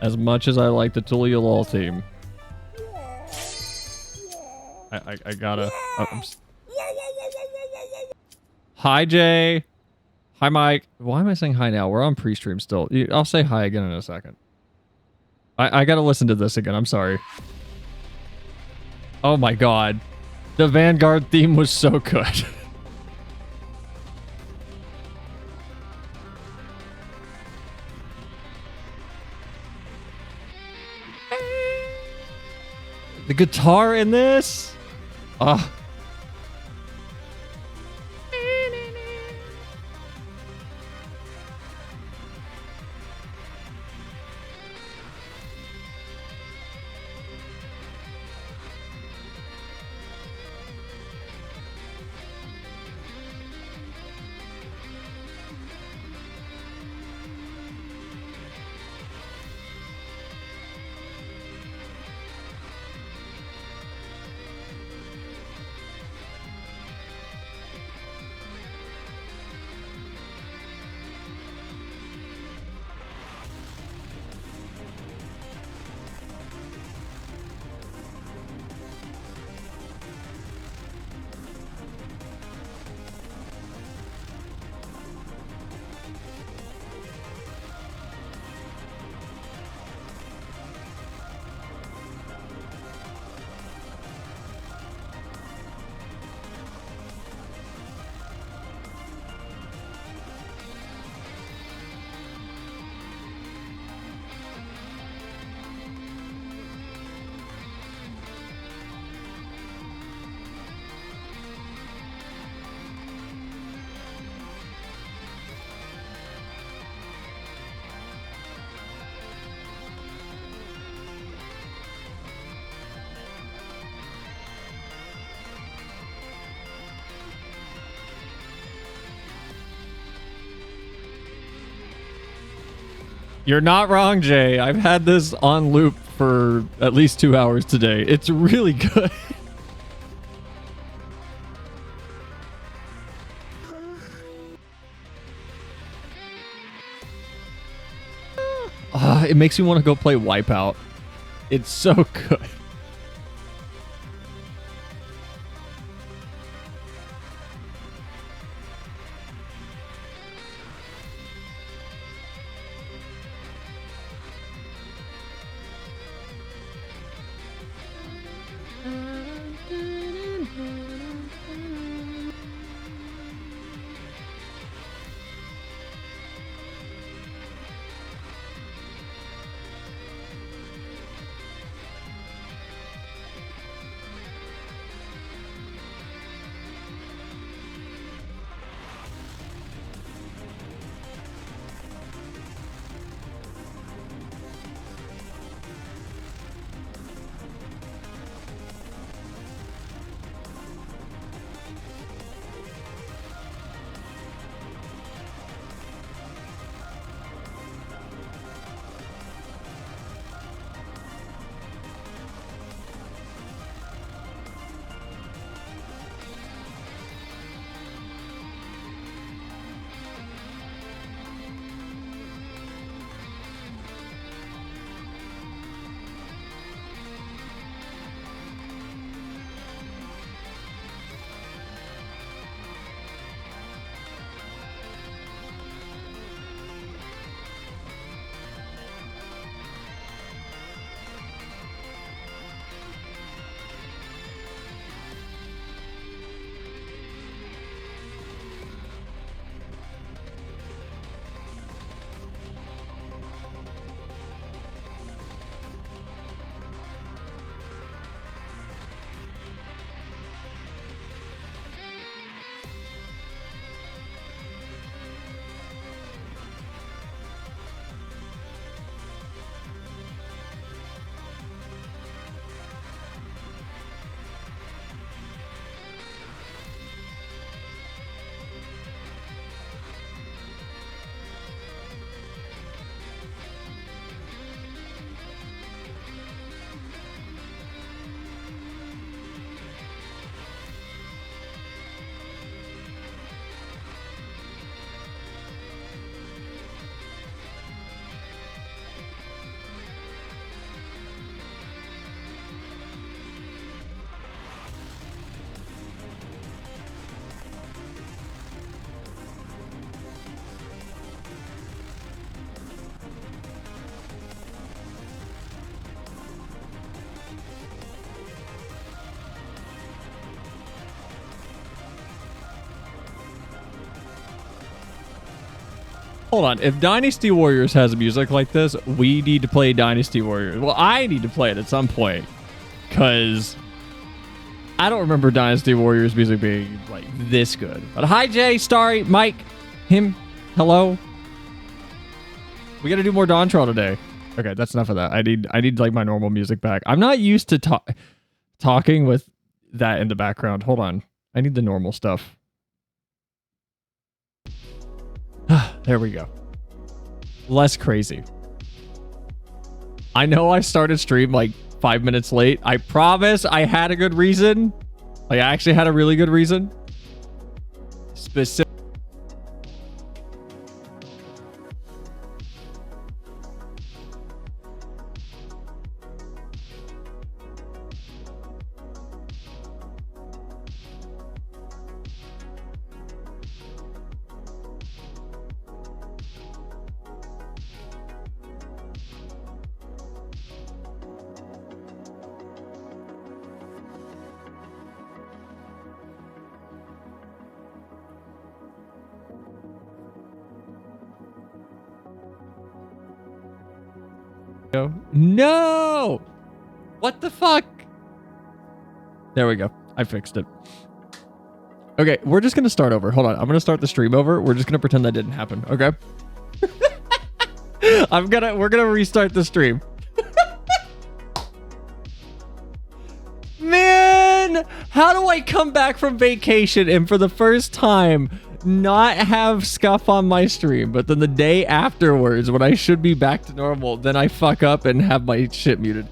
As much as I like the Tulia LOL team. I gotta... Hi, Jay. Hi, Mike. Why am I saying hi now? We're on pre-stream still. I'll say hi again in a second. I gotta listen to this again. I'm sorry. Oh my god. The Vanguard theme was so good. The guitar in this? Ah. You're not wrong, Jay. I've had this on loop for at least 2 hours today. It's really good. It makes me want to go play Wipeout. It's so good. Hold on. If Dynasty Warriors has music like this, we need to play Dynasty Warriors. Well, I need to play it at some point. Because I don't remember Dynasty Warriors music being like this good. But hi, Jay, Starry, Mike, him, hello. We got to do more Dawn Trail today. Okay, that's enough of that. I need like my normal music back. I'm not used to talking with that in the background. Hold on. I need the normal stuff. There we go. Less crazy. I know I started stream like 5 minutes late. I promise I had a good reason. Like, I actually had a really good reason. Specific. No! What the fuck? There we go. I fixed it. Okay, we're just gonna start over. Hold on. I'm gonna start the stream over. We're just gonna pretend that didn't happen. Okay. We're gonna restart the stream. Man, how do I come back from vacation and for the first time not have scuff on my stream, but then the day afterwards when I should be back to normal, then I fuck up and have my shit muted.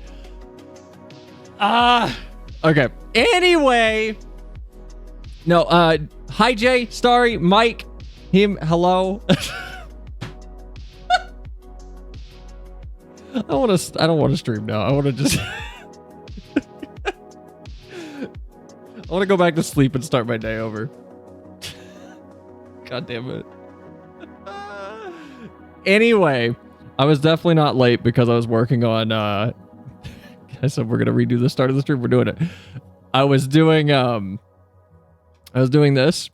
Okay. Anyway, no, hi Jay, Starry, Mike, him, hello. I don't want to stream now. I want to just I want to go back to sleep and start my day over. God damn it. Anyway, I was definitely not late because I was working on I said we're gonna redo the start of the stream. We're doing it. I was doing this.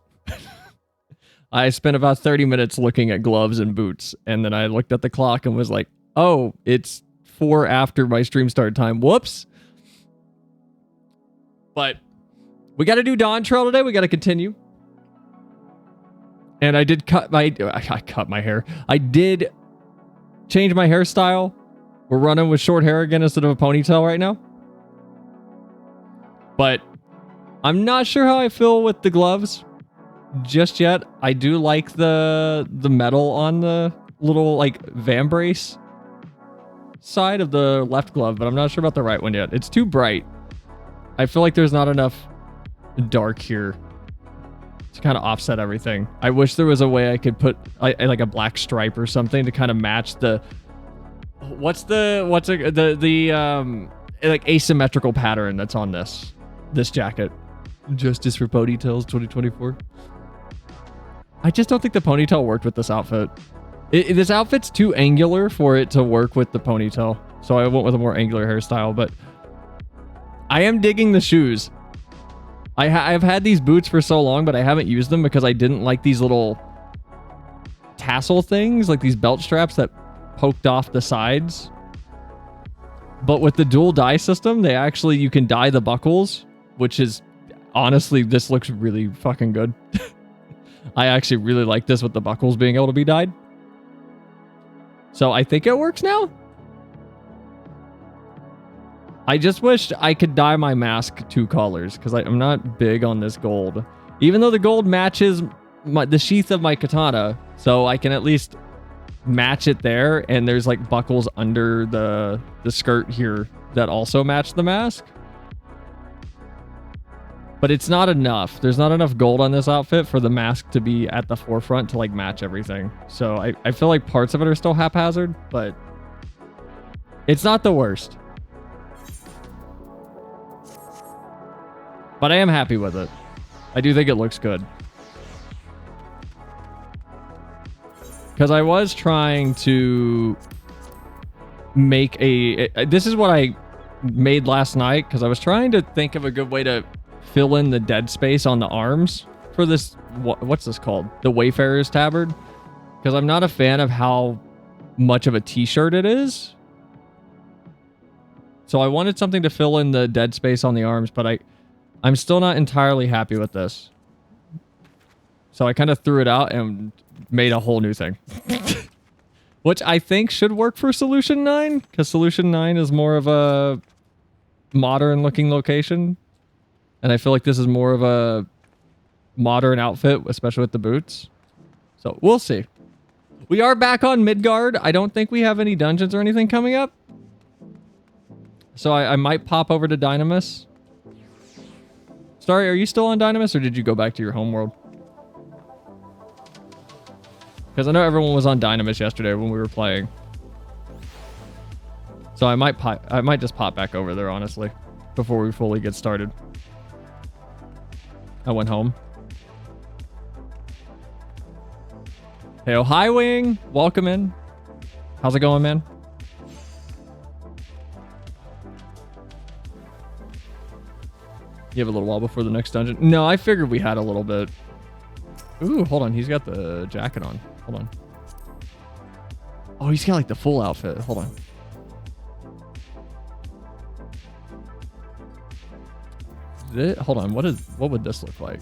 I spent about 30 minutes looking at gloves and boots, and then I looked at the clock and was like, oh, it's 4 after my stream start time. Whoops. But we gotta do Dawn Trail today. We gotta continue. And I did cut my hair. I did change my hairstyle. We're running with short hair again instead of a ponytail right now. But I'm not sure how I feel with the gloves just yet. I do like the metal on the little like vambrace side of the left glove, but I'm not sure about the right one yet. It's too bright. I feel like there's not enough dark here to kind of offset everything. I wish there was a way I could put like a black stripe or something to kind of match the like asymmetrical pattern that's on this jacket. Justice for ponytails 2024. I just don't think the ponytail worked with this outfit. This outfit's too angular for it to work with the ponytail, so I went with a more angular hairstyle. But I am digging the shoes. I've had these boots for so long, but I haven't used them because I didn't like these little tassel things, like these belt straps that poked off the sides. But with the dual dye system, you can dye the buckles, which is, honestly, this looks really fucking good. I actually really like this with the buckles being able to be dyed. So I think it works now. I just wish I could dye my mask 2 colors because I'm not big on this gold. Even though the gold matches the sheath of my katana, so I can at least match it there, and there's like buckles under the skirt here that also match the mask. But it's not enough. There's not enough gold on this outfit for the mask to be at the forefront to like match everything. So I feel like parts of it are still haphazard, but it's not the worst. But I am happy with it. I do think it looks good. Because I was trying to make this is what I made last night, because I was trying to think of a good way to fill in the dead space on the arms for this, what's this called? The Wayfarer's Tabard. Because I'm not a fan of how much of a t-shirt it is. So I wanted something to fill in the dead space on the arms, but I'm still not entirely happy with this. So I kind of threw it out and made a whole new thing. Which I think should work for Solution 9, because Solution 9 is more of a modern looking location. And I feel like this is more of a modern outfit, especially with the boots. So we'll see. We are back on Midgard. I don't think we have any dungeons or anything coming up. So I might pop over to Dynamis. Sorry, are you still on Dynamis or did you go back to your homeworld? Because I know everyone was on Dynamis yesterday when we were playing. So I might just pop back over there, honestly, before we fully get started. I went home. Hey, oh, hi, Wing. Welcome in. How's it going, man? You have a little while before the next dungeon? No, I figured we had a little bit. Ooh, hold on. He's got the jacket on. Hold on. Oh, he's got like the full outfit. Hold on. Hold on. What would this look like?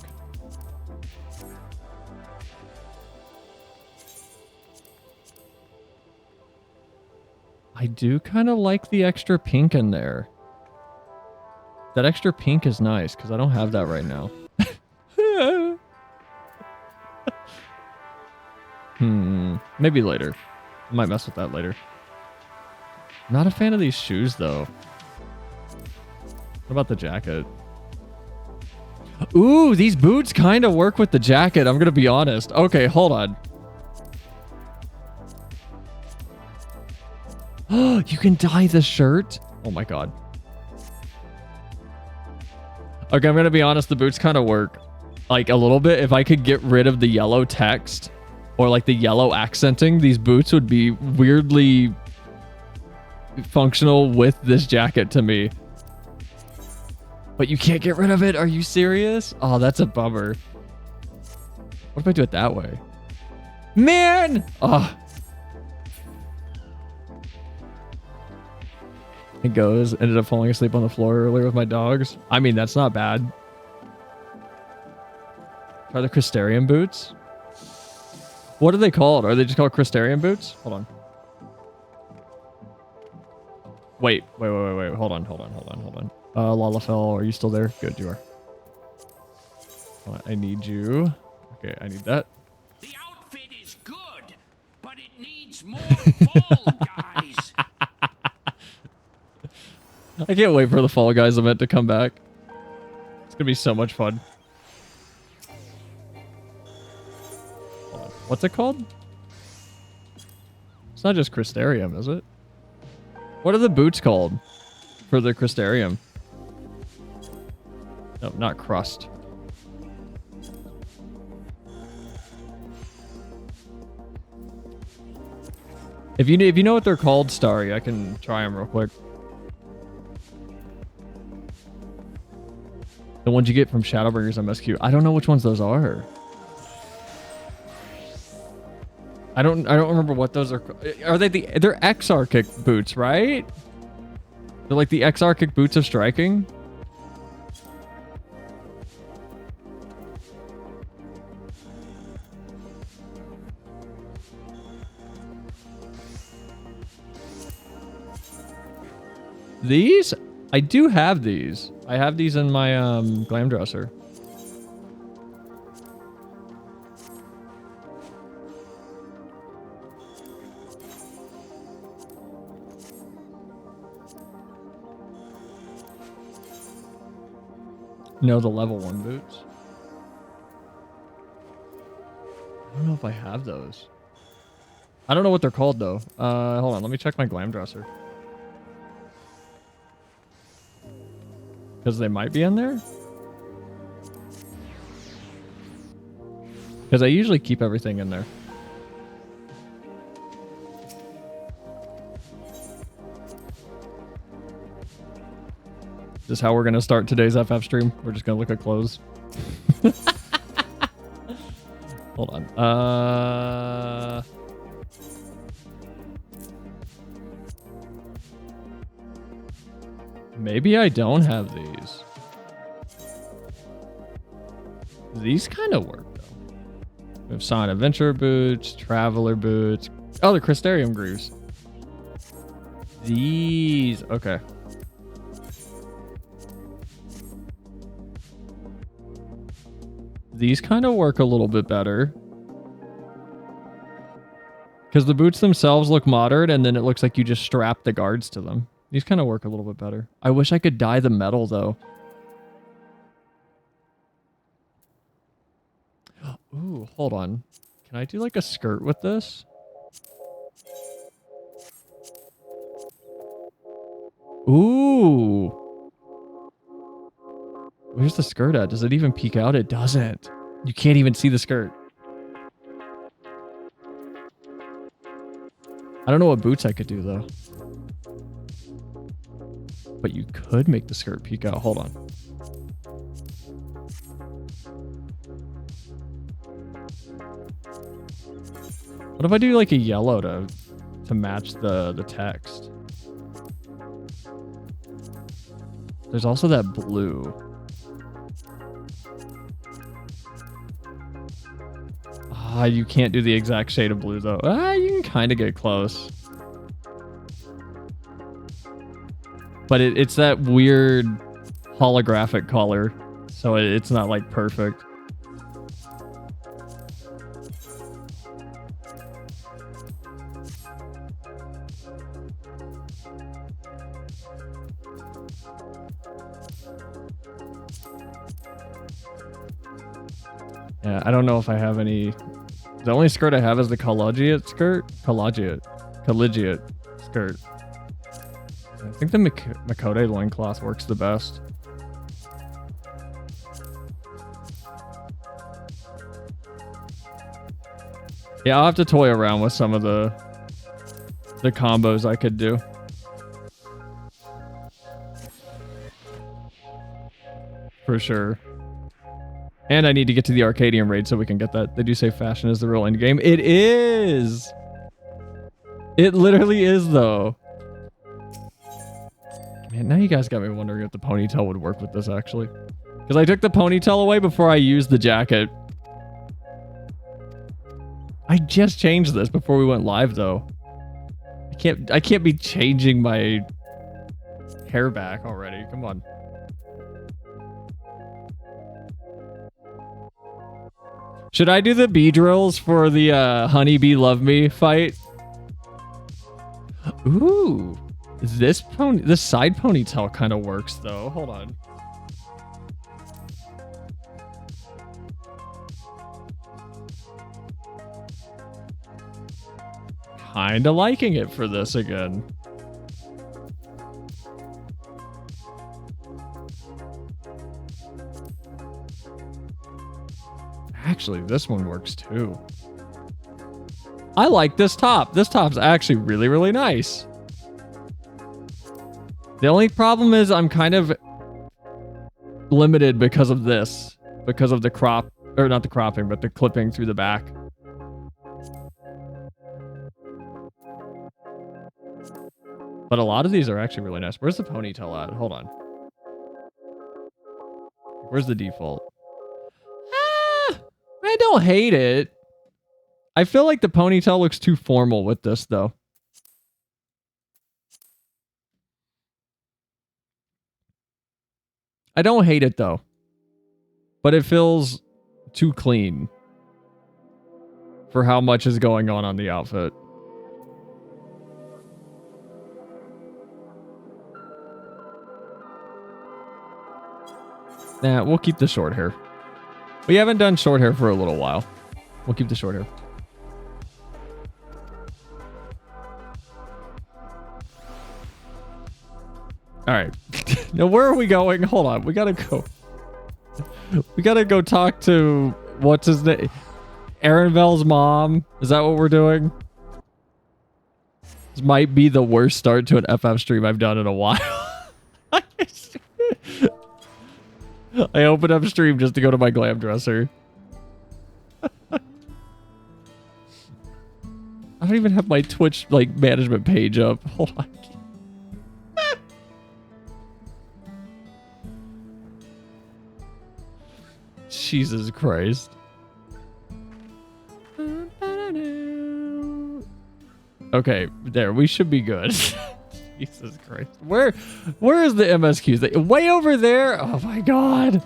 I do kind of like the extra pink in there. That extra pink is nice because I don't have that right now. Maybe later. I might mess with that later. Not a fan of these shoes though. What about the jacket? Ooh, these boots kind of work with the jacket. I'm going to be honest. Okay, hold on. Oh, you can dye the shirt? Oh my god. Okay, I'm going to be honest. The boots kind of work. Like a little bit. If I could get rid of the yellow text or like the yellow accenting, these boots would be weirdly functional with this jacket to me. But you can't get rid of it. Are you serious? Oh, that's a bummer. What if I do it that way? Man! Oh. It goes. Ended up falling asleep on the floor earlier with my dogs. I mean, that's not bad. Are the Crystarium boots? What are they called? Are they just called Crystarium boots? Hold on. Wait. Hold on. Lalafell, are you still there? Good, you are. I need you. Okay, I need that. The outfit is good, but it needs more Fall Guys. I can't wait for the Fall Guys event to come back. It's gonna be so much fun. What's it called? It's not just Crystarium, is it? What are the boots called for the Crystarium? No, not crust. If you know what they're called, Starry, I can try them real quick. The ones you get from Shadowbringers MSQ. I don't know which ones those are. I don't remember what those are. Are they they're Exarchic boots, right? They're like the Exarchic boots of striking. These? I do have these. I have these in my glam dresser. No, the level 1 boots. I don't know if I have those. I don't know what they're called though. Hold on, let me check my glam dresser. Because they might be in there? Because I usually keep everything in there. This is how we're going to start today's FF stream. We're just going to look at clothes. Hold on. Maybe I don't have these. These kind of work though. We have Sonic Adventure boots, Traveler boots. Oh, the Crystarium Greaves. These, okay. These kind of work a little bit better. Because the boots themselves look modern, and then it looks like you just strap the guards to them. These kind of work a little bit better. I wish I could dye the metal, though. Ooh, hold on. Can I do like a skirt with this? Ooh. Where's the skirt at? Does it even peek out? It doesn't. You can't even see the skirt. I don't know what boots I could do, though. But you could make the skirt peek out. Hold on. What if I do like a yellow to match the text? There's also that blue. Ah, you can't do the exact shade of blue though. Ah, you can kind of get close. But it's that weird holographic color, so it's not like perfect. Yeah, I don't know if I have any. The only skirt I have is the collegiate skirt. Collegiate skirt. I think the MIQOTE loincloth works the best. Yeah, I'll have to toy around with some of the combos I could do. For sure. And I need to get to the Arcadium raid so we can get that. They do say fashion is the real end game. It is! It literally is, though. Man, now you guys got me wondering if the ponytail would work with this, actually. Because I took the ponytail away before I used the jacket. I just changed this before we went live, though. I can't be changing my hair back already. Come on. Should I do the bee drills for the Honeybee Love Me fight? Ooh. This side ponytail kind of works, though. Hold on. Kinda liking it for this again. Actually, this one works too. I like this top. This top's actually really, really nice. The only problem is I'm kind of limited because of this. Because of the crop, or not the cropping, but the clipping through the back. But a lot of these are actually really nice. Where's the ponytail at? Hold on. Where's the default? I don't hate it. I feel like the ponytail looks too formal with this, though. I don't hate it, though. But it feels too clean for how much is going on the outfit. Nah, we'll keep the short hair. We haven't done short hair for a little while. We'll keep the short hair. All right. Now, where are we going? Hold on. We gotta go. We gotta go talk to what's his name? Arenvel's mom. Is that what we're doing? This might be the worst start to an FF stream I've done in a while. I opened up stream just to go to my glam dresser. don't even have my Twitch like management page up. Hold on. Jesus Christ. Okay, there. We should be good. Jesus Christ. Where is the MSQs? Way over there? Oh my god.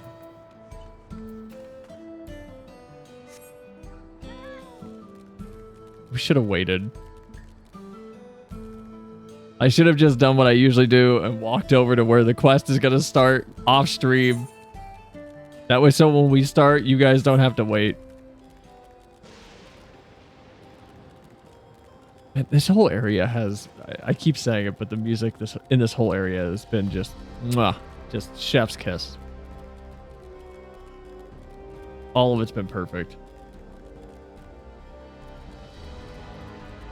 We should have waited. I should have just done what I usually do and walked over to where the quest is going to start off stream. That way, so when we start, you guys don't have to wait. Man, this whole area has, I keep saying it, but the music in this whole area has been just, mwah, just chef's kiss. All of it's been perfect.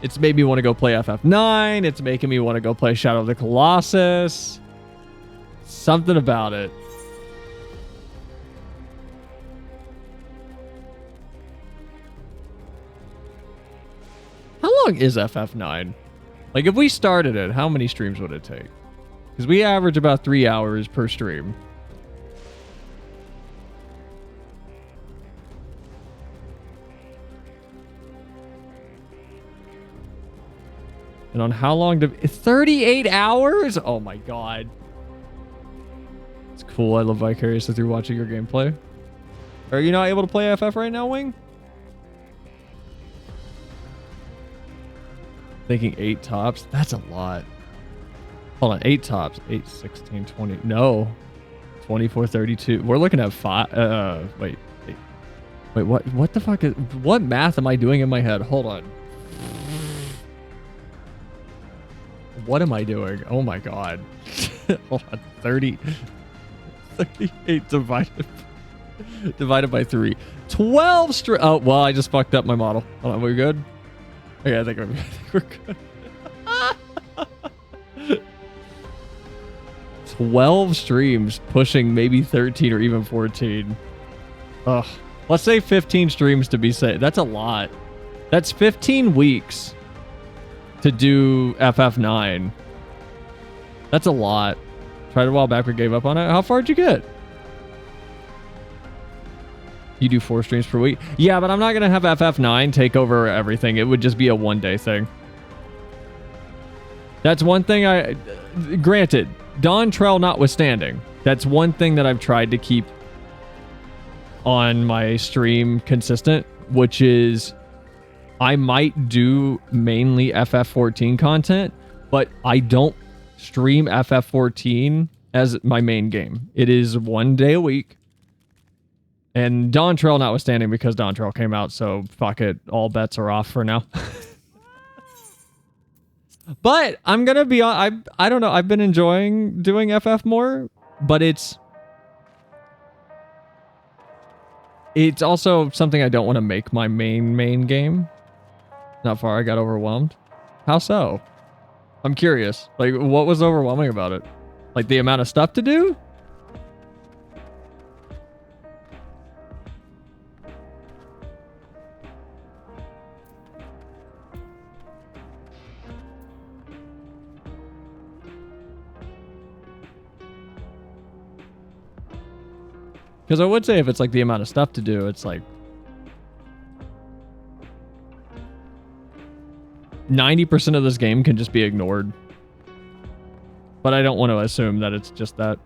It's made me want to go play FF9. It's making me want to go play Shadow of the Colossus. Something about it. How long is FF9? Like, if we started it, how many streams would it take? Because we average about 3 hours per stream. And on how long to... 38 hours? Oh my god. It's cool. I live vicariously through watching your gameplay. Are you not able to play FF right now, Wing? Thinking 8 tops? That's a lot. Hold on. 8 tops. 8, 16, 20. No. 24, 32. We're looking at 5. Wait. Wait, what the fuck is... What math am I doing in my head? Hold on. What am I doing? Oh my god. Hold on. 38 divided by 3. 12 oh, well, I just fucked up my model. Hold on, we're good? Okay, I think we're good. 12 streams pushing maybe 13 or even 14. Ugh. Let's say 15 streams to be safe. That's a lot. That's 15 weeks to do FF9. That's a lot. Tried it a while back, but gave up on it. How far did you get? You do 4 streams per week? Yeah, but I'm not going to have FF9 take over everything. It would just be a one-day thing. That's one thing granted, Dawn Trail notwithstanding, that's one thing that I've tried to keep on my stream consistent, which is I might do mainly FF14 content, but I don't stream FF14 as my main game. It is one day a week. And Dawn Trail notwithstanding, because Dawn Trail came out, so fuck it, all bets are off for now. But I'm gonna be on. I don't know. I've been enjoying doing FF more, but it's also something I don't want to make my main game. Not far. I got overwhelmed. How so? I'm curious. Like, what was overwhelming about it? Like the amount of stuff to do? Because I would say if it's like the amount of stuff to do, it's like 90% of this game can just be ignored. But I don't want to assume that it's just that.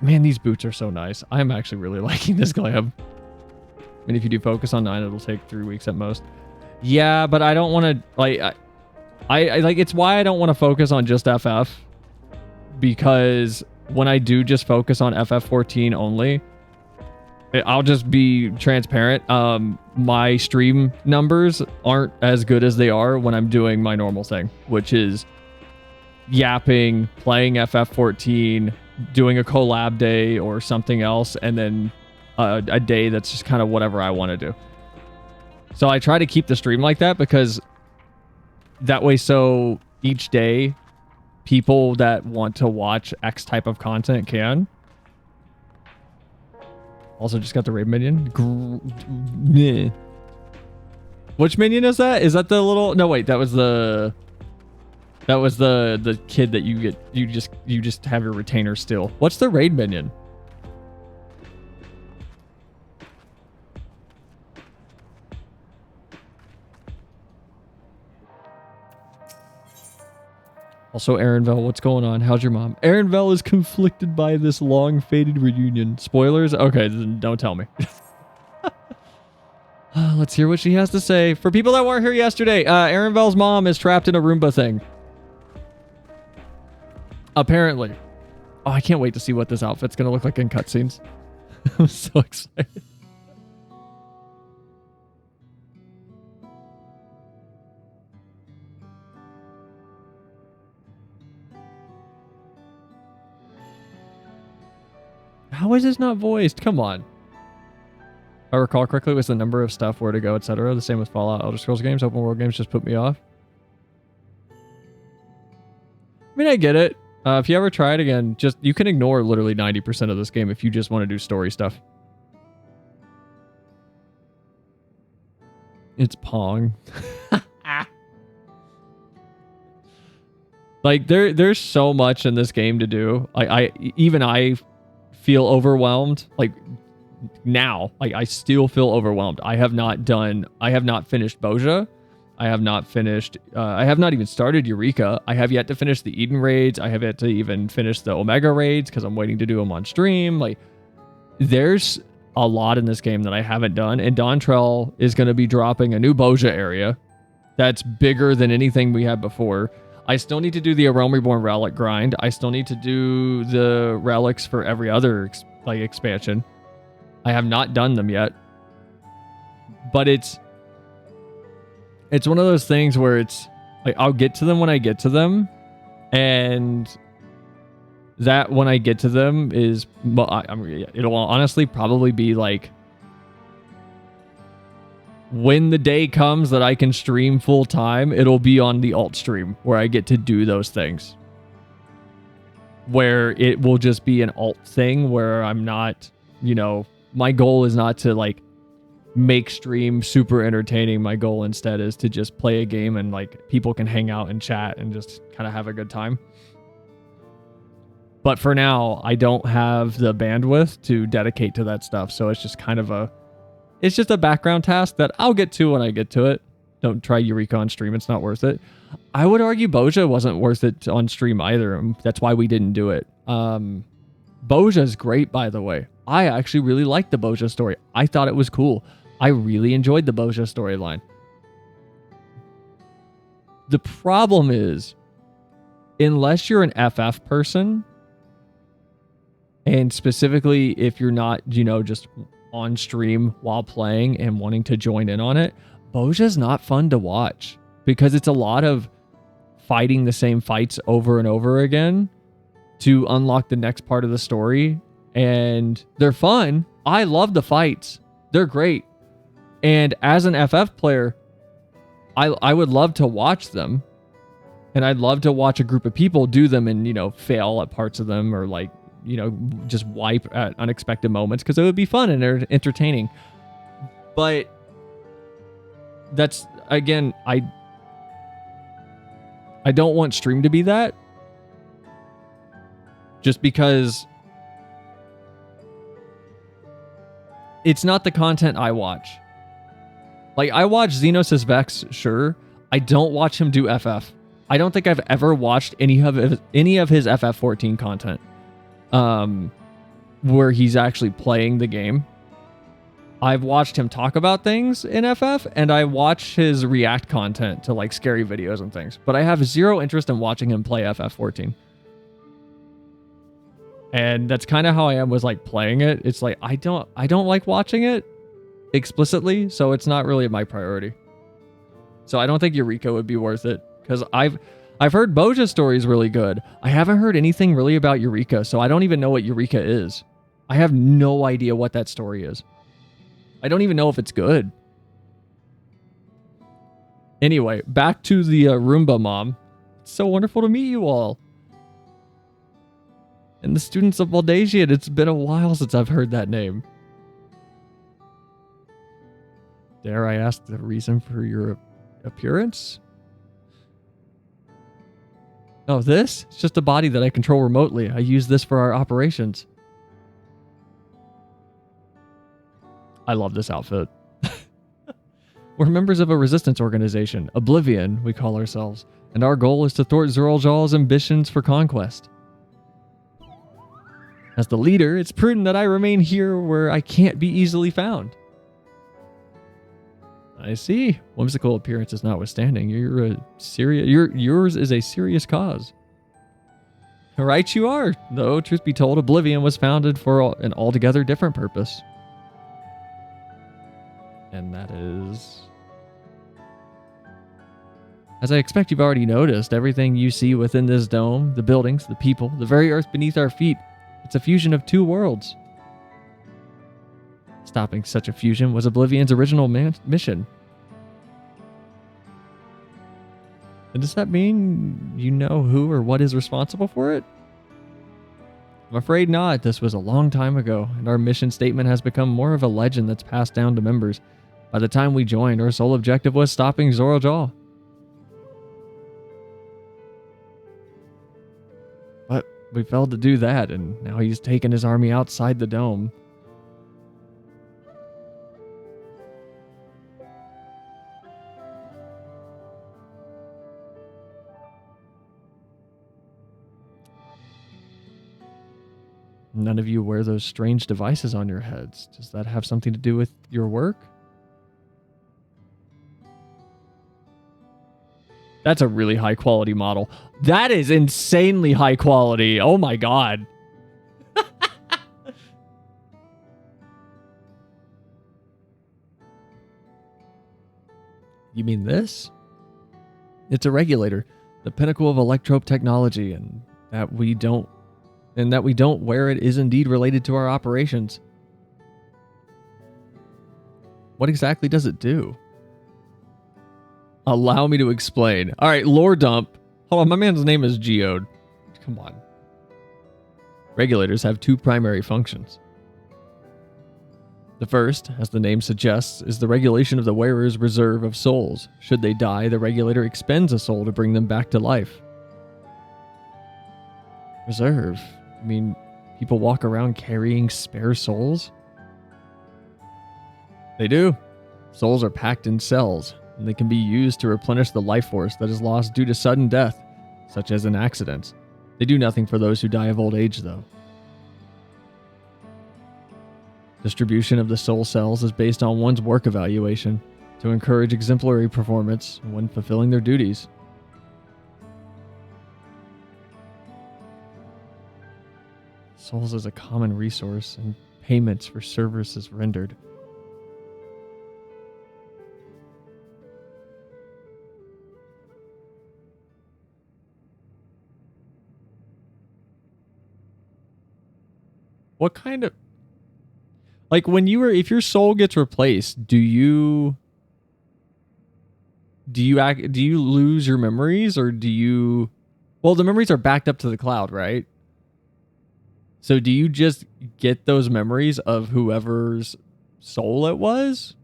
Man, these boots are so nice. I'm actually really liking this glam. I mean, if you do focus on 9, it'll take 3 weeks at most. Yeah, but I don't want to, like, I like, it's why I don't want to focus on just FF. Because when I do just focus on FF14 only, I'll just be transparent. My stream numbers aren't as good as they are when I'm doing my normal thing, which is yapping, playing FF14, doing a collab day or something else, and then a day that's just kind of whatever I want to do. So I try to keep the stream like that because that way, so each day, people that want to watch X type of content can. Also just got the raid minion. Meh. Which minion is that? Is that the little... No, wait. That was the kid that you get... You just have your retainer still. What's the raid minion? Also, Aaronville, what's going on? How's your mom? Aaronville is conflicted by this long-fated reunion. Spoilers? Okay, then don't tell me. Let's hear what she has to say. For people that weren't here yesterday, Aaronville's mom is trapped in a Roomba thing. Apparently. Oh, I can't wait to see what this outfit's going to look like in cutscenes. I'm so excited. How is this not voiced? Come on. If I recall correctly, it was the number of stuff, where to go, etc. The same with Fallout, Elder Scrolls games. Open world games just put me off. I mean, I get it. If you ever try it again, just you can ignore literally 90% of this game if you just want to do story stuff. It's Pong. Like there's so much in this game to do. I feel overwhelmed. Like now, I still feel overwhelmed. I have not finished Boja. I have not even started Eureka. I have yet to finish the Eden raids. I have yet to even finish the Omega raids because I'm waiting to do them on stream. Like, there's a lot in this game that I haven't done. And Dontrell is going to be dropping a new Boja area that's bigger than anything we had before. I still need to do the A Realm Reborn relic grind. I still need to do the relics for every other expansion. I have not done them yet. But it's one of those things where it's like I'll get to them when I get to them, and that when I get to them is it'll honestly probably be like when the day comes that I can stream full time, it'll be on the alt stream where I get to do those things, where it will just be an alt thing where I'm not, my goal is not to like make stream super entertaining. My goal instead is to just play a game and like people can hang out and chat and just kind of have a good time. But for now, I don't have the bandwidth to dedicate to that stuff. So it's just kind of it's just a background task that I'll get to when I get to it. Don't try Eureka on stream. It's not worth it. I would argue Boja wasn't worth it on stream either. That's why we didn't do it. Boja's great, by the way. I actually really liked the Boja story. I thought it was cool. I really enjoyed the Boja storyline. The problem is, unless you're an FF person, and specifically if you're not, just on stream while playing and wanting to join in on it, Boja's not fun to watch because it's a lot of fighting the same fights over and over again to unlock the next part of the story. And they're fun. I love the fights. They're great. And as an FF player, I would love to watch them. And I'd love to watch a group of people do them and, fail at parts of them or like, just wipe at unexpected moments because it would be fun and entertaining. But that's, again, I don't want stream to be that. Just because it's not the content I watch. Like, I watch Xenosis Vex, sure. I don't watch him do FF. I don't think I've ever watched any of his FF14 content. Where he's actually playing the game. I've watched him talk about things in FF, and I watch his react content to like scary videos and things. But I have zero interest in watching him play FF14. And that's kind of how I am with like playing it. It's like I don't like watching it explicitly, so it's not really my priority. So I don't think Eureka would be worth it because I've heard Boja's story is really good. I haven't heard anything really about Eureka, so I don't even know what Eureka is. I have no idea what that story is. I don't even know if it's good. Anyway, back to the Roomba mom. It's so wonderful to meet you all. And the students of Baldasia, it's been a while since I've heard that name. Dare I ask the reason for your appearance? Oh, this? It's just a body that I control remotely. I use this for our operations. I love this outfit. We're members of a resistance organization, Oblivion, we call ourselves, and our goal is to thwart Zorojal's ambitions for conquest. As the leader, it's prudent that I remain here where I can't be easily found. I see. Whimsical appearances notwithstanding, yours is a serious cause. Right you are, though truth be told, Oblivion was founded for an altogether different purpose. And that is... As I expect you've already noticed, everything you see within this dome, the buildings, the people, the very earth beneath our feet, it's a fusion of two worlds. Stopping such a fusion was Oblivion's original mission. And does that mean you know who or what is responsible for it? I'm afraid not. This was a long time ago, and our mission statement has become more of a legend that's passed down to members. By the time we joined, our sole objective was stopping Zorojal. But we failed to do that, and now he's taken his army outside the dome. None of you wear those strange devices on your heads. Does that have something to do with your work? That's a really high quality model. That is insanely high quality. Oh my god. You mean this? It's a regulator, the pinnacle of electrope technology, and that we don't wear it is indeed related to our operations. What exactly does it do? Allow me to explain. All right, lore dump. Hold on, my man's name is Geode. Come on. Regulators have two primary functions. The first, as the name suggests, is the regulation of the wearer's reserve of souls. Should they die, the regulator expends a soul to bring them back to life. Reserve? I mean, people walk around carrying spare souls? They do. Souls are packed in cells, and they can be used to replenish the life force that is lost due to sudden death, such as an accident. They do nothing for those who die of old age, though. Distribution of the soul cells is based on one's work evaluation to encourage exemplary performance when fulfilling their duties. Souls is a common resource and payments for services rendered. What kind of... Like, if your soul gets replaced, do you lose your memories, or do you... Well, the memories are backed up to the cloud, right? So do you just get those memories of whoever's soul it was?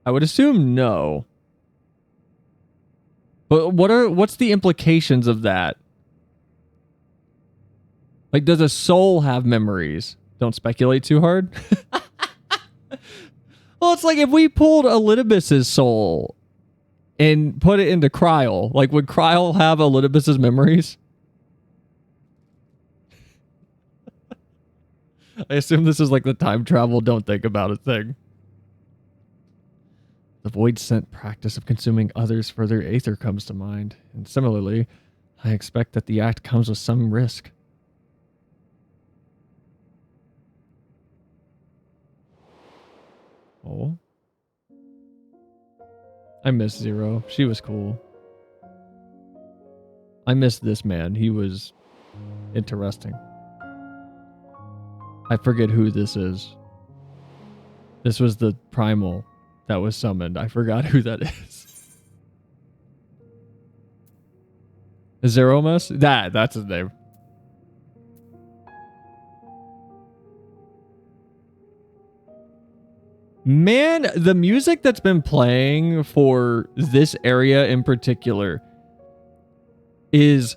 I would assume no. But what's the implications of that? Like, does a soul have memories? Don't speculate too hard. Well, it's like if we pulled Elidibus's soul and put it into Kryl, like, would Kryl have Elidibus's memories? I assume this is like the time travel don't think about it thing. The void scent practice of consuming others for their aether comes to mind, and similarly, I expect that the act comes with some risk. Oh. I miss Zero. She was cool. I miss this man. He was interesting. I forget who this is. This was the primal that was summoned. I forgot who that is. Zeromus? That's his name. Man, the music that's been playing for this area in particular is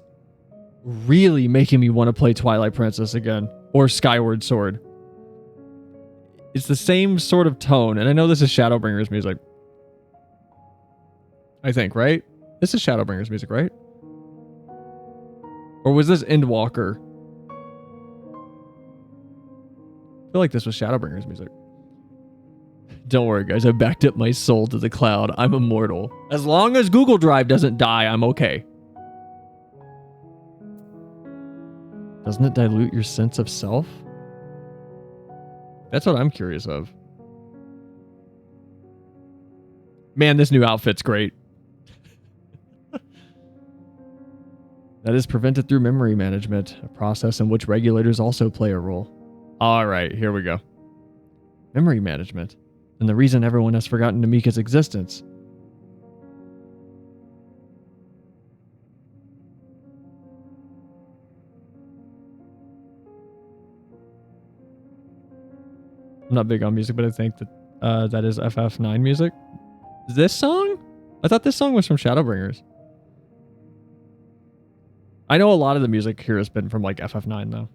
really making me want to play Twilight Princess again or Skyward Sword. It's the same sort of tone, and I know this is Shadowbringers music. I think, right? This is Shadowbringers music, right? Or was this Endwalker? I feel like this was Shadowbringers music. Don't worry, guys. I backed up my soul to the cloud. I'm immortal. As long as Google Drive doesn't die, I'm okay. Doesn't it dilute your sense of self? That's what I'm curious of. Man, this new outfit's great. That is prevented through memory management, a process in which regulators also play a role. All right, here we go. Memory management. And the reason everyone has forgotten Namika's existence. I'm not big on music, but I think that that is FF9 music. This song? I thought this song was from Shadowbringers. I know a lot of the music here has been from like FF9 though.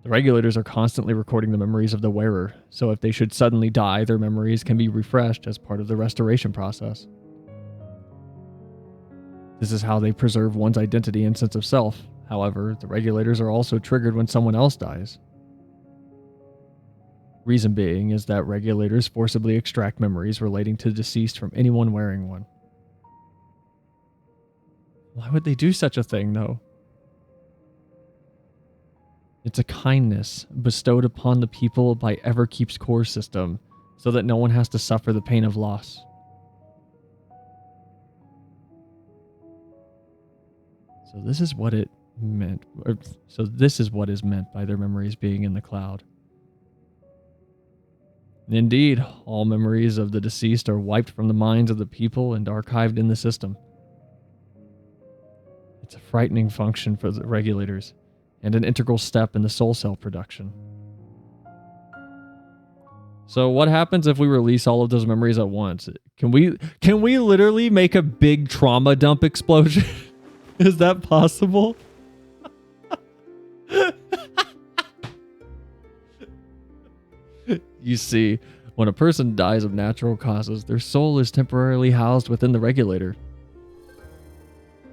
The regulators are constantly recording the memories of the wearer, so if they should suddenly die, their memories can be refreshed as part of the restoration process. This is how they preserve one's identity and sense of self. However, the regulators are also triggered when someone else dies. Reason being is that regulators forcibly extract memories relating to deceased from anyone wearing one. Why would they do such a thing, though? It's a kindness bestowed upon the people by Everkeep's core system, so that no one has to suffer the pain of loss. So this is what it meant. So this is what is meant by their memories being in the cloud. Indeed, all memories of the deceased are wiped from the minds of the people and archived in the system. It's a frightening function for the regulators, and an integral step in the soul cell production. So what happens if we release all of those memories at once? Can we literally make a big trauma dump explosion? Is that possible? You see, when a person dies of natural causes, their soul is temporarily housed within the regulator.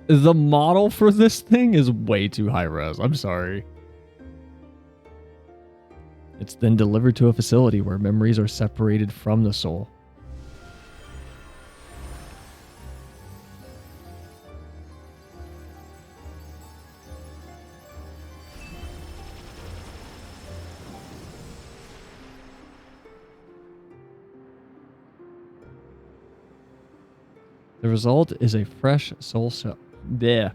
The model for this thing is way too high res. I'm sorry. It's then delivered to a facility where memories are separated from the soul. The result is a fresh soul cell. Blech.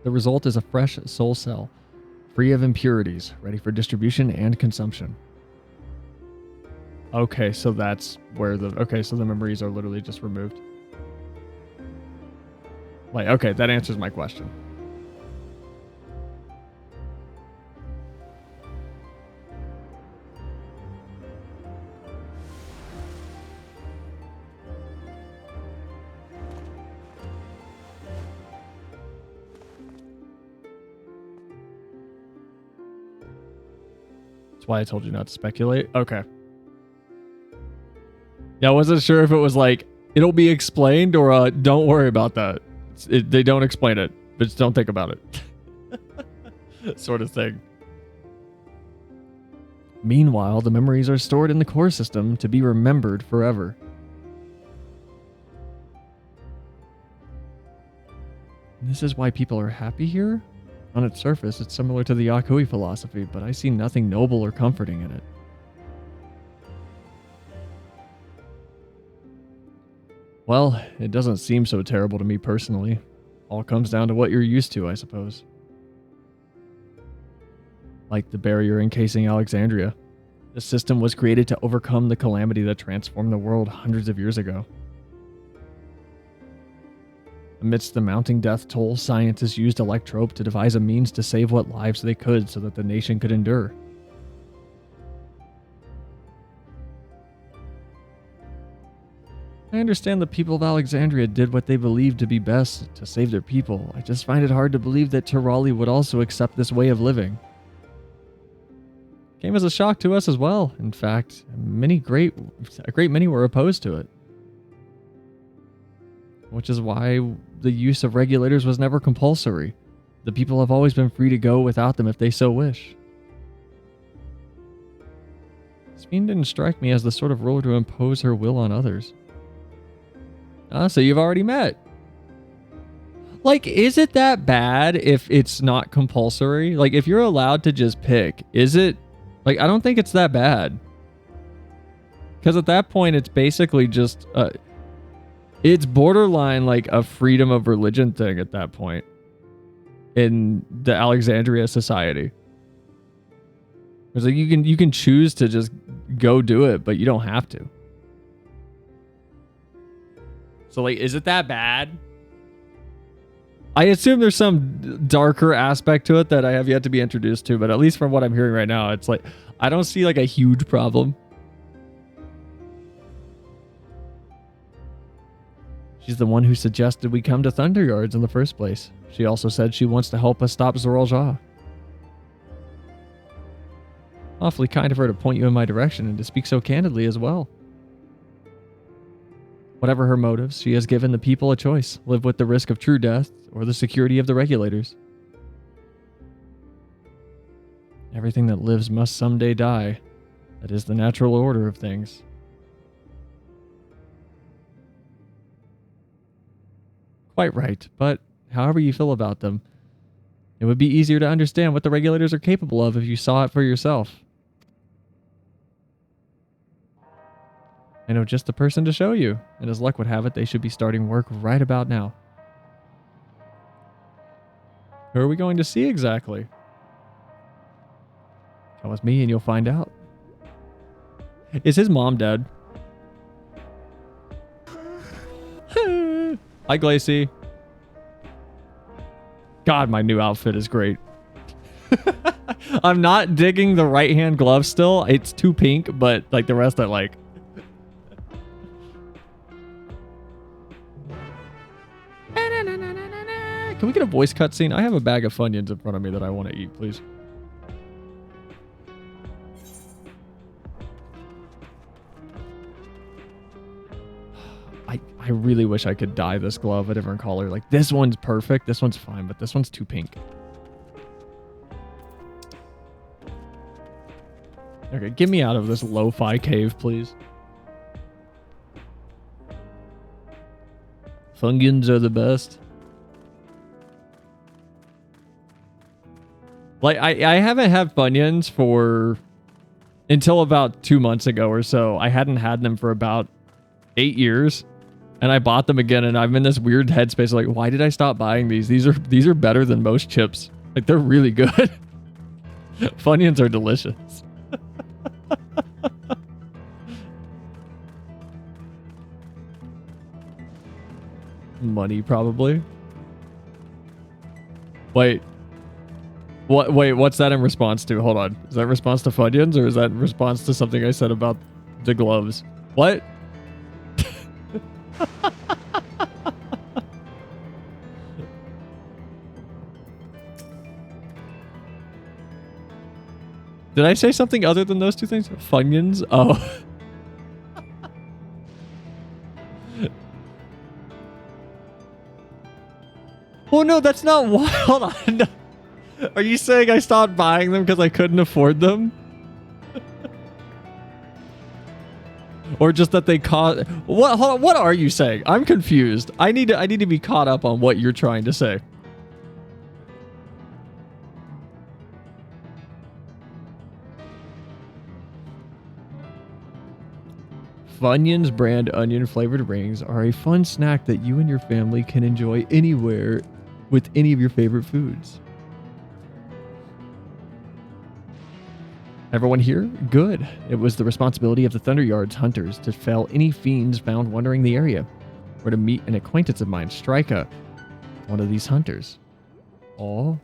The result is a fresh soul cell, free of impurities, ready for distribution and consumption. Okay, so that's where the... Okay, so the memories are literally just removed. Like, okay, that answers my question. Why I told you not to speculate. Okay. Yeah, I wasn't sure if it was like, it'll be explained or don't worry about that. They don't explain it, but just don't think about it. Sort of thing. Meanwhile, the memories are stored in the core system to be remembered forever. And this is why people are happy here? On its surface, it's similar to the Yakui philosophy, but I see nothing noble or comforting in it. Well, it doesn't seem so terrible to me personally. All comes down to what you're used to, I suppose. Like the barrier encasing Alexandria. The system was created to overcome the calamity that transformed the world hundreds of years ago. Amidst the mounting death toll, scientists used Electrope to devise a means to save what lives they could so that the nation could endure. I understand the people of Alexandria did what they believed to be best to save their people. I just find it hard to believe that Tirali would also accept this way of living. Came as a shock to us as well. In fact, a great many were opposed to it. Which is why the use of regulators was never compulsory. The people have always been free to go without them if they so wish. Sphene didn't strike me as the sort of ruler to impose her will on others. Ah, so you've already met. Like, is it that bad if it's not compulsory? Like, if you're allowed to just pick, is it... Like, I don't think it's that bad. Because at that point, it's basically just... it's borderline, like, a freedom of religion thing at that point. In the Alexandria society. It's like, you can choose to just go do it, but you don't have to. So, like, is it that bad? I assume there's some darker aspect to it that I have yet to be introduced to, but at least from what I'm hearing right now, it's like, I don't see, like, a huge problem. She's the one who suggested we come to Thunderyards in the first place. She also said she wants to help us stop Zoraljah. Awfully kind of her to point you in my direction and to speak so candidly as well. Whatever her motives, she has given the people a choice. Live with the risk of true death or the security of the regulators. Everything that lives must someday die. That is the natural order of things. Quite right, but however you feel about them, it would be easier to understand what the regulators are capable of if you saw it for yourself. I know just the person to show you, and as luck would have it, they should be starting work right about now. Who are we going to see exactly? Come with me and you'll find out. Is his mom dead? Hi, Glacy. God, my new outfit is great. I'm not digging the right-hand glove still. It's too pink, but like the rest I like. Can we get a voice cutscene? I have a bag of Funyuns in front of me that I want to eat, please. I really wish I could dye this glove a different color. Like, this one's perfect. This one's fine, but this one's too pink. Okay, get me out of this lo-fi cave, please. Funyuns are the best. Like, I haven't had Funyuns for... until about 2 months ago or so. I hadn't had them for about 8 years. And I bought them again, and I'm in this weird headspace like, why did I stop buying these? These are better than most chips. Like, they're really good. Funyuns are delicious. Money, probably. Wait. What? Wait, what's that in response to? Hold on. Is that response to Funyuns, or is that in response to something I said about the gloves? What? Did I say something other than those two things? Funyuns? Oh. Oh no, that's not why. Hold on. No. Are you saying I stopped buying them because I couldn't afford them? Or just that they cost... What? Hold on, what are you saying? I'm confused. I need to be caught up on what you're trying to say. Funyuns brand onion flavored rings are a fun snack that you and your family can enjoy anywhere with any of your favorite foods. Everyone here? Good. It was the responsibility of the Thunderyards hunters to fell any fiends found wandering the area, or to meet an acquaintance of mine, Strika, one of these hunters. Aw.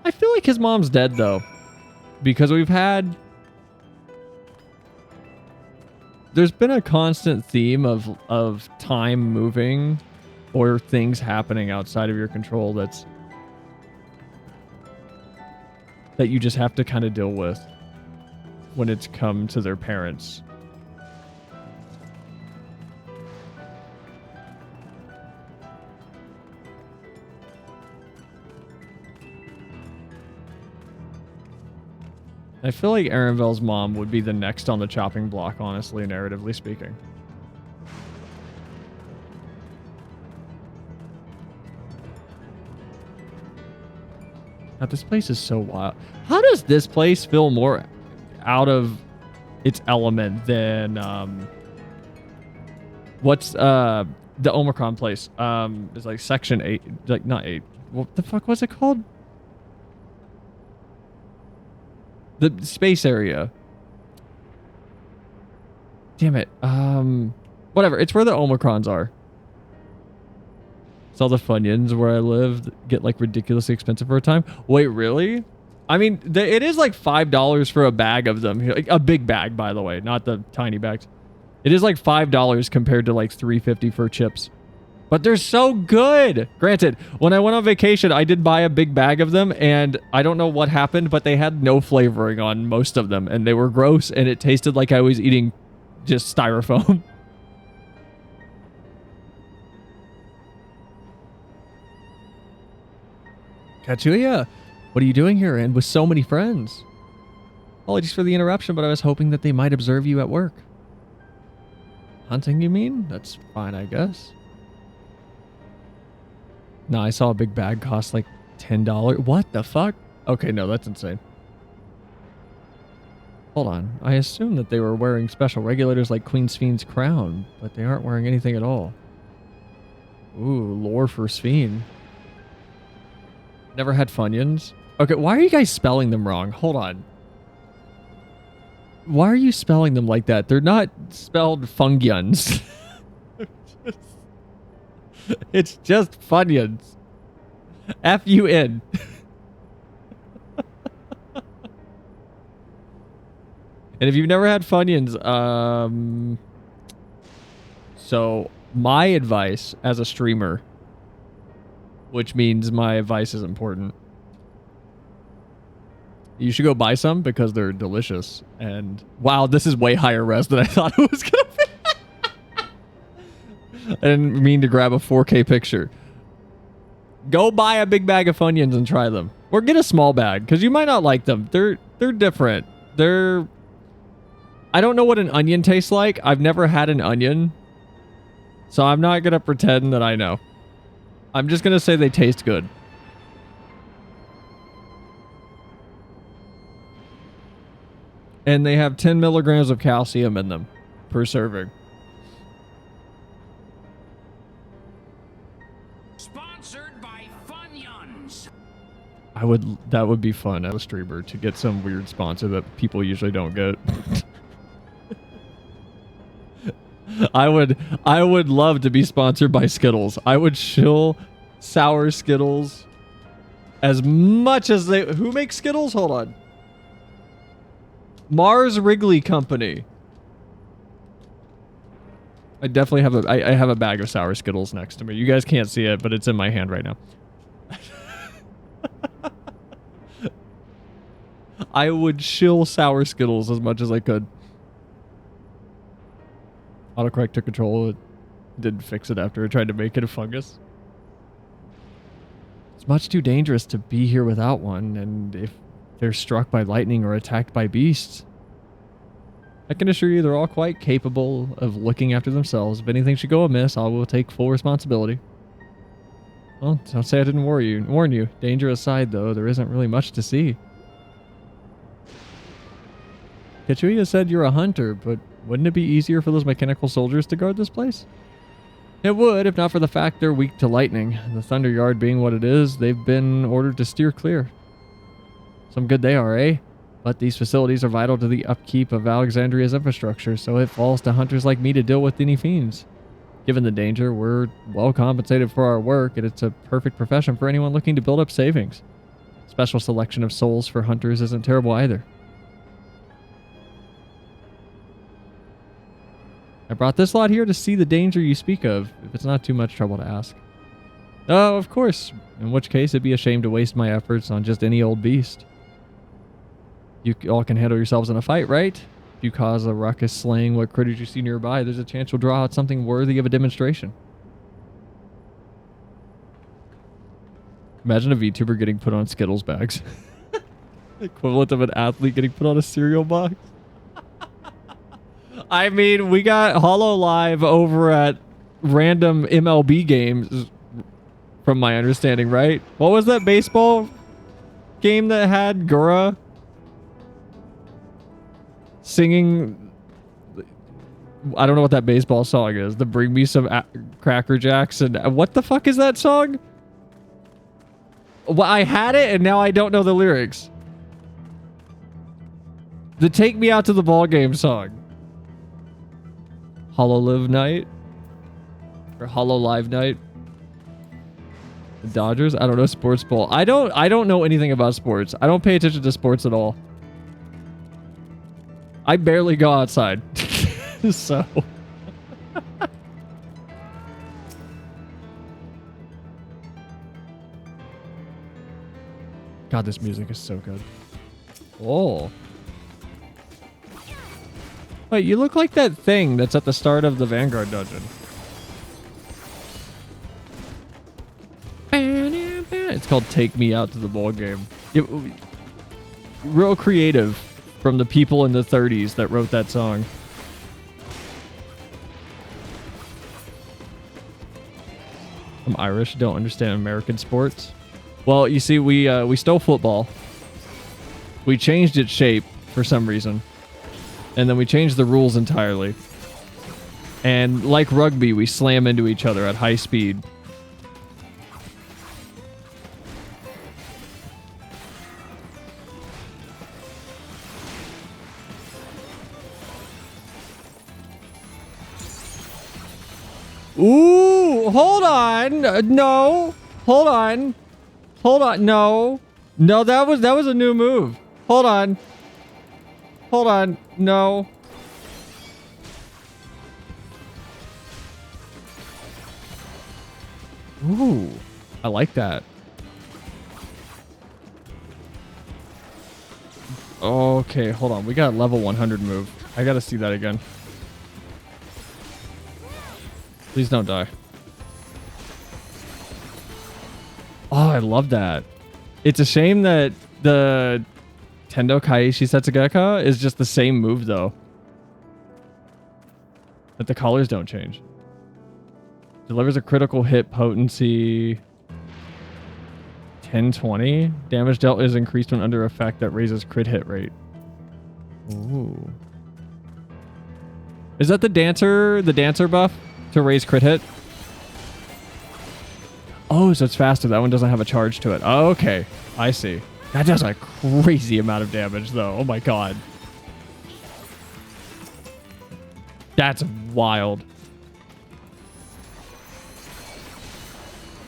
I feel like his mom's dead, though, because we've had... there's been a constant theme of time moving or things happening outside of your control that you just have to kind of deal with when it's come to their parents. I feel like Arenville's mom would be the next on the chopping block, honestly, narratively speaking. God, this place is so wild. How does this place feel more out of its element than what's the Omicron place? It's like Section 8, like not 8. What the fuck was it called? The space area. Damn it. Whatever. It's where the Omicrons are. It's all the Funyuns where I live get like ridiculously expensive for a time. Wait, really? I mean, it is like $5 for a bag of them. Like, a big bag, by the way, not the tiny bags. It is like $5 compared to like $3.50 for chips. But they're so good. Granted, when I went on vacation, I did buy a big bag of them, and I don't know what happened, but they had no flavoring on most of them, and they were gross, and it tasted like I was eating just styrofoam. Kachuya, what are you doing here and with so many friends? Apologies for the interruption, but I was hoping that they might observe you at work. Hunting, you mean? That's fine, I guess. No, I saw a big bag cost like $10. What the fuck? Okay, no, that's insane. Hold on. I assume that they were wearing special regulators like Queen Spheen's crown, but they aren't wearing anything at all. Ooh, lore for Sphene. Never had Funyuns. Okay, why are you guys spelling them wrong? Hold on. Why are you spelling them like that? They're not spelled Fungyuns. It's just Funyuns. F-U-N. And if you've never had Funyuns, so my advice as a streamer, which means my advice is important, you should go buy some because they're delicious. And wow, this is way higher res than I thought it was gonna be. I didn't mean to grab a 4K picture. Go buy a big bag of Funyuns and try them. Or get a small bag, because you might not like them. They're different. I don't know what an onion tastes like. I've never had an onion. So I'm not going to pretend that I know. I'm just going to say they taste good. And they have 10 milligrams of calcium in them per serving. That would be fun as a streamer to get some weird sponsor that people usually don't get. I would love to be sponsored by Skittles. I would shill sour Skittles as much as they... Who makes Skittles? Hold on. Mars Wrigley Company. I definitely have I have a bag of sour Skittles next to me. You guys can't see it, but it's in my hand right now. I would shill sour Skittles as much as I could. Autocorrect took control. It didn't fix it after it tried to make it a fungus. It's much too dangerous to be here without one, and if they're struck by lightning or attacked by beasts, I can assure you they're all quite capable of looking after themselves. If anything should go amiss, I will take full responsibility. Well, don't say I didn't warn you. Danger aside, though, there isn't really much to see. Kachuya said you're a hunter, but wouldn't it be easier for those mechanical soldiers to guard this place? It would, if not for the fact they're weak to lightning. The Thunder Yard being what it is, they've been ordered to steer clear. Some good they are, eh? But these facilities are vital to the upkeep of Alexandria's infrastructure, so it falls to hunters like me to deal with any fiends. Given the danger, we're well compensated for our work, and it's a perfect profession for anyone looking to build up savings. Special selection of souls for hunters isn't terrible either. I brought this lot here to see the danger you speak of, if it's not too much trouble to ask. Oh, of course. In which case, it'd be a shame to waste my efforts on just any old beast. You all can handle yourselves in a fight, right? If you cause a ruckus slaying what critters you see nearby, there's a chance you'll draw out something worthy of a demonstration. Imagine a VTuber getting put on Skittles bags. Equivalent of an athlete getting put on a cereal box. I mean, we got Hollow Live over at random MLB games, from my understanding, right? What was that baseball game that had Gura singing? I don't know what that baseball song is. The Bring Me Some Cracker Jacks. And what the fuck is that song? Well, I had it and now I don't know the lyrics. The Take Me Out to the Ball Game song. Hollow Live Night? Or Hollow Live Night? The Dodgers? I don't know. Sports ball. I don't know anything about sports. I don't pay attention to sports at all. I barely go outside. So. God, this music is so good. Oh. Wait, you look like that thing that's at the start of the Vanguard dungeon. It's called Take Me Out to the Ball Game. Real creative from the people in the 30s that wrote that song. I'm Irish, don't understand American sports. Well, you see, we stole football. We changed its shape for some reason. And then we changed the rules entirely. And like rugby, we slam into each other at high speed. Ooh, hold on. No. Hold on. Hold on. No. No, that was a new move. Hold on. Hold on. No. Ooh. I like that. Okay, hold on. We got a level 100 move. I gotta see that again. Please don't die. Oh, I love that. It's a shame that the Tendo Kaiishi Setsugeka is just the same move, though. But the colors don't change. Delivers a critical hit potency. 1020. Damage dealt is increased when under effect that raises crit hit rate. Ooh. Is that the dancer buff? To raise crit hit? Oh, so it's faster. That one doesn't have a charge to it. Oh, okay. I see. That does a crazy amount of damage, though. Oh my god. That's wild.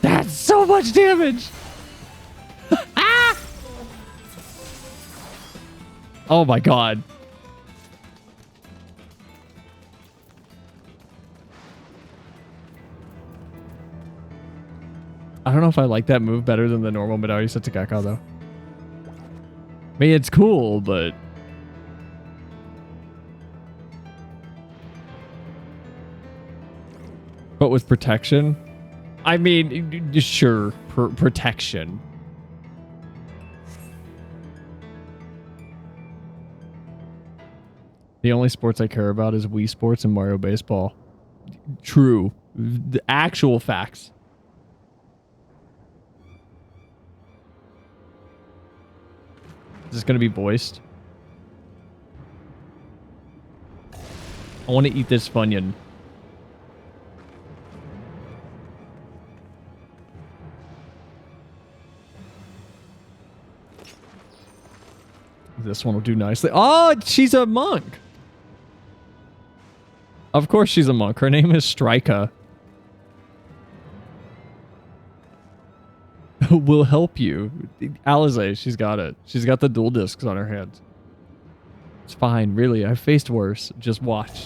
That's so much damage! Ah! Oh my god. I don't know if I like that move better than the normal Midori Setsugeka, though. I mean, it's cool, but... But with protection? I mean, sure, protection. The only sports I care about is Wii Sports and Mario Baseball. True. The actual facts. Is this going to be voiced? I want to eat this Funyun. This one will do nicely. Oh, she's a monk. Of course she's a monk. Her name is Strika. Will help you. Alize, she's got it. She's got the dual discs on her hands. It's fine, really. I've faced worse. Just watch.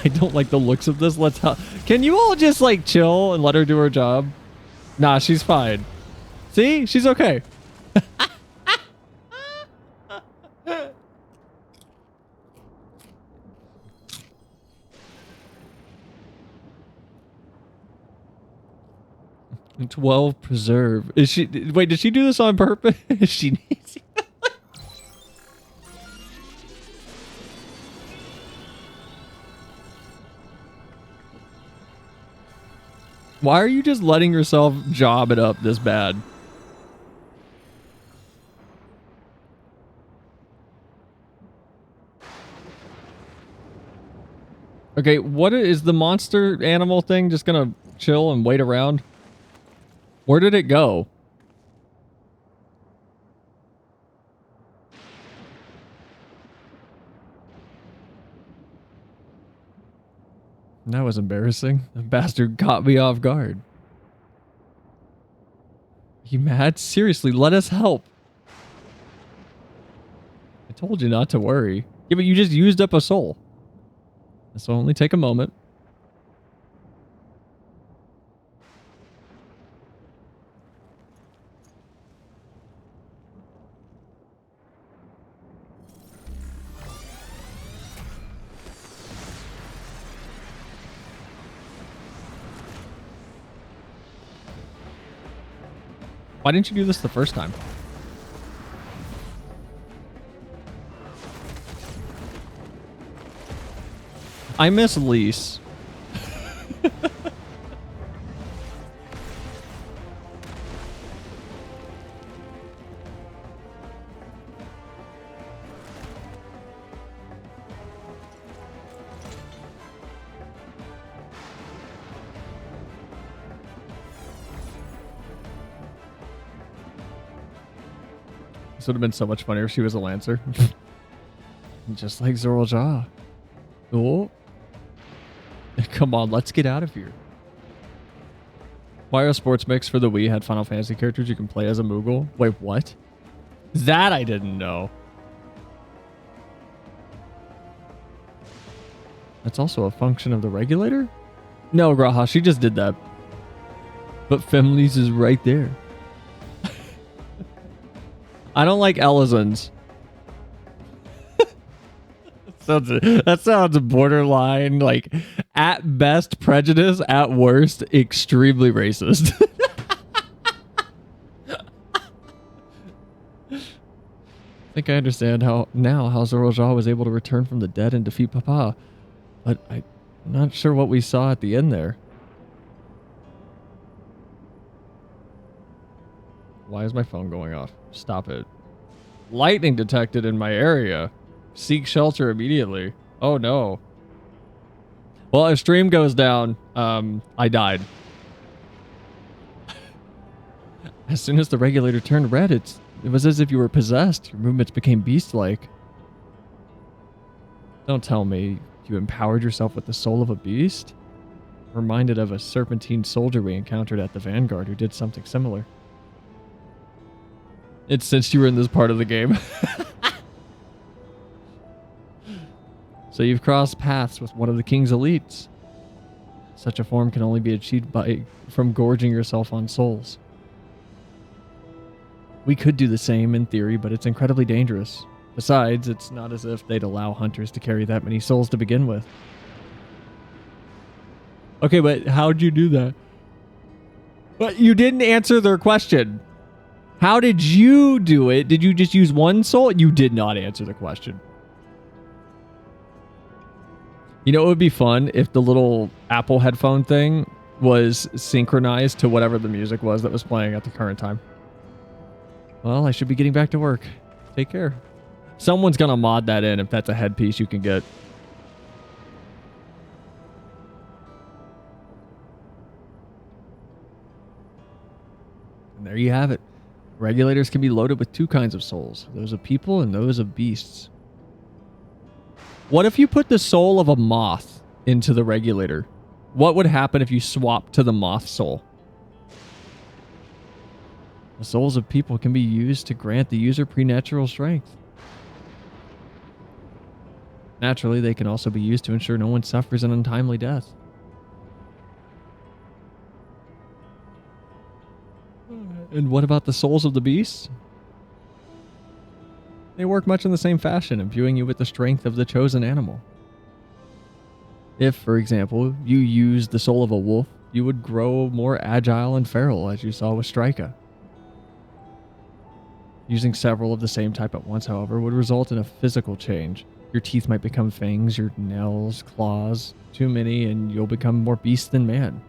I don't like the looks of this. Let's help. Can you all just like chill and let her do her job? Nah, she's fine. See? She's okay. And 12 preserve. Is she wait, did she do this on purpose? She needs Why are you just letting yourself job it up this bad? Okay, what is the monster animal thing just gonna chill and wait around? Where did it go? That was embarrassing. The bastard caught me off guard. You mad? Seriously, let us help. I told you not to worry. Yeah, but you just used up a soul. This will only take a moment. Why didn't you do this the first time? I miss Lise. This would have been so much funnier if she was a Lancer. Just like Zoral Jaw. Oh. Come on, let's get out of here. Mario Sports Mix for the Wii had Final Fantasy characters you can play as a Moogle. Wait, what? That I didn't know. That's also a function of the regulator? No, Graha, she just did that. But Femleys is right there. I don't like Elizons. That sounds borderline, like, at best prejudice, at worst extremely racist. I think I understand how Zoral Jaw was able to return from the dead and defeat Papa, but I'm not sure what we saw at the end there. Why is my phone going off? Stop it. Lightning detected in my area. Seek shelter immediately. Oh no. Well, if stream goes down, I died. As soon as the regulator turned red, it was as if you were possessed. Your movements became beast-like. Don't tell me you empowered yourself with the soul of a beast? Reminded of a serpentine soldier we encountered at the Vanguard who did something similar. It's since you were in this part of the game. So you've crossed paths with one of the king's elites. Such a form can only be achieved from gorging yourself on souls. We could do the same in theory, but it's incredibly dangerous. Besides, it's not as if they'd allow hunters to carry that many souls to begin with. Okay, but how'd you do that? But you didn't answer their question. How did you do it? Did you just use one soul? You did not answer the question. You know, it would be fun if the little Apple headphone thing was synchronized to whatever the music was that was playing at the current time. Well, I should be getting back to work. Take care. Someone's going to mod that in if that's a headpiece you can get. And there you have it. Regulators can be loaded with two kinds of souls. Those of people and those of beasts. What if you put the soul of a moth into the regulator? What would happen if you swapped to the moth soul? The souls of people can be used to grant the user preternatural strength. Naturally, they can also be used to ensure no one suffers an untimely death. And what about the souls of the beasts? They work much in the same fashion, imbuing you with the strength of the chosen animal. If, for example, you used the soul of a wolf, you would grow more agile and feral, as you saw with Strika. Using several of the same type at once, however, would result in a physical change. Your teeth might become fangs, your nails, claws, too many, and you'll become more beast than man.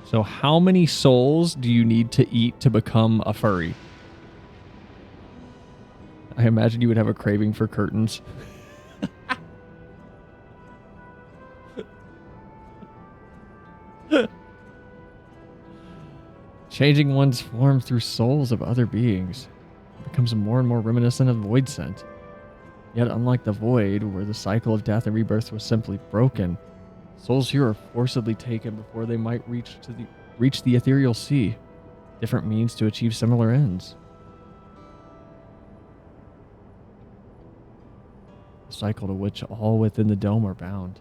So how many souls do you need to eat to become a furry? I imagine you would have a craving for curtains. Changing one's form through souls of other beings becomes more and more reminiscent of Void Scent. Yet unlike the Void, where the cycle of death and rebirth was simply broken, souls here are forcibly taken before they might reach the ethereal sea. Different means to achieve similar ends. A cycle to which all within the dome are bound.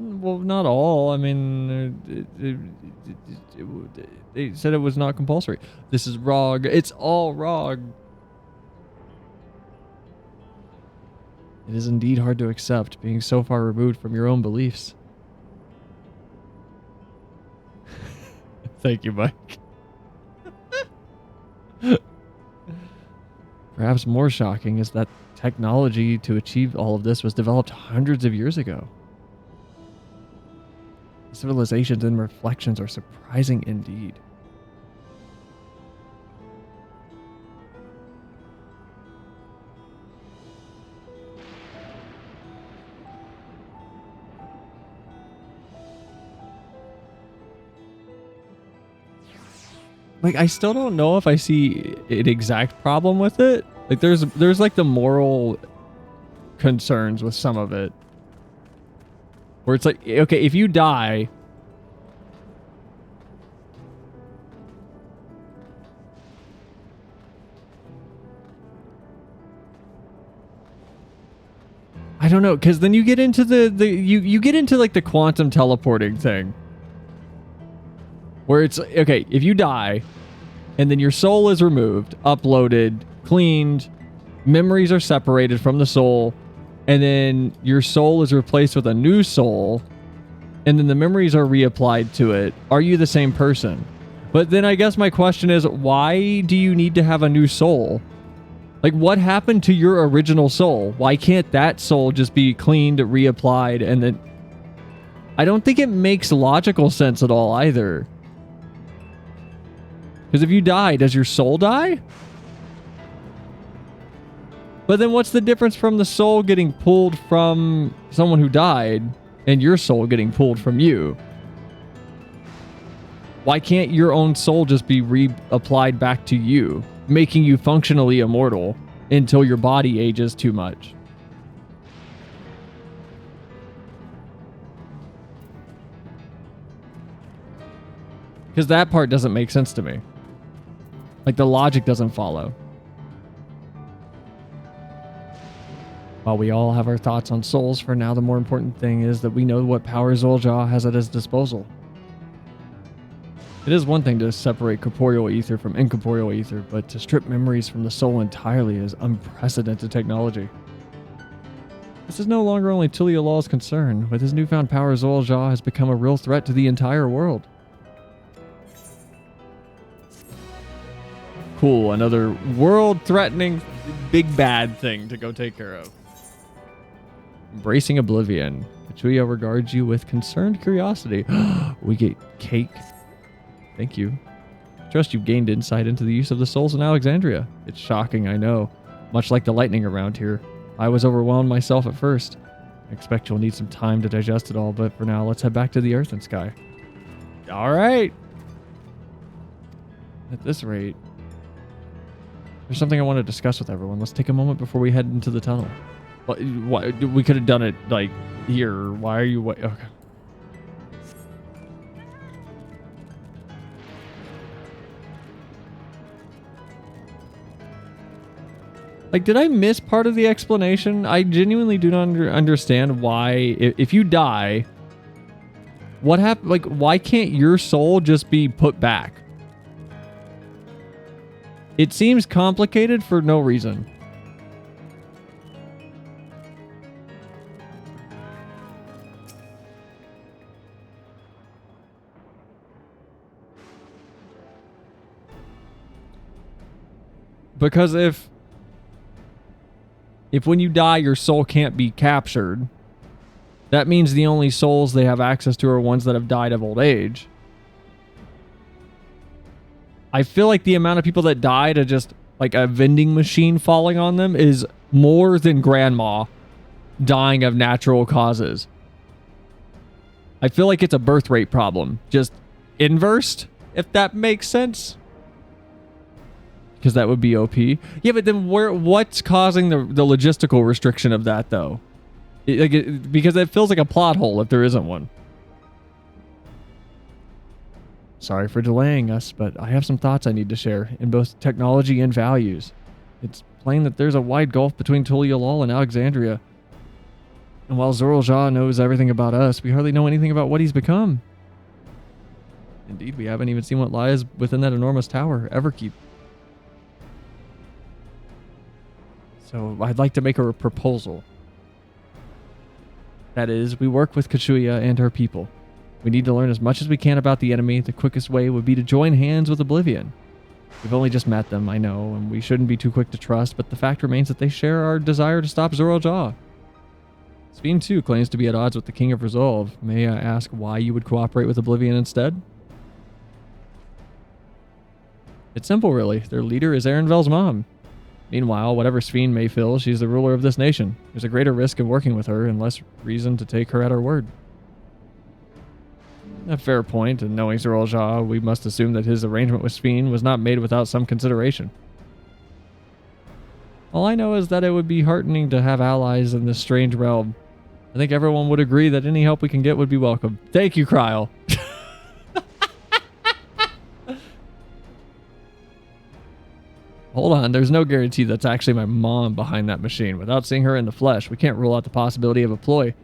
Well, not all. I mean, they said it was not compulsory. This is wrong. It's all wrong. It is indeed hard to accept, being so far removed from your own beliefs. Thank you, Mike. Perhaps more shocking is that technology to achieve all of this was developed hundreds of years ago. Civilizations and reflections are surprising indeed. Like, I still don't know if I see an exact problem with it. Like, there's like the moral concerns with some of it. Where it's like, okay, if you die, I don't know, because then you get into you get into like the quantum teleporting thing. Where it's, okay, if you die, and then your soul is removed, uploaded, cleaned, memories are separated from the soul, and then your soul is replaced with a new soul, and then the memories are reapplied to it, are you the same person? But then I guess my question is, why do you need to have a new soul? Like, what happened to your original soul? Why can't that soul just be cleaned, reapplied, and then... I don't think it makes logical sense at all either. Because if you die, does your soul die? But then what's the difference from the soul getting pulled from someone who died and your soul getting pulled from you? Why can't your own soul just be reapplied back to you, making you functionally immortal until your body ages too much? Because that part doesn't make sense to me. Like, the logic doesn't follow. While we all have our thoughts on souls, for now the more important thing is that we know what power Zul'Jah has at his disposal. It is one thing to separate corporeal ether from incorporeal ether, but to strip memories from the soul entirely is unprecedented technology. This is no longer only Tulia Law's concern. With his newfound power, Zul'Jah has become a real threat to the entire world. Cool, another world-threatening big bad thing to go take care of. Embracing oblivion. Kachuya regards you with concerned curiosity. We get cake. Thank you. Trust you've gained insight into the use of the souls in Alexandria. It's shocking, I know. Much like the lightning around here. I was overwhelmed myself at first. I expect you'll need some time to digest it all, but for now, let's head back to the earth and sky. Alright. At this rate, there's something I want to discuss with everyone. Let's take a moment before we head into the tunnel. Why, we could have done it, like, here. Why are you... Okay. Like, did I miss part of the explanation? I genuinely do not understand why, if you die, what happened? Like, why can't your soul just be put back? It seems complicated for no reason. Because if when you die, your soul can't be captured, that means the only souls they have access to are ones that have died of old age. I feel like the amount of people that died of just like a vending machine falling on them is more than grandma dying of natural causes. I feel like it's a birth rate problem. Just inversed, if that makes sense. Because that would be OP. Yeah, but then what's causing the logistical restriction of that, though? Because it feels like a plot hole if there isn't one. Sorry for delaying us, but I have some thoughts I need to share in both technology and values. It's plain that there's a wide gulf between Tulialal and Alexandria. And while Zoral knows everything about us, we hardly know anything about what he's become. Indeed, we haven't even seen what lies within that enormous tower, Everkeep. So I'd like to make a proposal. That is, we work with Kachuya and her people. We need to learn as much as we can about the enemy. The quickest way would be to join hands with Oblivion. We've only just met them, I know, and we shouldn't be too quick to trust, but the fact remains that they share our desire to stop Zoral. Sveen, too, claims to be at odds with the King of Resolve. May I ask why you would cooperate with Oblivion instead? It's simple, really. Their leader is Erenvel's mom. Meanwhile, whatever Sveen may feel, she's the ruler of this nation. There's a greater risk in working with her and less reason to take her at her word. A fair point, and knowing Zoral, we must assume that his arrangement with Sveen was not made without some consideration. All I know is that it would be heartening to have allies in this strange realm. I think everyone would agree that any help we can get would be welcome. Thank you, Kryl. Hold on, there's no guarantee that's actually my mom behind that machine. Without seeing her in the flesh, we can't rule out the possibility of a ploy.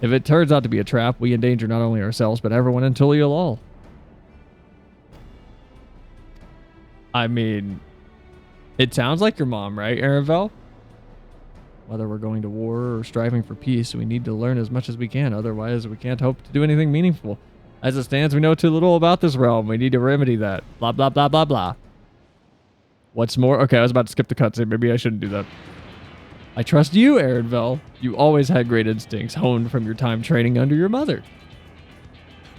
If it turns out to be a trap, we endanger not only ourselves, but everyone in Tulialal. I mean, it sounds like your mom, right, Erenvel? Whether we're going to war or striving for peace, we need to learn as much as we can. Otherwise, we can't hope to do anything meaningful. As it stands, we know too little about this realm. We need to remedy that. Blah, blah, blah, blah, blah. What's more? Okay, I was about to skip the cutscene. Maybe I shouldn't do that. I trust you, Erenvel. You always had great instincts honed from your time training under your mother.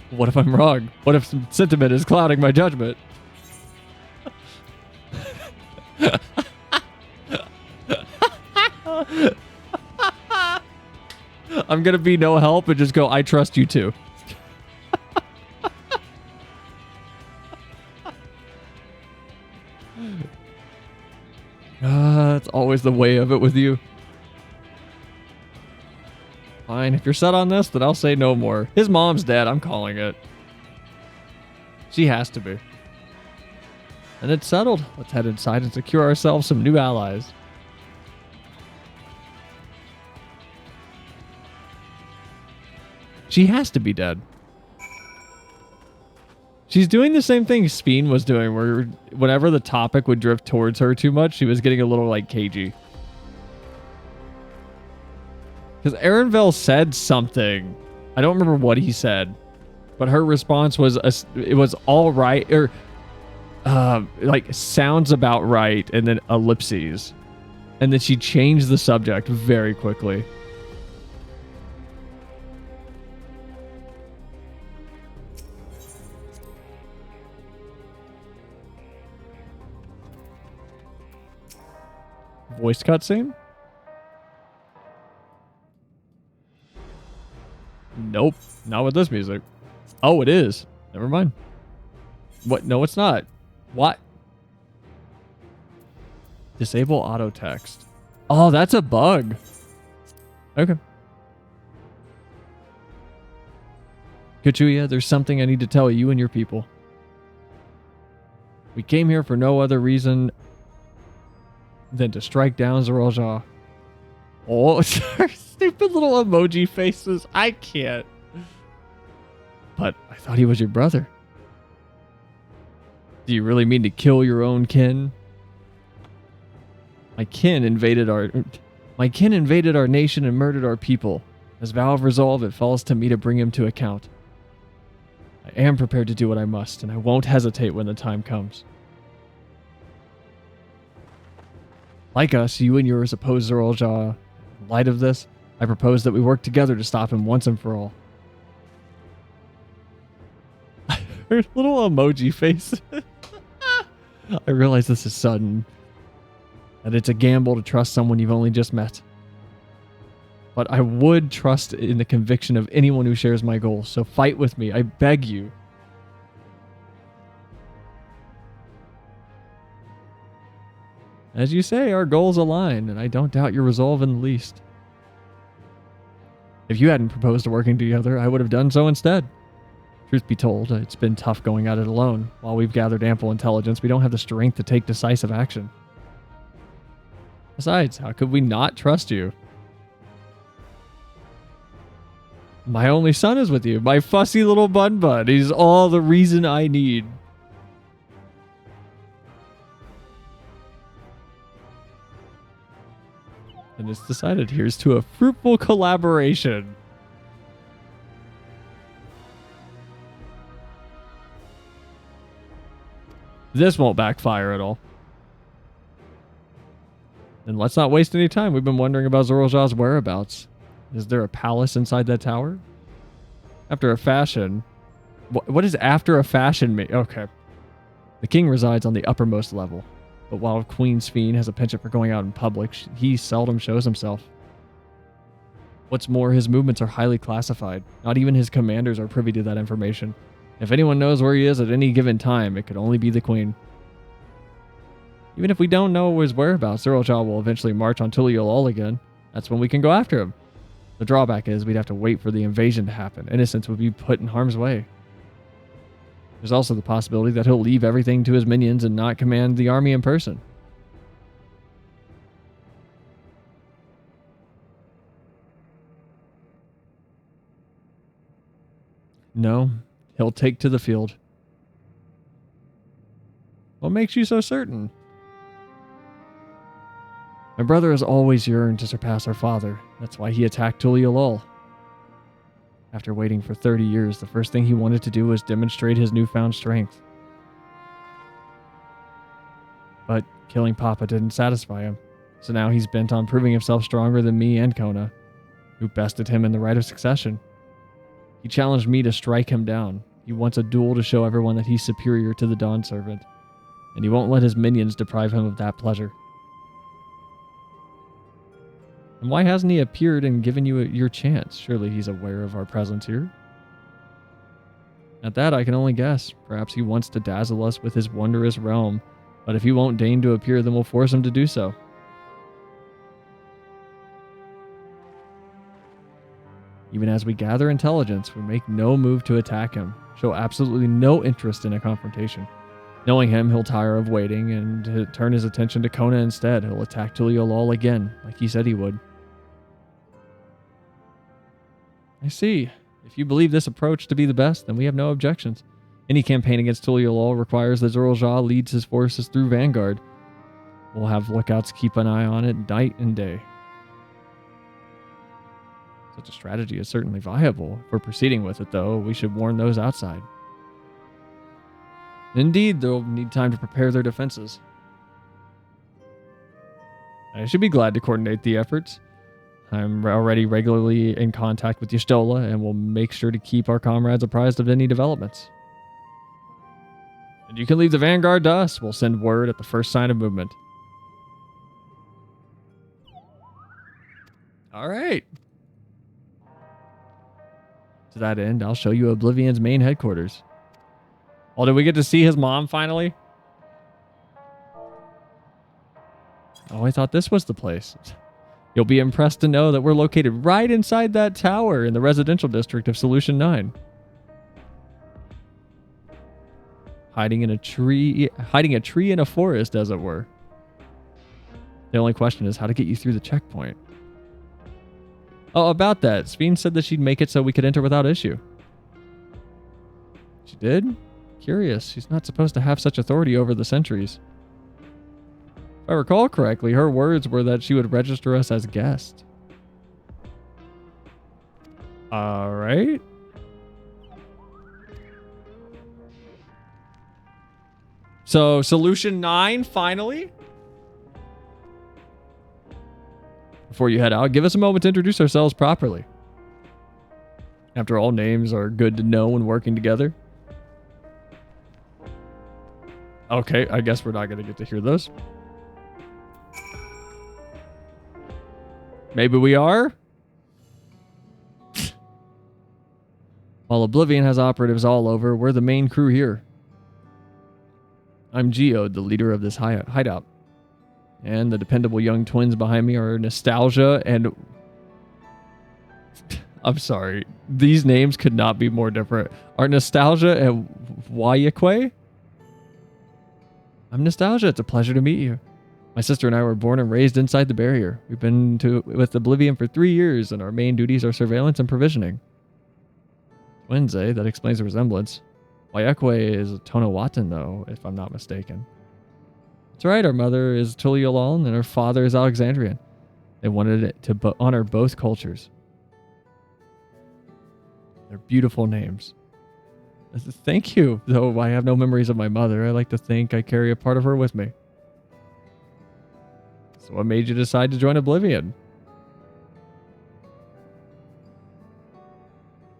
What if I'm wrong? What if some sentiment is clouding my judgment? I'm gonna be no help and just go, I trust you too. That's always the way of it with you. Fine, if you're set on this, then I'll say no more. His mom's dead, I'm calling it. She has to be. And it's settled. Let's head inside and secure ourselves some new allies. She has to be dead. She's doing the same thing Sveen was doing, where whenever the topic would drift towards her too much, she was getting a little, like, cagey. Because Erenvel said something. I don't remember what he said. But her response was, it was all right, or, like, sounds about right, and then ellipses. And then she changed the subject very quickly. Voice cutscene? Nope. Not with this music. Oh, it is. Never mind. What? No, it's not. What? Disable auto text. Oh, that's a bug. Okay. Kachuya, there's something I need to tell you and your people. We came here for no other reason than to strike down Zeralja. Oh, stupid little emoji faces. I can't. But I thought he was your brother. Do you really mean to kill your own kin? My kin invaded our nation and murdered our people. As vow of resolve, it falls to me to bring him to account. I am prepared to do what I must, and I won't hesitate when the time comes. Like us, you and yours oppose Zeralja. In light of this, I propose that we work together to stop him once and for all. Her little emoji face. I realize this is sudden, that it's a gamble to trust someone you've only just met. But I would trust in the conviction of anyone who shares my goals, so fight with me, I beg you. As you say, our goals align, and I don't doubt your resolve in the least. If you hadn't proposed to working together, I would have done so instead. Truth be told, it's been tough going at it alone. While we've gathered ample intelligence, we don't have the strength to take decisive action. Besides, how could we not trust you? My only son is with you, my fussy little bun. He's all the reason I need. And it's decided here's to a fruitful collaboration. This won't backfire at all. And let's not waste any time. We've been wondering about Zeralja's whereabouts. Is there a palace inside that tower? After a fashion. What does after a fashion mean? Okay. The king resides on the uppermost level. But while Queen Sphene has a penchant for going out in public, he seldom shows himself. What's more, his movements are highly classified. Not even his commanders are privy to that information. If anyone knows where he is at any given time, it could only be the queen. Even if we don't know his whereabouts, Zeralja will eventually march on Tuliolol again. That's when we can go after him. The drawback is we'd have to wait for the invasion to happen. Innocents would be put in harm's way. There's also the possibility that he'll leave everything to his minions and not command the army in person. No, he'll take to the field. What makes you so certain? My brother has always yearned to surpass our father. That's why he attacked Tuliolol. After waiting for 30 years, the first thing he wanted to do was demonstrate his newfound strength. But killing Papa didn't satisfy him, so now he's bent on proving himself stronger than me and Kona, who bested him in the right of succession. He challenged me to strike him down. He wants a duel to show everyone that he's superior to the Dawn Servant, and he won't let his minions deprive him of that pleasure. And why hasn't he appeared and given you your chance? Surely he's aware of our presence here. At that, I can only guess. Perhaps he wants to dazzle us with his wondrous realm, but if he won't deign to appear, then we'll force him to do so. Even as we gather intelligence, we make no move to attack him, show absolutely no interest in a confrontation. Knowing him, he'll tire of waiting and turn his attention to Kona instead. He'll attack Tuliolol again, like he said he would. I see. If you believe this approach to be the best, then we have no objections. Any campaign against Tuliolol requires that Zeralja leads his forces through Vanguard. We'll have lookouts keep an eye on it night and day. Such a strategy is certainly viable. If we're proceeding with it, though, we should warn those outside. Indeed, they'll need time to prepare their defenses. I should be glad to coordinate the efforts. I'm already regularly in contact with Y'shtola, and will make sure to keep our comrades apprised of any developments. And you can leave the vanguard to us. We'll send word at the first sign of movement. All right. To that end, I'll show you Oblivion's main headquarters. Oh, did we get to see his mom finally? Oh, I thought this was the place. You'll be impressed to know that we're located right inside that tower in the residential district of Solution 9. Hiding a tree in a forest, as it were. The only question is how to get you through the checkpoint. Oh, about that. Sveen said that she'd make it so we could enter without issue. She did? Curious. She's not supposed to have such authority over the sentries. If I recall correctly, her words were that she would register us as guests. Alright. So, solution 9, finally. Before you head out, give us a moment to introduce ourselves properly. After all, names are good to know when working together. Okay, I guess we're not going to get to hear those. Maybe we are? While Oblivion has operatives all over, we're the main crew here. I'm Geode, the leader of this hideout. And the dependable young twins behind me are Nostalgia and... I'm sorry. These names could not be more different. Are Nostalgia and Wayakwe? I'm Nostalgia. It's a pleasure to meet you. My sister and I were born and raised inside the barrier. We've been with Oblivion for 3 years, and our main duties are surveillance and provisioning. Twins, eh? That explains the resemblance. Wayakwe is Tonawatan, though, if I'm not mistaken. That's right, our mother is Tuliolon and her father is Alexandrian. They wanted it to honor both cultures. They're beautiful names. Thank you, though I have no memories of my mother. I like to think I carry a part of her with me. So what made you decide to join Oblivion?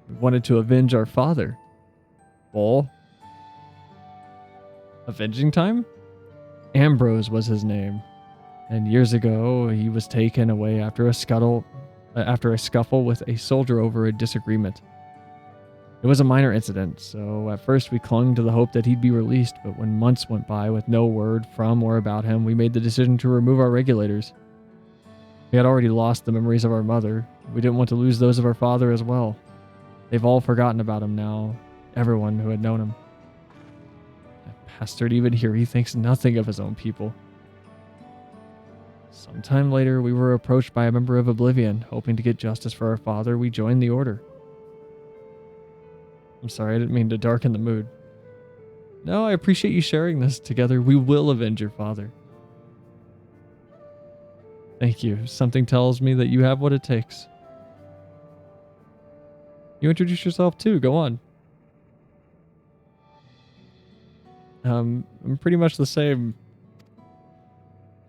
We wanted to avenge our father. Bull. Avenging time? Ambrose was his name. And years ago, he was taken away after a scuffle with a soldier over a disagreement. It was a minor incident, so at first we clung to the hope that he'd be released, but when months went by with no word from or about him, we made the decision to remove our regulators. We had already lost the memories of our mother. We didn't want to lose those of our father as well. They've all forgotten about him now, everyone who had known him. That bastard, even here, he thinks nothing of his own people. Sometime later, we were approached by a member of Oblivion, hoping to get justice for our father. We joined the Order. I'm sorry, I didn't mean to darken the mood. No, I appreciate you sharing this together. We will avenge your father. Thank you. Something tells me that you have what it takes. You introduce yourself too. Go on. I'm pretty much the same.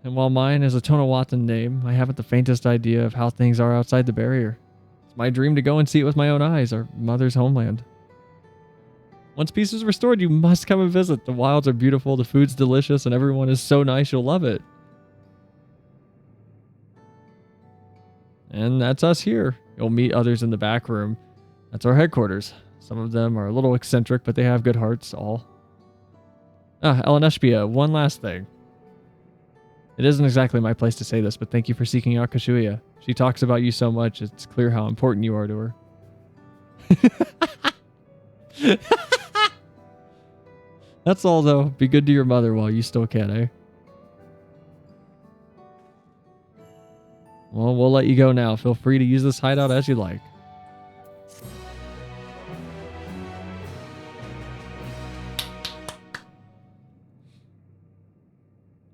And while mine is a Tonawatan name, I haven't the faintest idea of how things are outside the barrier. It's my dream to go and see it with my own eyes, our mother's homeland. Once peace is restored, you must come and visit. The wilds are beautiful, the food's delicious, and everyone is so nice you'll love it. And that's us here. You'll meet others in the back room. That's our headquarters. Some of them are a little eccentric, but they have good hearts, all. Eleneshpia, one last thing. It isn't exactly my place to say this, but thank you for seeking out Kashuya. She talks about you so much, it's clear how important you are to her. That's all, though. Be good to your mother while you still can, eh? Well, we'll let you go now. Feel free to use this hideout as you like.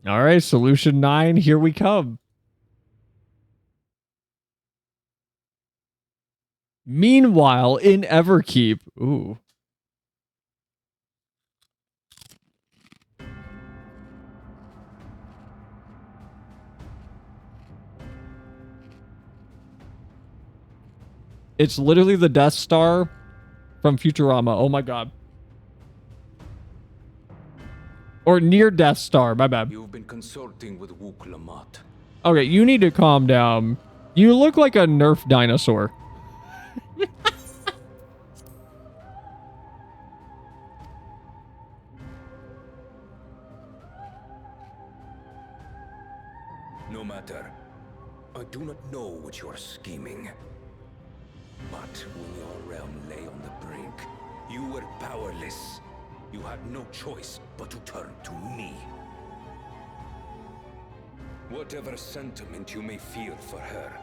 All right, solution 9, here we come. Meanwhile, in Everkeep. Ooh. It's literally the Death Star from Futurama. Oh my god. Or near Death Star, my bad. You've been consulting with Wook Lamont. Okay, you need to calm down. You look like a Nerf dinosaur. No matter. I do not know what you are scheming. But when your realm lay on the brink, you were powerless. You had no choice but to turn to me. Whatever sentiment you may feel for her,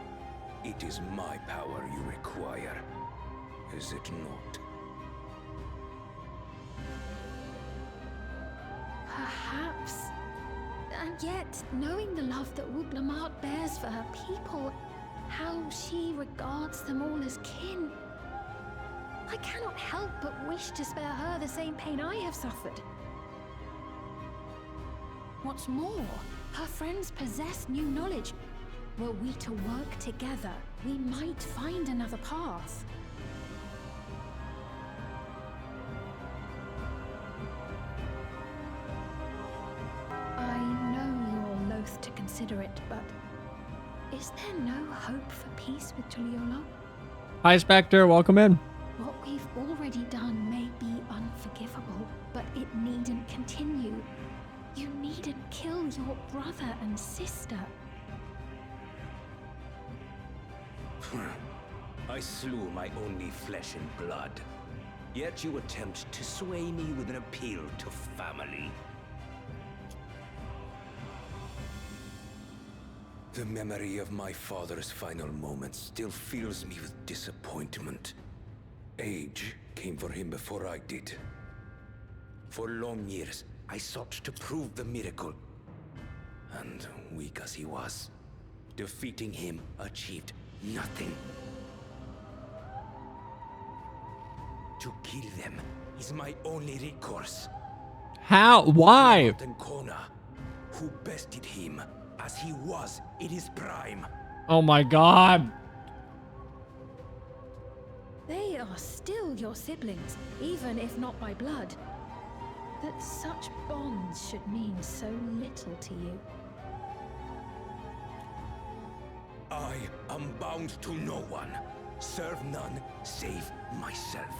it is my power you require. Is it not? Perhaps. And yet, knowing the love that Woublamart bears for her people, how she regards them all as kin, I cannot help but wish to spare her the same pain I have suffered. What's more, her friends possess new knowledge. Were we to work together, we might find another path. I know you're loath to consider it, but is there no hope for peace with Tuliyola? Hi, Spectre. Welcome in. What we've already done may be unforgivable, but it needn't continue. You needn't kill your brother and sister. I slew my only flesh and blood. Yet you attempt to sway me with an appeal to family. The memory of my father's final moments still fills me with disappointment. Age came for him before I did. For long years, I sought to prove the miracle. And weak as he was, defeating him achieved nothing. To kill them is my only recourse. How? Why? And Kona, who bested him as he was in his prime. Oh my god. They are still your siblings, even if not by blood. That such bonds should mean so little to you. I am bound to no one. Serve none save myself.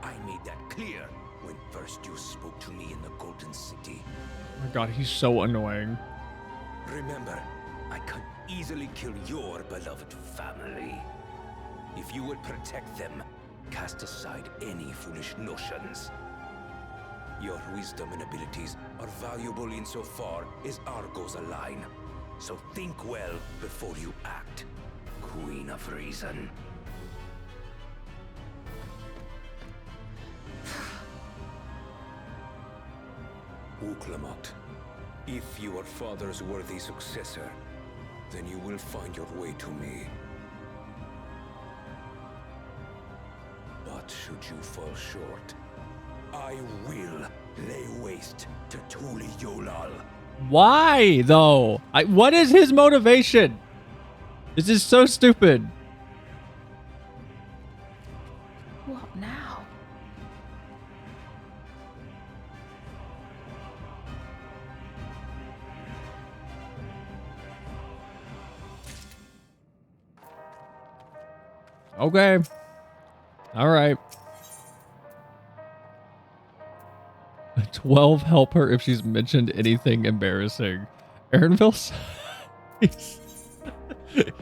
I made that clear when first you spoke to me in the Golden City. Oh my god, he's so annoying. Remember, I can easily kill your beloved family. If you would protect them, cast aside any foolish notions. Your wisdom and abilities are valuable insofar as our goals align. So think well before you act, Queen of Reason. Woublamart, if you are father's worthy successor, then you will find your way to me. But should you fall short, I will lay waste to Tuliyola. Why, though? What is his motivation? This is so stupid. What now? Okay. All right. 12 help her if she's mentioned anything embarrassing. Aaronville's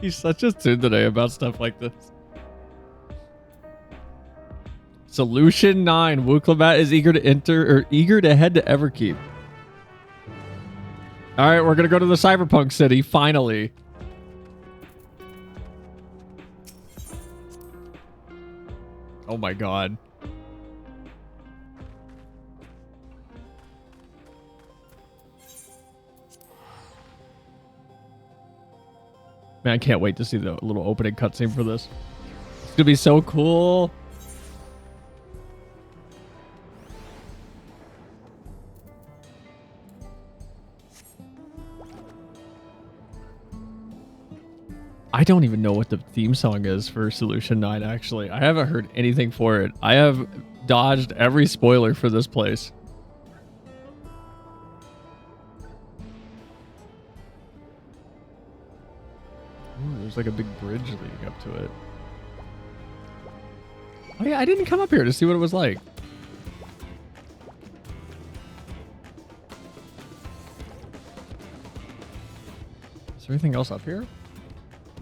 he's such a tune today about stuff like this. Solution 9. Woublamart is eager to head to Everkeep. All right, we're gonna go to the Cyberpunk City finally. Oh my god. Man, I can't wait to see the little opening cutscene for this. It's gonna be so cool. I don't even know what the theme song is for Solution 9, actually. I haven't heard anything for it. I have dodged every spoiler for this place. Ooh, there's like a big bridge leading up to it. Oh yeah, I didn't come up here to see what it was like. Is there anything else up here?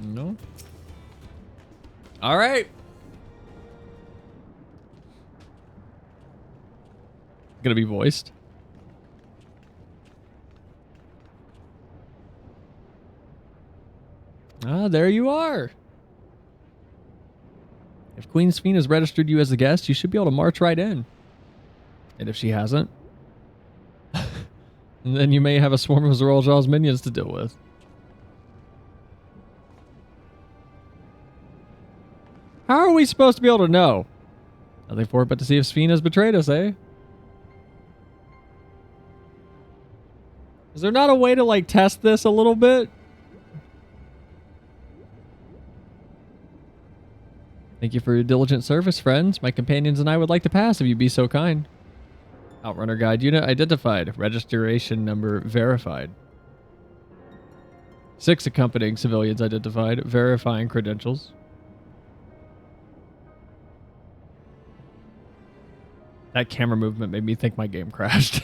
No. All right. Gonna be voiced. Ah, there you are. If Queen Sphene has registered you as a guest, you should be able to march right in. And if she hasn't, then you may have a swarm of Zoraljal's minions to deal with. How are we supposed to be able to know? Nothing for it but to see if Sphene has betrayed us, eh? Is there not a way to, like, test this a little bit? Thank you for your diligent service, friends. My companions and I would like to pass if you'd be so kind. Outrunner guide unit identified. Registration number verified. 6 accompanying civilians identified. Verifying credentials. That camera movement made me think my game crashed.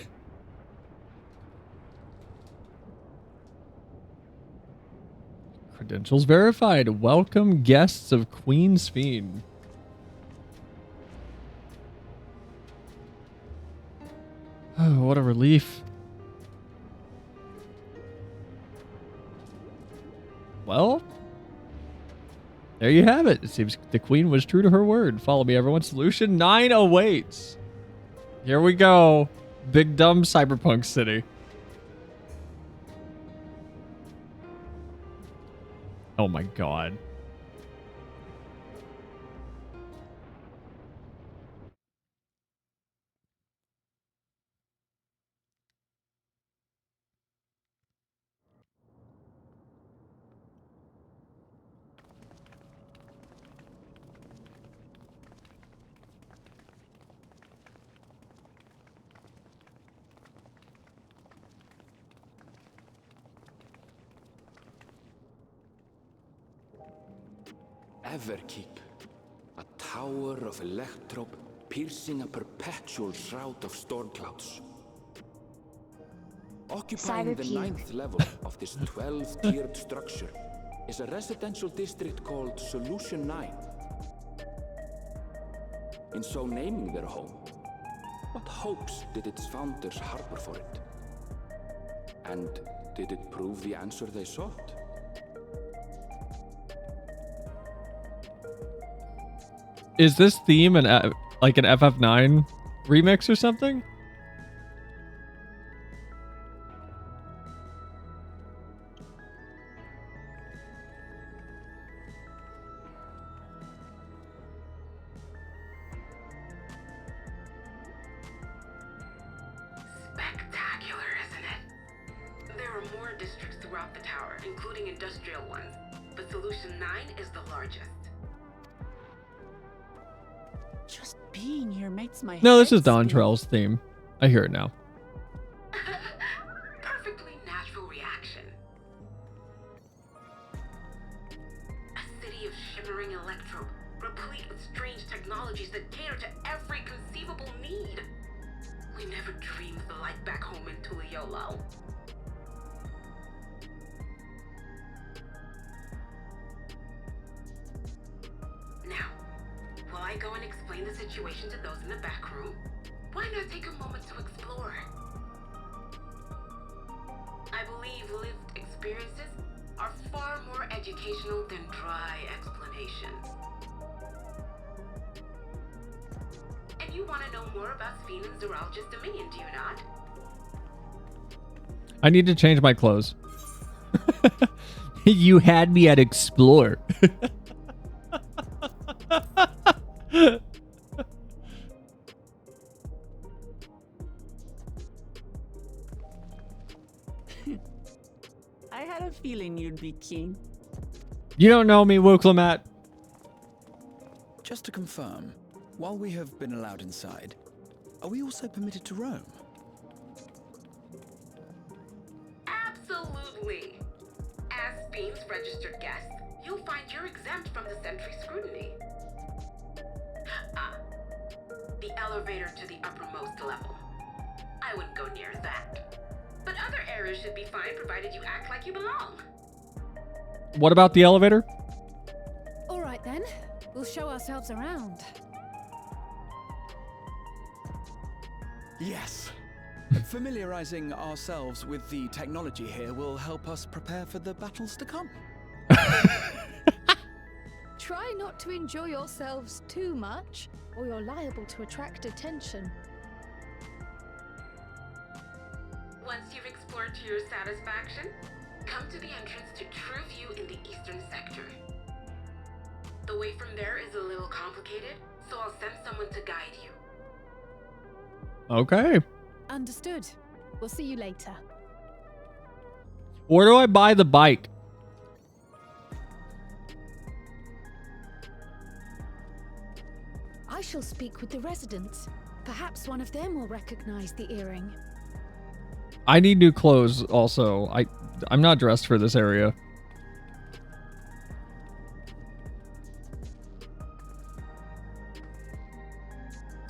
Credentials verified. Welcome guests of Queen Sphene. Oh, what a relief. Well, there you have it. It seems the Queen was true to her word. Follow me, everyone. Solution 9 awaits. Here we go. Big dumb cyberpunk city. Oh my god. Everkeep, a tower of electrope piercing a perpetual shroud of storm clouds. Occupying the 9th level of this 12-tiered structure is a residential district called Solution 9. In so naming their home, what hopes did its founders harbor for it? And did it prove the answer they sought? Is this theme like an FF9 remix or something? Spectacular, isn't it? There are more districts throughout the tower, including industrial ones, but Solution 9 is the largest. Just being here makes my No, this head is Don spin. Trell's theme. I hear it now. Perfectly natural reaction. A city of shimmering electrope, replete with strange technologies that cater to every conceivable need. We never dreamed of the life back home in Tuliolo. Now, while I go and explain the situation to those in the back room, why not take a moment to explore? I believe lived experiences are far more educational than dry explanations. And you want to know more about Sphene and Zoralja's Dominion, do you not? I need to change my clothes. You had me at explore. I had a feeling you'd be keen. You don't know me, Wuklamat. Just to confirm, while we have been allowed inside, are we also permitted to roam? Absolutely. As Sphene's registered guest, you'll find you're exempt from the sentry scrutiny. The elevator to the uppermost level. I wouldn't go near that. But other areas should be fine provided you act like you belong. What about the elevator? All right then, we'll show ourselves around. Yes. Familiarizing ourselves with the technology here will help us prepare for the battles to come. Try not to enjoy yourselves too much, or you're liable to attract attention. Once you've explored to your satisfaction, come to the entrance to True View in the eastern sector. The way from there is a little complicated, so I'll send someone to guide you. Okay. Understood. We'll see you later. Where do I buy the bike? I shall speak with the residents. Perhaps one of them will recognize the earring. I need new clothes also. I'm not dressed for this area.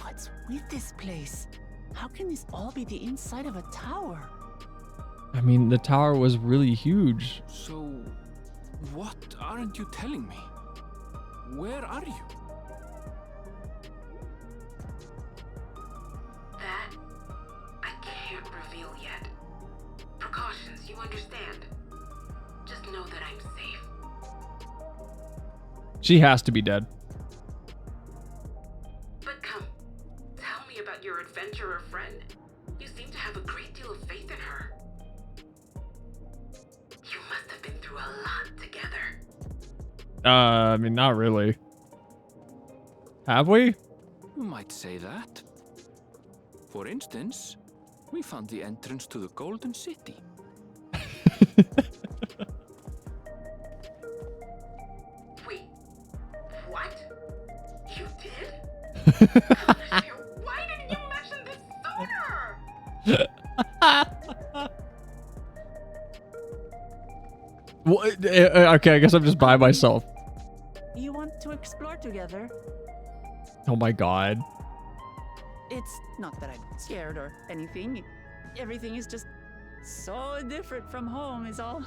What's with this place? How can this all be the inside of a tower? I mean, the tower was really huge. So, what aren't you telling me? Where are you? That I can't reveal yet. Precautions, you understand. Just know that I'm safe. She has to be dead. But come, tell me about your adventurer friend. You seem to have a great deal of faith in her. You must have been through a lot together. I mean, not really. Have we? You might say that. For instance, we found the entrance to the Golden City. Wait, what? You did? Why didn't you mention this sooner? What? Okay, I guess I'm just by myself. You want to explore together? Oh my god. It's not that I'm scared or anything. Everything is just so different from home is all.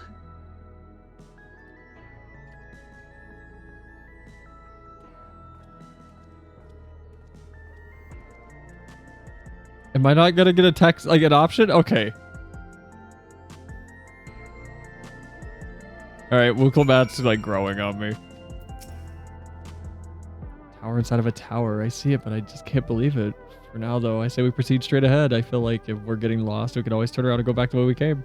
Am I not gonna get a text, like an option? Okay. Alright, Wukelmat's like growing on me. Tower inside of a tower. I see it, but I just can't believe it. For now, though, I say we proceed straight ahead. I feel like if we're getting lost, we can always turn around and go back the way we came.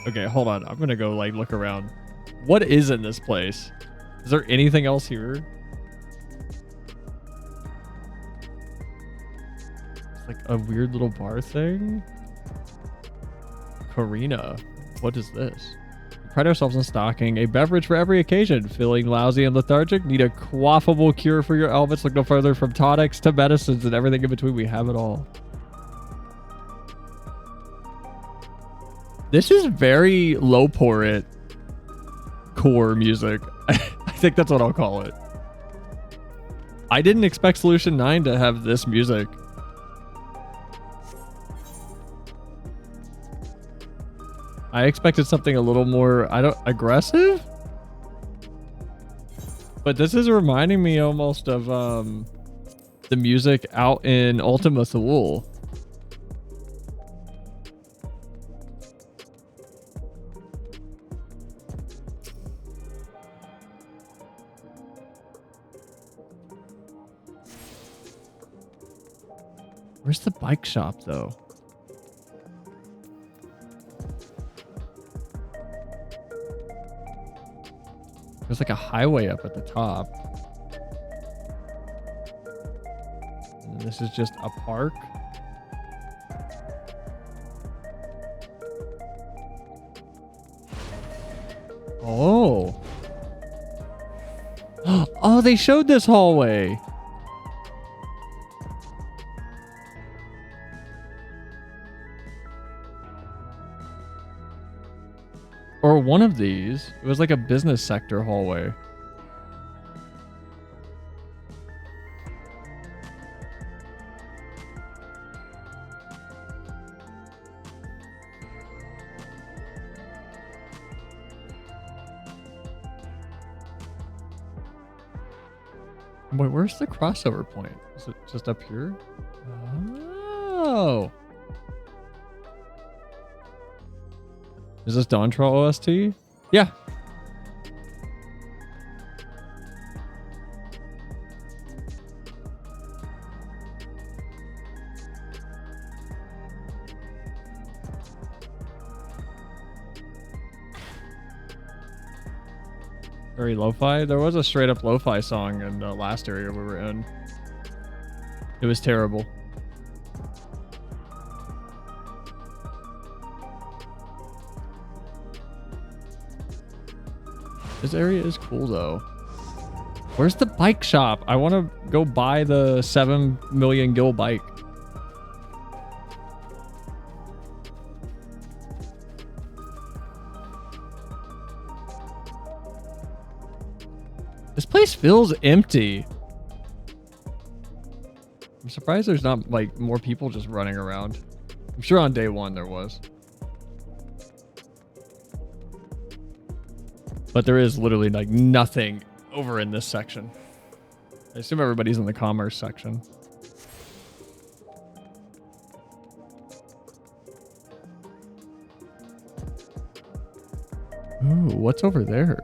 Okay, hold on. I'm gonna go, like, look around. What is in this place? Is there anything else here? It's like a weird little bar thing. Karina. What is this? We pride ourselves on stocking a beverage for every occasion. Feeling lousy and lethargic? Need a quaffable cure for your ailments? Look no further. From tonics to medicines and everything in between, we have it all. This is very low pour it core music. I think that's what I'll call it. I didn't expect Solution 9 to have this music. I expected something a little more, aggressive? But this is reminding me almost of the music out in Ultima Thule. Where's the bike shop, though? There's like a highway up at the top. And this is just a park. Oh. Oh, they showed this hallway. Or one of these. It was like a business sector hallway. Wait, where's the crossover point? Is it just up here? Oh. Is this Dawntrail OST? Yeah. Very lo-fi. There was a straight up lo-fi song in the last area we were in. It was terrible. This area is cool though. Where's the bike shop? I want to go buy the 7 million gil bike. This place feels empty. I'm surprised there's not like more people just running around. I'm sure on day one there was. But there is literally like nothing over in this section. I assume everybody's in the commerce section. Ooh, what's over there?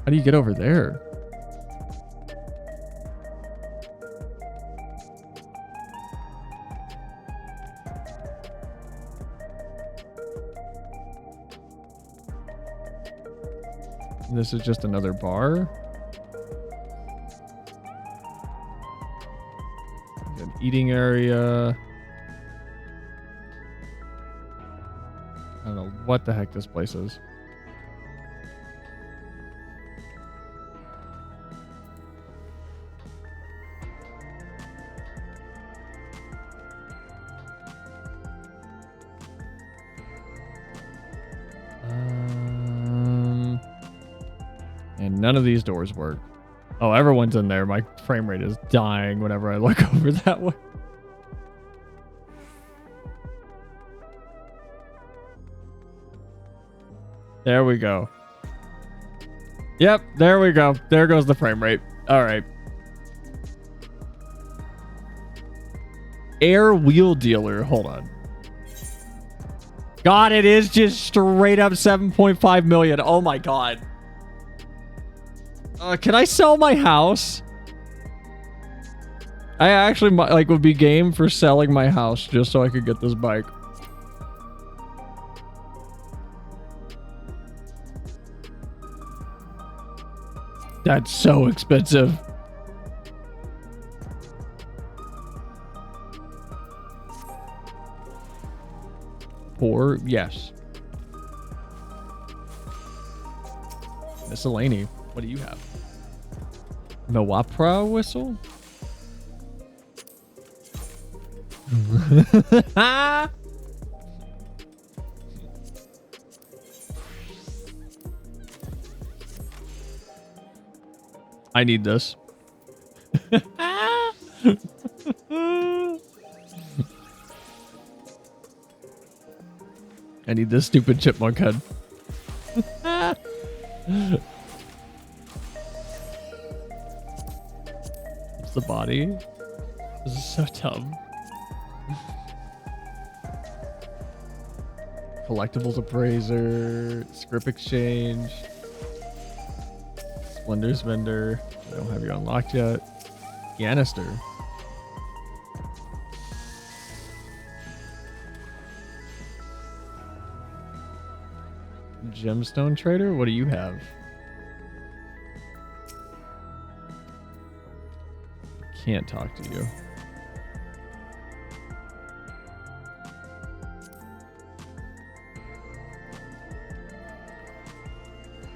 How do you get over there? This is just another bar. An eating area. I don't know what the heck this place is. And none of these doors work. Oh, everyone's in there. My frame rate is dying whenever I look over that way. There we go. Yep, there we go. There goes the frame rate. All right. Air wheel dealer. Hold on. God, it is just straight up 7.5 million. Oh my God. Can I sell my house? I actually like would be game for selling my house just so I could get this bike. That's so expensive. Or yes. Miscellany. What do you have? Milwapra whistle? I need this. I need this stupid chipmunk head. It's the body. This is so dumb. Collectibles appraiser, script exchange, Splendor's vendor. I don't have you unlocked yet. Canister. Gemstone trader. What do you have? Can't talk to you.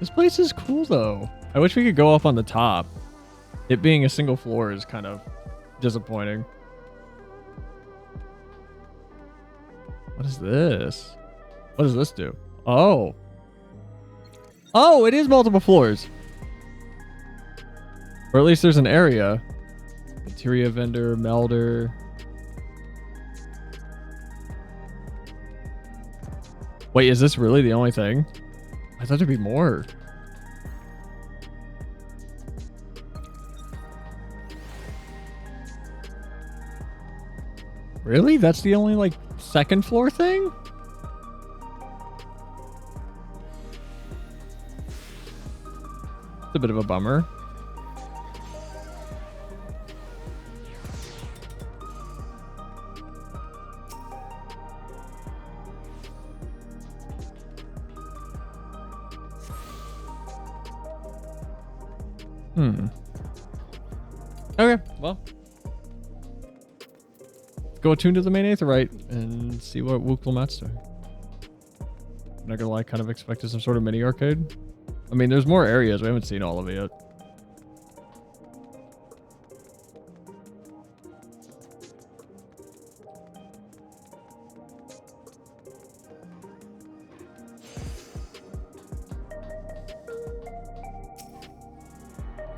This place is cool though. I wish we could go up on the top. It being a single floor is kind of disappointing. What is this? What does this do? Oh. Oh, it is multiple floors. Or at least there's an area. Materia vendor, melder. Wait, is this really the only thing? I thought there'd be more. Really? That's the only, like, second floor thing? It's a bit of a bummer. Okay, well. Go attune to the main Aetheryte and see what Wook Lamat's doing. I'm not gonna lie, kind of expected some sort of mini arcade. I mean, there's more areas. We haven't seen all of it yet.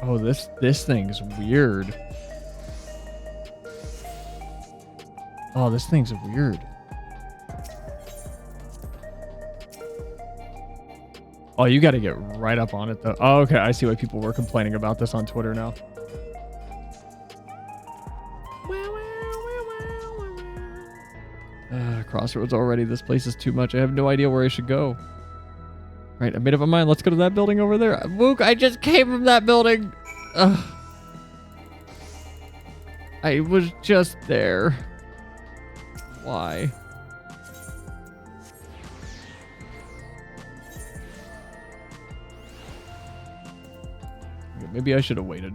Oh, this thing's weird. Oh, this thing's weird. Oh, you got to get right up on it, though. Oh, okay. I see why people were complaining about this on Twitter now. Crossroads already. This place is too much. I have no idea where I should go. Right, I made up my mind. Let's go to that building over there. Wook, I just came from that building. Ugh. I was just there. Why? Maybe I should have waited.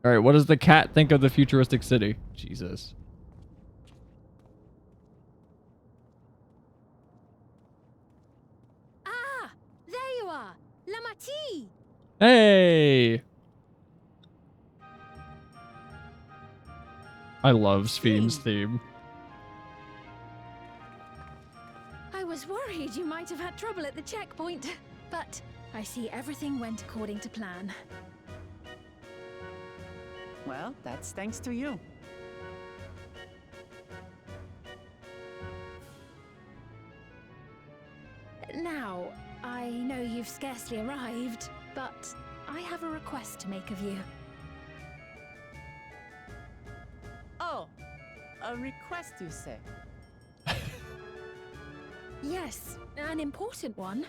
All right, what does the cat think of the futuristic city? Jesus. Ah, there you are, Lamati. Hey. I love Spheen's theme. I was worried you might have had trouble at the checkpoint, but I see everything went according to plan. Well, that's thanks to you. Now, I know you've scarcely arrived, but I have a request to make of you. Oh, a request, you say? Yes, an important one.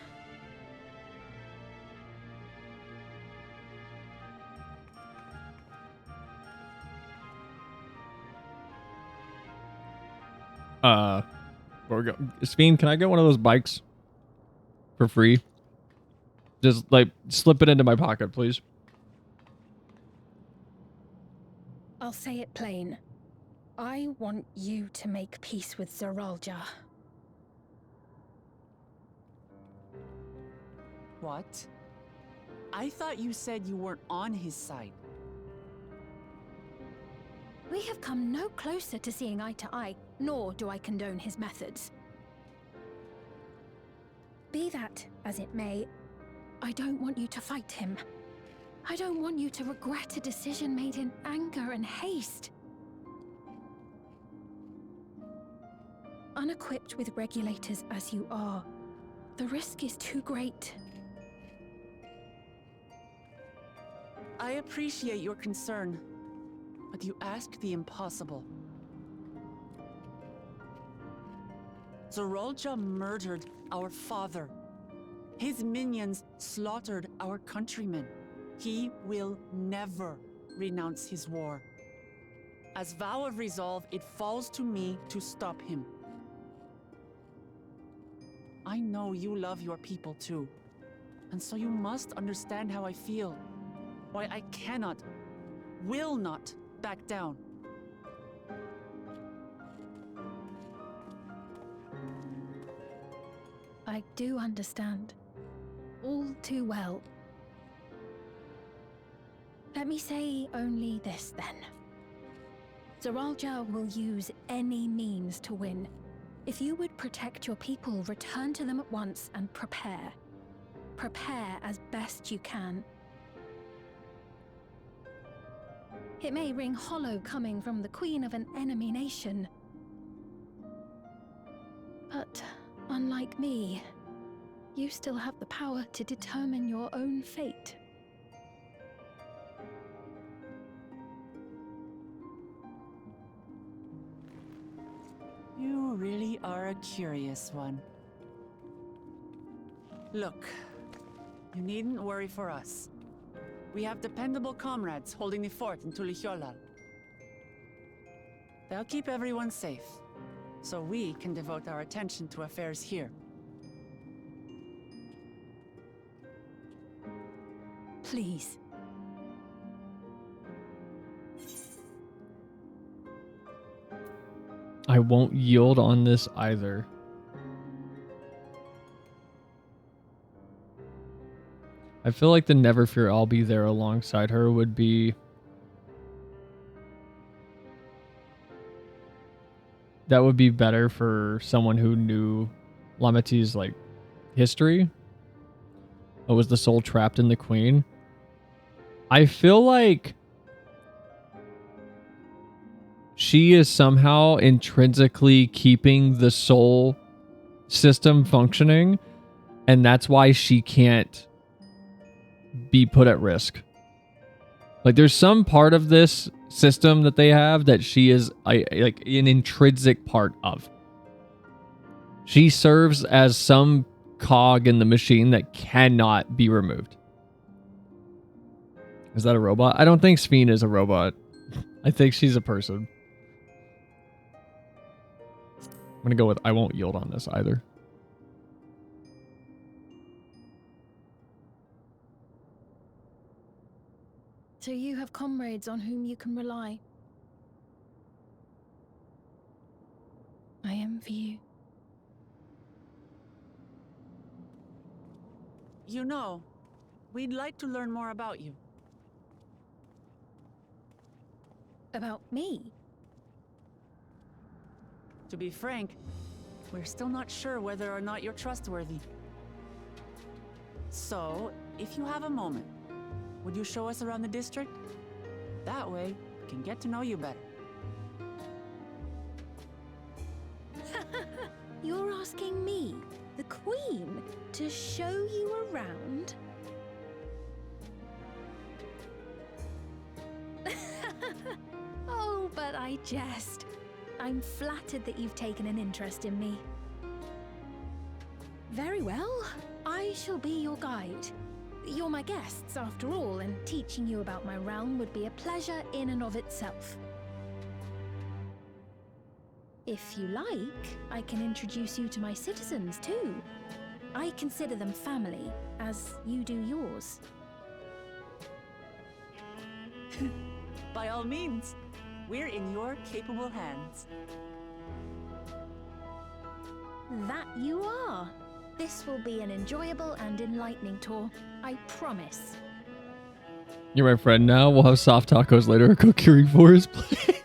Where we go? Spheen, can I get one of those bikes for free? Just like slip it into my pocket, please. I'll say it plain. I want you to make peace with Zoralja. What? I thought you said you weren't on his side. We have come no closer to seeing eye to eye, nor do I condone his methods. Be that as it may, I don't want you to fight him. I don't want you to regret a decision made in anger and haste. Unequipped with regulators as you are, the risk is too great. I appreciate your concern, but you ask the impossible. Zoralja murdered our father. His minions slaughtered our countrymen. He will never renounce his war. As vow of resolve, it falls to me to stop him. I know you love your people too, and so you must understand how I feel. Why I cannot, will not back down. I do understand. All too well. Let me say only this then. Zoralja will use any means to win. If you would protect your people, return to them at once and prepare. Prepare as best you can. It may ring hollow coming from the queen of an enemy nation. But unlike me, you still have the power to determine your own fate. really are a curious one. Look, you needn't worry for us. We have dependable comrades holding the fort in Tulihyolal. They'll keep everyone safe, so we can devote our attention to affairs here. Please. I won't yield on this either. I feel like the Never Fear I'll be there alongside her would be... that would be better for someone who knew Lameti's, like, history. Or was the soul trapped in the queen? I feel like she is somehow intrinsically keeping the soul system functioning, and that's why she can't be put at risk. Like, there's some part of this system that they have that she is like an intrinsic part of. She serves as some cog in the machine that cannot be removed. Is that a robot? I don't think Sphene is a robot. I think she's a person. I'm gonna go with I won't yield on this either. So you have comrades on whom you can rely. I envy you. You know, we'd like to learn more about you. About me? To be frank, we're still not sure whether or not you're trustworthy. So, if you have a moment, would you show us around the district? That way, we can get to know you better. You're asking me, the Queen, to show you around? Oh, but I jest. I'm flattered that you've taken an interest in me. Very well. I shall be your guide. You're my guests, after all, and teaching you about my realm would be a pleasure in and of itself. If you like, I can introduce you to my citizens, too. I consider them family, as you do yours. By all means, we're in your capable hands. That you are. This will be an enjoyable and enlightening tour, I promise. You're my friend now. We'll have soft tacos later. Kokiri Forest play.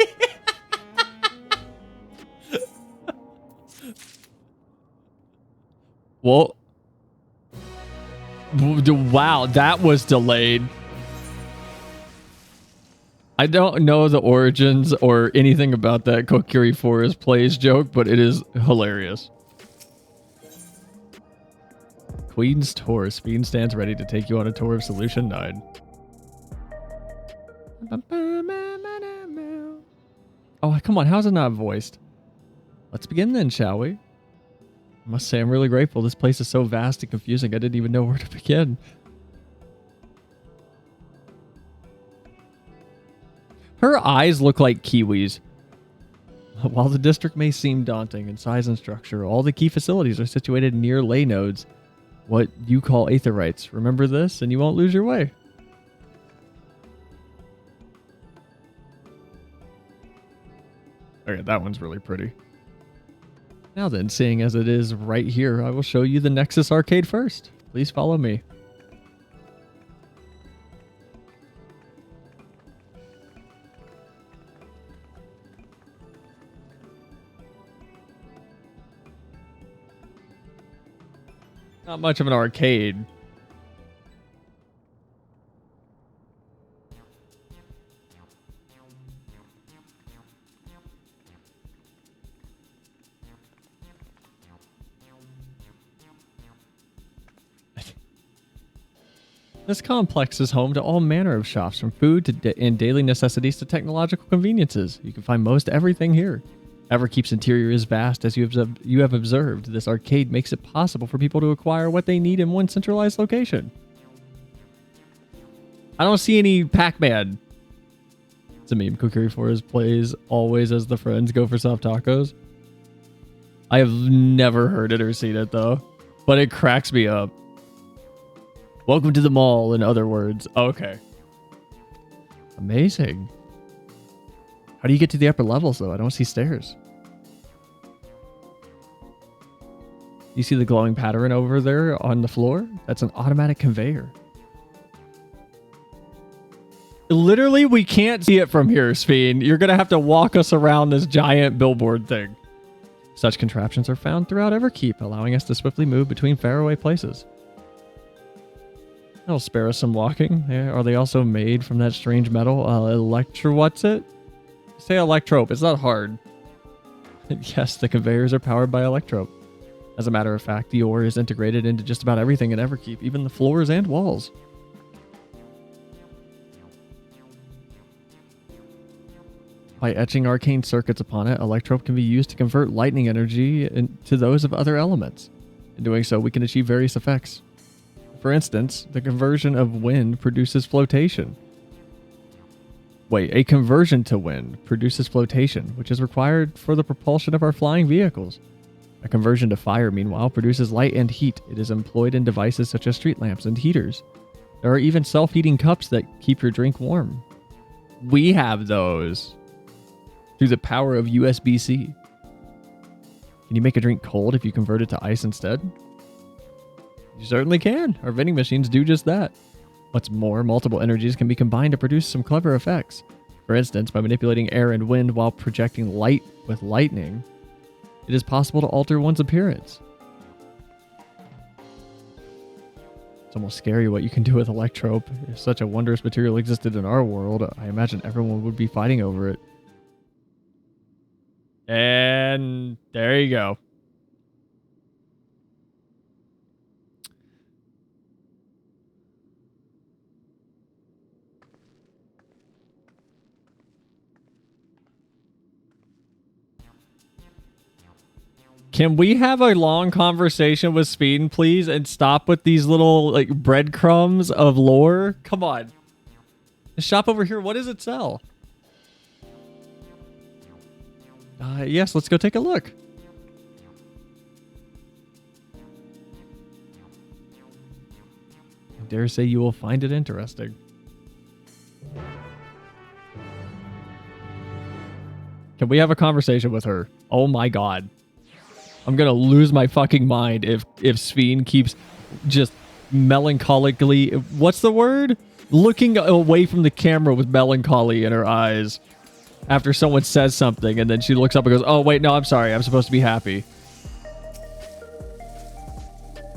Well, wow, that was delayed. I don't know the origins or anything about that Kokiri Forest plays joke, but it is hilarious. Queen's Tour. Sphene stands ready to take you on a tour of Solution 9. Oh, come on. How's it not voiced? Let's begin then, shall we? I must say I'm really grateful. This place is so vast and confusing. I didn't even know where to begin. Her eyes look like kiwis. While the district may seem daunting in size and structure, all the key facilities are situated near ley nodes. What you call aetherites. Remember this, and you won't lose your way. Okay, that one's really pretty. Now then, seeing as it is right here, I will show you the Nexus Arcade first. Please follow me. Not much of an arcade. This complex is home to all manner of shops, from food and daily necessities to technological conveniences. You can find most everything here. Everkeep's interior is vast, as you have observed. This arcade makes it possible for people to acquire what they need in one centralized location. I don't see any Pac-Man. It's a meme. Kokiri Forest plays always as the friends go for soft tacos. I have never heard it or seen it, though. But it cracks me up. Welcome to the mall, in other words. Okay. Amazing. How do you get to the upper levels, though? I don't see stairs. You see the glowing pattern over there on the floor? That's an automatic conveyor. Literally, we can't see it from here, Sphene. You're going to have to walk us around this giant billboard thing. Such contraptions are found throughout Everkeep, allowing us to swiftly move between faraway places. That'll spare us some walking. Are they also made from that strange metal? What's it? Say electrope. It's not hard. Yes, the conveyors are powered by electrope. As a matter of fact, the ore is integrated into just about everything in Everkeep, even the floors and walls. By etching arcane circuits upon it, electrope can be used to convert lightning energy into those of other elements. In doing so, we can achieve various effects. For instance, the conversion of wind produces flotation. Wait, a conversion to wind produces flotation, which is required for the propulsion of our flying vehicles. A conversion to fire, meanwhile, produces light and heat. It is employed in devices such as street lamps and heaters. There are even self-heating cups that keep your drink warm. We have those. Through the power of USB-C. Can you make a drink cold if you convert it to ice instead? You certainly can. Our vending machines do just that. What's more, multiple energies can be combined to produce some clever effects. For instance, by manipulating air and wind while projecting light with lightning, it is possible to alter one's appearance. It's almost scary what you can do with electrope. If such a wondrous material existed in our world, I imagine everyone would be fighting over it. And there you go. Can we have a long conversation with Sphene, please, and stop with these little like breadcrumbs of lore? Come on. The shop over here, what does it sell? Yes, let's go take a look. I dare say you will find it interesting. Can we have a conversation with her? Oh my god. I'm gonna lose my fucking mind if Sphene keeps just melancholically... What's the word? Looking away from the camera with melancholy in her eyes. After someone says something, and then she looks up and goes, oh, wait, no, I'm sorry. I'm supposed to be happy.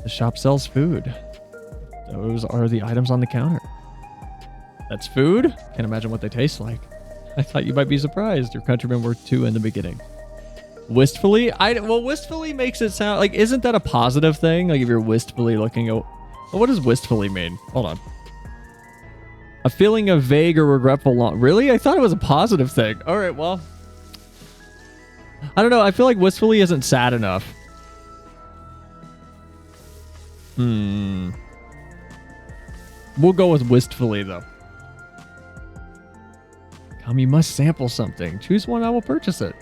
The shop sells food. Those are the items on the counter. That's food? Can't imagine what they taste like. I thought you might be surprised. Your countrymen were too in the beginning. Wistfully? Well, wistfully makes it sound... Like, isn't that a positive thing? Like, if you're wistfully looking... Well, what does wistfully mean? Hold on. A feeling of vague or regretful Really? I thought it was a positive thing. All right, well. I don't know. I feel like wistfully isn't sad enough. We'll go with wistfully, though. Come, you must sample something. Choose one, I will purchase it.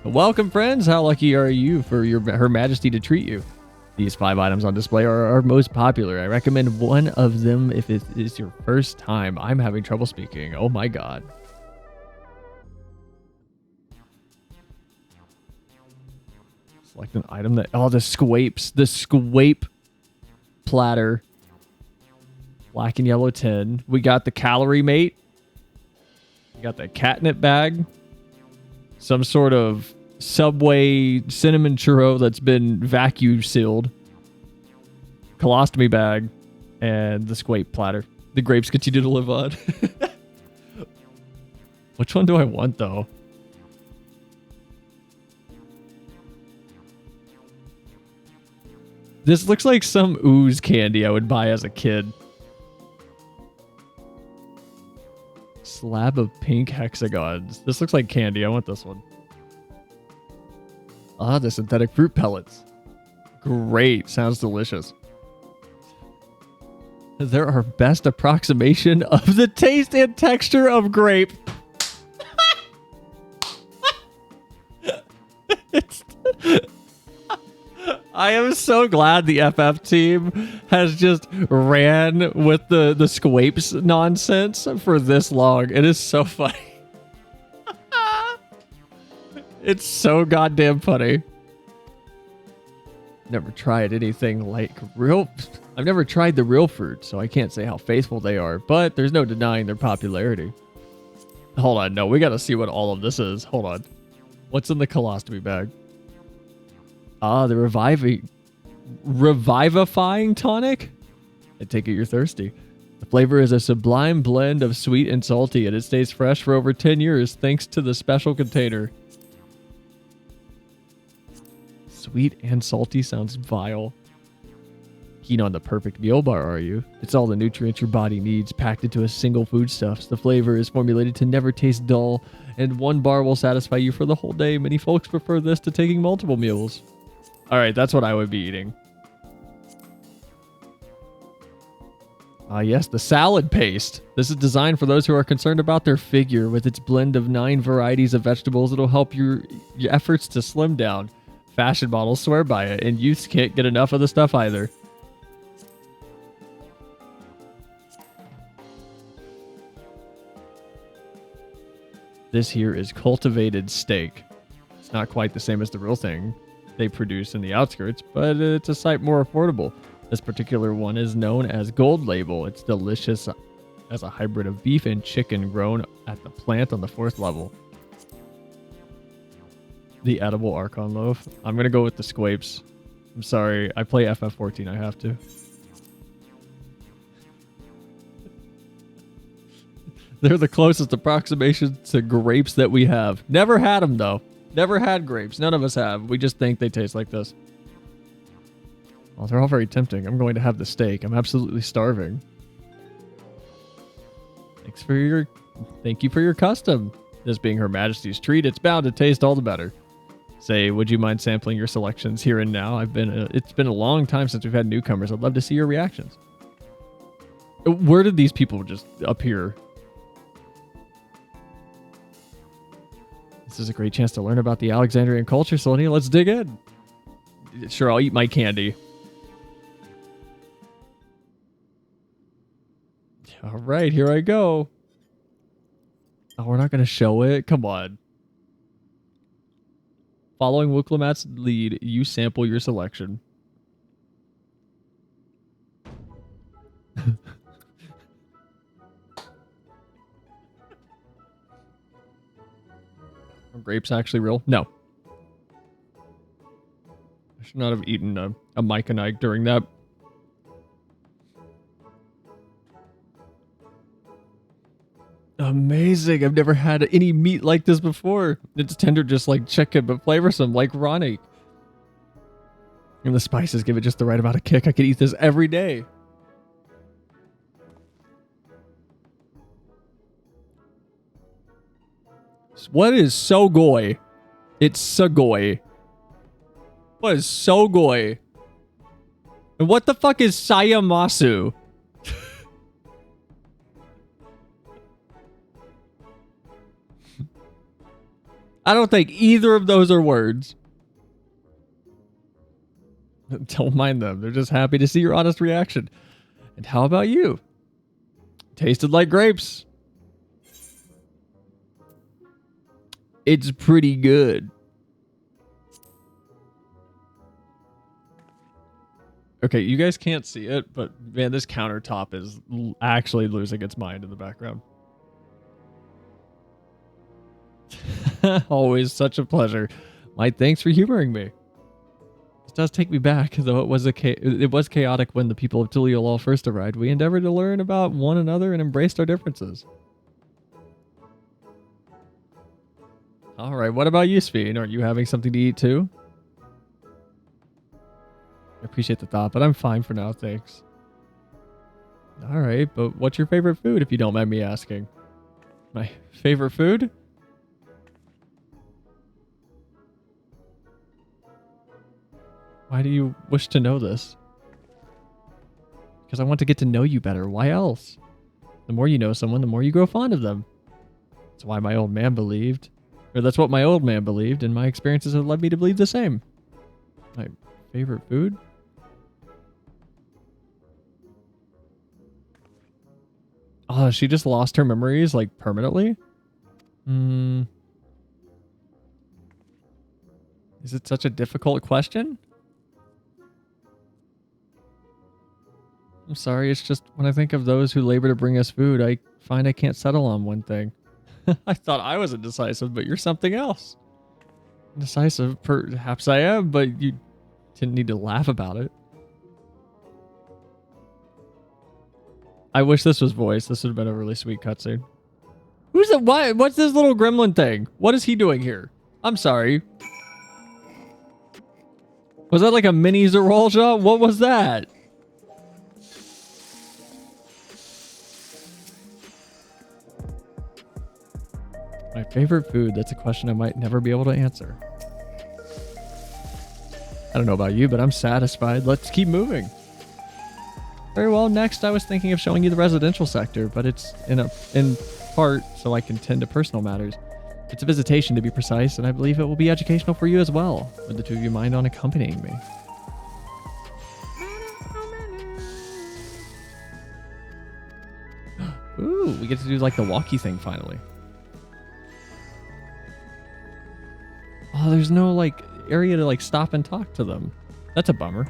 Welcome, friends. How lucky are you for Her Majesty to treat you? These 5 items on display are our most popular. I recommend one of them if it is your first time. I'm having trouble speaking. Oh my god. Select an item that... Oh, the squapes. The squape platter. Black and yellow tin. We got the calorie mate. We got the catnip bag. Some sort of Subway cinnamon churro that's been vacuum sealed. Colostomy bag. And the squape platter. The grapes continue to live on. Which one do I want, though? This looks like some ooze candy I would buy as a kid. Slab of pink hexagons. This looks like candy. I want this one. Ah, the synthetic fruit pellets. Great. Sounds delicious. They're our best approximation of the taste and texture of grape. I am so glad the FF team has just ran with the Squapes nonsense for this long. It is so funny. It's so goddamn funny. Never tried anything like real... I've never tried the real fruit, so I can't say how faithful they are, but there's no denying their popularity. Hold on, no, we gotta see what all of this is. Hold on. What's in the colostomy bag? Ah, the revivifying tonic? I take it you're thirsty. The flavor is a sublime blend of sweet and salty, and it stays fresh for over 10 years thanks to the special container. Sweet and salty sounds vile. Keen on the perfect meal bar, are you? It's all the nutrients your body needs, packed into a single foodstuffs. The flavor is formulated to never taste dull, and one bar will satisfy you for the whole day. Many folks prefer this to taking multiple meals. All right, that's what I would be eating. Ah, yes, the salad paste. This is designed for those who are concerned about their figure. With its blend of 9 varieties of vegetables, it'll help your efforts to slim down. Fashion models swear by it, and youths can't get enough of the stuff either. This here is cultivated steak. It's not quite the same as the real thing they produce in the outskirts, but it's a sight more affordable. This particular one is known as Gold Label. It's delicious as a hybrid of beef and chicken grown at the plant on the 4th level. The edible Archon loaf. I'm going to go with the Squapes. I'm sorry. I play FF14. I have to. They're the closest approximation to grapes that we have. Never had them, though. Never had grapes. None of us have. We just think they taste like this. Well, they're all very tempting. I'm going to have the steak. I'm absolutely starving. Thank you for your custom. This being Her Majesty's treat, it's bound to taste all the better. Say, would you mind sampling your selections here and now? It's been a long time since we've had newcomers. I'd love to see your reactions. Where did these people just appear? This is a great chance to learn about the Alexandrian culture, Selenia. Let's dig in. Sure, I'll eat my candy. All right, here I go. Oh, we're not going to show it? Come on. Following Wooklamat's lead, you sample your selection. Are grapes actually real? No. I should not have eaten a MIQOTE during that. Amazing. I've never had any meat like this before. It's tender just like chicken, but flavorsome like Ronnie. And the spices give it just the right amount of kick. I could eat this every day. What is Sogoi? It's Sugoi. What is Sogoi? And what the fuck is Sayamasu? I don't think either of those are words. Don't mind them. They're just happy to see your honest reaction. And how about you? Tasted like grapes. It's pretty good. Okay, you guys can't see it, but man, this countertop is actually losing its mind in the background. Always such a pleasure. My thanks for humoring me. This does take me back, though it was chaotic when the people of Tuliolal first arrived. We endeavored to learn about one another and embraced our differences. All right, what about you, Speen? Are you having something to eat too? I appreciate the thought, but I'm fine for now, thanks. All right, but what's your favorite food, if you don't mind me asking? My favorite food? Why do you wish to know this? Because I want to get to know you better. Why else? The more you know someone, the more you grow fond of them. That's why my old man believed. Or that's what my old man believed, and my experiences have led me to believe the same. My favorite food? Oh, she just lost her memories, like, permanently? Is it such a difficult question? I'm sorry, it's just when I think of those who labor to bring us food, I find I can't settle on one thing. I thought I was indecisive, but you're something else. Indecisive, perhaps I am, but you didn't need to laugh about it. I wish this was voiced. This would have been a really sweet cutscene. Who's the what? What's this little gremlin thing? What is he doing here? I'm sorry. Was that like a mini Zerolja? What was that? My favorite food? That's a question I might never be able to answer. I don't know about you, but I'm satisfied. Let's keep moving. Very well, next I was thinking of showing you the residential sector, but it's in part so I can tend to personal matters. It's a visitation to be precise, and I believe it will be educational for you as well. Would the two of you mind on accompanying me? Ooh, we get to do like the walkie thing finally. Oh, there's no like area to like stop and talk to them. That's a bummer.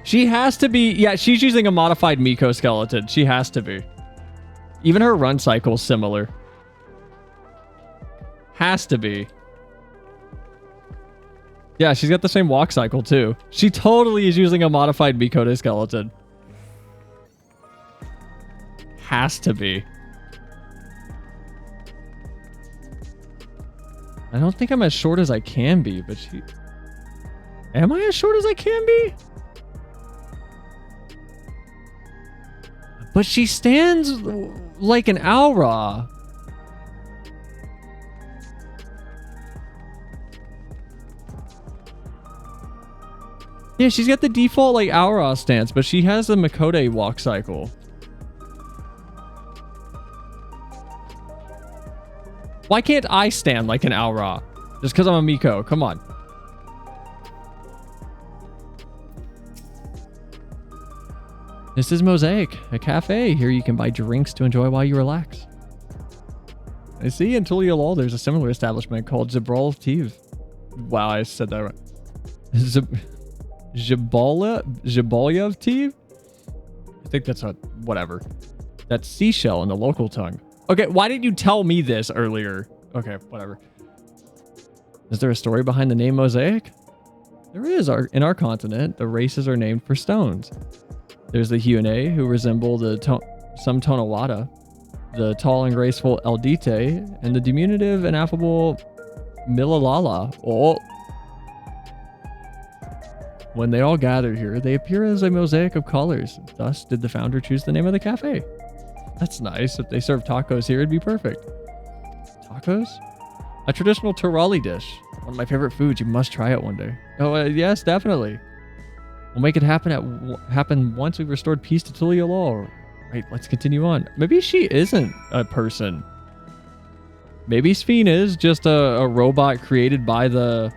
She has to be, yeah, she's using a modified Miko skeleton. She has to be. Even her run cycle's similar. Has to be. Yeah, she's got the same walk cycle too. She totally is using a modified MIQOTE skeleton. Has to be. I don't think I'm as short as I can be, but she... Am I as short as I can be? But she stands like an Aura. Yeah, she's got the default like Aura stance, but she has the MIQOTE walk cycle. Why can't I stand like an Aura? Just because I'm a Miko. Come on. This is Mosaic, a cafe. Here you can buy drinks to enjoy while you relax. I see in Tuliolol there's a similar establishment called FFXIV. Wow, I said that right. FFXIV? I think that's a whatever. That's seashell in the local tongue. Okay, why didn't you tell me this earlier? Okay, whatever. Is there a story behind the name Mosaic? There is. In our continent, the races are named for stones. There's the Hyunae, who resemble some Tonawada, the tall and graceful Eldite, and the diminutive and affable Milalala. Oh. When they all gather here, they appear as a mosaic of colors. Thus, did the founder choose the name of the cafe? That's nice. If they serve tacos here, it'd be perfect. Tacos? A traditional Turali dish. One of my favorite foods. You must try it one day. Oh, yes, definitely. We'll make it happen once we've restored peace to Tuliolol. Right, let's continue on. Maybe she isn't a person. Maybe Sphene is just a robot created by the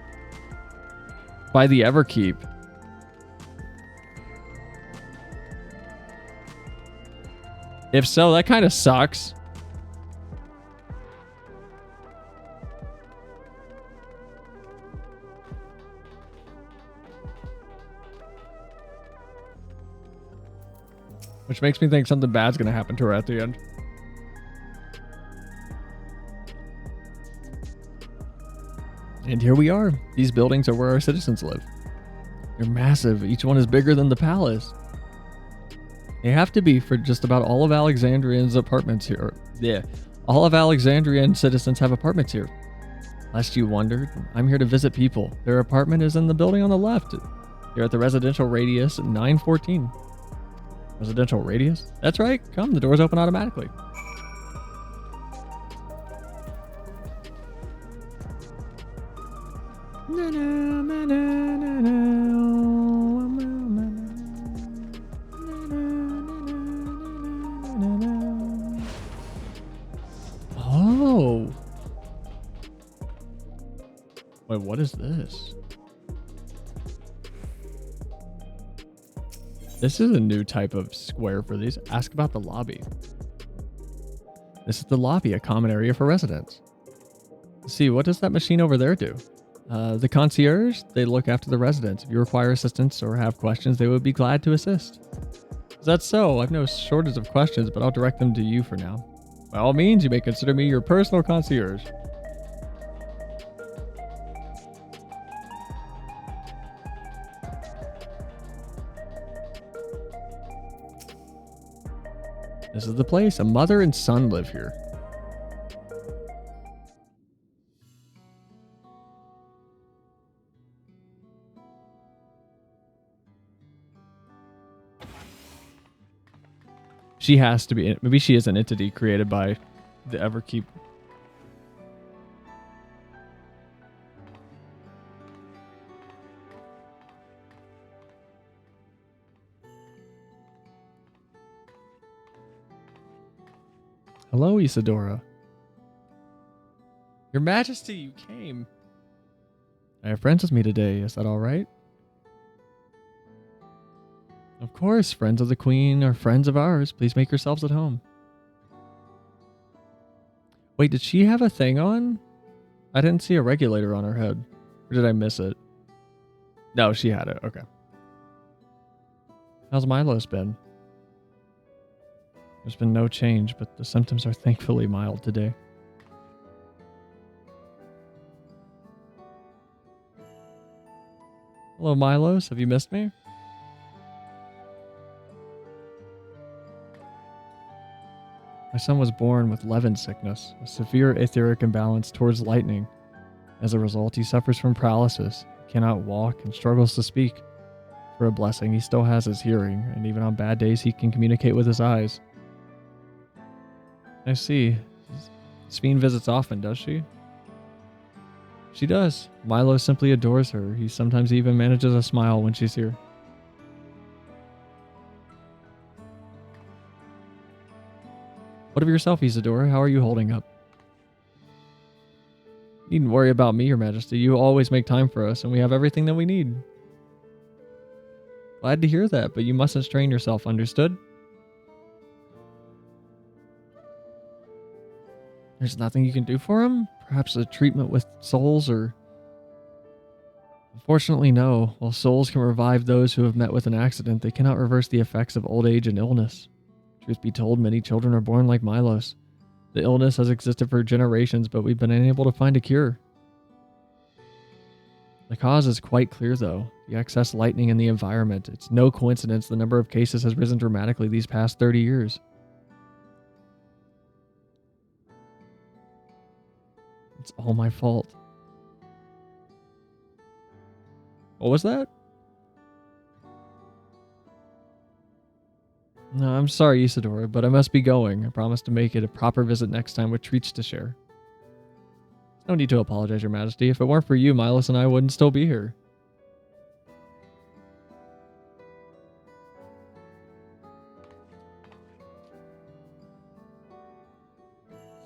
Everkeep. If so, that kind of sucks. Which makes me think something bad's going to happen to her at the end. And here we are. These buildings are where our citizens live. They're massive. Each one is bigger than the palace. They have to be for just about all of Alexandrian's apartments here. Yeah, all of Alexandrian citizens have apartments here. Lest you wondered, I'm here to visit people. Their apartment is in the building on the left. You're at the residential radius 914. Residential radius? That's right. Come, the doors open automatically. Wait, what is this? This is a new type of square for these. Ask about the lobby. This is the lobby, a common area for residents. Let's see, what does that machine over there do? The concierge, they look after the residents. If you require assistance or have questions, they would be glad to assist. Is that so? I've no shortage of questions, but I'll direct them to you for now. By all means, you may consider me your personal concierge. This is the place. A mother and son live here. She has to be. Maybe she is an entity created by the Everkeep. Hello, Isadora. Your Majesty, you came. I have friends with me today. Is that all right? Of course, friends of the Queen are friends of ours. Please make yourselves at home. Wait, did she have a thing on? I didn't see a regulator on her head. Or did I miss it? No, she had it. Okay. How's Milo's been? There's been no change, but the symptoms are thankfully mild today. Hello, Milos. Have you missed me? My son was born with Levin sickness, a severe etheric imbalance towards lightning. As a result, he suffers from paralysis, cannot walk, and struggles to speak. For a blessing, he still has his hearing, and even on bad days, he can communicate with his eyes. I see. Sphene visits often, does she? She does. Milo simply adores her. He sometimes even manages a smile when she's here. What of yourself, Isadora? How are you holding up? You needn't worry about me, Your Majesty. You always make time for us, and we have everything that we need. Glad to hear that, but you mustn't strain yourself, understood? There's nothing you can do for him? Perhaps a treatment with souls or... Unfortunately, no. While souls can revive those who have met with an accident, they cannot reverse the effects of old age and illness. Truth be told, many children are born like Milos. The illness has existed for generations, but we've been unable to find a cure. The cause is quite clear, though. The excess lightning in the environment. It's no coincidence the number of cases has risen dramatically these past 30 years. It's all my fault. What was that? No, I'm sorry, Isadora, but I must be going. I promise to make it a proper visit next time with treats to share. No need to apologize, Your Majesty. If it weren't for you, Milos and I wouldn't still be here.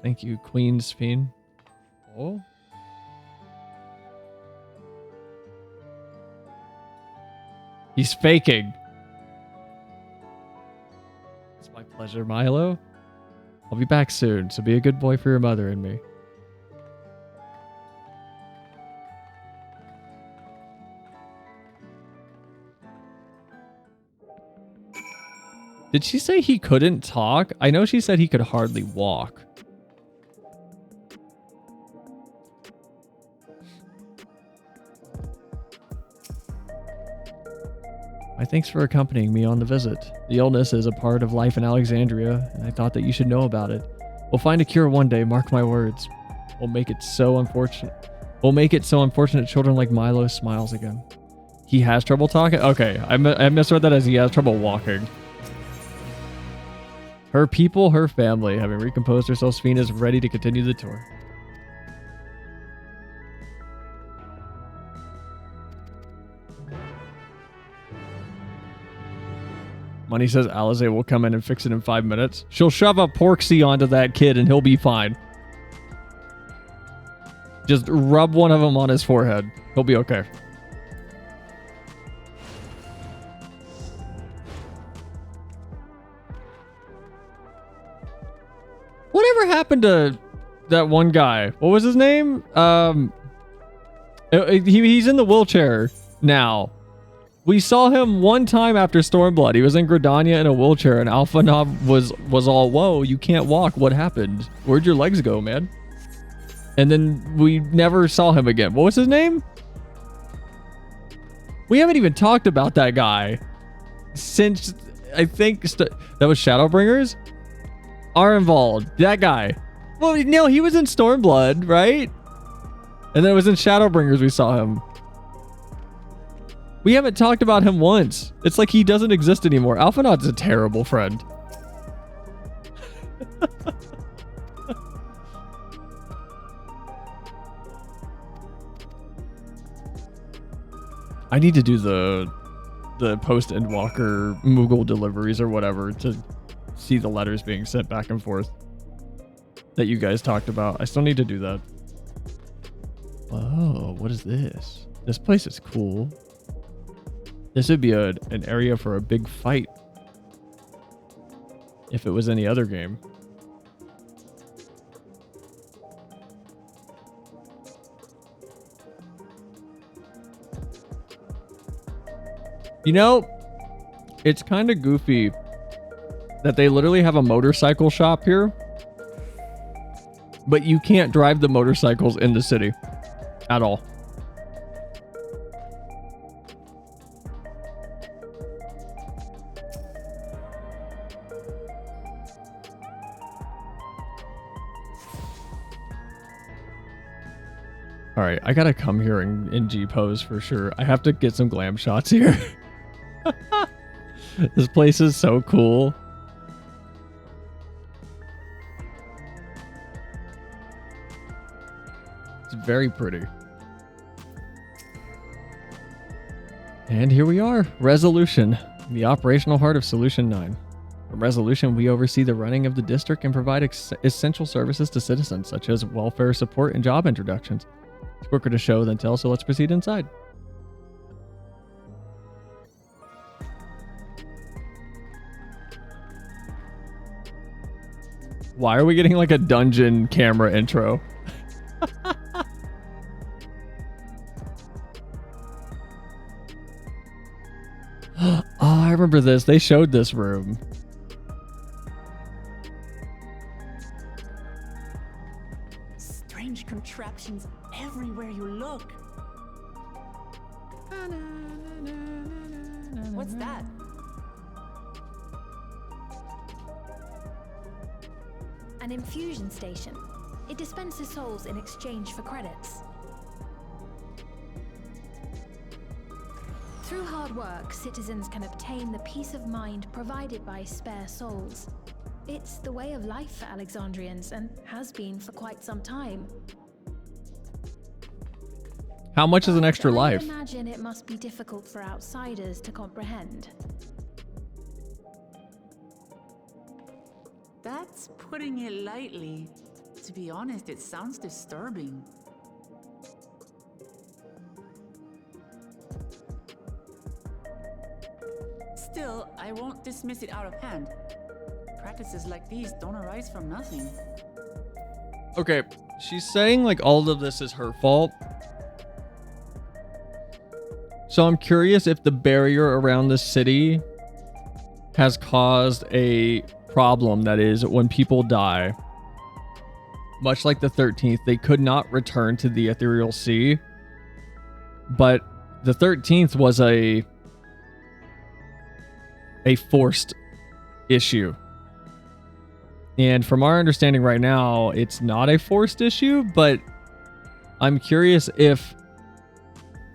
Thank you, Queen Sphene. Oh? He's faking. It's my pleasure, Milo. I'll be back soon, so be a good boy for your mother and me. Did she say he couldn't talk? I know she said he could hardly walk. My thanks for accompanying me on the visit. The illness is a part of life in Alexandria, and I thought that you should know about it. We'll find a cure one day, mark my words. We'll make it so unfortunate children like Milo smiles again. He has trouble talking? Okay, I misread that as he has trouble walking. Her people, her family, having recomposed herself, Sphene is ready to continue the tour. Money says Alize will come in and fix it in 5 minutes. She'll shove a porksy onto that kid and he'll be fine. Just rub one of them on his forehead. He'll be okay. Whatever happened to that one guy? What was his name? He's in the wheelchair now. We saw him one time after Stormblood. He was in Gridania in a wheelchair, and Alpha Nob was all, whoa, you can't walk. What happened? Where'd your legs go, man? And then we never saw him again. What was his name? We haven't even talked about that guy since, I think, that was Shadowbringers? Are involved. That guy. Well, no, he was in Stormblood, right? And then it was in Shadowbringers we saw him. We haven't talked about him once. It's like he doesn't exist anymore. Alphanod's a terrible friend. I need to do the post Endwalker Moogle deliveries or whatever to see the letters being sent back and forth that you guys talked about. I still need to do that. Oh, what is this? This place is cool. This would be an area for a big fight if it was any other game. You know, it's kind of goofy that they literally have a motorcycle shop here, but you can't drive the motorcycles in the city at all. All right, I gotta come here in G pose for sure. I have to get some glam shots here. This place is so cool. It's very pretty. And here we are, Resolution, the operational heart of Solution 9. From Resolution, we oversee the running of the district and provide essential services to citizens, such as welfare support and job introductions. It's quicker to show than tell, so let's proceed inside. Why are we getting like a dungeon camera intro? Oh, I remember this. They showed this room. Strange contraptions everywhere you look. What's that? An infusion station. It dispenses souls in exchange for credits. Through hard work, citizens can obtain the peace of mind provided by spare souls. It's the way of life for Alexandrians and has been for quite some time. How much is an extra life? I imagine it must be difficult for outsiders to comprehend. That's putting it lightly. To be honest, it sounds disturbing. Still, I won't dismiss it out of hand. Practices like these don't arise from nothing. Okay, she's saying like all of this is her fault. So I'm curious if the barrier around the city has caused a problem, that is, when people die, much like the 13th, they could not return to the Ethereal Sea. But the 13th was a forced issue. And from our understanding right now, it's not a forced issue, but I'm curious if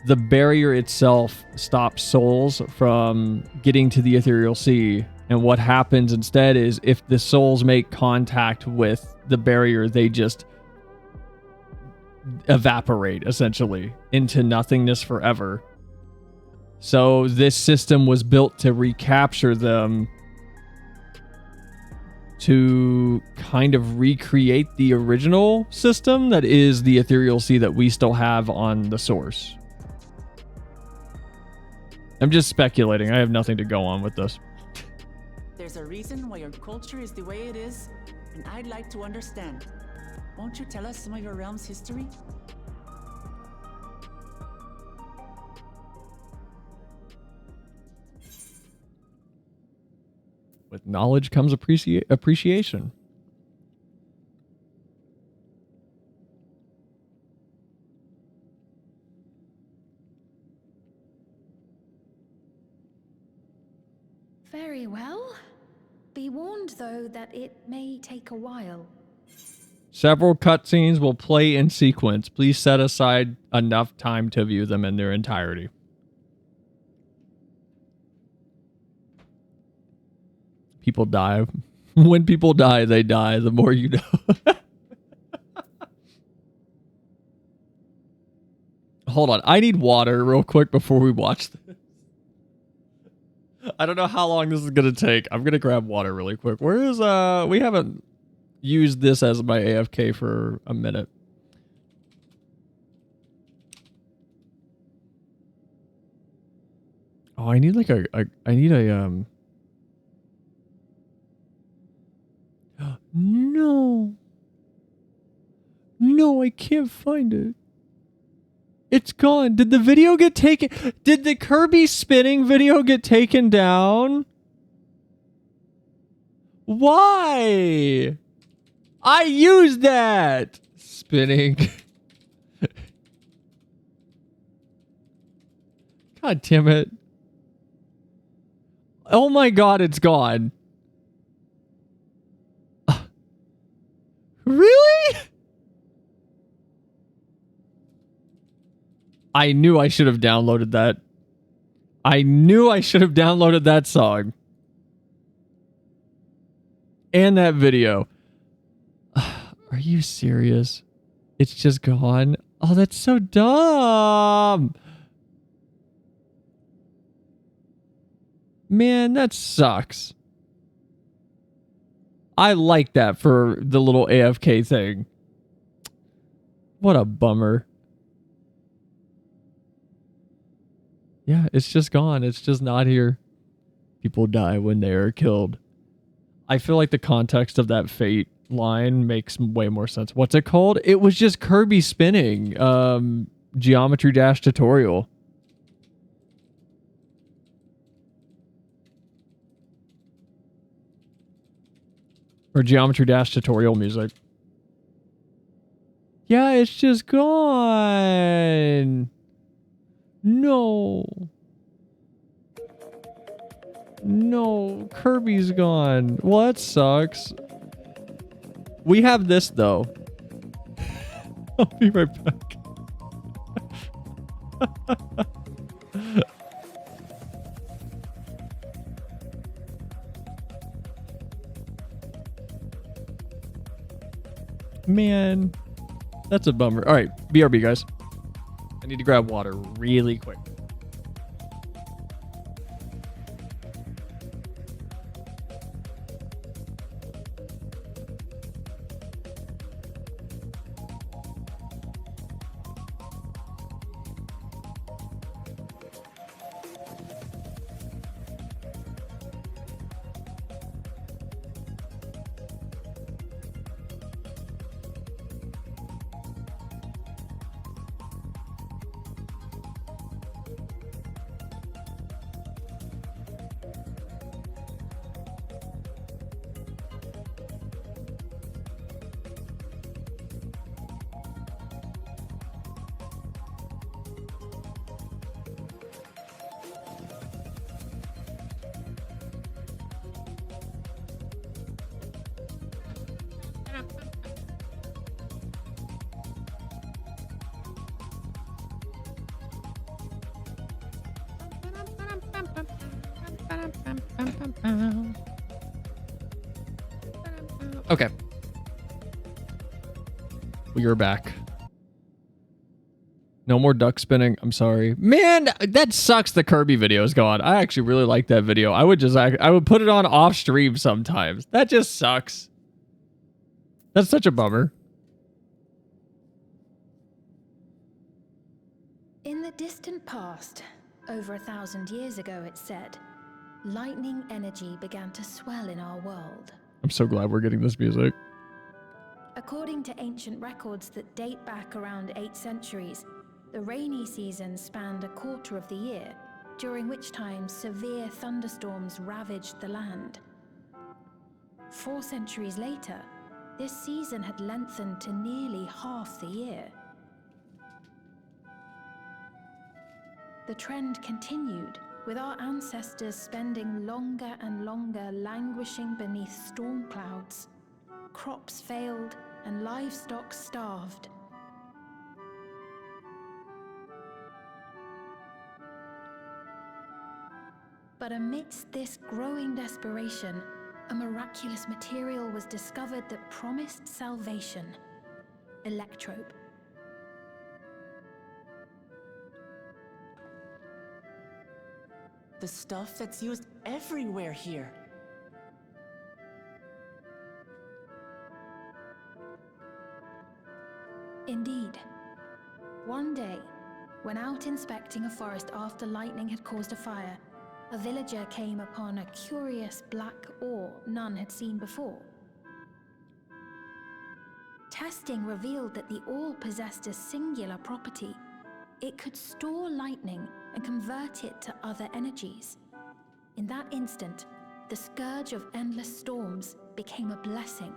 the barrier itself stops souls from getting to the Ethereal Sea. And what happens instead is if the souls make contact with the barrier, they just evaporate essentially into nothingness forever. So this system was built to recapture them to kind of recreate the original system that is the ethereal sea that we still have on the source. I'm just speculating. I have nothing to go on with this. There's a reason why your culture is the way it is, and I'd like to understand. Won't you tell us some of your realm's history? With knowledge comes appreciation. Very well. Be warned, though, that it may take a while. Several cutscenes will play in sequence. Please set aside enough time to view them in their entirety. People die. When people die, they die. The more you know. Hold on. I need water real quick before we watch this. I don't know how long this is going to take. I'm going to grab water really quick. Where is, we haven't used this as my AFK for a minute. Oh, I need like I need a, no. No, I can't find it. It's gone. Did the video get taken? Did the Kirby spinning video get taken down? Why? I used that. Spinning. God damn it. Oh my god, it's gone. Really? I knew I should have downloaded that. I knew I should have downloaded that song. And that video. Are you serious? It's just gone? Oh, that's so dumb. Man, that sucks. I like that for the little AFK thing. What a bummer. Yeah, it's just gone. It's just not here. People die when they are killed. I feel like the context of that Fate line makes way more sense. What's it called? It was just Kirby spinning. Geometry Dash tutorial. Or Geometry Dash tutorial music. Yeah, it's just gone. No. No, Kirby's gone. Well, that sucks. We have this, though. I'll be right back. Man, that's a bummer. All right, BRB, guys. I need to grab water really quick. Okay. We are back. No more duck spinning. I'm sorry. Man, that sucks the Kirby video is gone. I actually really like that video. I would put it on off stream sometimes. That just sucks. That's such a bummer. In the distant past, over 1,000 years ago it said, lightning energy began to swell in our world. I'm so glad we're getting this music. According to ancient records that date back around 8 centuries, the rainy season spanned a quarter of the year, during which time severe thunderstorms ravaged the land. 4 centuries later, this season had lengthened to nearly half the year. The trend continued, with our ancestors spending longer and longer languishing beneath storm clouds. Crops failed and livestock starved. But amidst this growing desperation, a miraculous material was discovered that promised salvation: electrope. The stuff that's used everywhere here. Indeed. One day, when out inspecting a forest after lightning had caused a fire, a villager came upon a curious black ore none had seen before. Testing revealed that the ore possessed a singular property. It could store lightning and convert it to other energies. In that instant, the scourge of endless storms became a blessing.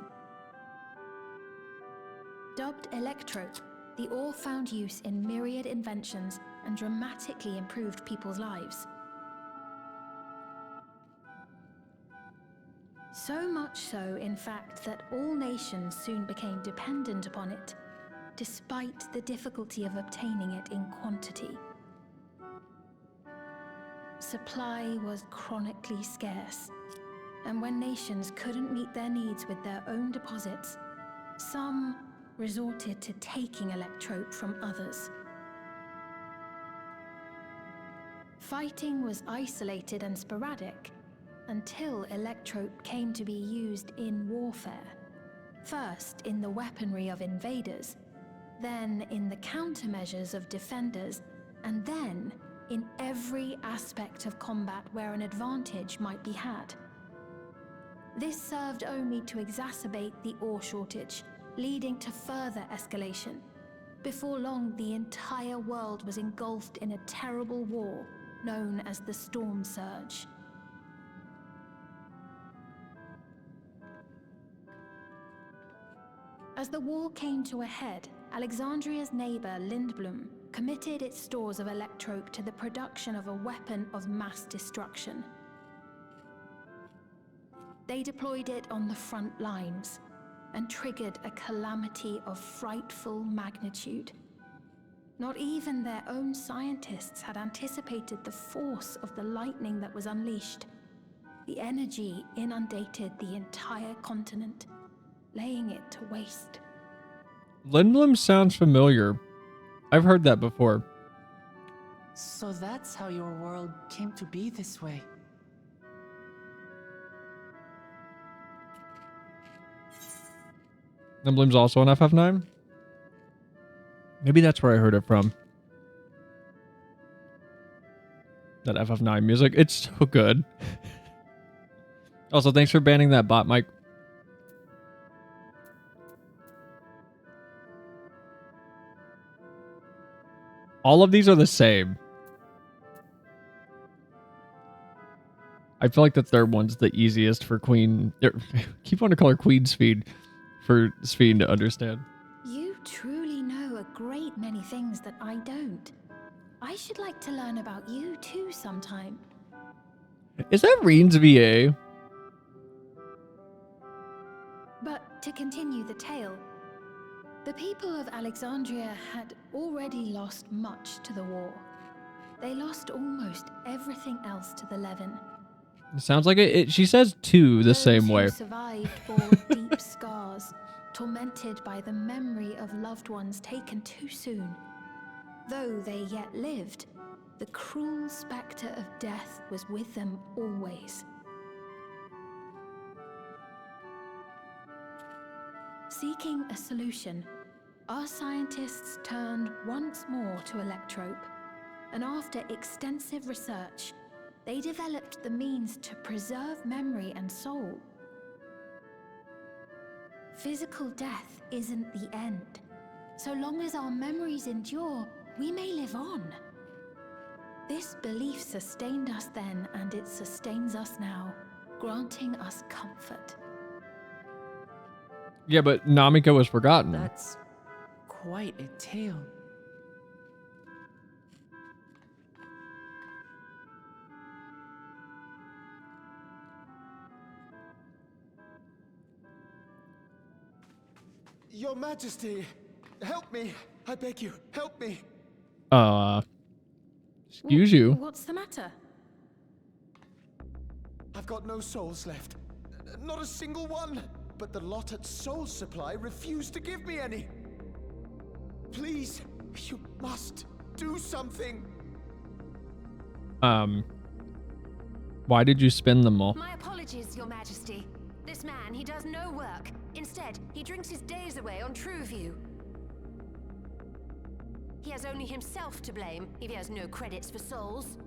Dubbed electrope, the ore found use in myriad inventions and dramatically improved people's lives. So much so, in fact, that all nations soon became dependent upon it, despite the difficulty of obtaining it in quantity. Supply was chronically scarce, and when nations couldn't meet their needs with their own deposits, some resorted to taking electrope from others. Fighting was isolated and sporadic until electrope came to be used in warfare. First in the weaponry of invaders, then in the countermeasures of defenders, and then in every aspect of combat where an advantage might be had. This served only to exacerbate the ore shortage, leading to further escalation. Before long, the entire world was engulfed in a terrible war known as the Storm Surge. As the war came to a head, Alexandria's neighbor Lindblum committed its stores of electrope to the production of a weapon of mass destruction. They deployed it on the front lines and triggered a calamity of frightful magnitude. Not even their own scientists had anticipated the force of the lightning that was unleashed. The energy inundated the entire continent, laying it to waste. Lindblom sounds familiar. I've heard that before. So that's how your world came to be this way. Lindblom's also on FF9? Maybe that's where I heard it from. That FF9 music. It's so good. Also, thanks for banning that bot, Mike. All of these are the same. I feel like the third one's the easiest for Queen. Keep wanting to call her Queen Speed for Sphene to understand. You truly know a great many things that I don't. I should like to learn about you too sometime. Is that Reen's VA? But to continue the tale, the people of Alexandria had already lost much to the war. They lost almost everything else to the Levin. It sounds like it. She says two the same way. Those who survived bore deep scars, tormented by the memory of loved ones taken too soon. Though they yet lived, the cruel spectre of death was with them always. Seeking a solution, our scientists turned once more to Electrope, and after extensive research, they developed the means to preserve memory and soul. Physical death isn't the end. So long as our memories endure, we may live on. This belief sustained us then, and it sustains us now, granting us comfort. Yeah, but Namiko was forgotten. That's quite a tale. Your Majesty, help me. I beg you, help me. Excuse you. What's the matter? I've got no souls left. Not a single one. But the lot at Soul Supply refused to give me any. Please, you must do something. Why did you spend them all? My apologies, Your Majesty. This man, he does no work. Instead, he drinks his days away on Trueview. He has only himself to blame if he has no credits for souls.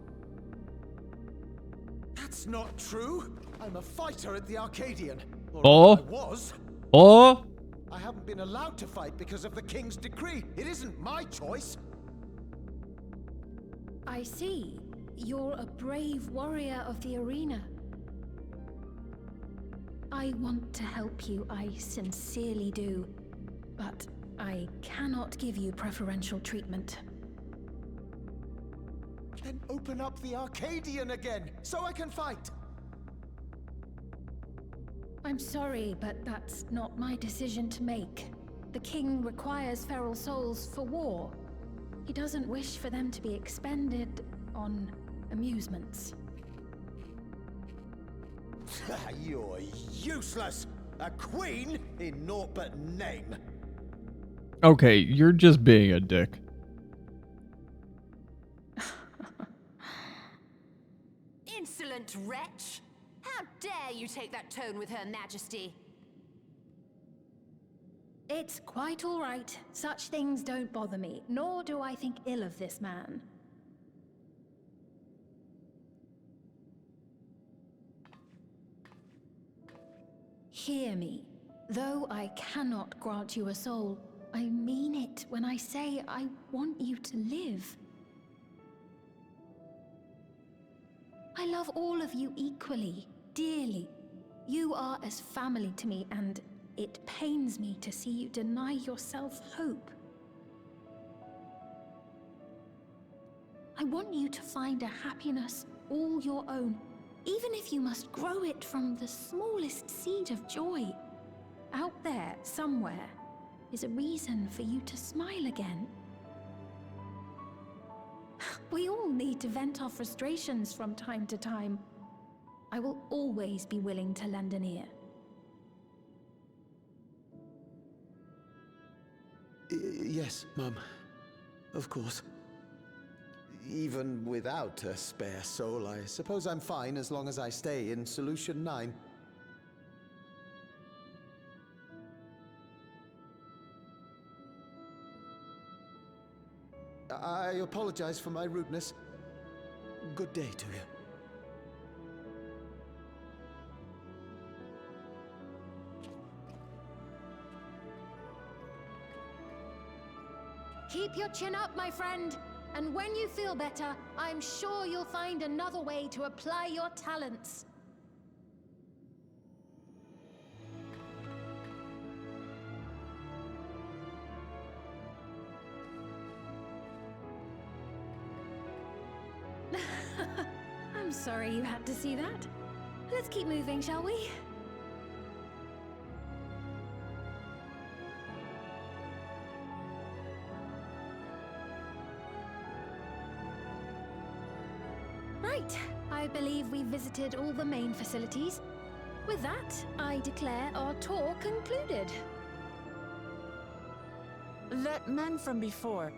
That's not true. I'm a fighter at the Arcadian. Or Oh. I was. Oh! I haven't been allowed to fight because of the King's decree. It isn't my choice. I see. You're a brave warrior of the arena. I want to help you, I sincerely do. But I cannot give you preferential treatment. Then open up the Arcadian again, so I can fight. I'm sorry, but that's not my decision to make. The king requires feral souls for war. He doesn't wish for them to be expended on amusements. You're useless. A queen in naught but name. Okay, you're just being a dick. Insolent wretch! How dare you take that tone with Her Majesty? It's quite all right. Such things don't bother me, nor do I think ill of this man. Hear me. Though I cannot grant you a soul, I mean it when I say I want you to live. I love all of you equally, dearly. You are as family to me, and it pains me to see you deny yourself hope. I want you to find a happiness all your own, even if you must grow it from the smallest seed of joy. Out there, somewhere, is a reason for you to smile again. We all need to vent our frustrations from time to time. I will always be willing to lend an ear. Yes, Mum. Of course. Even without a spare soul, I suppose I'm fine as long as I stay in Solution 9. I apologize for my rudeness. Good day to you. Keep your chin up, my friend. And when you feel better, I'm sure you'll find another way to apply your talents. I'm sorry you had to see that. Let's keep moving, shall we? Right, I believe we've visited all the main facilities. With that, I declare our tour concluded. That man from before,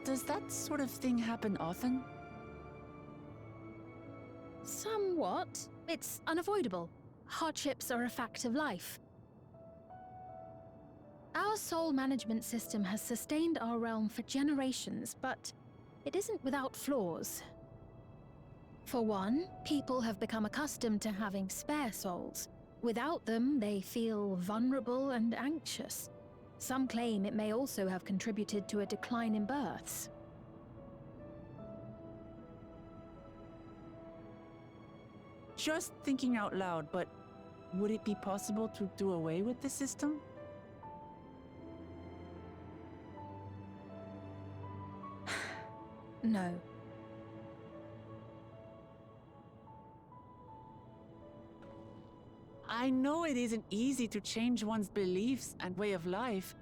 Does that sort of thing happen often? Somewhat. It's unavoidable. Hardships are a fact of life. Our soul management system has sustained our realm for generations, but it isn't without flaws. For one, people have become accustomed to having spare souls. Without them, they feel vulnerable and anxious. Some claim it may also have contributed to a decline in births. Just thinking out loud, but would it be possible to do away with the system? No. I know it isn't easy to change one's beliefs and way of life.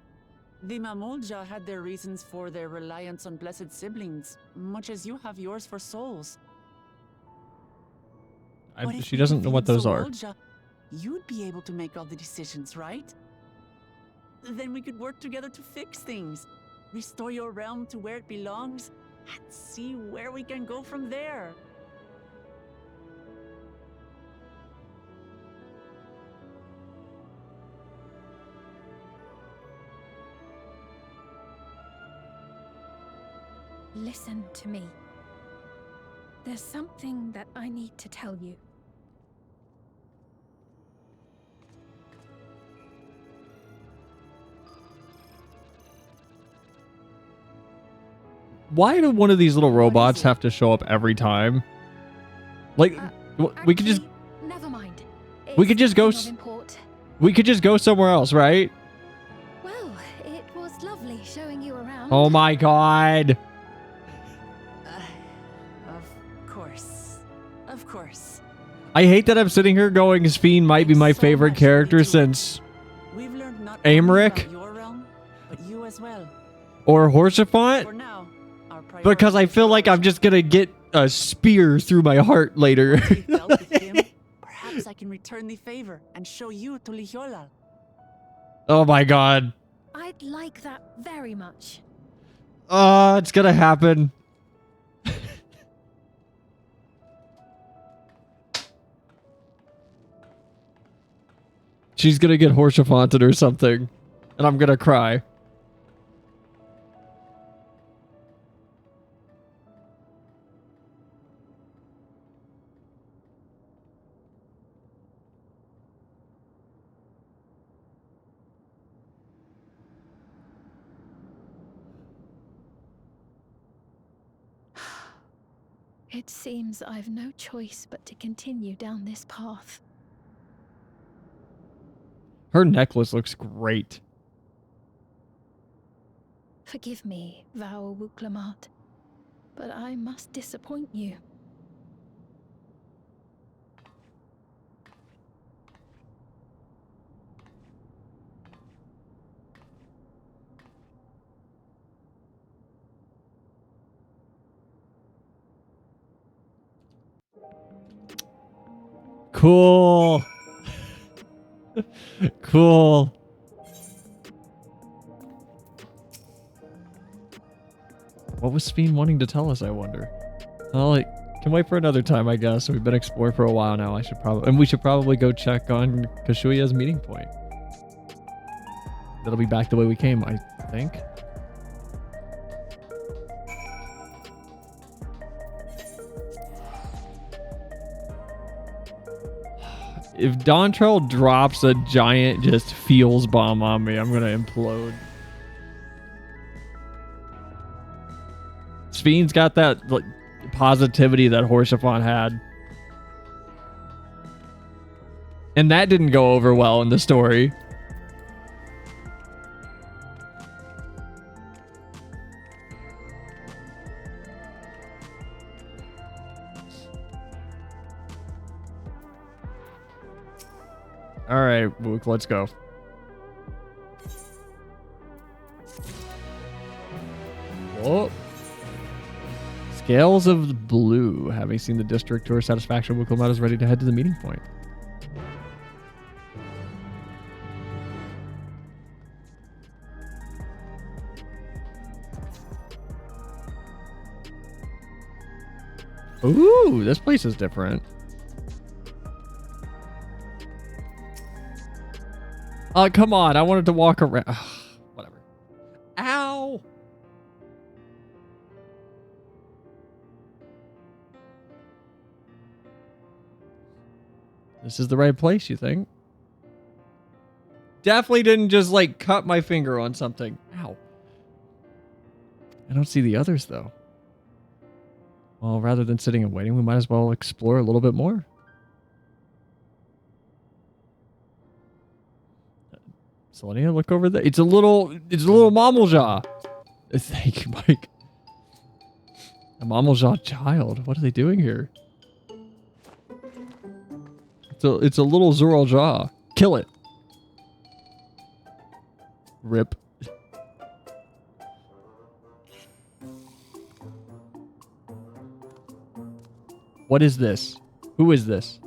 The Mamolja had their reasons for their reliance on blessed siblings, much as you have yours for souls. She doesn't know what those are. Mamolja, you'd be able to make all the decisions, right? Then we could work together to fix things, restore your realm to where it belongs, and see where we can go from there. Listen to me. There's something that I need to tell you. Why do one of these little robots have to show up every time? Like, we could just... Never mind. We could just go... We could just go somewhere else, right? Well, it was lovely showing you around. Oh my god. Of course. I hate that I'm sitting here going, Sphene might be my favorite character since We've learned not Aymeric only about your realm, but you as well. or Horsefant, For now, our because I feel like I'm just gonna get a spear through my heart later. Perhaps I can return the favor and show you to Lihiolal. Oh my god. I'd like that very much. It's gonna happen. She's gonna get Horsefanted or something, and I'm gonna cry. It seems I've no choice but to continue down this path. Her necklace looks great. Forgive me, Vow Wuklamat, but I must disappoint you. Cool. Cool. What was Sphene wanting to tell us, I wonder? Well, it can wait for another time, I guess. We've been exploring for a while now. We should probably go check on Kashuya's meeting point. That'll be back the way we came, I think. If Dontrell drops a giant just feels bomb on me, I'm gonna implode. Sphene's got that like, positivity that Horsefant had. And that didn't go over well in the story. All right, Wook, let's go. Whoa. Scales of Blue. Having seen the district to her satisfaction, Wuklamat is ready to head to the meeting point. Ooh, this place is different. Oh, come on. I wanted to walk around. Ugh, whatever. Ow. This is the right place, you think? Definitely didn't just like cut my finger on something. Ow. I don't see the others though. Well, rather than sitting and waiting, we might as well explore a little bit more. Selenia, look over there. It's a little Mamalja. Thank you, Mike. A Mamalja child. What are they doing here? It's a little Zoralja. Kill it. Rip. What is this? Who is this?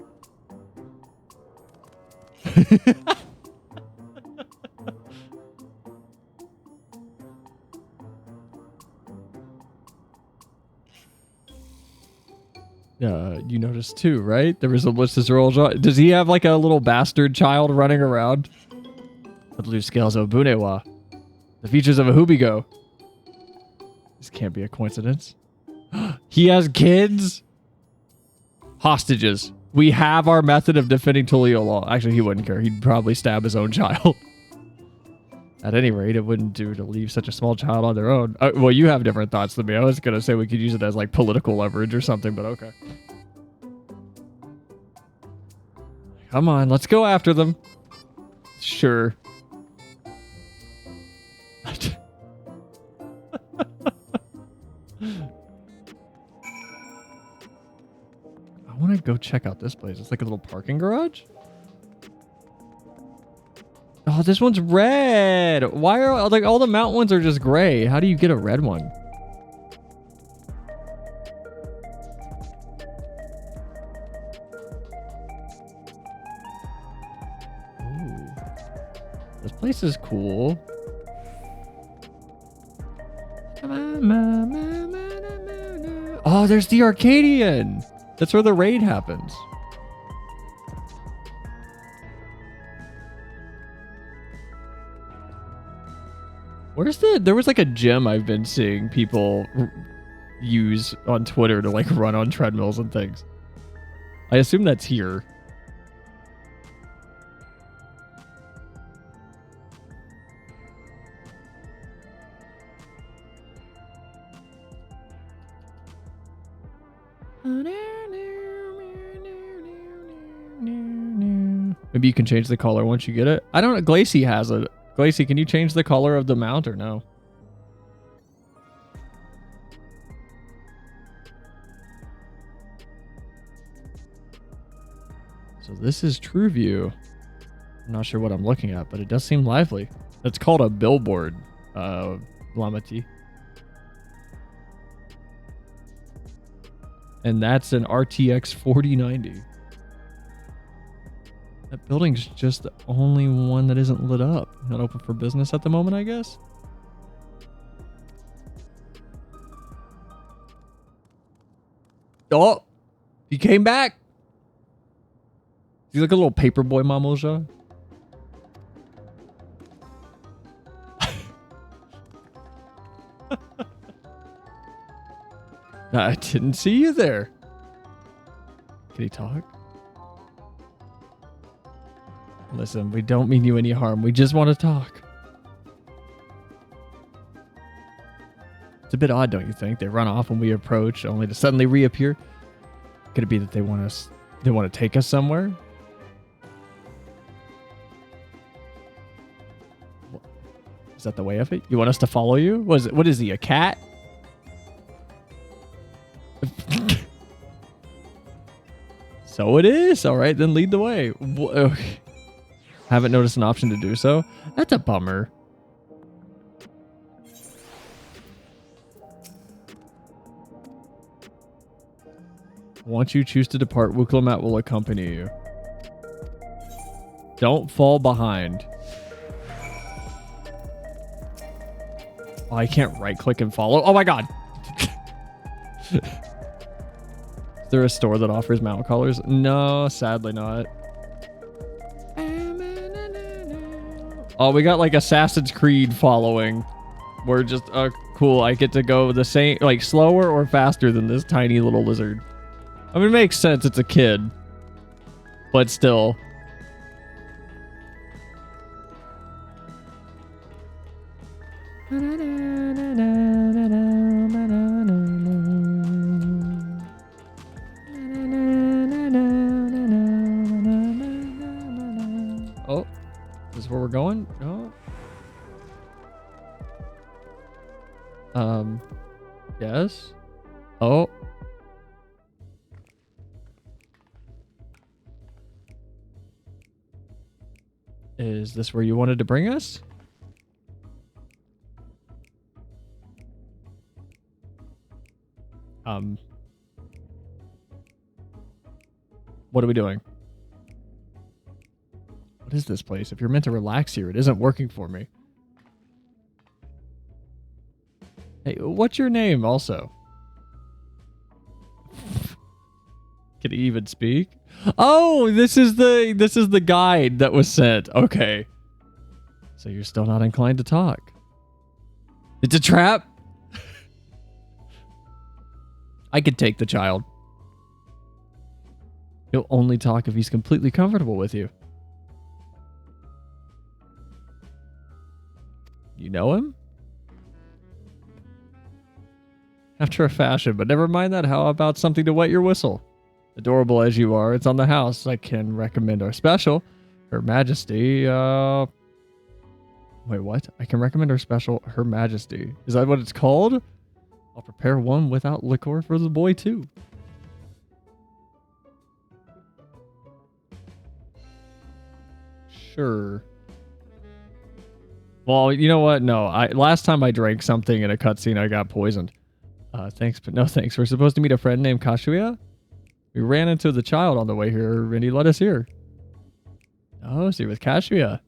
You noticed too, right? There was a list of Zoralja. Does he have like a little bastard child running around? The blue scales of Bunewa. The features of a Hubigo. This can't be a coincidence. He has kids? Hostages. We have our method of defending Tuliyola. Actually, he wouldn't care. He'd probably stab his own child. At any rate, it wouldn't do to leave such a small child on their own. Well, you have different thoughts than me. I was going to say we could use it as like political leverage or something, but okay. Come on, let's go after them. Sure. I want to go check out this place. It's like a little parking garage. Oh, this one's red. Why are like all the mount ones are just gray? How do you get a red one? Ooh. This place is cool. Oh, there's the Arcadian. That's where the raid happens. Where's there was like a gym I've been seeing people use on Twitter to like run on treadmills and things. I assume that's here. Maybe you can change the color once you get it. I don't know. Glacy has it. Glacy, can you change the color of the mount or no? So this is True View. I'm not sure what I'm looking at, but it does seem lively. It's called a billboard, Lamati. And that's an RTX 4090. That building's just the only one that isn't lit up. Not open for business at the moment, I guess. Oh, he came back. He's like a little paperboy Mamoja. I didn't see you there. Can he talk? Listen, we don't mean you any harm. We just want to talk. It's a bit odd, don't you think? They run off when we approach, only to suddenly reappear. Could it be that they want to take us somewhere? Is that the way of it? You want us to follow you? What is he, a cat? So it is. All right, then lead the way. Okay. Haven't noticed an option to do so. That's a bummer. Once you choose to depart, Wuklamat will accompany you. Don't fall behind. Oh, I can't right click and follow. Oh my god. there a store that offers mount colors? No, sadly not. Oh, we got like Assassin's Creed following. We're just, cool. I get to go the same, like slower or faster than this tiny little lizard. I mean, it makes sense. It's a kid. But still. Oh, this is where we're going? Oh. Yes. Oh. Is this where you wanted to bring us? What are we doing? What is this place? If you're meant to relax here, it isn't working for me. Hey, what's your name also? Can he even speak? Oh, this is the guide that was sent. Okay. So you're still not inclined to talk. It's a trap. I could take the child. He'll only talk if he's completely comfortable with you. You know him? After a fashion, but never mind that. How about something to wet your whistle? Adorable as you are, it's on the house. I can recommend our special. Her Majesty, wait, what? I can recommend our special, Her Majesty. Is that what it's called? I'll prepare one without liquor for the boy, too. Sure. Well, you know what? No, last time I drank something in a cutscene, I got poisoned. Thanks, but no thanks. We're supposed to meet a friend named Kashuya. We ran into the child on the way here, and he led us here. Oh, see, with Kashuya.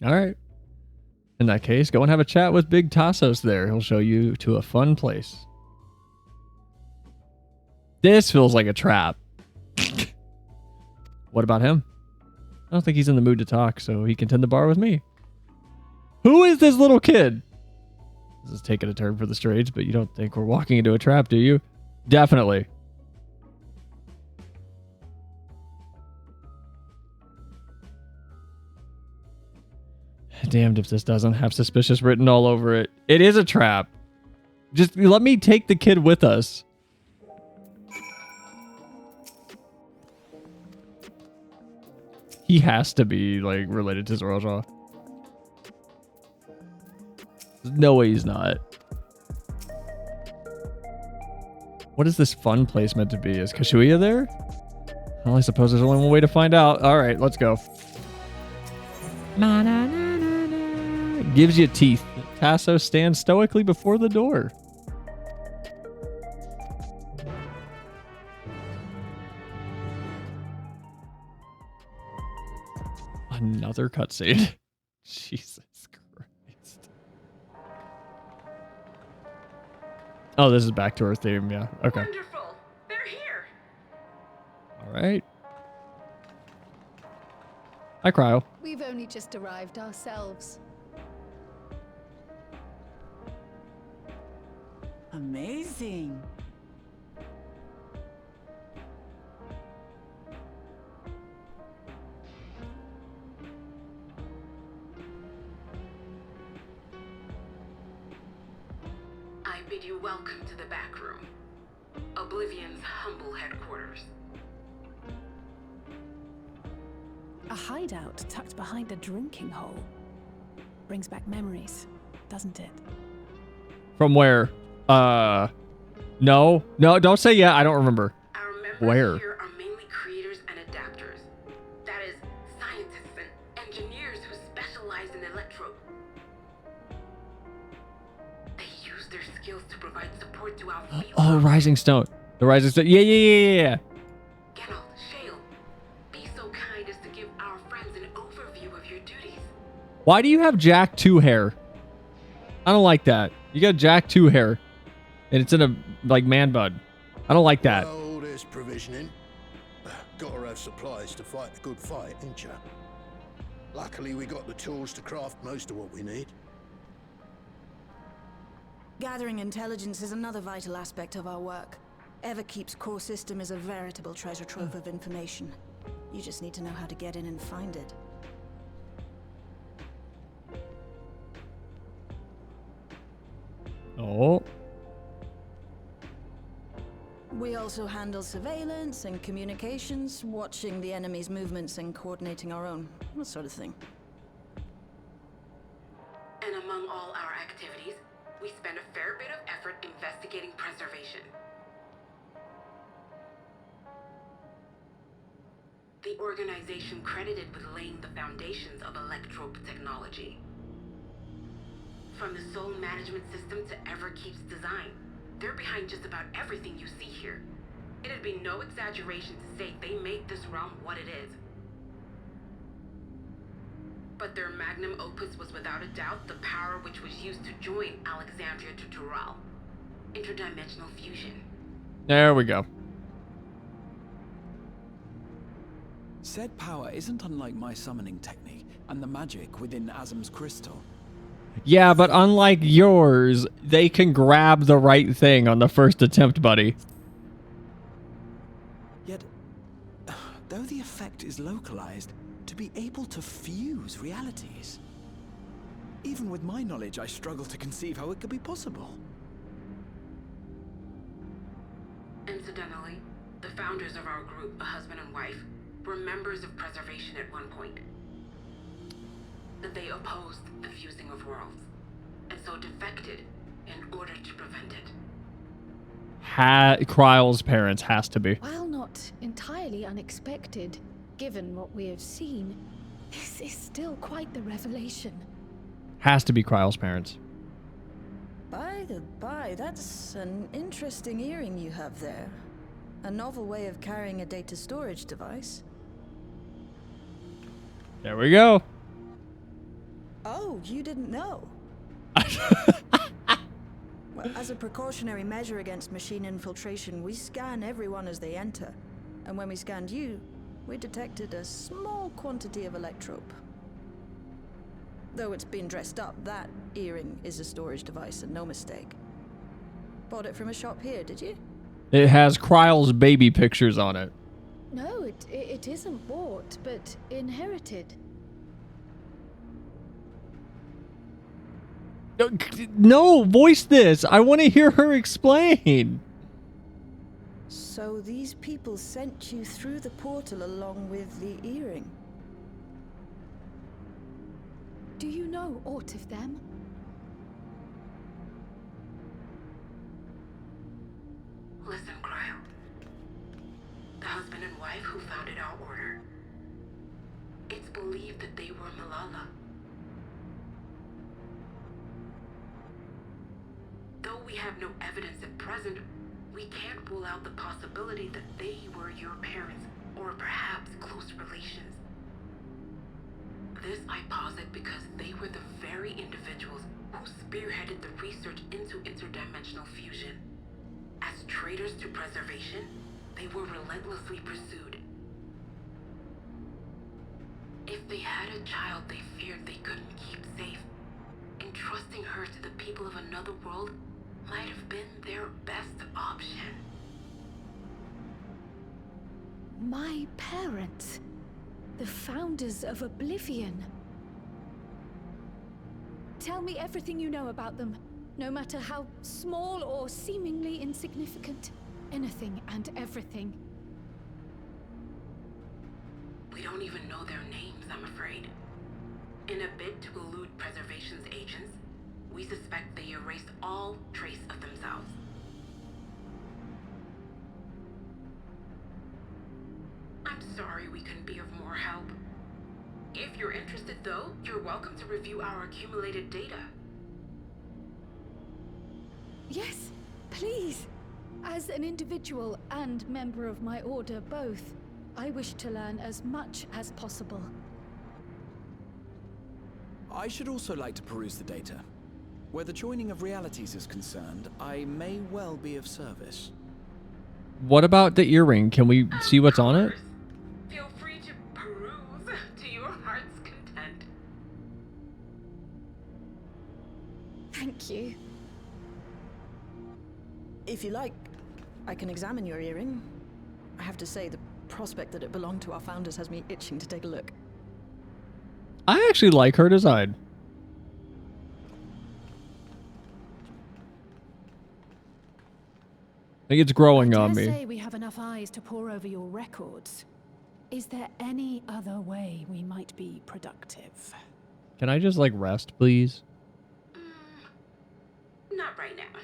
All right. In that case, go and have a chat with Big Tassos there. He'll show you to a fun place. This feels like a trap. What about him? I don't think he's in the mood to talk, so he can tend the bar with me. Who is this little kid? This is taking a turn for the strange, but you don't think we're walking into a trap, do you? Definitely. Damned if this doesn't have suspicious written all over it. It is a trap. Just let me take the kid with us. He has to be, like, related to Zorja. No way he's not. What is this fun place meant to be? Is Kashuya there? Well, I suppose there's only one way to find out. All right, let's go. Gives you teeth. Tasso stands stoically before the door. Another cutscene. Jesus Christ. Oh, this is back to our theme, yeah. Okay. Wonderful. They're here. All right. Hi, Cryo. We've only just arrived ourselves. Amazing. I bid you welcome to the back room, Oblivion's humble headquarters. A hideout tucked behind a drinking hole. Brings back memories, doesn't it? From where? No, don't say yeah. I don't remember. Our members Where? here are mainly creators and adapters. That is, scientists and engineers who specialize in electro. They use their skills to provide support to our field. Oh, Rising Stone. The Rising Stone. Yeah. Geralt, scientists to give our friends an overview of your duties. Why do you have Jack 2 hair? I don't like that. You got Jack 2 hair. And it's in a, like, man bud. I don't like that. Well, there's provisioning. Gotta have supplies to fight a good fight, ain't ya? Luckily, we got the tools to craft most of what we need. Gathering intelligence is another vital aspect of our work. Everkeep's core system is a veritable treasure trove of information. You just need to know how to get in and find it. Oh. We also handle surveillance and communications, watching the enemy's movements and coordinating our own, that sort of thing. And among all our activities, we spend a fair bit of effort investigating preservation. The organization credited with laying the foundations of electrope technology. From the soul management system to Everkeep's design, they're behind just about everything you see here. It'd be no exaggeration to say they made this realm what it is. But their magnum opus was without a doubt the power which was used to join Alexandria to Tural. Interdimensional fusion. There we go. Said power isn't unlike my summoning technique and the magic within Azam's crystal. Yeah, but unlike yours, they can grab the right thing on the first attempt, buddy. Yet, though the effect is localized, to be able to fuse realities. Even with my knowledge, I struggle to conceive how it could be possible. Incidentally, the founders of our group, a husband and wife, were members of preservation at one point. That they opposed the fusing of worlds, and so defected in order to prevent it. Kryle's parents has to be. While not entirely unexpected, given what we have seen, this is still quite the revelation. Has to be Kryle's parents. By the by, that's an interesting earring you have there. A novel way of carrying a data storage device. There we go. Oh, you didn't know? Well, as a precautionary measure against machine infiltration, we scan everyone as they enter. And when we scanned you, we detected a small quantity of electrope. Though it's been dressed up, that earring is a storage device and no mistake. Bought it from a shop here, did you? It has Kryle's baby pictures on it. No, it isn't bought, but inherited. No, voice this. I want to hear her explain. So these people sent you through the portal along with the earring? Do you know aught of them? Listen, Kryle. The husband and wife who founded our order. It's believed that they were Malala. Though we have no evidence at present, we can't rule out the possibility that they were your parents, or perhaps close relations. This I posit because they were the very individuals who spearheaded the research into interdimensional fusion. As traitors to preservation, they were relentlessly pursued. If they had a child they feared they couldn't keep safe, entrusting her to the people of another world might have been their best option. My parents, the founders of Oblivion. Tell me everything you know about them, no matter how small or seemingly insignificant. Anything and everything. We don't even know their names, I'm afraid. In a bid to elude preservation's agents, we suspect they erased all trace of themselves. I'm sorry we couldn't be of more help. If you're interested, though, you're welcome to review our accumulated data. Yes, please. As an individual and member of my order both, I wish to learn as much as possible. I should also like to peruse the data. Where the joining of realities is concerned, I may well be of service. What about the earring? Can we see what's on it? Feel free to peruse to your heart's content. Thank you. If you like, I can examine your earring. I have to say, the prospect that it belonged to our founders has me itching to take a look. I actually like her design. I think it's growing on me. I say we have enough eyes to pore over your records. Is there any other way we might be productive? Can I just like rest, please? Not right now.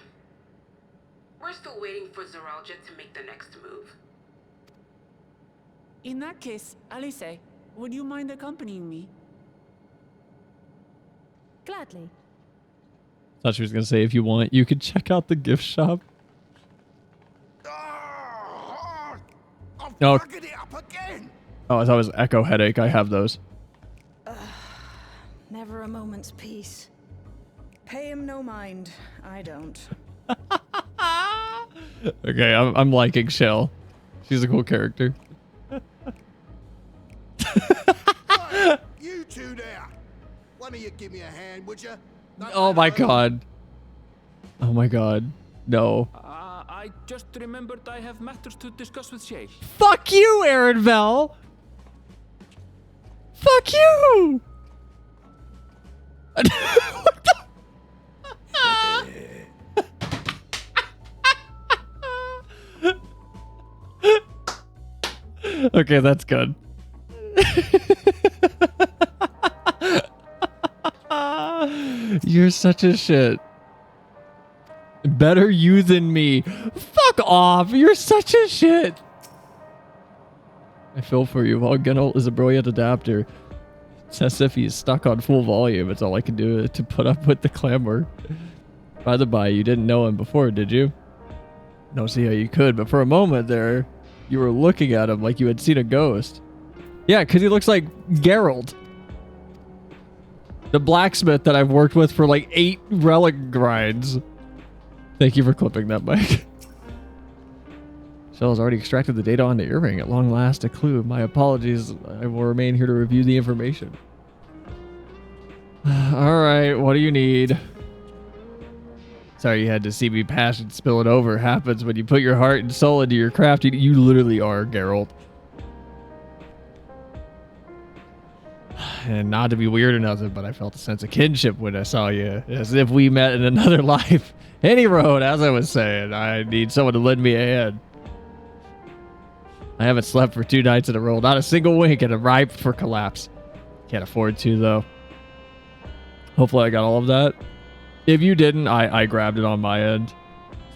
We're still waiting for Zoralja to make the next move. In that case, Alice, would you mind accompanying me? Gladly. Thought she was gonna say if you want, you could check out the gift shop. No. Oh, I thought it was echo headache. I have those. Never a moment's peace. Pay him no mind. I don't. Okay, I'm liking Shell. She's a cool character. Hey, you two there. One of you give me a hand, would you? Oh my god. Oh my god. No. I just remembered I have matters to discuss with Shay. Fuck you, Aaron Vel. Fuck you. What the? Okay, that's good. You're such a shit. Better you than me. Fuck off. You're such a shit. I feel for you. While Genolt is a brilliant adapter, it's as if he's stuck on full volume. It's all I can do to put up with the clamor. By the by, you didn't know him before, did you? No, see how you could, but for a moment there, you were looking at him like you had seen a ghost. Yeah, because he looks like Geralt. The blacksmith that I've worked with for like 8 relic grinds. Thank you for clipping that, Mike. Shell has already extracted the data on the earring. At long last, a clue. My apologies. I will remain here to review the information. Alright, what do you need? Sorry you had to see me passion spill it over. Happens when you put your heart and soul into your craft. You literally are Geralt. And not to be weird or nothing, but I felt a sense of kinship when I saw you, as if we met in another life. Any road, as I was saying, I need someone to lend me a hand. I haven't slept for 2 nights in a row, not a single wink, and I'm ripe for collapse. Can't afford to, though. Hopefully I got all of that. If you didn't, I grabbed it on my end.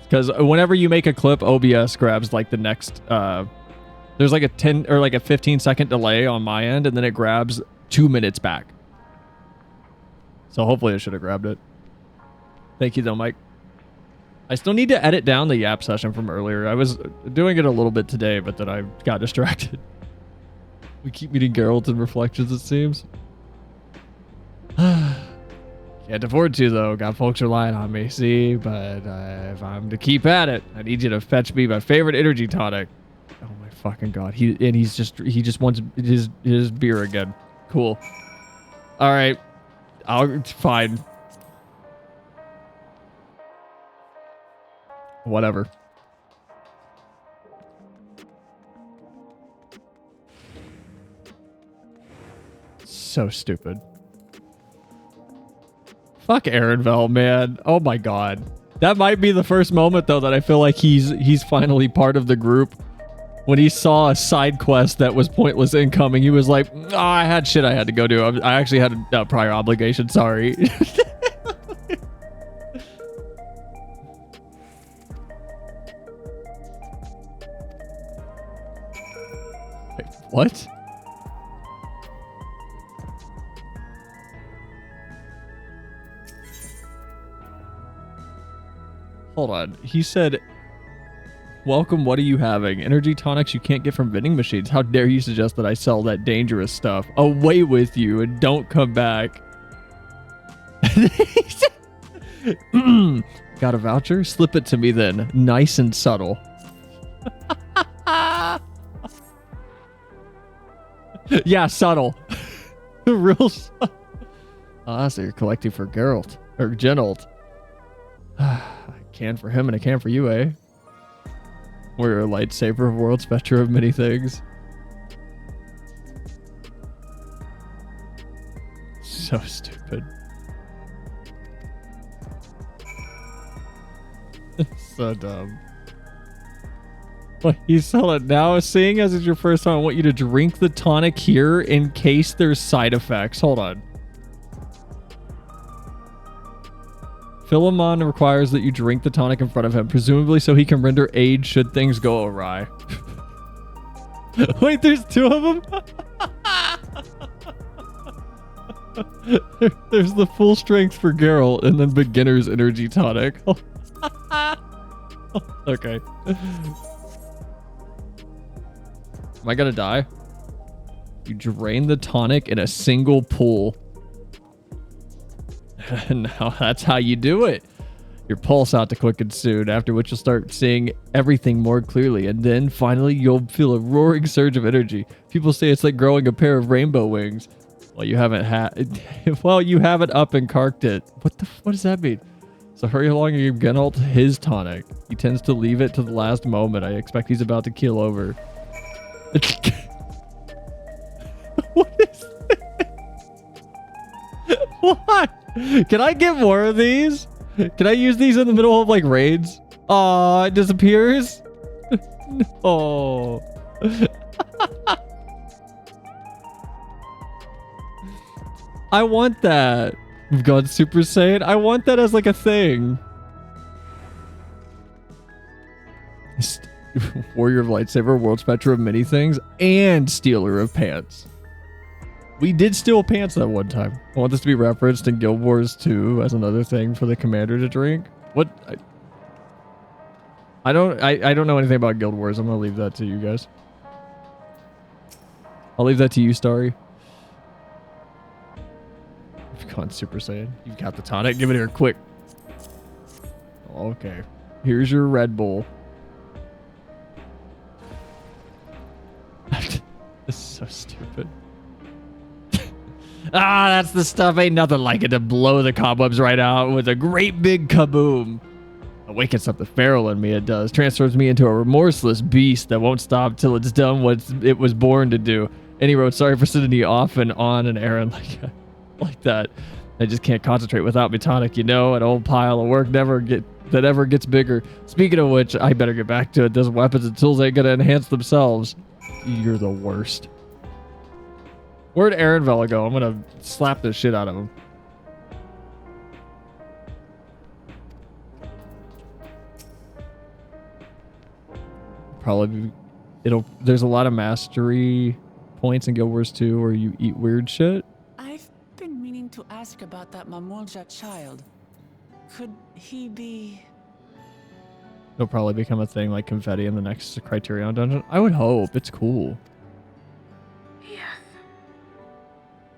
Because whenever you make a clip, OBS grabs like the next... there's like a 10 or like a 15-second delay on my end, and then it grabs 2 minutes back. So hopefully I should have grabbed it. Thank you though, Mike. I still need to edit down the Yap session from earlier. I was doing it a little bit today, but then I got distracted. We keep meeting Geralt in Reflections, it seems. Can't afford to, though. Got folks relying on me, see? But if I'm to keep at it, I need you to fetch me my favorite energy tonic. Oh my fucking god. He just wants his beer again. Cool. Alright. Fine. Whatever. So stupid. Fuck Aaronvel, man. Oh my god. That might be the first moment though that I feel like he's finally part of the group. When he saw a side quest that was pointless incoming, he was like, oh, I had shit I had to go do. I actually had a prior obligation, sorry. Wait, what? Hold on. He said Welcome, what are you having? Energy tonics you can't get from vending machines. How dare you suggest that I sell that dangerous stuff? Away with you and don't come back. Got a voucher? Slip it to me then. Nice and subtle. Yeah, subtle. Real subtle. Ah, so you're collecting for Geralt. Or Geralt. A can for him and a can for you, eh? We're a lightsaber of world spectrum of many things. So stupid. So dumb. Well, you sell it now. Seeing as it's your first time, I want you to drink the tonic here in case there's side effects. Hold on. Philemon requires that you drink the tonic in front of him, presumably so he can render aid should things go awry. Wait, there's two of them? There's the full strength for Geralt and then beginner's energy tonic. Okay. Am I gonna die? You drain the tonic in a single pull. Now that's how you do it. Your pulse out to quicken soon, after which you'll start seeing everything more clearly, and then finally you'll feel a roaring surge of energy. People say it's like growing a pair of rainbow wings. Well, you haven't well, you haven't up and carked it. What does that mean? So hurry along and give Geralt his tonic. He tends to leave it to the last moment. I expect he's about to keel over. What is this? What? Can I get more of these? Can I use these in the middle of like raids? Aw, it disappears? No. I want that. We've gone Super Saiyan. I want that as like a thing. Warrior of Lightsaber, World Spectre of many things, and Stealer of Pants. We did steal pants that one time. I want this to be referenced in Guild Wars 2 as another thing for the commander to drink. What? I don't know anything about Guild Wars. I'm gonna leave that to you guys. I'll leave that to you, Starry. You've gone Super Saiyan. You've got the tonic. Give it here quick. Okay. Here's your Red Bull. This is so stupid. Ah, that's the stuff. Ain't nothing like it to blow the cobwebs right out with a great big kaboom. Awakens something feral in me, it does. Transforms me into a remorseless beast that won't stop till it's done what it was born to do. And he wrote, sorry for sending you off and on an errand like that. I just can't concentrate without my tonic, you know. An old pile of work never gets bigger. Speaking of which, I better get back to it. Those weapons and tools ain't gonna enhance themselves. You're the worst. Where'd Aaron Vela go? I'm gonna slap the shit out of him. Probably there's a lot of mastery points in Guild Wars 2 where you eat weird shit. I've been meaning to ask about that Mamulja child. Could he be... It'll probably become a thing like confetti in the next Criterion dungeon. I would hope. It's cool. Yes.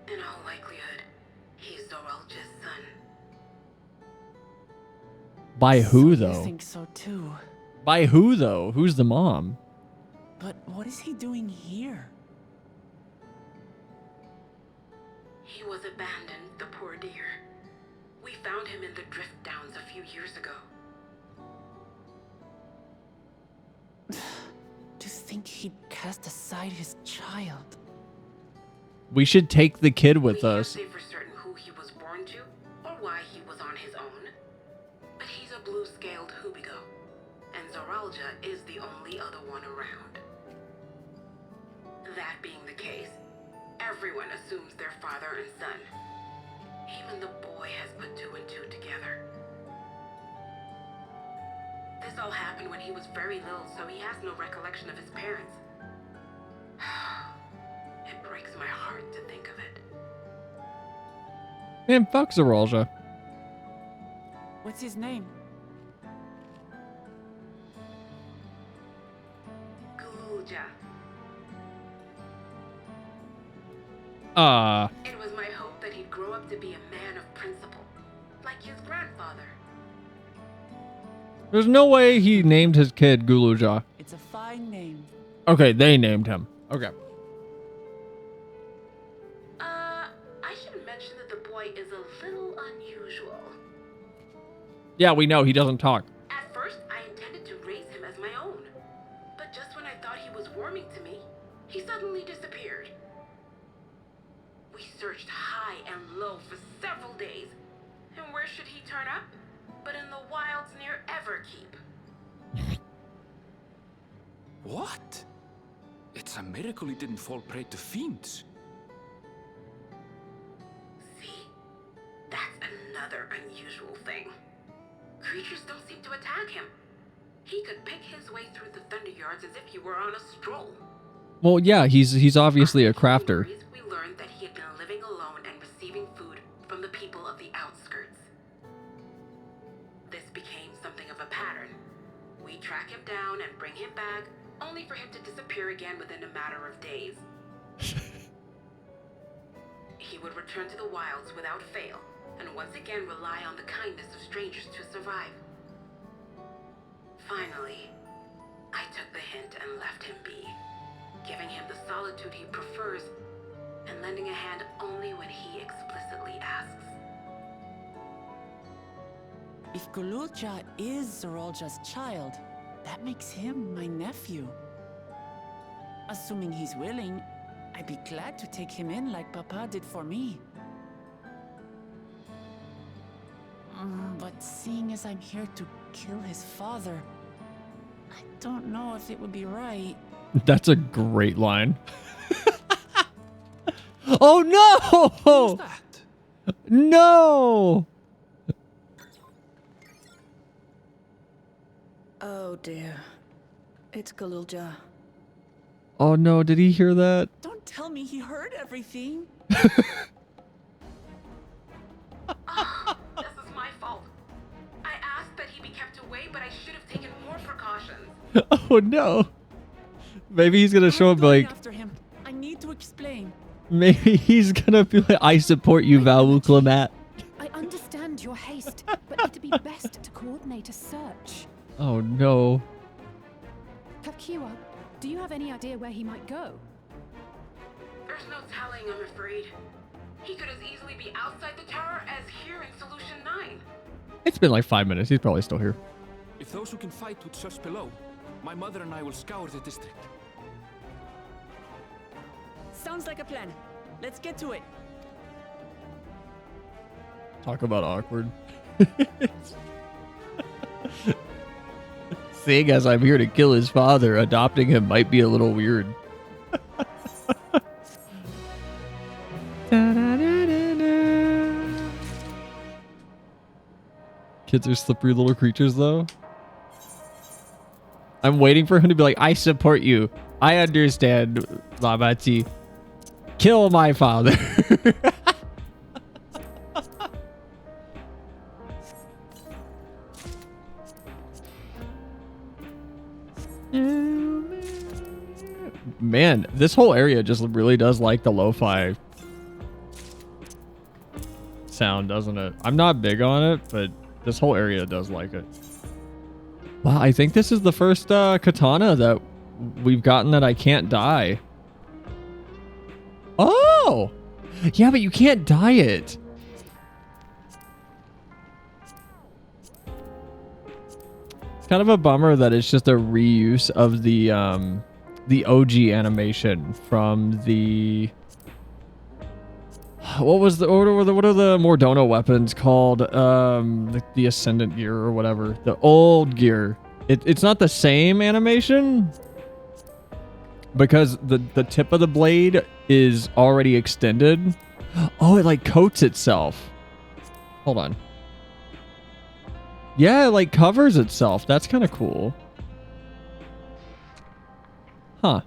In all likelihood, he's Zoralja's son. By who, though? I think so too. By who, though? Who's the mom? But what is he doing here? He was abandoned, the poor dear. We found him in the Drift Downs a few years ago. To think he'd cast aside his child. We should take the kid with us. We can't say for certain who he was born to, or why he was on his own. But he's a blue-scaled Hubigo, and Zoralja is the only other one around. That being the case, everyone assumes they're father and son. Even the boy has put two and two together. This all happened when he was very little, so he has no recollection of his parents. It breaks my heart to think of it. Man, fuck Zoralja. What's his name? It was my hope that he'd grow up to be a man of principle, like his grandfather. There's no way he named his kid Guluja. It's a fine name. Okay, they named him. Okay. I should mention that the boy is a little unusual. Yeah, we know he doesn't talk. At first, I intended to raise him as my own. But just when I thought he was warming to me, he suddenly disappeared. We searched high and low for several days. And where should he turn up? But in the wilds near Everkeep. What? It's a miracle he didn't fall prey to fiends. See? That's another unusual thing. Creatures don't seem to attack him. He could pick his way through the Thunder Yards as if he were on a stroll. Well, yeah, he's obviously a crafter. We learned that he had been living alone and receiving food from the people of the outskirts. This became something of a pattern. We track him down and bring him back, only for him to disappear again within a matter of days. He would return to the wilds without fail, and once again rely on the kindness of strangers to survive. Finally, I took the hint and left him be, giving him the solitude he prefers, and lending a hand only when he explicitly asks. If Guluja is Zorolja's child, that makes him my nephew. Assuming he's willing, I'd be glad to take him in like Papa did for me. But seeing as I'm here to kill his father, I don't know if it would be right. That's a great line. Oh no! Who's that? No! Oh dear. It's Galulja. Oh no, did he hear that? Don't tell me he heard everything. This is my fault. I asked that he be kept away, but I should have taken more precautions. Oh no. Maybe he's gonna show up like... After him. I need to explain. Maybe he's gonna be like, I support you, Valu Klamat. I understand your haste, but it'd be best to coordinate a search. Oh no. Kakiwa, do you have any idea where he might go? There's no telling, I'm afraid. He could as easily be outside the tower as here in Solution 9. It's been like 5 minutes. He's probably still here. If those who can fight would search below, my mother and I will scour the district. Sounds like a plan. Let's get to it. Talk about awkward. Seeing as I'm here to kill his father, adopting him might be a little weird. Kids are slippery little creatures, though. I'm waiting for him to be like, I support you. I understand, Lamati. Kill my father. Man, this whole area just really does like the lo-fi sound, doesn't it? I'm not big on it, but this whole area does like it. Wow, I think this is the first katana that we've gotten that I can't dye. Oh! Yeah, but you can't dye it. It's kind of a bummer that it's just a reuse of the OG animation from the... What are the Mordono weapons called? The Ascendant gear or whatever. The old gear. It's not the same animation because the tip of the blade is already extended. Oh, it like coats itself. Hold on. Yeah, it like covers itself. That's kind of cool. Huh.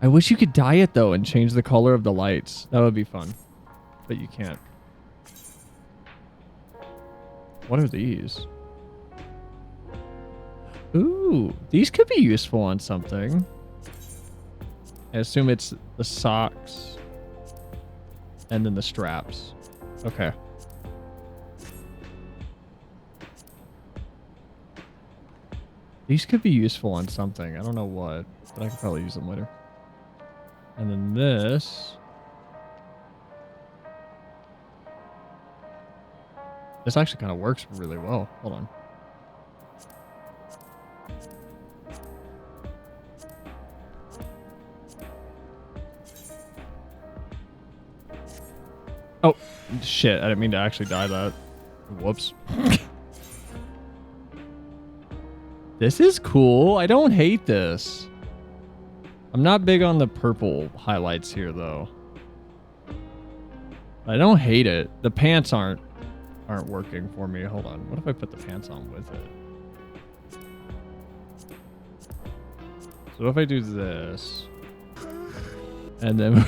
I wish you could dye it though and change the color of the lights. That would be fun. But you can't. What are these? Ooh, these could be useful on something. I assume it's the socks. And then the straps. Okay. These could be useful on something. I don't know what, but I could probably use them later. And then this. This actually kind of works really well. Hold on. Oh, shit. I didn't mean to actually dye that. Whoops. This is cool. I don't hate this. I'm not big on the purple highlights here, though. I don't hate it. The pants aren't working for me. Hold on. What if I put the pants on with it? So if I do this, and then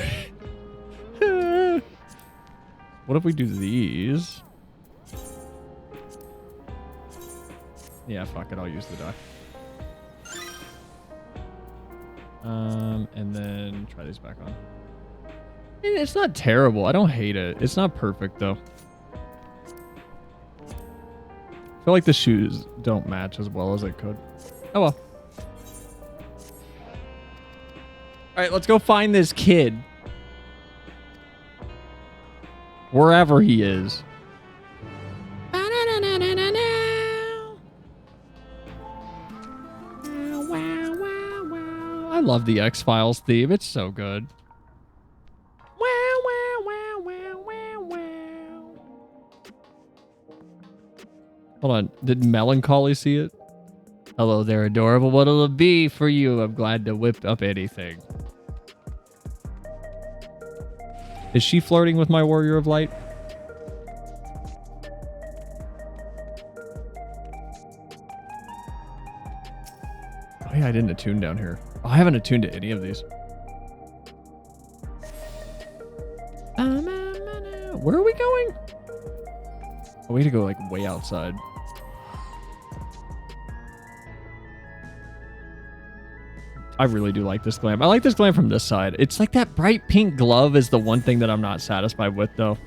what if we do these? Yeah, fuck it. I'll use the dye. And then try these back on. It's not terrible. I don't hate it. It's not perfect though. I feel like the shoes don't match as well as they could. Oh well. All right, let's go find this kid. Wherever he is. I love the X-Files theme. It's so good. Hold on. Did Melancholy see it? Hello there, adorable. What'll it be for you? I'm glad to whip up anything. Is she flirting with my Warrior of Light? Oh yeah, I didn't attune down here. Oh, I haven't attuned to any of these. Where are we going? Oh, we need to go like way outside. I really do like this glam. I like this glam from this side. It's like that bright pink glove is the one thing that I'm not satisfied with though.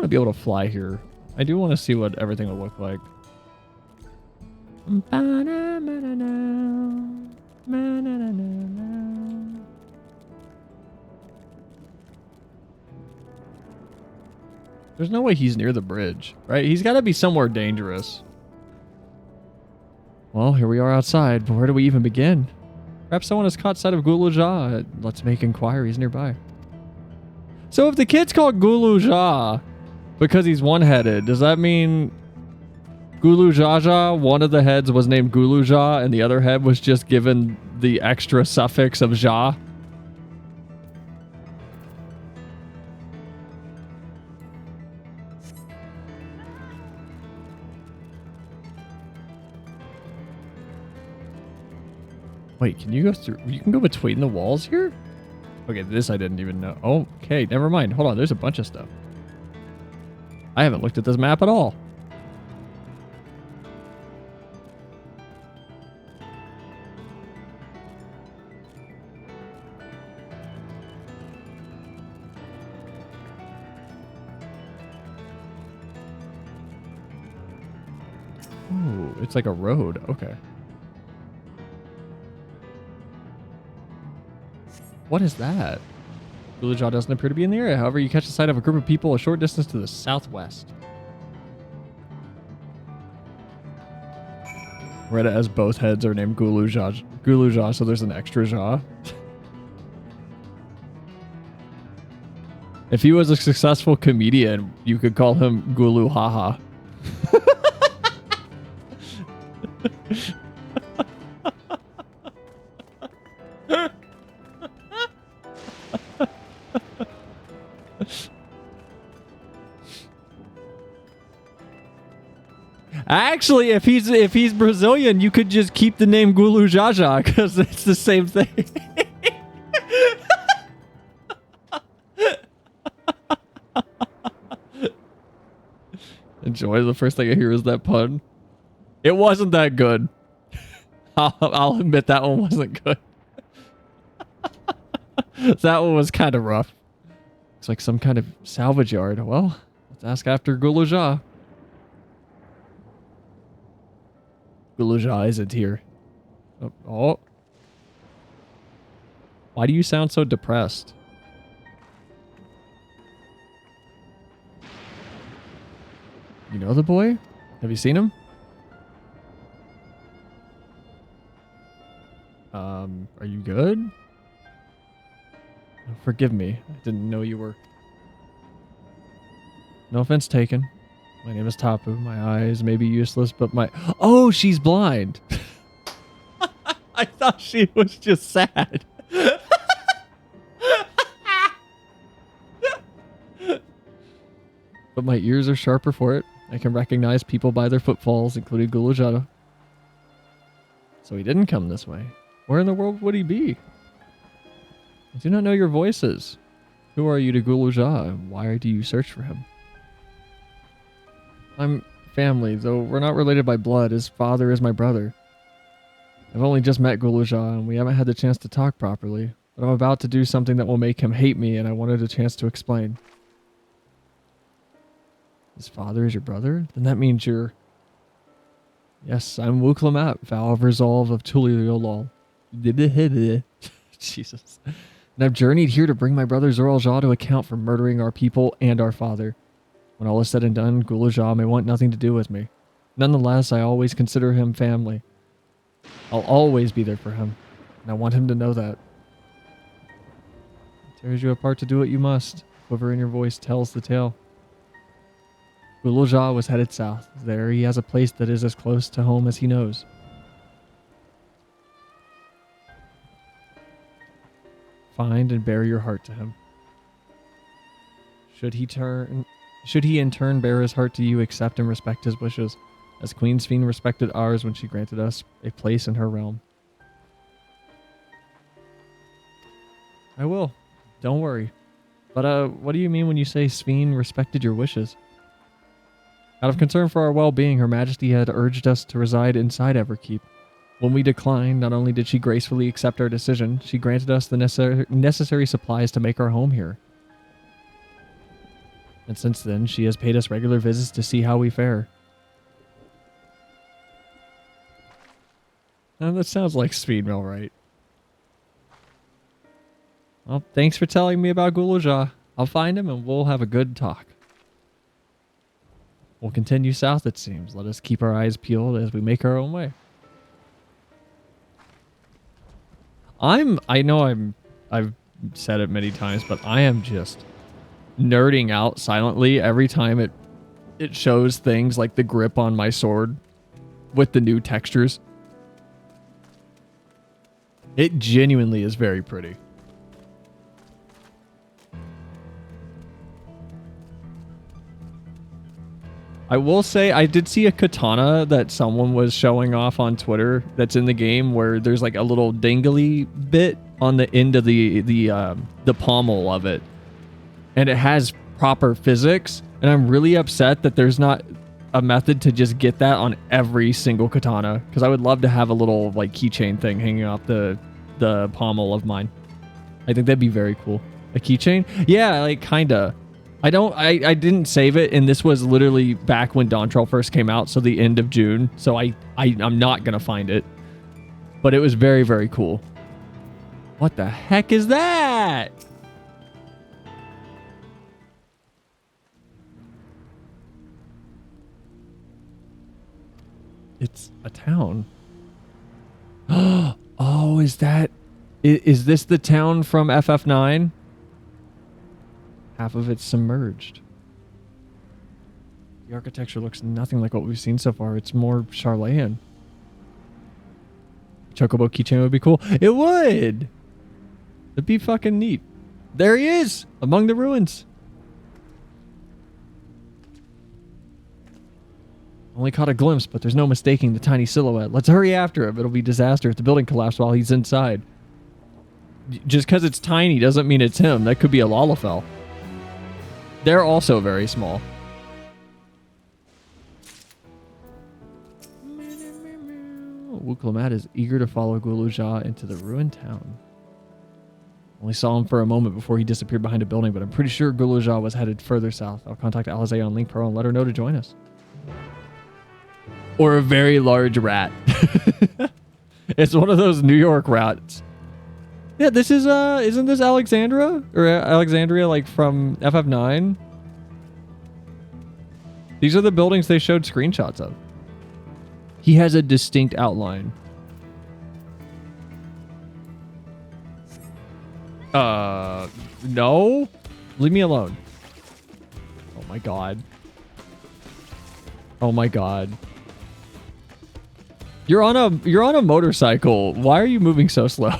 Be able to fly here. I do want to see what everything will look like. There's no way he's near the bridge, right? He's got to be somewhere dangerous. Well, here we are outside, but where do we even begin? Perhaps someone has caught sight of Gulu Ja. Let's make inquiries nearby. So if the kid's called Gulu Ja because he's one-headed, does that mean Gulu Jaja, one of the heads was named Gulu Ja and the other head was just given the extra suffix of Ja? Wait, can you go through? You can go between the walls here? Okay, this I didn't even know. Okay, never mind. Hold on, there's a bunch of stuff. I haven't looked at this map at all. Oh, it's like a road. Okay. What is that? Gulu Ja doesn't appear to be in the area. However, you catch the sight of a group of people a short distance to the southwest. Reddit has both heads are named Gulu Ja, so there's an extra Ja. If he was a successful comedian, you could call him Gulu Haha. Actually, if he's Brazilian, you could just keep the name Gulu Jaja because it's the same thing. Enjoy. The first thing I hear is that pun. It wasn't that good. I'll admit that one wasn't good. That one was kind of rough. Looks like some kind of salvage yard. Well, let's ask after Guluja. Guluja isn't here. Oh. Why do you sound so depressed? You know the boy? Have you seen him? Are you good? Forgive me. I didn't know you were. No offense taken. My name is Tapu. My eyes may be useless, but my... Oh, she's blind. I thought she was just sad. But my ears are sharper for it. I can recognize people by their footfalls, including Gulujada. So he didn't come this way. Where in the world would he be? I do not know your voices. Who are you to Guluja, and why do you search for him? I'm family, though we're not related by blood. His father is my brother. I've only just met Guluja, and we haven't had the chance to talk properly. But I'm about to do something that will make him hate me, and I wanted a chance to explain. His father is your brother? Then that means you're... Yes, I'm Wuklamat, vow of resolve of Tuliolol. Jesus. And I've journeyed here to bring my brother Zoralja to account for murdering our people and our father. When all is said and done, Guluja may want nothing to do with me. Nonetheless, I always consider him family. I'll always be there for him, and I want him to know that. It tears you apart to do what you must. Quiver in your voice tells the tale. Guluja was headed south. There he has a place that is as close to home as he knows. Find and bear your heart to him. Should he in turn bear his heart to you, accept and respect his wishes, as Queen Sphene respected ours when she granted us a place in her realm. I will. Don't worry. But what do you mean when you say Sphene respected your wishes? Out of concern for our well-being, Her Majesty had urged us to reside inside Everkeep. When we declined, not only did she gracefully accept our decision, she granted us the necessary supplies to make our home here. And since then, she has paid us regular visits to see how we fare. And that sounds like Speedmill, right? Well, thanks for telling me about Guluja. I'll find him and we'll have a good talk. We'll continue south, it seems. Let us keep our eyes peeled as we make our own way. I've said it many times, but I am just nerding out silently every time it shows things like the grip on my sword with the new textures. It genuinely is very pretty. I will say I did see a katana that someone was showing off on Twitter that's in the game where there's like a little dingly bit on the end of the pommel of it. And it has proper physics, and I'm really upset that there's not a method to just get that on every single katana, because I would love to have a little like keychain thing hanging off the pommel of mine. I think that'd be very cool. A keychain? Yeah, like kinda. I didn't save it, and this was literally back when Dawntrail first came out, so the end of June. So I'm not gonna find it. But it was very, very cool. What the heck is that? It's a town. Oh, is this the town from FF9? Half of it's submerged. The architecture looks nothing like what we've seen so far. It's more Charlayan. Chocobo keychain would be cool. It would! It'd be fucking neat. There he is! Among the ruins. Only caught a glimpse, but there's no mistaking the tiny silhouette. Let's hurry after him. It'll be disaster if the building collapses while he's inside. Just because it's tiny doesn't mean it's him. That could be a Lalafell. They're also very small. Wuklamat is eager to follow Guluja into the ruined town. Only saw him for a moment before he disappeared behind a building, but I'm pretty sure Guluja was headed further south. I'll contact Alizé on Link Pro and let her know to join us. Or a very large rat. It's one of those New York rats. Yeah, this is, isn't this Alexandria? Or Alexandria, like, from FF9? These are the buildings they showed screenshots of. He has a distinct outline. No? Leave me alone. Oh my god. Oh my god. You're on a motorcycle. Why are you moving so slow?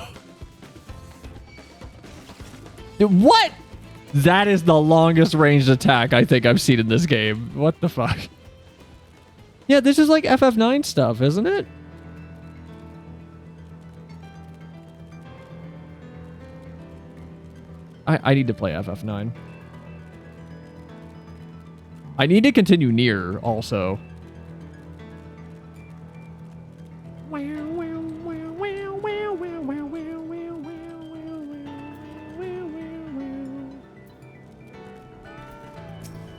What? That is the longest ranged attack I think I've seen in this game. What the fuck? Yeah, this is like FF9 stuff, isn't it? I need to play FF9. I need to continue Nier also.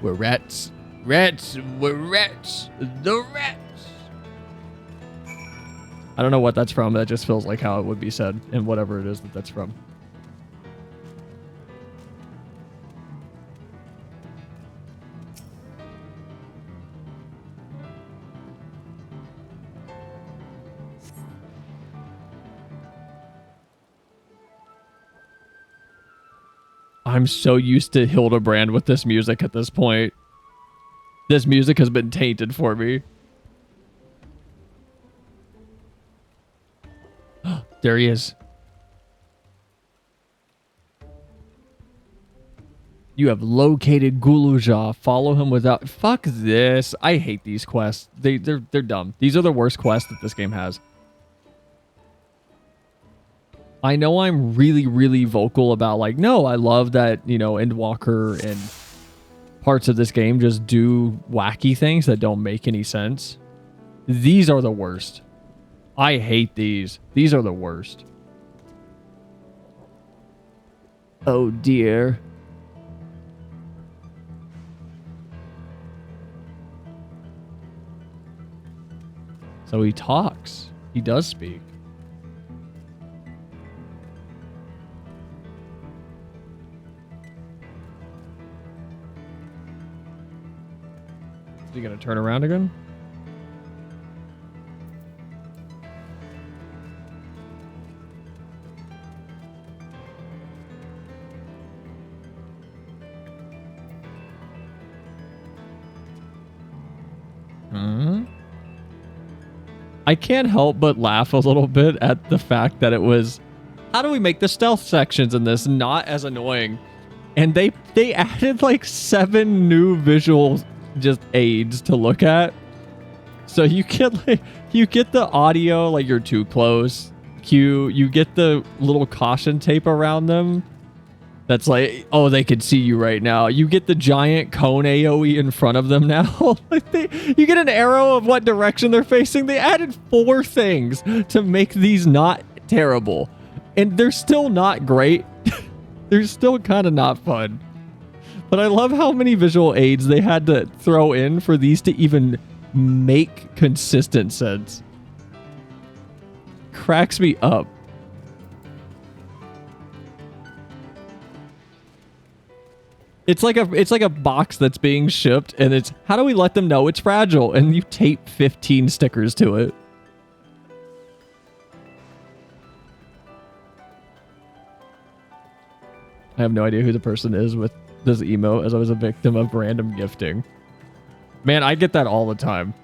We're rats. Rats. We're rats. The rats. I don't know what that's from. That just feels like how it would be said in whatever it is that that's from. I'm so used to Hildebrand with this music at this point. This music has been tainted for me. There he is. You have located Guluja. Follow him without... Fuck this. I hate these quests. They're dumb. These are the worst quests that this game has. I know I'm really, really vocal about, like, no, I love that, you know, Endwalker and parts of this game just do wacky things that don't make any sense. These are the worst. I hate these. These are the worst. Oh, dear. So he talks. He does speak. Is he gonna turn around again? I can't help but laugh a little bit at the fact that it was, how do we make the stealth sections in this not as annoying? And they added like 7 new visual just aids to look at. So you get like, you get the audio like you're too close cue, you get the little caution tape around them that's like, oh, they can see you right now. You get the giant cone AoE in front of them now. Like you get an arrow of what direction they're facing. They added 4 things to make these not terrible. And they're still not great. They're still kind of not fun. But I love how many visual aids they had to throw in for these to even make consistent sense. Cracks me up. It's like a box that's being shipped, and it's, how do we let them know it's fragile? And you tape 15 stickers to it. I have no idea who the person is with this emote, as I was a victim of random gifting. Man, I get that all the time.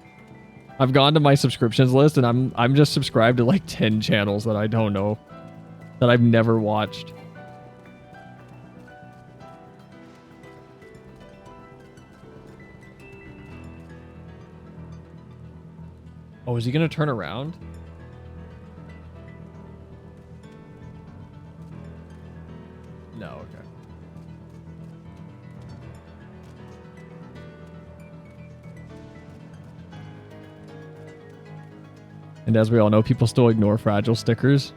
I've gone to my subscriptions list, and I'm just subscribed to like 10 channels that I don't know, that I've never watched. Oh, is he gonna turn around? No, okay. And as we all know, people still ignore fragile stickers.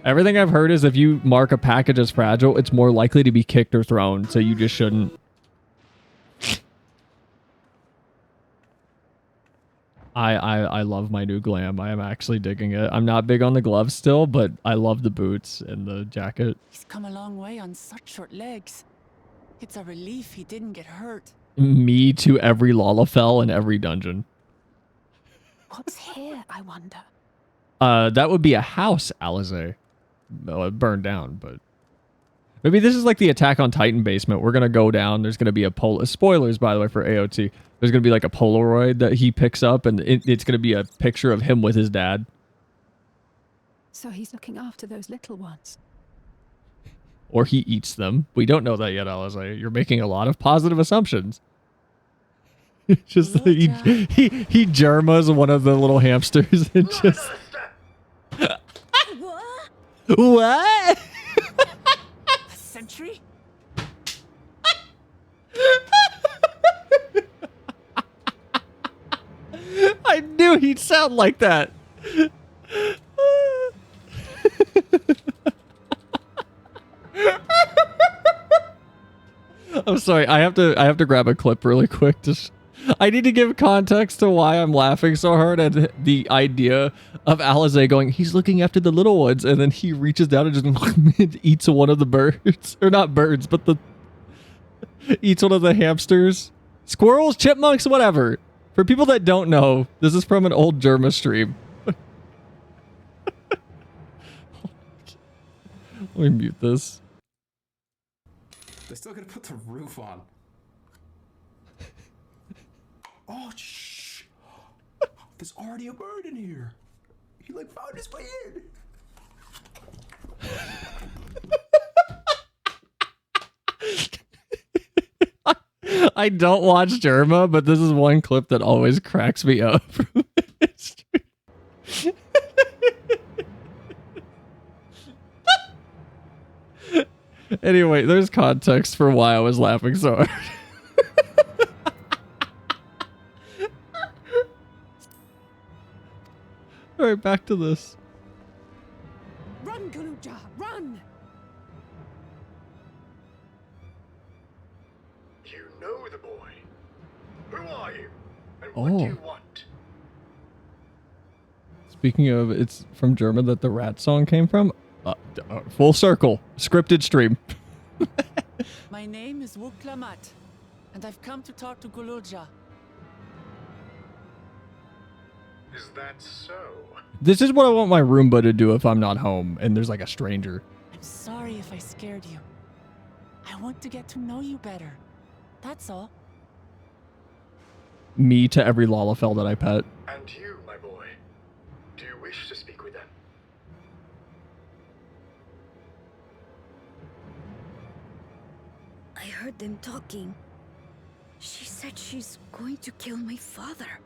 Everything I've heard is if you mark a package as fragile, it's more likely to be kicked or thrown, so you just shouldn't. I love my new glam. I am actually digging it. I'm not big on the gloves still, but I love the boots and the jacket. He's come a long way on such short legs. It's a relief he didn't get hurt. Me to every Lalafell in every dungeon. What's here, I wonder? That would be a house, Alizé. Well, it burned down, but maybe this is like the Attack on Titan basement. We're gonna go down. There's gonna be a spoilers, by the way, for AOT. There's gonna be like a Polaroid that he picks up, and it's gonna be a picture of him with his dad. So he's looking after those little ones. Or he eats them. We don't know that yet, Alizé. You're making a lot of positive assumptions. Just he germas one of the little hamsters and just. What? A sentry? I knew he'd sound like that. I'm sorry. I have to grab a clip really quick. I need to give context to why I'm laughing so hard at the idea of Alizé going, he's looking after the little ones, and then he reaches down and just eats one of the birds. Or not birds, but eats one of the hamsters. Squirrels, chipmunks, whatever. For people that don't know, this is from an old Germa stream. Let me mute this. They're still gonna put the roof on. Oh, shh. There's already a bird in here. He like found his way in. I don't watch Germa, but this is one clip that always cracks me up. Anyway, there's context for why I was laughing so hard. All right, back to this. Run, Galuja, run! You know the boy. Who are you? And Oh. what do you want? Speaking of, it's from Germa that the rat song came from. Full circle, scripted stream. My name is Wuklamat, and I've come to talk to Galuja. Is that so? This is what I want my Roomba to do if I'm not home and there's like a stranger. I'm sorry if I scared you. I want to get to know you better. That's all. Me to every Lalafell that I pet. And you, my boy. Do you wish to speak with them? I heard them talking. She said she's going to kill my father.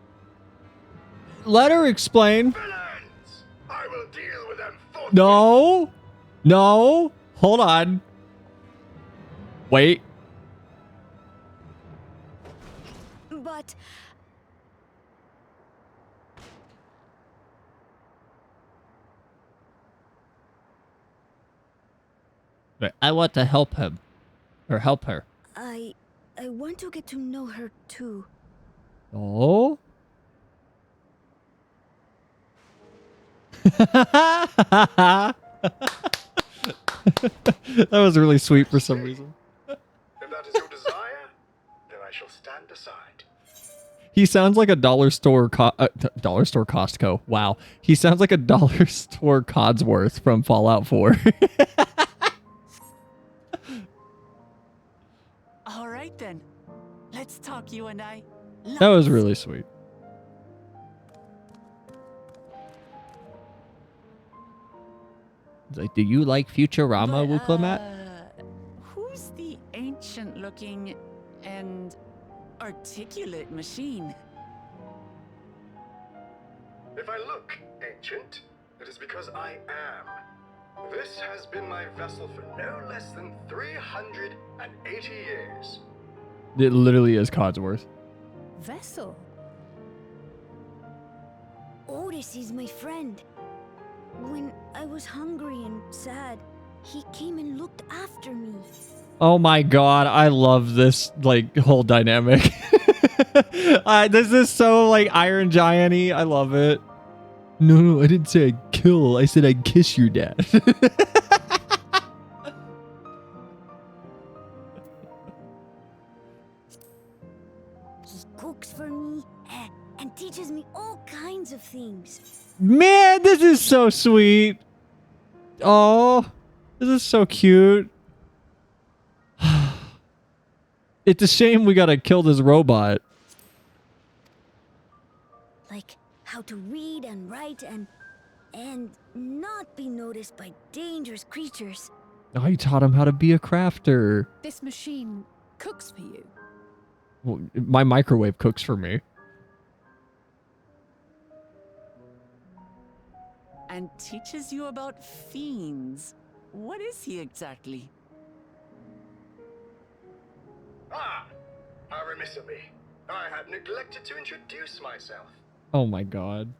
Let her explain. Villains! I will deal with them for No, hold on. Wait. But I want to help him. Or help her. I want to get to know her too. Oh? That was really sweet for some reason. If that is your desire, then I shall stand aside. He sounds like a dollar store Costco. Wow. He sounds like a dollar store Codsworth from Fallout 4. All right then. Let's talk, you and I. That was really sweet. It's like, do you like Futurama, Wuklamat? Who's the ancient-looking and articulate machine? If I look ancient, it is because I am. This has been my vessel for no less than 380 years. It literally is Codsworth. Vessel? Otis is my friend. When I was hungry and sad, he came and looked after me. Oh my god, I love this like whole dynamic. This is so like Iron Giant-y. I love it. No, I didn't say I'd kill. I said I'd kiss your dad. He cooks for me and teaches me all kinds of things. Man, this is so sweet. Oh, this is so cute. It's a shame we gotta kill this robot. Like how to read and write and not be noticed by dangerous creatures. Oh, you taught him how to be a crafter. This machine cooks for you. Well, my microwave cooks for me. And teaches you about fiends. What is he exactly? Ah, how remiss of me. I had neglected to introduce myself. Oh my god.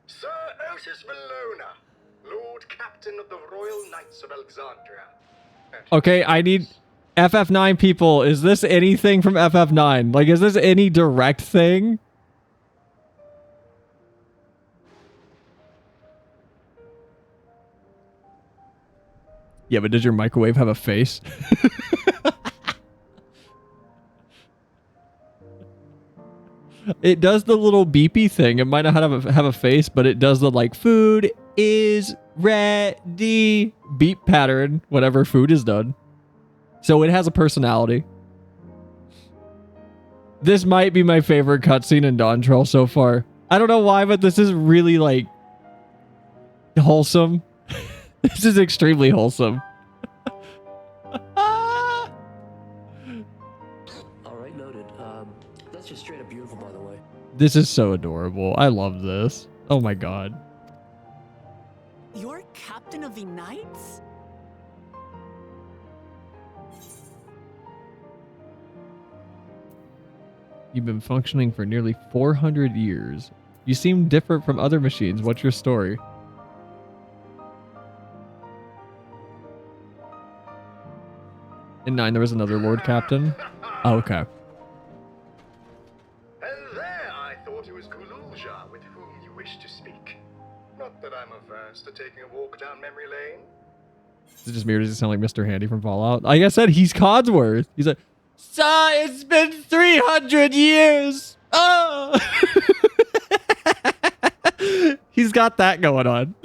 Sir Otis Valona, Lord Captain of the Royal Knights of Alexandria. Okay, I need FF9 people. Is this anything from FF9? Like, is this any direct thing? Yeah, but does your microwave have a face? It does the little beepy thing. It might not have a face, but it does the like food is ready beep pattern whenever food is done. So it has a personality. This might be my favorite cutscene in Dawn Trail so far. I don't know why, but this is really like wholesome. This is extremely wholesome. Alright, noted. That's just straight up beautiful, by the way. This is so adorable. I love this. Oh my god. You're captain of the knights? You've been functioning for nearly 400 years. You seem different from other machines. What's your story? In 9, there was another Lord Captain. Oh, okay. And there I thought it was Kululja with whom you wished to speak. Not that I'm averse to taking a walk down memory lane. Is it just me or does it sound like Mr. Handy from Fallout? Like I said, he's Codsworth. He's like, "Sir, it's been 300 years. Oh!" He's got that going on.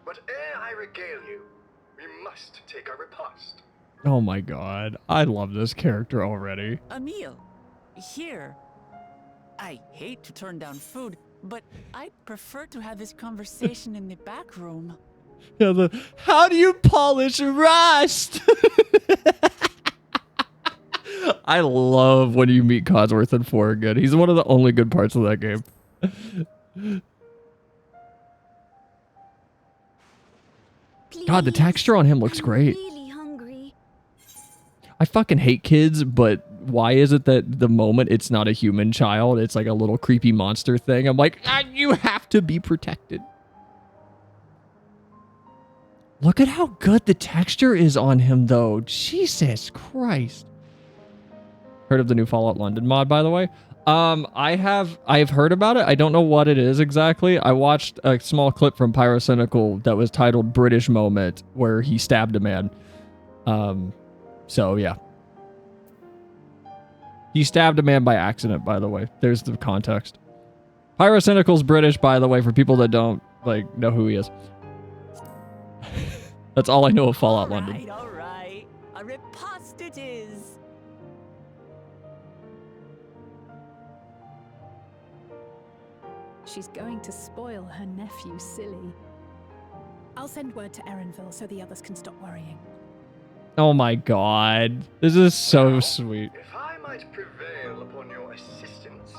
But ere I regale you, we must take our repast. Oh my god. I love this character already. A meal. Here. I hate to turn down food, but I prefer to have this conversation in the back room. Yeah, how do you polish rust? I love when you meet Codsworth in 4 again. He's one of the only good parts of that game. God, the texture on him looks great. Really hungry. I fucking hate kids, but why is it that the moment it's not a human child, it's like a little creepy monster thing? I'm like, you have to be protected. Look at how good the texture is on him, though. Jesus Christ. Heard of the new Fallout London mod, by the way? I've heard about it. I don't know what it is exactly. I watched a small clip from Pyrocynical that was titled British Moment, where he stabbed a man. So yeah. He stabbed a man by accident, by the way. There's the context. Pyrocynical's British, by the way, for people that don't like know who he is. That's all I know of Fallout London. All right. A riposte it is. She's going to spoil her nephew silly. I'll send word to Erenville so the others can stop worrying. Oh my god. This is so sweet. If I might prevail upon your assistance,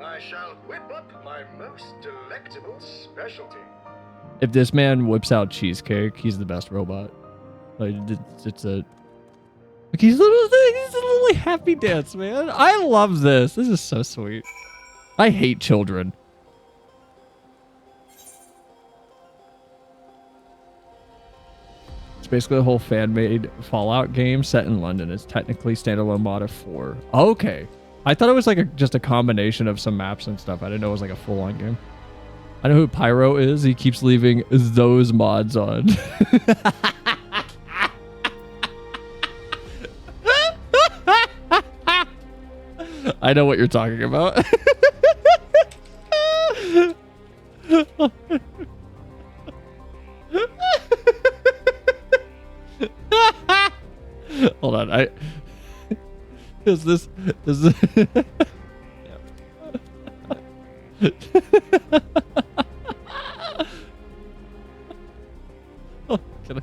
I shall whip up my most delectable specialty. If this man whips out cheesecake, he's the best robot. Like, it's a Look, he's a little happy dance, man. I love this. This is so sweet. I hate children. It's basically a whole fan-made Fallout game set in London. It's technically standalone mod of 4. Okay. I thought it was like just a combination of some maps and stuff. I didn't know it was like a full-on game. I know who Pyro is. He keeps leaving those mods on. I know what you're talking about. Hold on, is this oh, can I...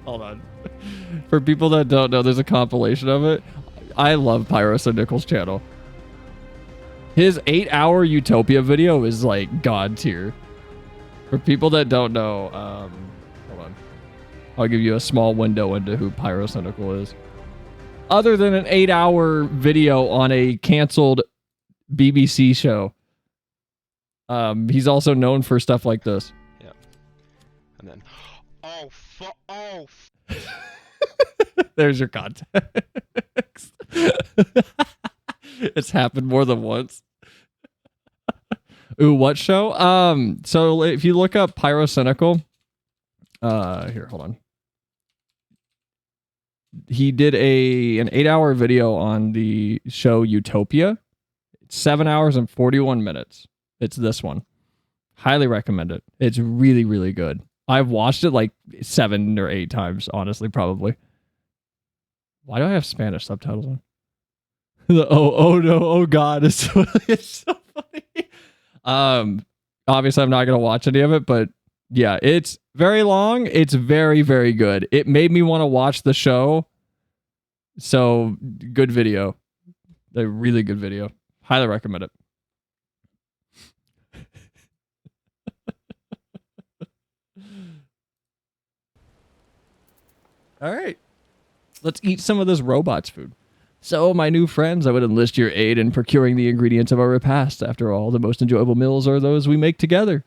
Hold on. For people that don't know, there's a compilation of it. I love Pyrosyndical's channel. His 8-hour Utopia video is like god tier. For people that don't know, hold on. I'll give you a small window into who Pyrosyndical is. Other than an 8-hour video on a canceled BBC show, he's also known for stuff like this. Yeah. And then, oh. There's your context. It's happened more than once. Ooh, what show? So if you look up Pyrocynical, here, hold on. He did an 8-hour video on the show Utopia. It's 7 hours and 41 minutes. It's this one. Highly recommend it. It's really, really good. I've watched it like 7 or 8 times, honestly, probably. Why do I have Spanish subtitles on? Oh no, oh god, it's so funny. Obviously I'm not gonna watch any of it, but yeah, it's very long. It's very, very good. It made me want to watch the show. So good video. A really good video. Highly recommend it. All right. Let's eat some of this robot's food. So, my new friends, I would enlist your aid in procuring the ingredients of our repast. After all, the most enjoyable meals are those we make together.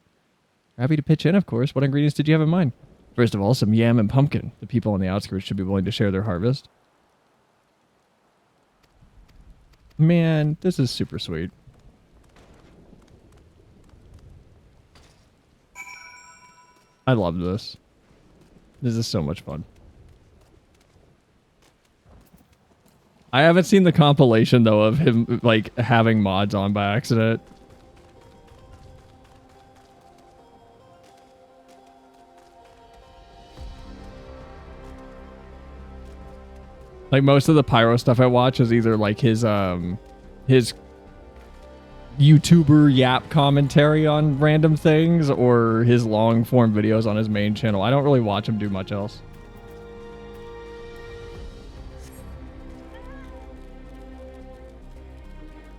Happy to pitch in, of course. What ingredients did you have in mind? First of all, some yam and pumpkin. The people on the outskirts should be willing to share their harvest. Man, this is super sweet. I love this. This is so much fun. I haven't seen the compilation, though, of him, like, having mods on by accident. Like, most of the Pyro stuff I watch is either, like, his YouTuber yap commentary on random things or his long-form videos on his main channel. I don't really watch him do much else.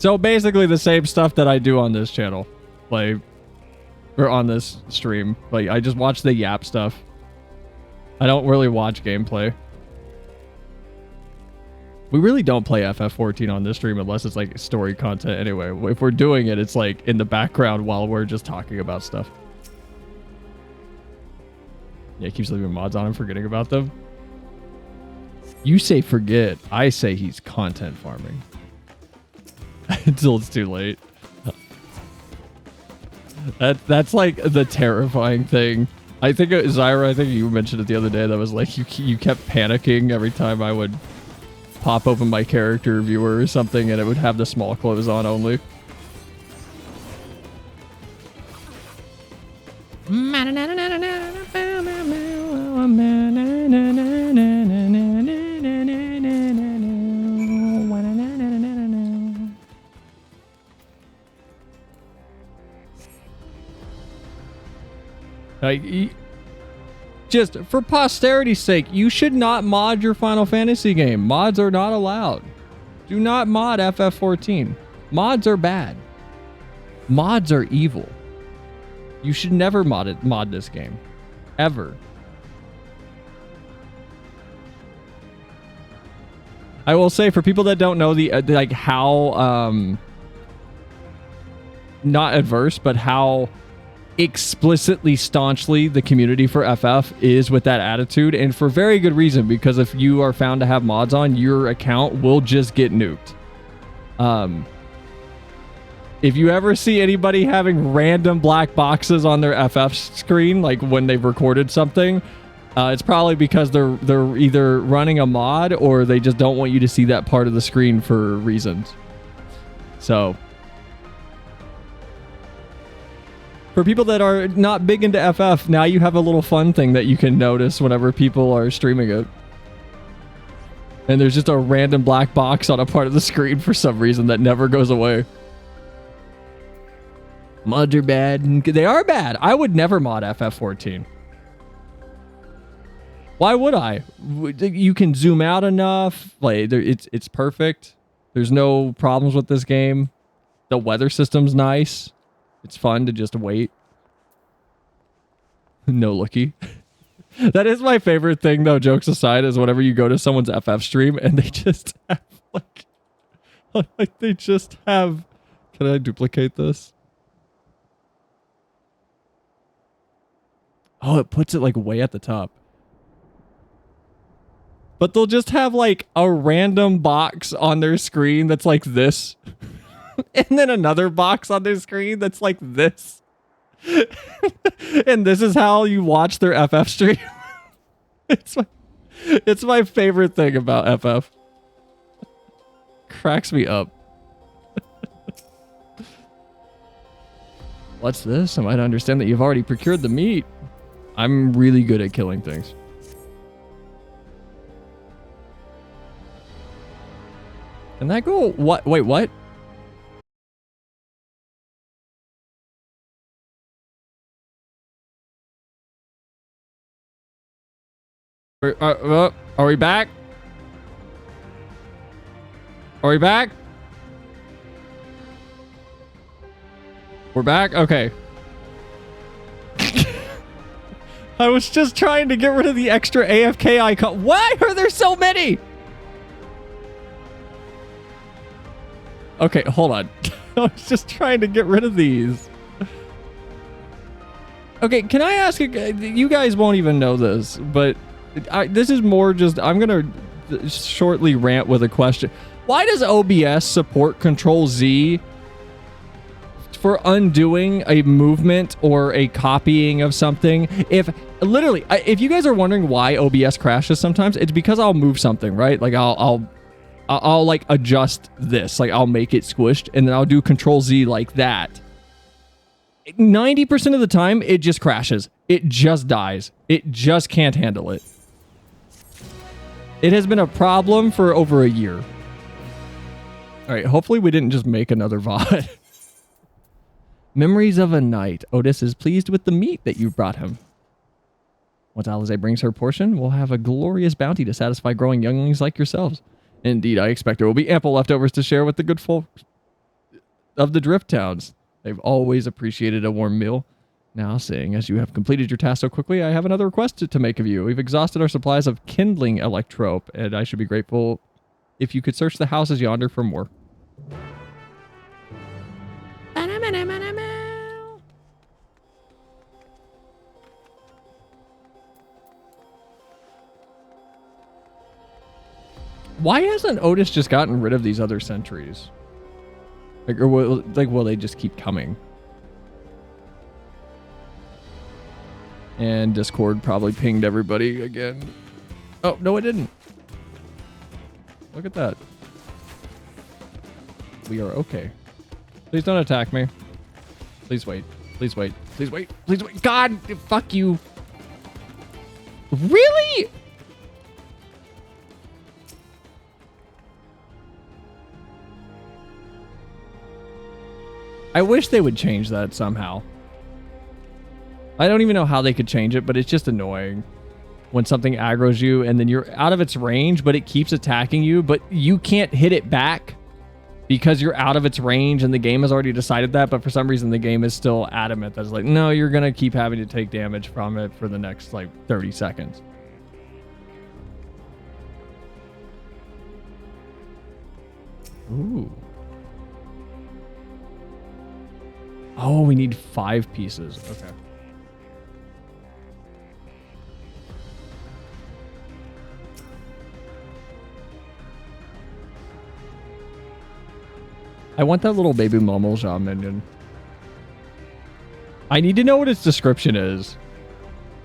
So basically the same stuff that I do on this channel, like, or on this stream. Like, I just watch the yap stuff. I don't really watch gameplay. We really don't play FF14 on this stream unless it's like story content anyway. If we're doing it, it's like in the background while we're just talking about stuff. Yeah, he keeps leaving mods on and forgetting about them. You say forget. I say he's content farming. Until it's too late. That's like the terrifying thing. I think Zyra, I think you mentioned it the other day. That was like you kept panicking every time I would pop open my character viewer or something, and it would have the small clothes on only. Like, just for posterity's sake, you should not mod your Final Fantasy game. Mods are not allowed. Do not mod FF14. Mods are bad. Mods are evil. You should never mod this game. Ever. I will say, for people that don't know the like how not adverse, but how explicitly staunchly the community for FF is with that attitude, and for very good reason, because if you are found to have mods on, your account will just get nuked. If you ever see anybody having random black boxes on their FF screen, like when they've recorded something, it's probably because they're either running a mod or they just don't want you to see that part of the screen for reasons. So for people that are not big into FF, now you have a little fun thing that you can notice whenever people are streaming it. And there's just a random black box on a part of the screen for some reason that never goes away. Mods are bad. They are bad. I would never mod FF14. Why would I? You can zoom out enough. Like it's perfect. There's no problems with this game. The weather system's nice. It's fun to just wait. No looky. That is my favorite thing, though, jokes aside, is whenever you go to someone's FF stream and they just have, like they just have... Can I duplicate this? Oh, it puts it, like, way at the top. But they'll just have, like, a random box on their screen that's like this. And then another box on their screen that's like this. And this is how you watch their FF stream. It's my favorite thing about FF. Cracks me up. What's this? Am I to understand that you've already procured the meat? I'm really good at killing things. Can that go? What? Wait, what? Are we back? Are we back? We're back? Okay. I was just trying to get rid of the extra AFK icon. Why are there so many? Okay, hold on. I was just trying to get rid of these. Okay, can I ask you, you guys won't even know this, but this is more just, I'm going to shortly rant with a question. Why does OBS support Control-Z for undoing a movement or a copying of something? If literally, if you guys are wondering why OBS crashes sometimes, it's because I'll move something, right? Like I'll like adjust this, like I'll make it squished, and then I'll do Control-Z like that. 90% of the time, it just crashes. It just dies. It just can't handle it. It has been a problem for over a year. All right, hopefully we didn't just make another VOD. Memories of a night. Otis is pleased with the meat that you brought him. Once Alize brings her portion, we'll have a glorious bounty to satisfy growing younglings like yourselves. Indeed, I expect there will be ample leftovers to share with the good folk of the Drift Towns. They've always appreciated a warm meal. Now, seeing as you have completed your task so quickly, I have another request to make of you. We've exhausted our supplies of kindling electrope, and I should be grateful if you could search the houses yonder for more. Why hasn't Otis just gotten rid of these other sentries? Like, or will they just keep coming? And Discord probably pinged everybody again. Oh, no, it didn't. Look at that. We are okay. Please don't attack me. Please wait. Please wait. Please wait. Please wait. God, fuck you. Really? I wish they would change that somehow. I don't even know how they could change it, but it's just annoying when something aggroes you and then you're out of its range, but it keeps attacking you, but you can't hit it back because you're out of its range and the game has already decided that, but for some reason the game is still adamant that it's like, no, you're going to keep having to take damage from it for the next like 30 seconds. Ooh. Oh, we need 5 pieces. Okay. I want that little baby Momoja minion. I need to know what its description is.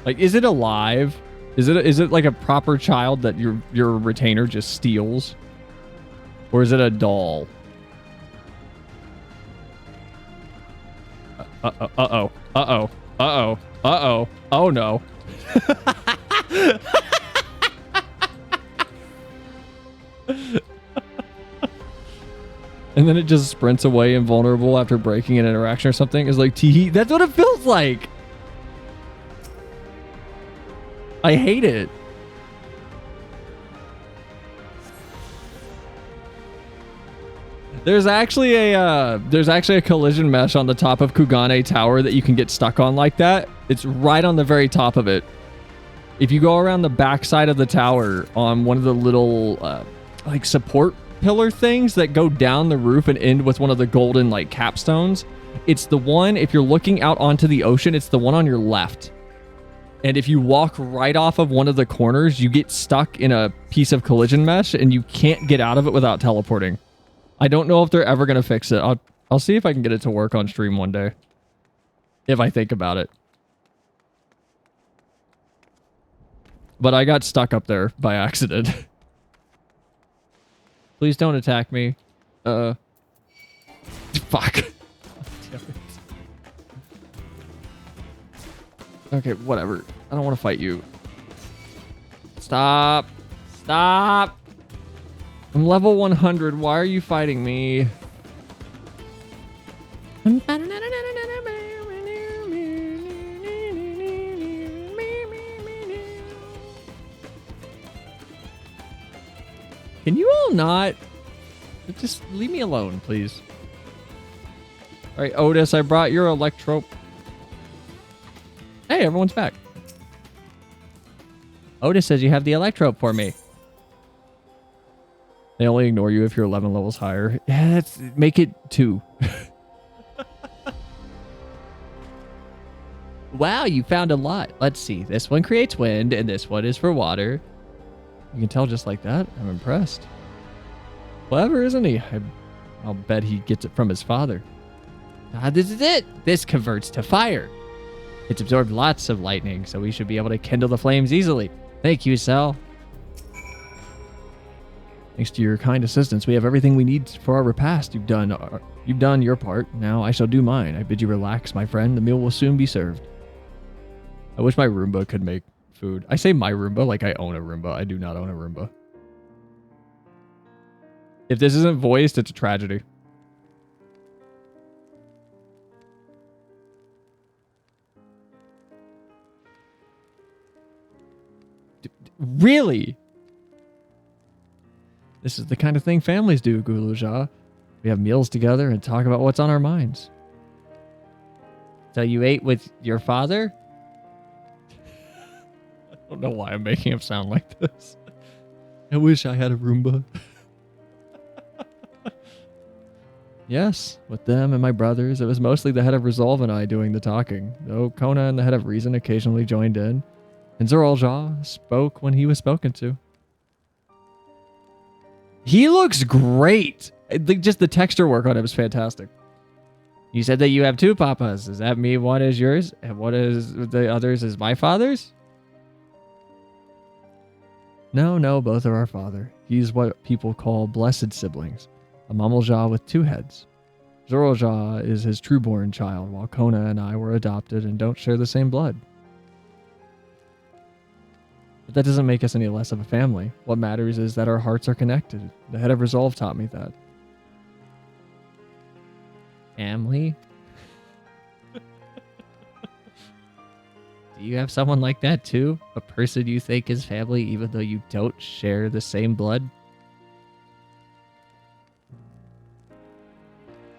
Like, is it alive? Is it like a proper child that your retainer just steals? Or is it a doll? Uh-oh. Uh-oh. Uh-oh. Uh-oh. Oh, no. And then it just sprints away invulnerable after breaking an interaction or something. It's like, tee. That's what it feels like. I hate it. There's actually a collision mesh on the top of Kugane Tower that you can get stuck on like that. It's right on the very top of it. If you go around the back side of the tower on one of the little like support pillar things that go down the roof and end with one of the golden like capstones, it's the one, if you're looking out onto the ocean, it's the one on your left. And if you walk right off of one of the corners, you get stuck in a piece of collision mesh and you can't get out of it without teleporting. I don't know if they're ever going to fix it. I'll see if I can get it to work on stream one day. If I think about it. But I got stuck up there by accident. Please don't attack me. Fuck. Okay, whatever. I don't want to fight you. Stop. Stop. I'm level 100. Why are you fighting me? Can you all not? Just leave me alone, please. All right, Otis, I brought your electrope. Hey, everyone's back. Otis says you have the electrope for me. They only ignore you if you're 11 levels higher. Yeah, make it 2. Wow, you found a lot. Let's see. This one creates wind, and this one is for water. You can tell just like that. I'm impressed. Clever, isn't he? I'll bet he gets it from his father. Ah, this is it. This converts to fire. It's absorbed lots of lightning, so we should be able to kindle the flames easily. Thank you, Sal. Thanks to your kind assistance, we have everything we need for our repast. You've done your part. Now I shall do mine. I bid you relax, my friend. The meal will soon be served. I wish my Roomba could make food. I say my Roomba like I own a Roomba. I do not own a Roomba. If this isn't voiced, it's a tragedy. Really? This is the kind of thing families do, Guluja. We have meals together and talk about what's on our minds. So you ate with your father? I don't know why I'm making him sound like this. I wish I had a Roomba. Yes, with them and my brothers. It was mostly the head of Resolve and I doing the talking, though Kona and the head of Reason occasionally joined in. And Zoralja spoke when he was spoken to. He looks great. Just the texture work on him is fantastic. You said that you have 2 papas. Does that mean one is yours and one is the others is my father's? No, both are our father. He's what people call blessed siblings. A Mamalja with 2 heads. Zoralja is his true-born child, while Kona and I were adopted and don't share the same blood. But that doesn't make us any less of a family. What matters is that our hearts are connected. The head of Resolve taught me that. Family? Do you have someone like that too? A person you think is family even though you don't share the same blood?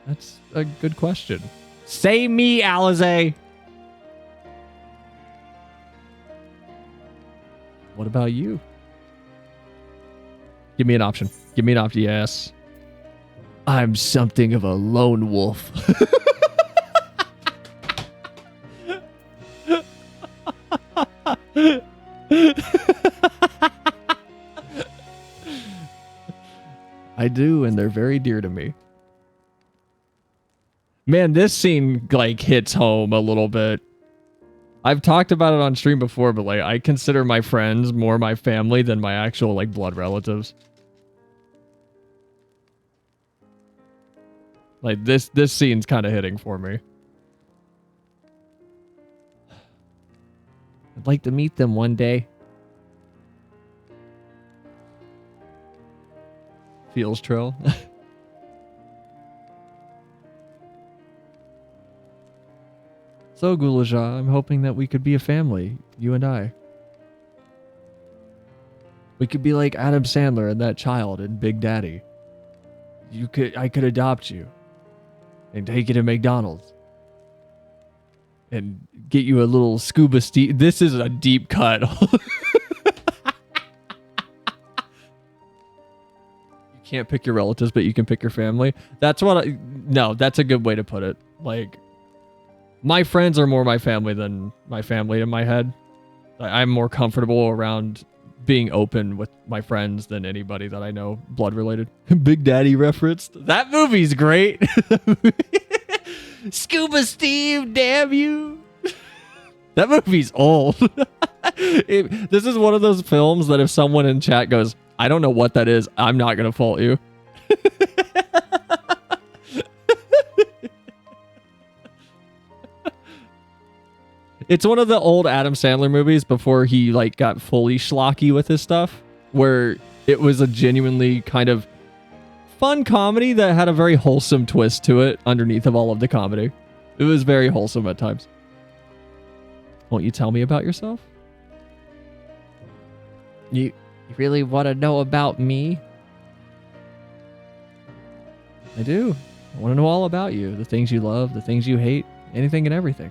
That's a good question. Say me, Alize! What about you? Give me an option. Give me an option. Yes. I'm something of a lone wolf. I do, and they're very dear to me. Man, this scene, like, hits home a little bit. I've talked about it on stream before, but, like, I consider my friends more my family than my actual, like, blood relatives. Like, this scene's kind of hitting for me. I'd like to meet them one day. Feels Trill. So, Gulaja, I'm hoping that we could be a family, you and I. We could be like Adam Sandler and that child in Big Daddy. I could adopt you and take you to McDonald's and get you a little scuba Steve. This is a deep cut. You can't pick your relatives, but you can pick your family. That's a good way to put it. Like, my friends are more my family than my family in my head. I'm more comfortable around being open with my friends than anybody that I know blood related. Big Daddy referenced. That movie's great. Scuba Steve, damn you. That movie's old. This is one of those films that if someone in chat goes, I don't know what that is, I'm not going to fault you. It's one of the old Adam Sandler movies before he like got fully schlocky with his stuff, where it was a genuinely kind of fun comedy that had a very wholesome twist to it underneath of all of the comedy. It was very wholesome at times. Won't you tell me about yourself? You really want to know about me? I do. I want to know all about you. The things you love, the things you hate, anything and everything.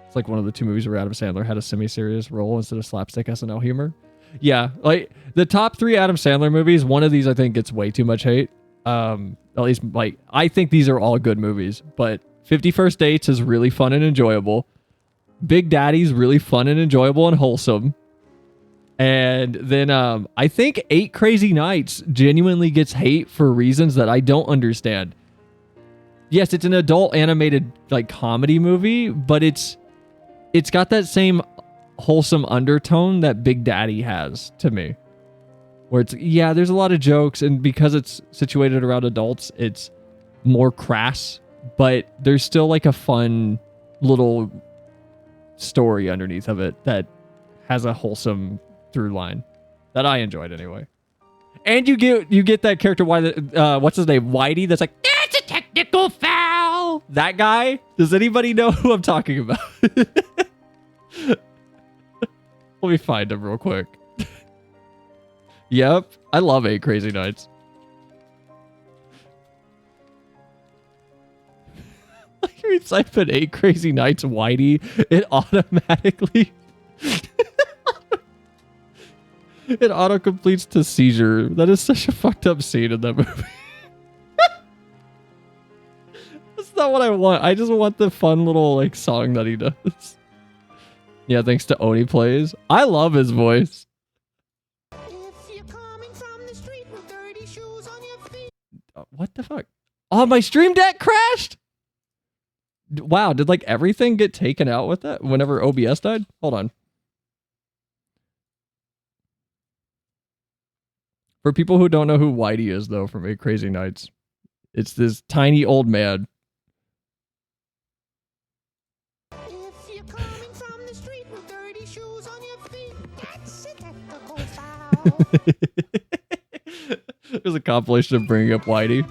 It's like one of the two movies where Adam Sandler had a semi-serious role instead of slapstick SNL humor. Yeah, like the top 3 Adam Sandler movies, one of these I think gets way too much hate. At least, like, I think these are all good movies, but 50 First Dates is really fun and enjoyable. Big Daddy's really fun and enjoyable and wholesome. And then I think 8 Crazy Nights genuinely gets hate for reasons that I don't understand. Yes, it's an adult animated like comedy movie, but it's got that same wholesome undertone that Big Daddy has to me. Where it's, yeah, there's a lot of jokes, and because it's situated around adults, it's more crass, but there's still like a fun little story underneath of it that has a wholesome through line that I enjoyed anyway. And you get that character, what's his name, Whitey, that's like, that's a technical foul. That guy. Does anybody know who I'm talking about? Let me find him real quick. Yep, I love 8 Crazy Nights. Like, you type in 8 Crazy Nights Whitey, it automatically it auto-completes to seizure. That is such a fucked up scene in that movie. That's not what I want. I just want the fun little like song that he does. Yeah, thanks to Oni Plays. I love his voice. What the fuck? Oh, my Stream Deck crashed? Wow, did like everything get taken out with that whenever OBS died? Hold on. For people who don't know who Whitey is, though, from 8 Crazy Nights, it's this tiny old man. There's a compilation of bringing up Whitey.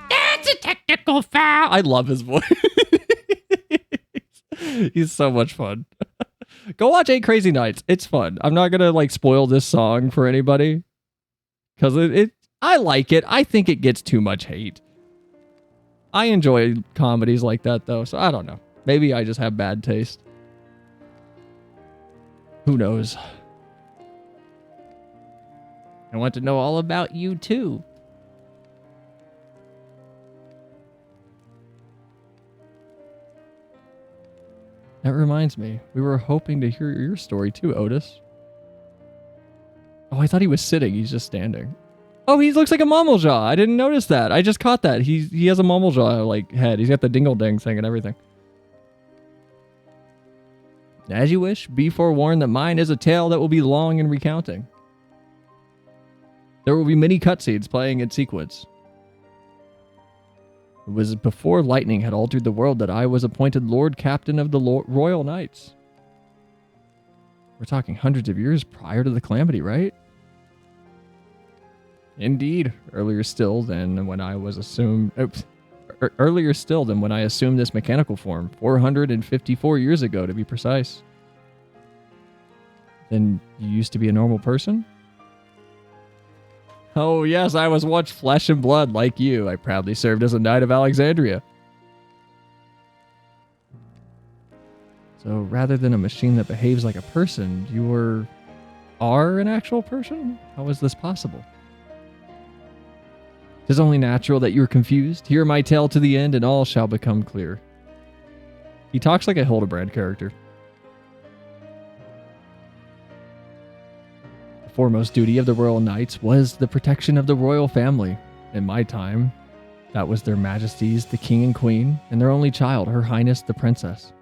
That's a technical foul. I love his voice. He's so much fun. Go watch 8 Crazy Nights. It's fun. I'm not gonna like spoil this song for anybody because I like it. I think it gets too much hate. I enjoy comedies like that though, so I don't know. Maybe I just have bad taste. Who knows? I want to know all about you too. That reminds me, we were hoping to hear your story too, Otis. Oh, I thought he was sitting. He's just standing. Oh, he looks like a Momeljaw. I didn't notice that. I just caught that. He has a Momeljaw like head. He's got the dingle ding thing and everything. As you wish, be forewarned that mine is a tale that will be long in recounting. There will be many cutscenes playing in sequence. It was before lightning had altered the world that I was appointed Lord Captain of the Royal Knights. We're talking hundreds of years prior to the calamity, right? Indeed, earlier still than when I assumed this mechanical form, 454 years ago to be precise. Then you used to be a normal person? Oh yes, I was once flesh and blood like you. I proudly served as a knight of Alexandria. So rather than a machine that behaves like a person, you are an actual person? How is this possible? 'Tis only natural that you are confused. Hear my tale to the end and all shall become clear. He talks like a Hildebrand character. The foremost duty of the Royal Knights was the protection of the royal family. In my time, that was their majesties, the king and queen, and their only child, her highness, the princess.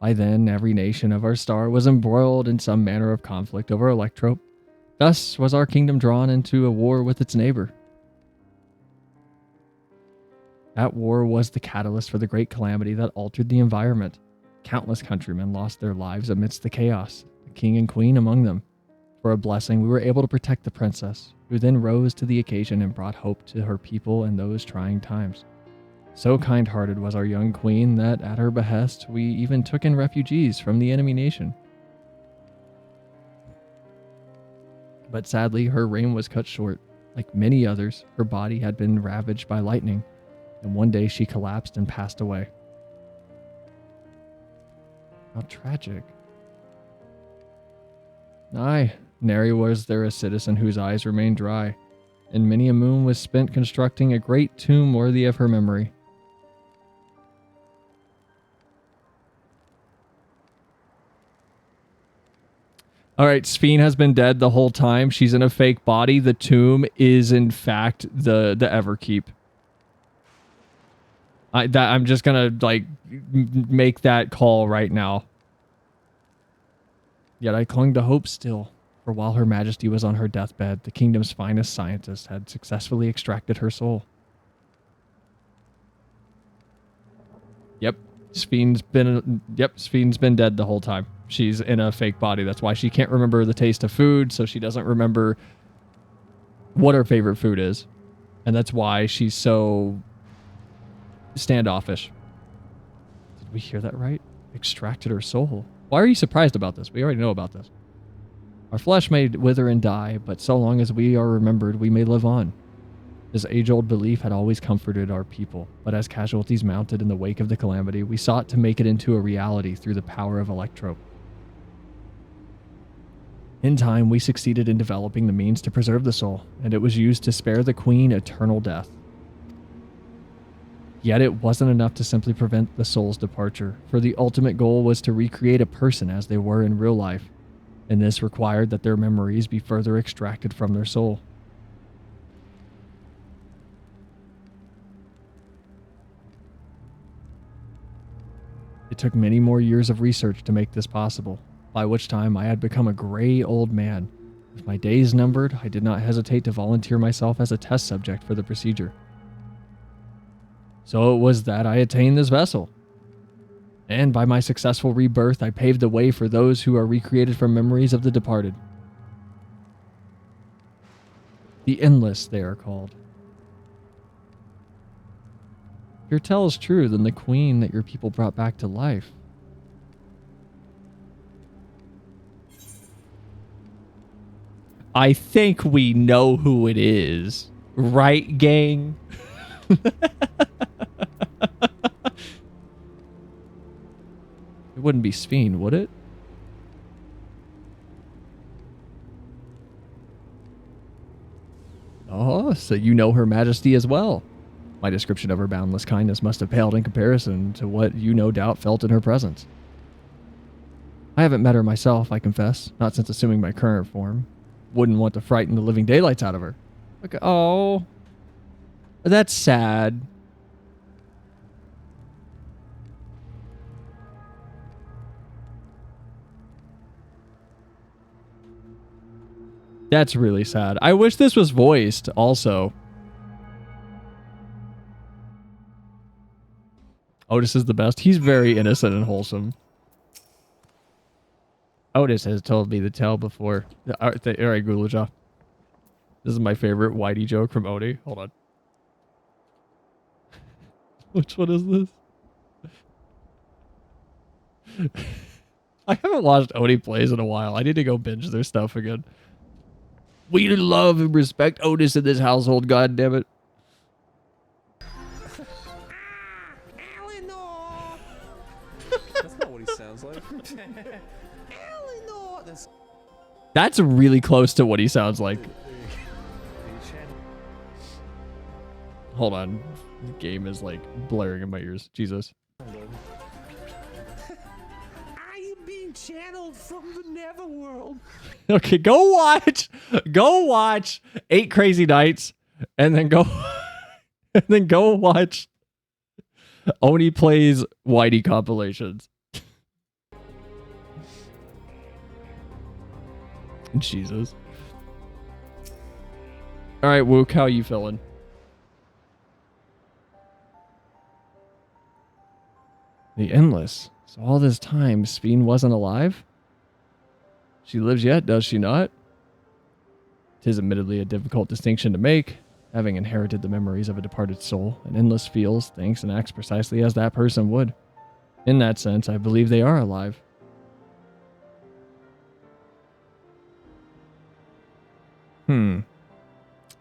By then, every nation of our star was embroiled in some manner of conflict over Electrope. Thus was our kingdom drawn into a war with its neighbor. That war was the catalyst for the great calamity that altered the environment. Countless countrymen lost their lives amidst the chaos, the king and queen among them. For a blessing, we were able to protect the princess, who then rose to the occasion and brought hope to her people in those trying times. So kind-hearted was our young queen that, at her behest, we even took in refugees from the enemy nation. But sadly, her reign was cut short. Like many others, her body had been ravaged by lightning, and one day she collapsed and passed away. How tragic. Aye, nary was there a citizen whose eyes remained dry, and many a moon was spent constructing a great tomb worthy of her memory. Alright, Sphene has been dead the whole time. She's in a fake body. The tomb is, in fact, the Everkeep. I'm just gonna, make that call right now. Yet I clung to hope still, for while Her Majesty was on her deathbed, the kingdom's finest scientists had successfully extracted her soul. Yep, Sphene's been dead the whole time. She's in a fake body. That's why she can't remember the taste of food, so she doesn't remember what her favorite food is. And that's why she's so standoffish. Did we hear that right? Extracted her soul. Why are you surprised about this? We already know about this. Our flesh may wither and die, but so long as we are remembered, we may live on. This age-old belief had always comforted our people, but as casualties mounted in the wake of the calamity, we sought to make it into a reality through the power of Electrope. In time, we succeeded in developing the means to preserve the soul, and it was used to spare the Queen eternal death. Yet it wasn't enough to simply prevent the soul's departure, for the ultimate goal was to recreate a person as they were in real life, and this required that their memories be further extracted from their soul. It took many more years of research to make this possible, by which time I had become a gray old man. With my days numbered, I did not hesitate to volunteer myself as a test subject for the procedure. So it was that I attained this vessel. And by my successful rebirth, I paved the way for those who are recreated from memories of the departed. The Endless, they are called. If your tale is true, then the queen that your people brought back to life. I think we know who it is. Right, gang? It wouldn't be Sphene, would it? Oh, so you know Her Majesty as well. My description of her boundless kindness must have paled in comparison to what you no doubt felt in her presence. I haven't met her myself, I confess, not since assuming my current form. Wouldn't want to frighten the living daylights out of her. Okay, oh, that's sad. That's really sad. I wish this was voiced also. Otis is the best. He's very innocent and wholesome. Otis has told me the tale before. All right, Gulaja. This is my favorite Whitey joke from Odie. Hold on. Which one is this? I haven't watched Odie Plays in a while. I need to go binge their stuff again. We love and respect Otis in this household, goddammit. That's not what he sounds like. That's really close to what he sounds like. Hold on. The game is like blaring in my ears. Jesus. I am being channeled from the netherworld. Okay, go watch 8 Crazy Nights and then go watch Oni Plays Whitey compilations. Jesus. All right, Wook, how are you feeling? The Endless. So all this time, Speen wasn't alive? She lives yet, does she not? 'Tis admittedly a difficult distinction to make. Having inherited the memories of a departed soul, an Endless feels, thinks, and acts precisely as that person would. In that sense, I believe they are alive.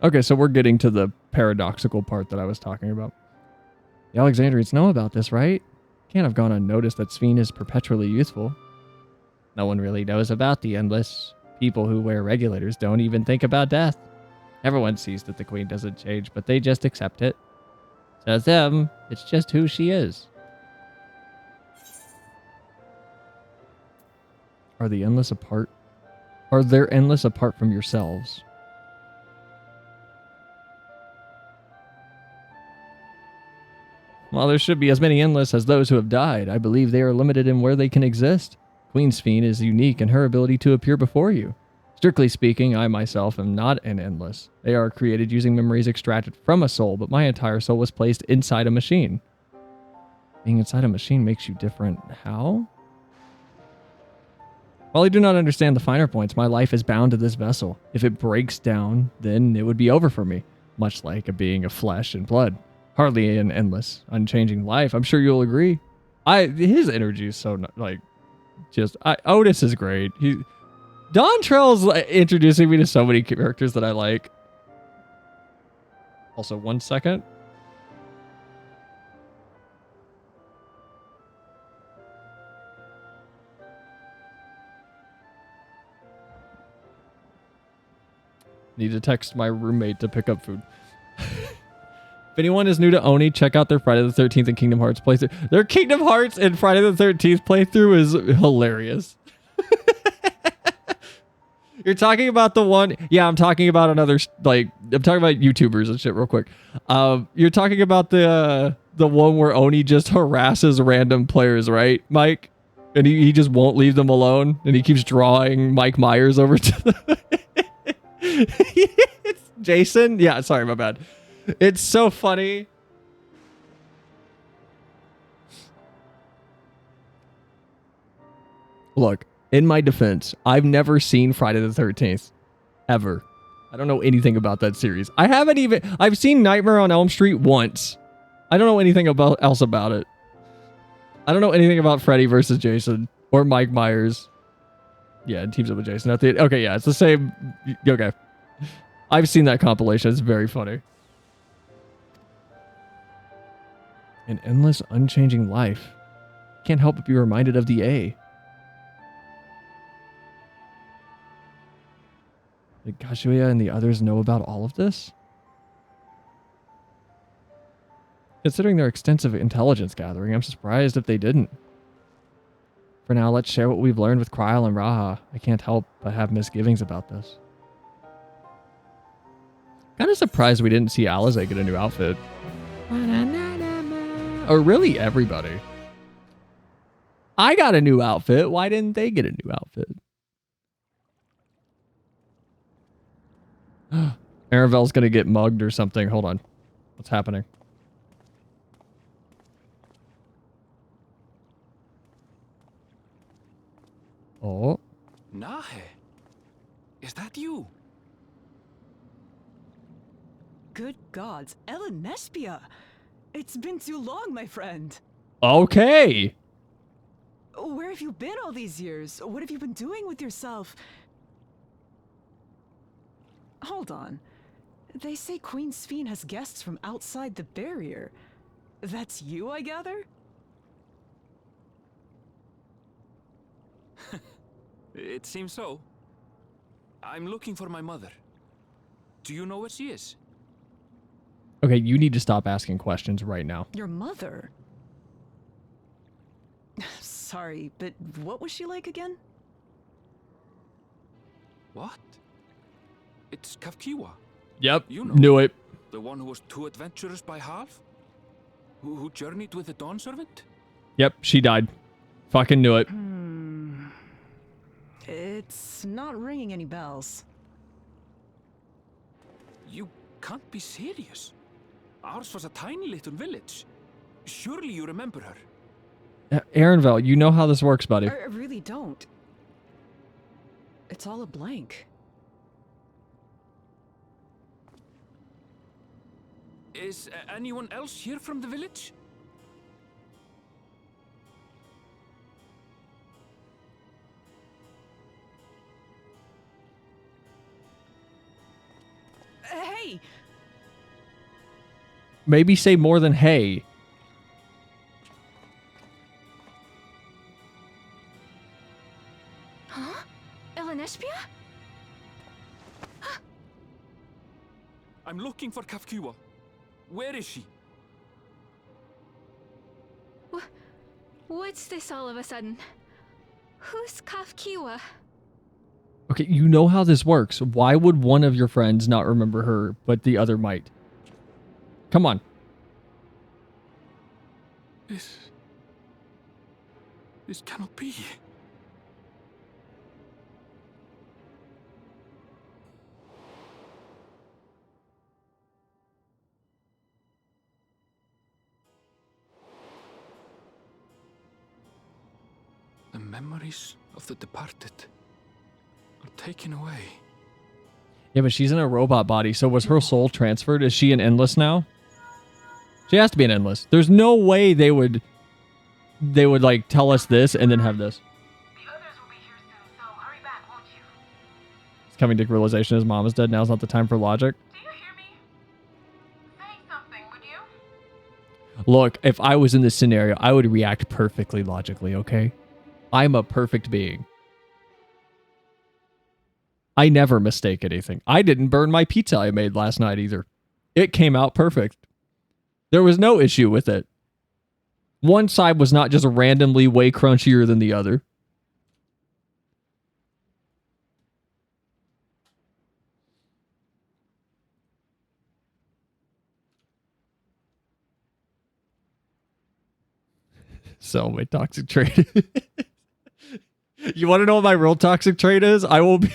Okay, so we're getting to the paradoxical part that I was talking about. The Alexandrians know about this, right? Can't have gone unnoticed that Speen is perpetually youthful. No one really knows about the Endless. People who wear regulators don't even think about death. Everyone sees that the Queen doesn't change, but they just accept it. To them, it's just who she is. Are the Endless apart? Are there Endless apart from yourselves? While there should be as many Endless as those who have died, I believe they are limited in where they can exist. Queen Speen is unique in her ability to appear before you. Strictly speaking, I myself am not an Endless. They are created using memories extracted from a soul, but my entire soul was placed inside a machine. Being inside a machine makes you different. How? While I do not understand the finer points, my life is bound to this vessel. If it breaks down, then it would be over for me, much like a being of flesh and blood. Hardly an endless, unchanging life. I'm sure you'll agree. His energy is so like, Otis is great. Don Trell's introducing me to so many characters that I like. Also, 1 second. Need to text my roommate to pick up food. If anyone is new to Oni, check out their Friday the 13th and Kingdom Hearts playthrough. Their Kingdom Hearts and Friday the 13th playthrough is hilarious. You're talking about the one... Yeah, I'm talking about another... Like, I'm talking about YouTubers and shit real quick. You're talking about the one where Oni just harasses random players, right, Mike? And he just won't leave them alone. And he keeps drawing Mike Myers over to them. It's Jason? Yeah, sorry, my bad. It's so funny. Look, in my defense, I've never seen Friday the 13th. Ever. I don't know anything about that series. I've seen Nightmare on Elm Street once. I don't know anything else about it. I don't know anything about Freddy versus Jason or Mike Myers. Yeah, it teams up with Jason. Okay, yeah, it's the same. Okay. I've seen that compilation. It's very funny. An endless, unchanging life. Can't help but be reminded of the A. Did Kashuya and the others know about all of this? Considering their extensive intelligence gathering, I'm surprised if they didn't. For now, let's share what we've learned with Kryl and Raha. I can't help but have misgivings about this. Kind of surprised we didn't see Alize get a new outfit. Or really everybody. I got a new outfit. Why didn't they get a new outfit? Aravel's gonna get mugged or something. Hold on. What's happening? Oh. Nahe, is that you? Good gods, Ellen Nespia! It's been too long, my friend. Okay. Where have you been all these years? What have you been doing with yourself? Hold on. They say Queen Sphene has guests from outside the barrier. That's you, I gather? It seems so. I'm looking for my mother. Do you know where she is? Okay, you need to stop asking questions right now. Your mother? Sorry, but what was she like again? What? It's Kafkiwa. Yep, You know, knew it. the one who was too adventurous by half? Who journeyed with the Dawn Servant? Yep, she died. Fucking knew it. It's not ringing any bells. You can't be serious. Ours was a tiny little village. Surely you remember her. Aaronvel, you know how this works, buddy. I really don't. It's all a blank. Is anyone else here from the village? Hey! Maybe say more than hey. Huh? Ellen Nespia? I'm looking for Kafkiwa. Where is she? What's this all of a sudden? Who's Kafkiwa? Okay, you know how this works. Why would one of your friends not remember her, but the other might? Come on. This cannot be. The memories of the departed are taken away. Yeah, but she's in a robot body, so was her soul transferred? Is she an Endless now? She has to be an Endless. There's no way they would like tell us this and then have this. He's coming to realization his mom is dead. Now's not the time for logic. Look, if I was in this scenario, I would react perfectly logically, okay? I'm a perfect being. I never mistake anything. I didn't burn my pizza I made last night either. It came out perfect. There was no issue with it. One side was not just randomly way crunchier than the other. So my toxic trait. You want to know what my real toxic trait is? I will be...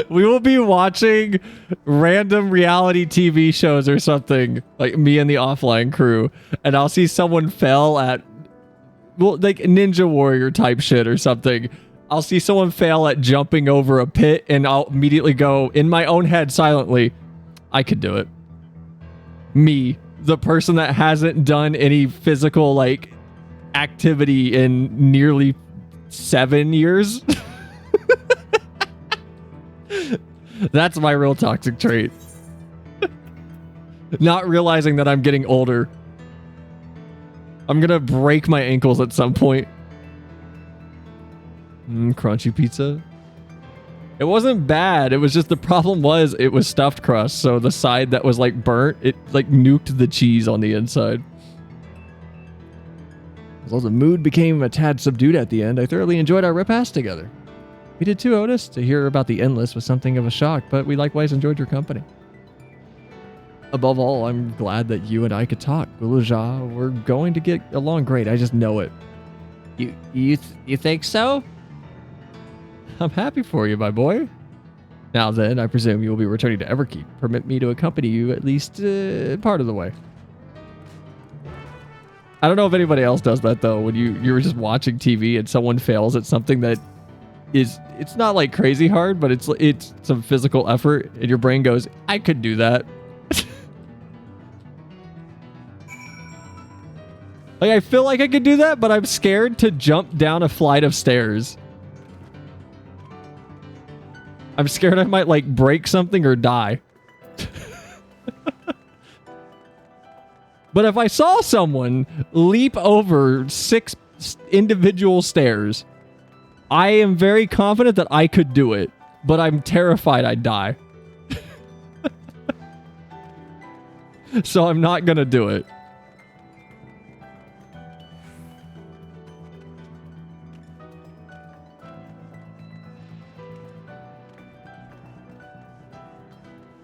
We will be watching random reality TV shows or something, like me and the offline crew, and I'll see someone fail at, well, like Ninja Warrior type shit or something. I'll see someone fail at jumping over a pit, and I'll immediately go, in my own head silently, I could do it. Me, the person that hasn't done any physical, like, activity in nearly 7 years. That's my real toxic trait. Not realizing that I'm getting older. I'm gonna break my ankles at some point. Crunchy pizza. It wasn't bad. It was just the problem was it was stuffed crust. So the side that was like burnt, it like nuked the cheese on the inside. Although the mood became a tad subdued at the end, I thoroughly enjoyed our repast together. We did too, Otis. To hear about the Endless was something of a shock, but we likewise enjoyed your company. Above all, I'm glad that you and I could talk. Uluja, we're going to get along great. I just know it. You think so? I'm happy for you, my boy. Now then, I presume you will be returning to Everkeep. Permit me to accompany you at least part of the way. I don't know if anybody else does that though. When you're just watching TV and someone fails at something that it's not like crazy hard, but it's some physical effort, and your brain goes, I could do that. Like, I feel like I could do that, but I'm scared to jump down a flight of stairs. I'm scared I might, like, break something or die. But if I saw someone leap over 6 individual stairs, I am very confident that I could do it, but I'm terrified I'd die. So I'm not gonna do it.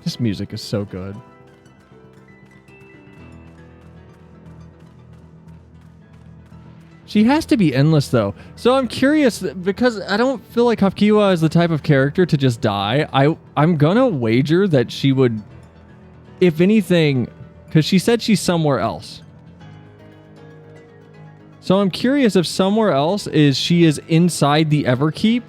This music is so good. She has to be endless, though. So I'm curious, because I don't feel like Hafkiwa is the type of character to just die. I'm gonna wager that she would, if anything, because she said she's somewhere else. So I'm curious if somewhere else she is inside the Everkeep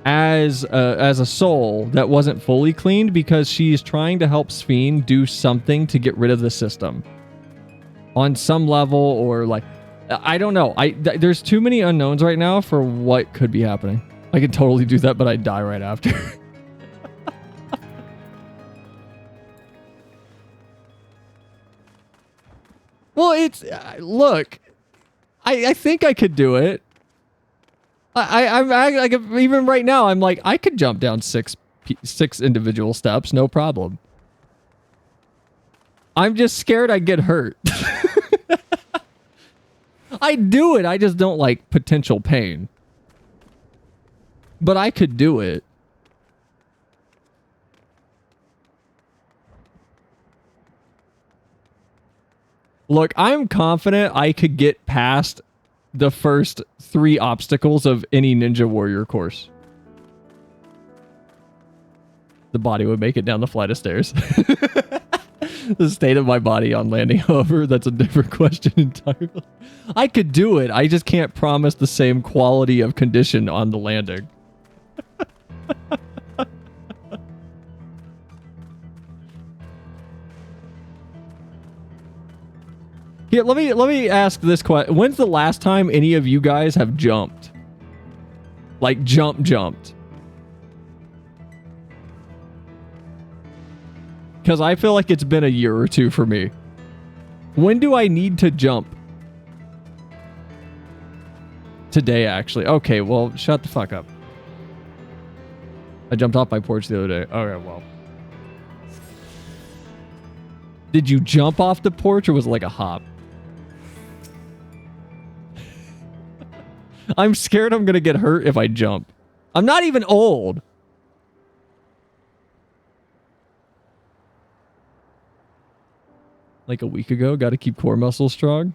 as a soul that wasn't fully cleaned, because she's trying to help Sphene do something to get rid of the system on some level, or like, I don't know. There's too many unknowns right now for what could be happening. I could totally do that, but I'd die right after. Well, it's look, I think I could do it. I'm like, even right now, I'm like, I could jump down six individual steps, no problem. I'm just scared I'd get hurt. I do it. I just don't like potential pain. But I could do it. Look, I'm confident I could get past the first 3 obstacles of any Ninja Warrior course. The body would make it down the flight of stairs. The state of my body on landing, however, that's a different question entirely. I could do it. I just can't promise the same quality of condition on the landing. Here, let me ask this question. When's the last time any of you guys have jumped? Like jumped? Because I feel like it's been a year or 2 for me. When do I need to jump? Today, actually. Okay, well, shut the fuck up. I jumped off my porch the other day. Okay, well. Did you jump off the porch, or was it like a hop? I'm scared I'm gonna get hurt if I jump. I'm not even old. Like a week ago, gotta keep core muscles strong.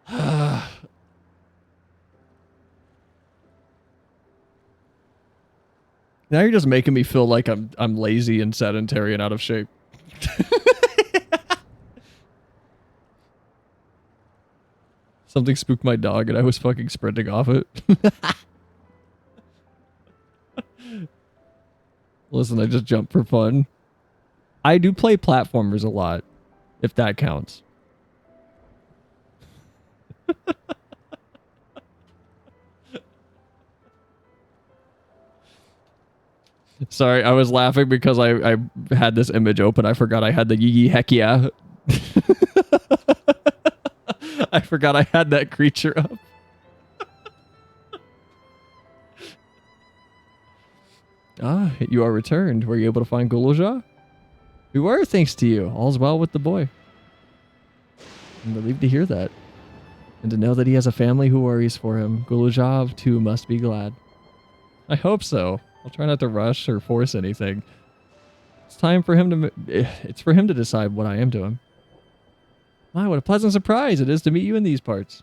Now you're just making me feel like I'm lazy and sedentary and out of shape. Something spooked my dog and I was fucking sprinting off it. Listen, I just jumped for fun. I do play platformers a lot, if that counts. Sorry, I was laughing because I had this image open. I forgot I had the Yee Heck Yeah. I forgot I had that creature up. Ah, you are returned. Were you able to find Guluzha? We were, thanks to you. All's well with the boy. I'm relieved to hear that. And to know that he has a family who worries for him. Guluzha, too, must be glad. I hope so. I'll try not to rush or force anything. It's time for him to... It's for him to decide what I am to him. My, what a pleasant surprise it is to meet you in these parts.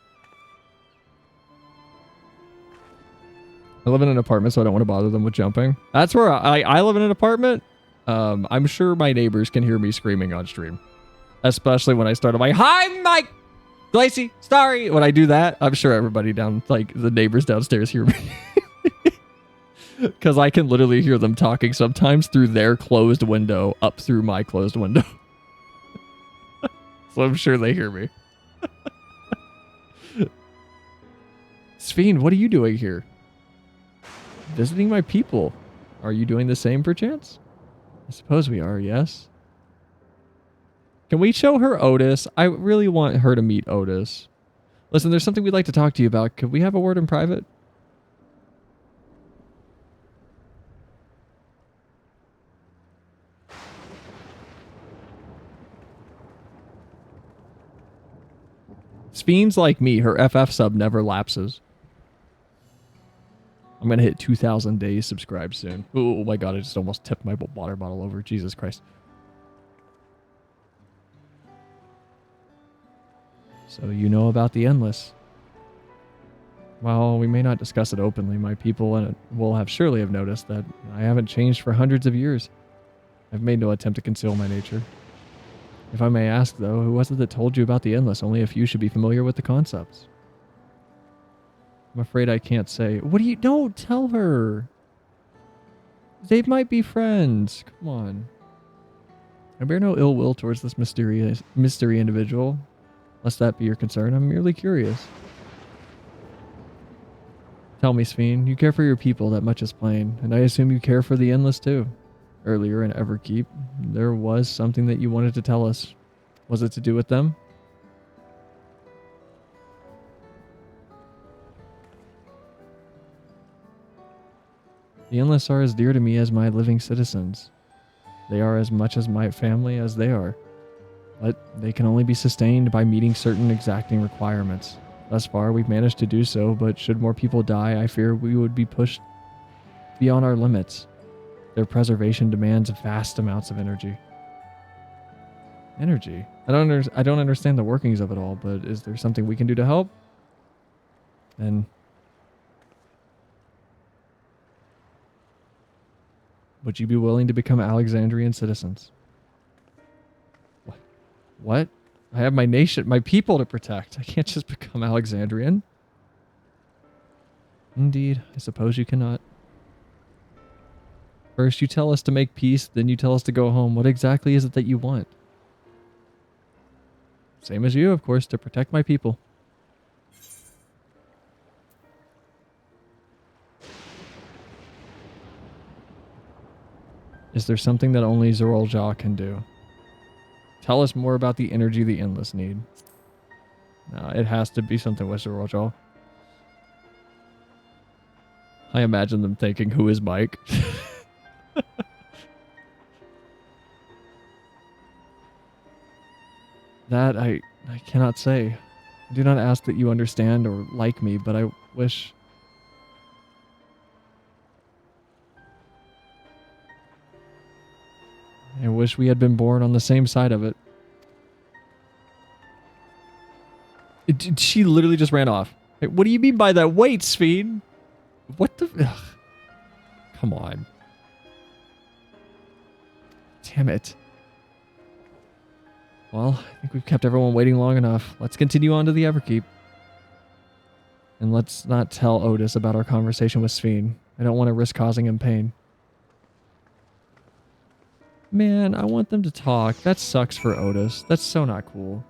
I live in an apartment, so I don't want to bother them with jumping. That's where I live in an apartment. I'm sure my neighbors can hear me screaming on stream. Especially when I start, I'm like, hi, Mike! Glacy, sorry! When I do that, I'm sure everybody down, like, the neighbors downstairs hear me. Because I can literally hear them talking sometimes through their closed window, up through my closed window. So I'm sure they hear me. Sphene, what are you doing here? Visiting my people. Are you doing the same, perchance? I suppose we are, yes. Can we show her Otis? I really want her to meet Otis. Listen, there's something we'd like to talk to you about. Could we have a word in private? Sphene's like me. Her FF sub never lapses. I'm going to hit 2,000 days subscribed soon. Oh my god, I just almost tipped my water bottle over. Jesus Christ. So you know about the Endless. While we may not discuss it openly, my people will have surely have noticed that I haven't changed for hundreds of years. I've made no attempt to conceal my nature. If I may ask, though, who was it that told you about the Endless? Only a few should be familiar with the concepts. I'm afraid I can't say. What do you... Don't tell her. They might be friends. Come on. I bear no ill will towards this mystery individual. Lest that be your concern, I'm merely curious. Tell me, Sphene, you care for your people, that much is plain, and I assume you care for the Endless too. Earlier in Everkeep, there was something that you wanted to tell us. Was it to do with them? The Endless are as dear to me as my living citizens. They are as much as my family as they are. But they can only be sustained by meeting certain exacting requirements. Thus far, we've managed to do so, but should more people die, I fear we would be pushed beyond our limits. Their preservation demands vast amounts of energy. Energy? I don't understand the workings of it all, but is there something we can do to help? And would you be willing to become Alexandrian citizens? What? I have my nation, my people to protect. I can't just become Alexandrian. Indeed, I suppose you cannot. First you tell us to make peace, then you tell us to go home. What exactly is it that you want? Same as you, of course, to protect my people. Is there something that only Zorolja can do? Tell us more about the energy the Endless need. No, it has to be something with Zorolja. I imagine them thinking, who is Mike? That I cannot say. I do not ask that you understand or like me, but I wish... I wish we had been born on the same side of it. She literally just ran off. Hey, what do you mean by that? Wait, Sphene! What the... Ugh. Come on. Damn it. Well, I think we've kept everyone waiting long enough. Let's continue on to the Everkeep. And let's not tell Otis about our conversation with Sphene. I don't want to risk causing him pain. Man, I want them to talk. That sucks for Otis. That's so not cool.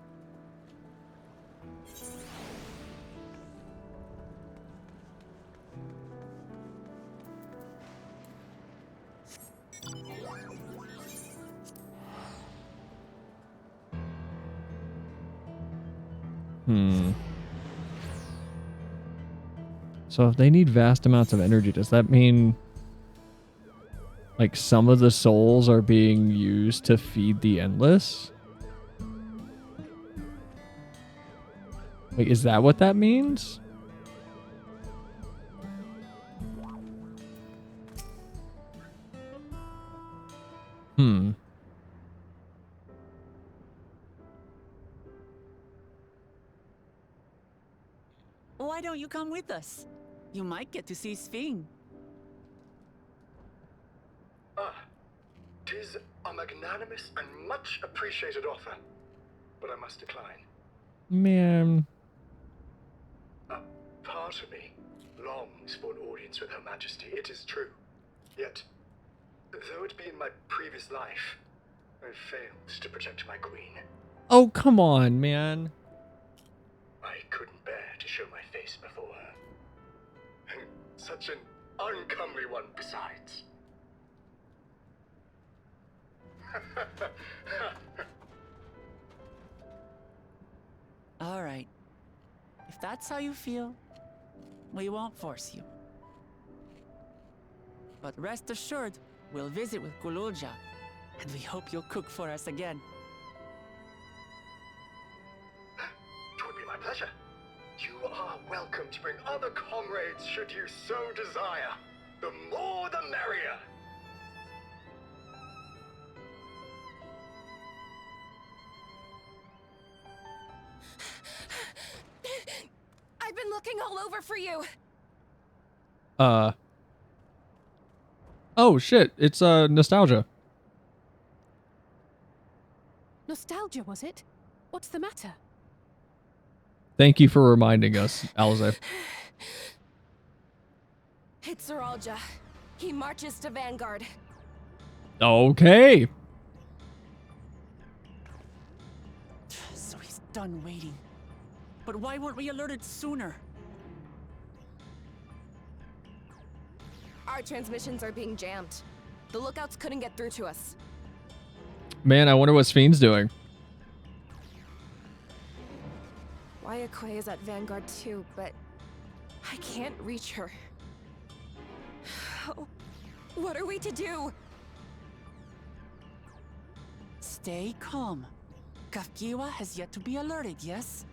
So if they need vast amounts of energy, does that mean Like some of the souls are being used to feed the endless. Wait, is that what that means? Hmm. Why don't you come with us? You might get to see Sphinx. Tis a magnanimous and much appreciated offer, but I must decline. Man. A part of me longs for an audience with Her Majesty, it is true. Yet, though it be in my previous life, I failed to protect my queen. Oh, come on, man. I couldn't bear to show my face before her. And such an uncomely one besides. All right. If that's how you feel, we won't force you. But rest assured, we'll visit with Gululja, and we hope you'll cook for us again. It would be my pleasure. You are welcome to bring other comrades should you so desire. The more the merrier. I've been looking all over for you. Oh shit, it's nostalgia. Nostalgia, was it? What's the matter? Thank you for reminding us, Alize. It's Zeralja. He marches to Vanguard. Okay. So he's done waiting. But why weren't we alerted sooner? Our transmissions are being jammed. The lookouts couldn't get through to us. Man, I wonder what Spheen's doing. Wayakwe is at Vanguard too, but I can't reach her. What are we to do? Stay calm. Kafkiwa has yet to be alerted, yes?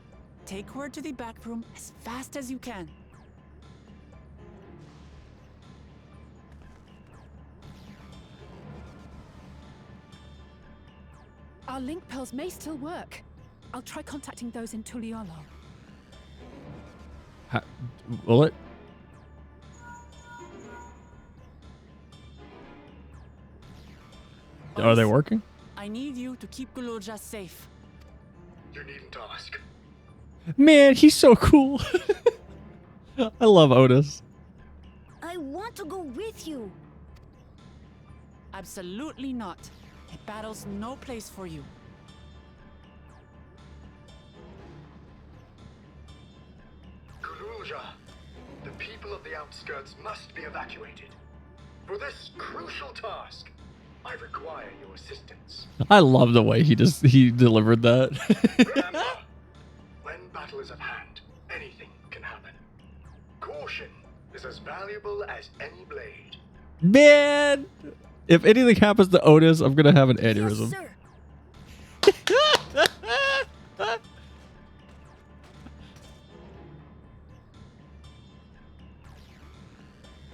Take word to the back room as fast as you can. Our link pearls may still work. I'll try contacting those in Tuliolo. Will it? Are they working? I need you to keep Gululja safe. You needn't ask. Man, he's so cool. I love Otis. I want to go with you. Absolutely not. A battle's no place for you. Gululja, the people of the outskirts must be evacuated. For this crucial task, I require your assistance. I love the way he delivered that. Remember, when battle is at hand, anything can happen. Caution is as valuable as any blade. Man, if anything happens to Otis, I'm gonna have an aneurysm. Yes, sir.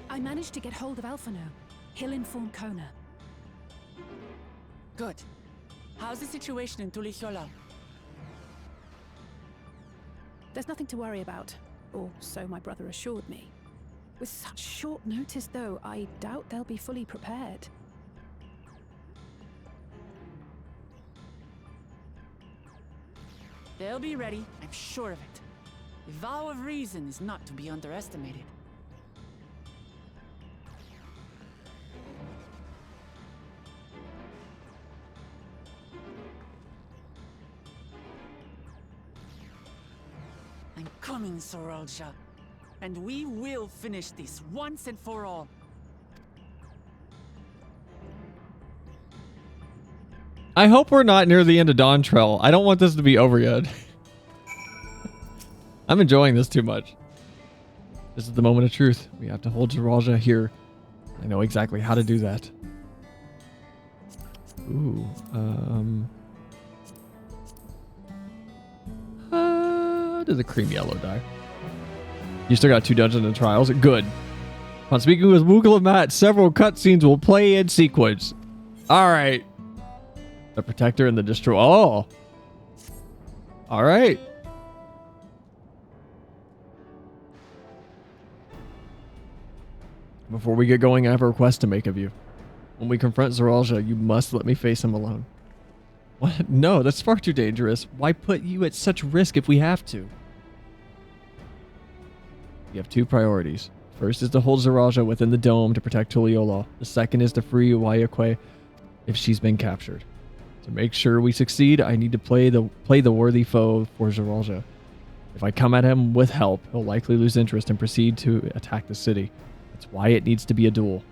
I managed to get hold of Alphano. He'll inform Kona. Good. How's the situation in Tulichola? There's nothing to worry about, or so my brother assured me. With such short notice, though, I doubt they'll be fully prepared. They'll be ready, I'm sure of it. The vow of reason is not to be underestimated. I'm coming, Zeralja. And we will finish this once and for all. I hope we're not near the end of Dawn Trail. I don't want this to be over yet. I'm enjoying this too much. This is the moment of truth. We have to hold Zeralja here. I know exactly how to do that. Ooh. Does a cream yellow die? You still got 2 dungeons and trials. Good. On speaking with Moogle and Matt, several cutscenes will play in sequence. All right. The Protector and the Destroyer. Oh. All right. Before we get going, I have a request to make of you. When we confront Zoralja, you must let me face him alone. What? No, that's far too dangerous. Why put you at such risk if we have to? You have 2 priorities. First is to hold Zoralja within the dome to protect Tuliyola. The second is to free MIQOTE if she's been captured. To make sure we succeed, I need to play the worthy foe for Zoralja. If I come at him with help, he'll likely lose interest and proceed to attack the city. That's why it needs to be a duel.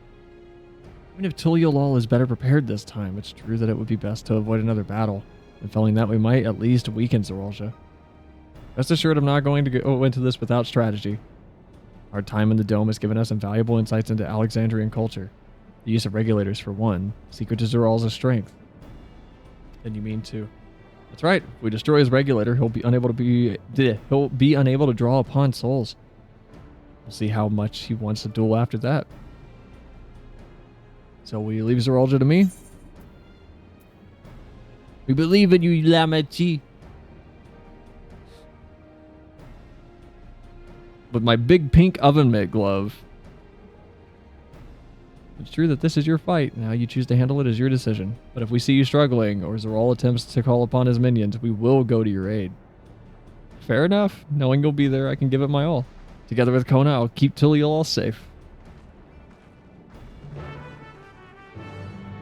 Even if Tuliyola is better prepared this time, it's true that it would be best to avoid another battle. And failing that, we might at least weaken Zoralja. Rest assured, I'm not going to go into this without strategy. Our time in the dome has given us invaluable insights into Alexandrian culture. The use of regulators, for one, secret to Zoralja's strength. Then you mean to? That's right. If we destroy his regulator, he'll be unable to draw upon souls. We'll see how much he wants to duel after that. So will you leave Zoralja to me? We believe in you, Lamachi. With my big pink oven mitt glove. It's true that this is your fight. Now you choose to handle it as your decision. But if we see you struggling, or Zoral attempts to call upon his minions, we will go to your aid. Fair enough. Knowing you'll be there, I can give it my all. Together with Kona, I'll keep Tuliyola safe.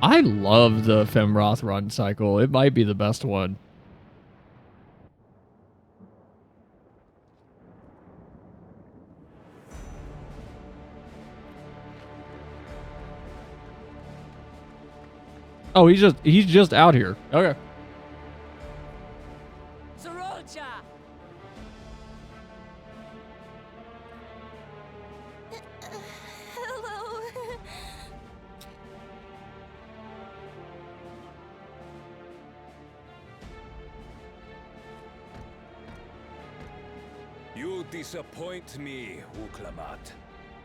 I love the Femroth run cycle. It might be the best one. Oh, he's just out here. Okay. Zoralja! Hello. You disappoint me, Uklamat.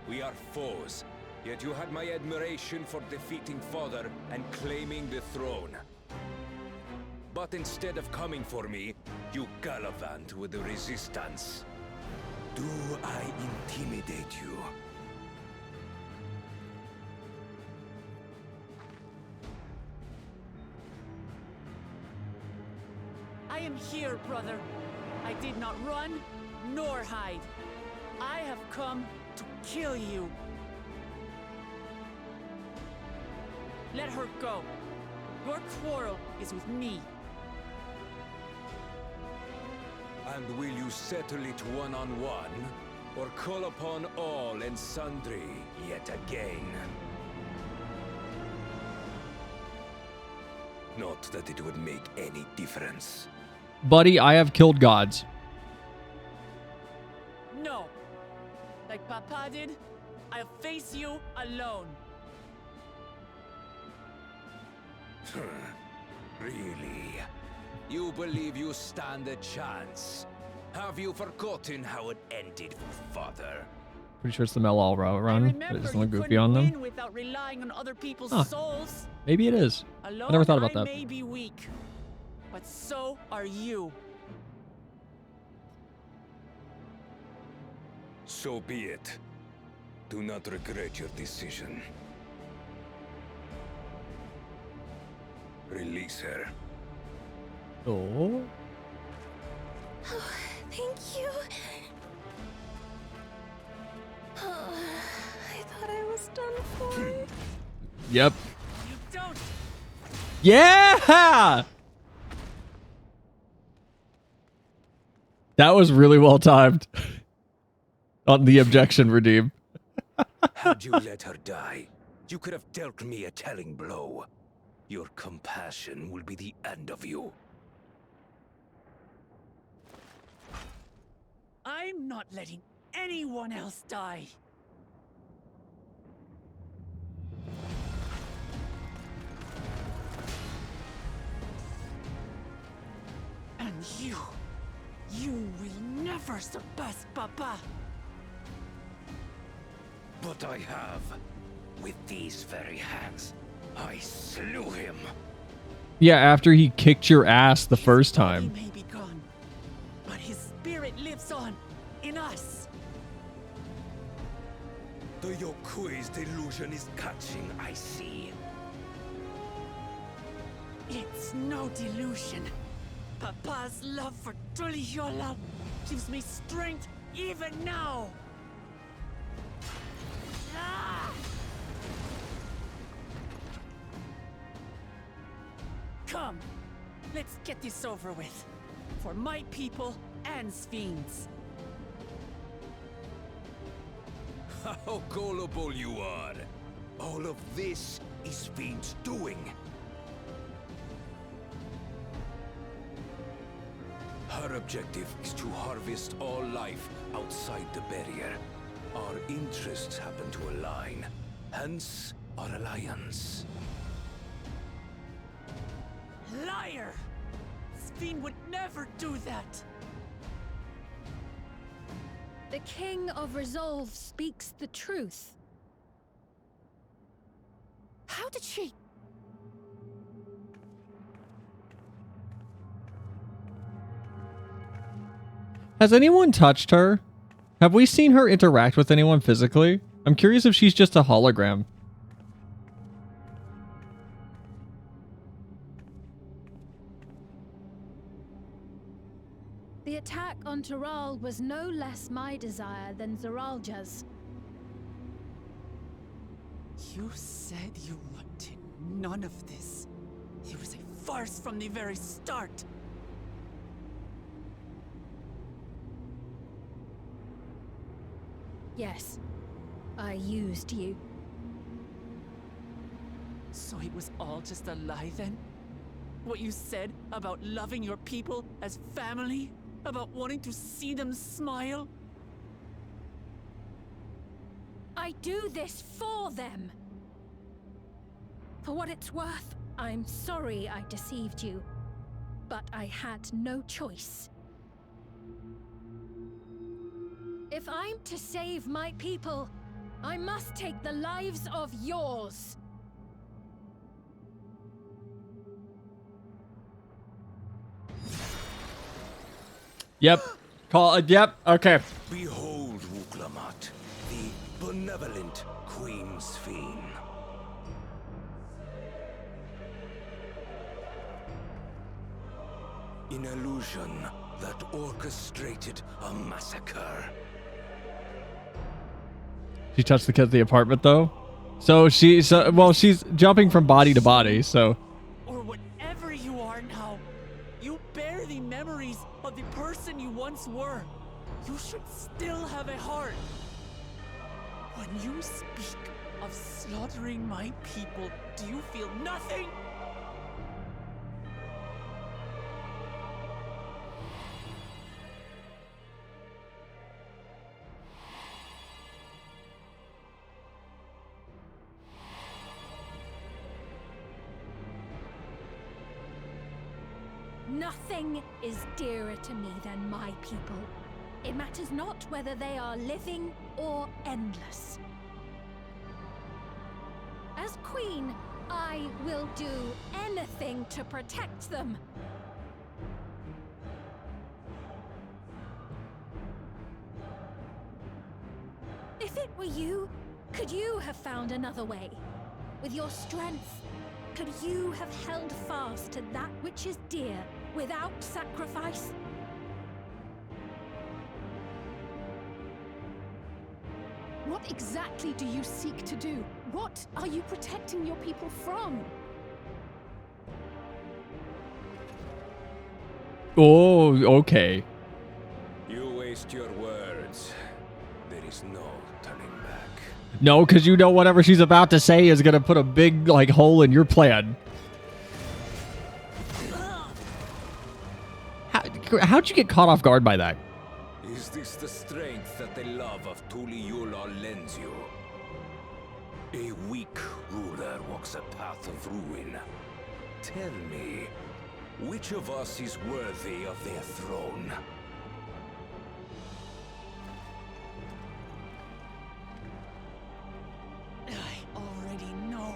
We are foes, yet you had my admiration for defeating Father and claiming the throne. But instead of coming for me, you gallivant with the resistance. Do I intimidate you? I am here, brother. I did not run, nor hide. I have come to kill you. Let her go. Your quarrel is with me. And will you settle it one-on-one, or call upon all and sundry yet again? Not that it would make any difference. Buddy, I have killed gods. No. Like Papa did, I'll face you alone. Really? You believe you stand a chance? Have you forgotten how it ended with Father? Pretty sure it's the Melal run, but it doesn't look goofy on them. Without relying on other people's souls. Maybe it is. Alone, I never thought about that. I may be weak, but so are you. So be it. Do not regret your decision. Release her. Oh. Oh, thank you. Oh, I thought I was done for. Yep. You don't. Yeah! That was really well timed. On the objection redeem. Had you let her die, you could have dealt me a telling blow. Your compassion will be the end of you. I'm not letting anyone else die. You will never surpass Papa. But I have. With these very hands, I slew him. Yeah, after he kicked your ass the first time. He may be gone, but his spirit lives on in us. The Yokui's delusion is catching, I see. It's no delusion. Papa's love for Tuliyola gives me strength even now. Ah! Come, let's get this over with. For my people and Sphinx. How gullible you are. All of this is Fiend's doing. Her objective is to harvest all life outside the barrier. Our interests happen to align, hence our alliance. Liar! Sphinx would never do that! The King of Resolve speaks the truth. How did she... Has anyone touched her? Have we seen her interact with anyone physically? I'm curious if she's just a hologram. The attack on Taral was no less my desire than Zeralja's. You said you wanted none of this. It was a farce from the very start. Yes, I used you. So it was all just a lie then? What you said about loving your people as family? About wanting to see them smile? I do this for them. For what it's worth, I'm sorry I deceived you, but I had no choice. If I'm to save my people, I must take the lives of yours. Yep. Call it. Yep. Okay. Behold, Wuklamat, the benevolent Queen Sphinx. An illusion that orchestrated a massacre. She touched the kid at the apartment though. So she's jumping from body to body, so. Or whatever you are now, you bear the memories of the person you once were. You should still have a heart. When you speak of slaughtering my people, do you feel nothing? Nothing is dearer to me than my people. It matters not whether they are living or endless. As queen, I will do anything to protect them. If it were you, could you have found another way? With your strength, could you have held fast to that which is dear without sacrifice? What exactly do you seek to do? What are you protecting your people from? Oh, okay. You waste your words. There is no turning back. No, because you know whatever she's about to say is gonna put a big hole in your plan. How'd you get caught off guard by that? Is this the strength that the love of Tuliyola lends you? A weak ruler walks a path of ruin. Tell me, Which of us is worthy of their throne? I already know.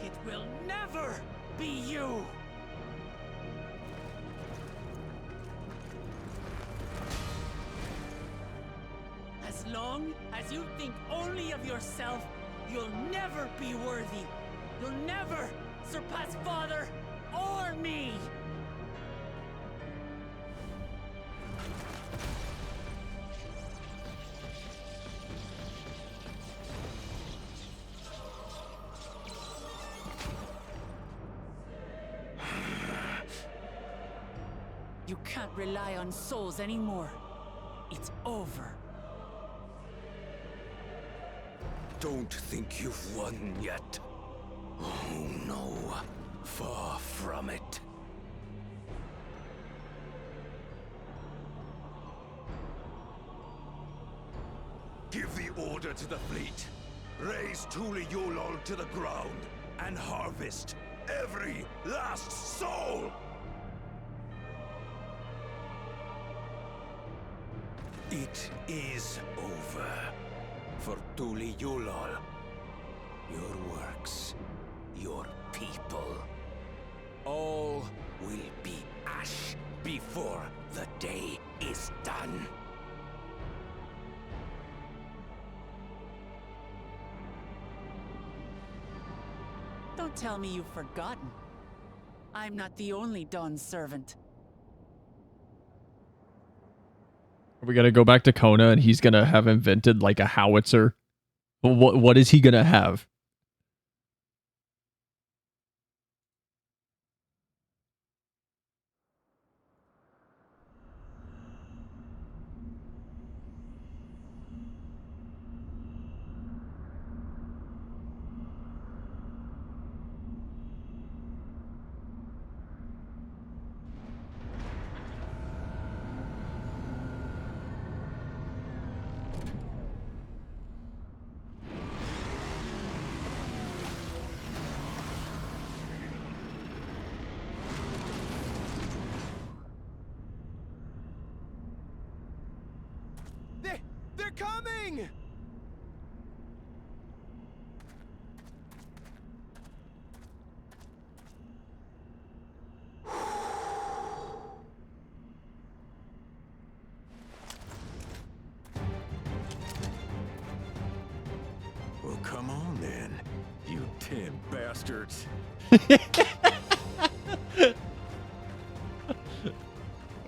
It will never be you! As long as you think only of yourself, you'll never be worthy. You'll never surpass Father or me! You can't rely on souls anymore. It's over. Don't think you've won yet. Oh no, far from it. Give the order to the fleet. Raise Tuli Yulol to the ground and harvest every last soul! It is over for Tuli Yulol. Your works, your people, all will be ash before the day is done. Don't tell me you've forgotten. I'm not the only Dawn's servant. Are we gonna go back to Kona and he's gonna have invented like a howitzer? What is he gonna have? They're coming! Well, come on then, you 10 bastards. If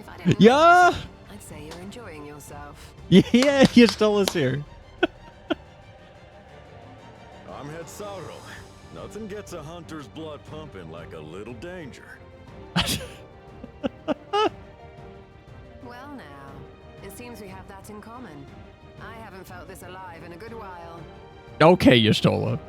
I didn't Yeah! realize it, I'd say you're enjoying yourself. Yeah, you stole us here. I'm Head Sorrow. Nothing gets a hunter's blood pumping like a little danger. Well now, it seems we have that in common. I haven't felt this alive in a good while. Okay, you stole it.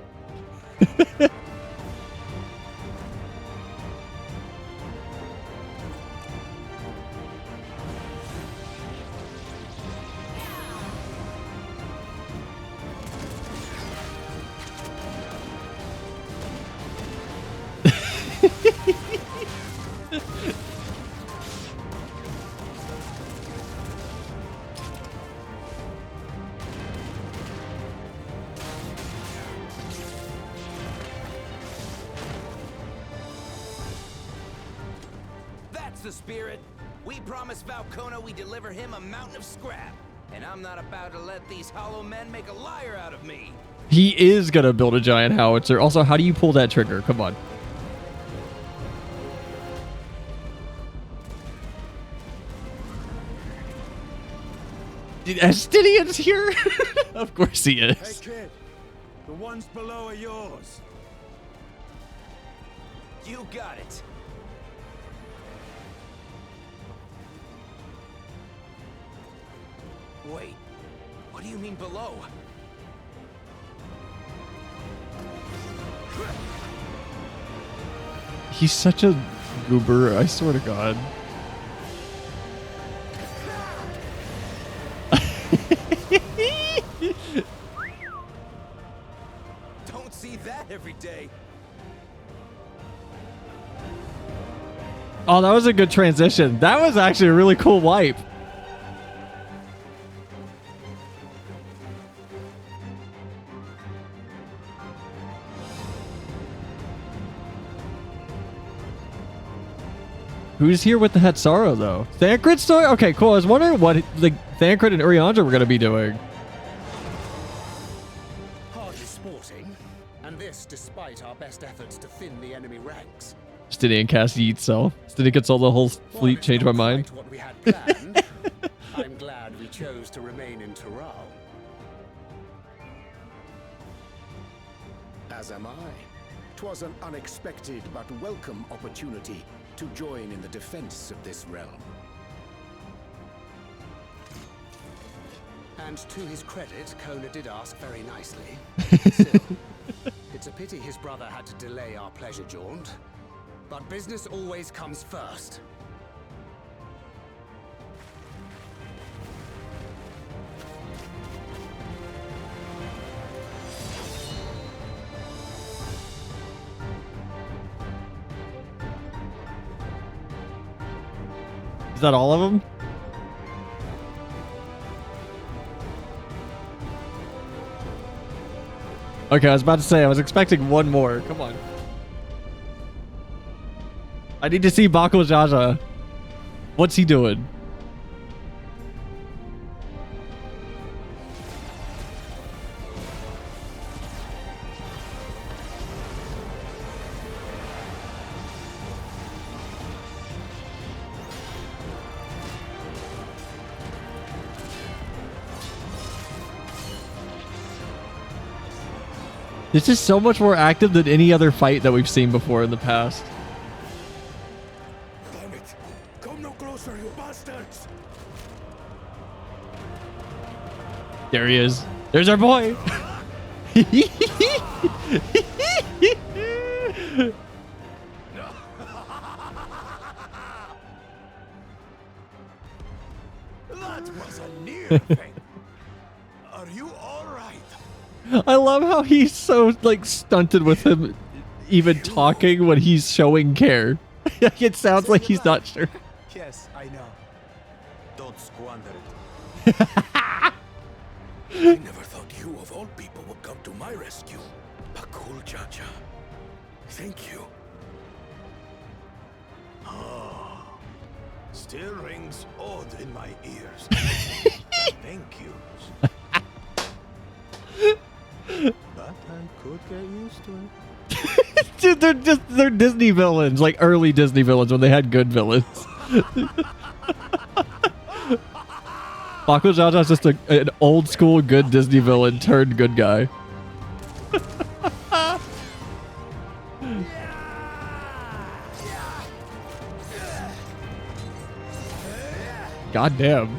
That's the spirit. We promised Valkona we deliver him a mountain of scrap. And I'm not about to let these hollow men make a liar out of me. He is gonna build a giant howitzer. Also, how do you pull that trigger? Come on. Estinian's here? Of course he is. Hey kid, the ones below are yours. You got it. Wait, what do you mean below? He's such a goober, I swear to God. Don't see that every day. Oh, that was a good transition. That was actually a really cool wipe. Who's here with the Hetzaro, though? Thancred story? Okay, cool. I was wondering what Thancred and Urianger were going to be doing. Hardly sporting, and this despite our best efforts to thin the enemy ranks. Justinian cast Yeet Cell. Justinian console the whole fleet, changed my mind. What we had planned, I'm glad we chose to remain in Tural. As am I. 'Twas an unexpected but welcome opportunity to join in the defense of this realm. And to his credit, Kona did ask very nicely. Still, it's a pity his brother had to delay our pleasure jaunt. But business always comes first. Is that all of them? Okay, I was about to say, I was expecting one more. Come on. I need to see Bako Jaja. What's he doing? This is so much more active than any other fight that we've seen before in the past. Damn it! Come no closer, you bastards! There he is. There's our boy. That was a near thing. Are you all right? I love how he's so like stunted with him even talking when he's showing care. It sounds like he's not sure. Yes, I know. Don't squander it. I never thought you of all people would come to my rescue. Bakul Jaja. Thank you. Ah, still rings odd in my ears. Thank you. But I could get used to it. Dude, they're Disney villains, like early Disney villains when they had good villains. Bako Jaja's just an old school good Disney villain turned good guy. God damn.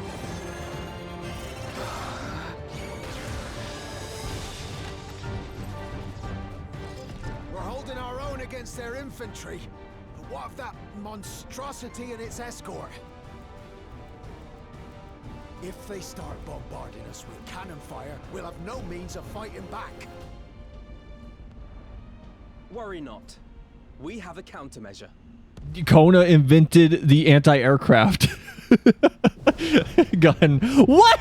We're holding our own against their infantry. But what of that monstrosity and its escort? If they start bombarding us with cannon fire, we'll have no means of fighting back. Worry not. We have a countermeasure. Kona invented the anti-aircraft gun. What?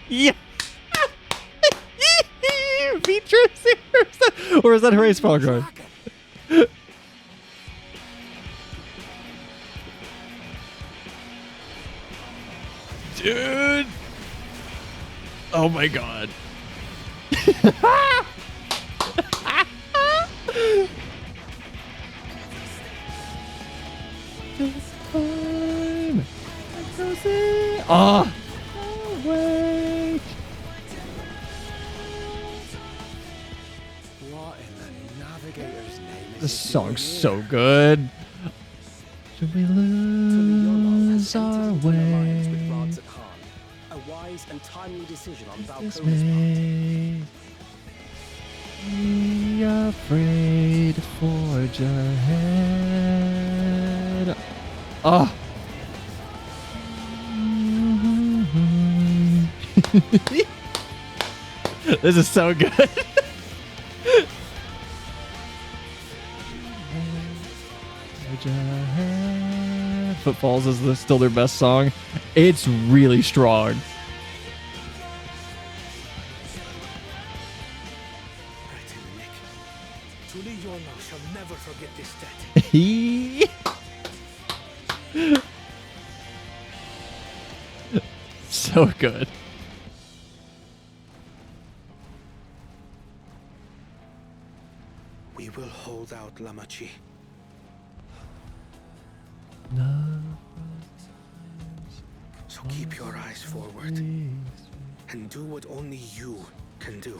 Yeah. Beatrice, or is that her spell card? Dude. Oh my god. Oh. Wait. What in the navigator's name is This song's so good. Should we lose our way? A wise and timely decision on This Valkona's way. Be afraid to forge ahead. Oh. This is so good. Footfalls is still their best song. It's really strong. Truly Yorno shall never forget this debt. So good. We will hold out, Lamachi. So keep your eyes forward and do what only you can do.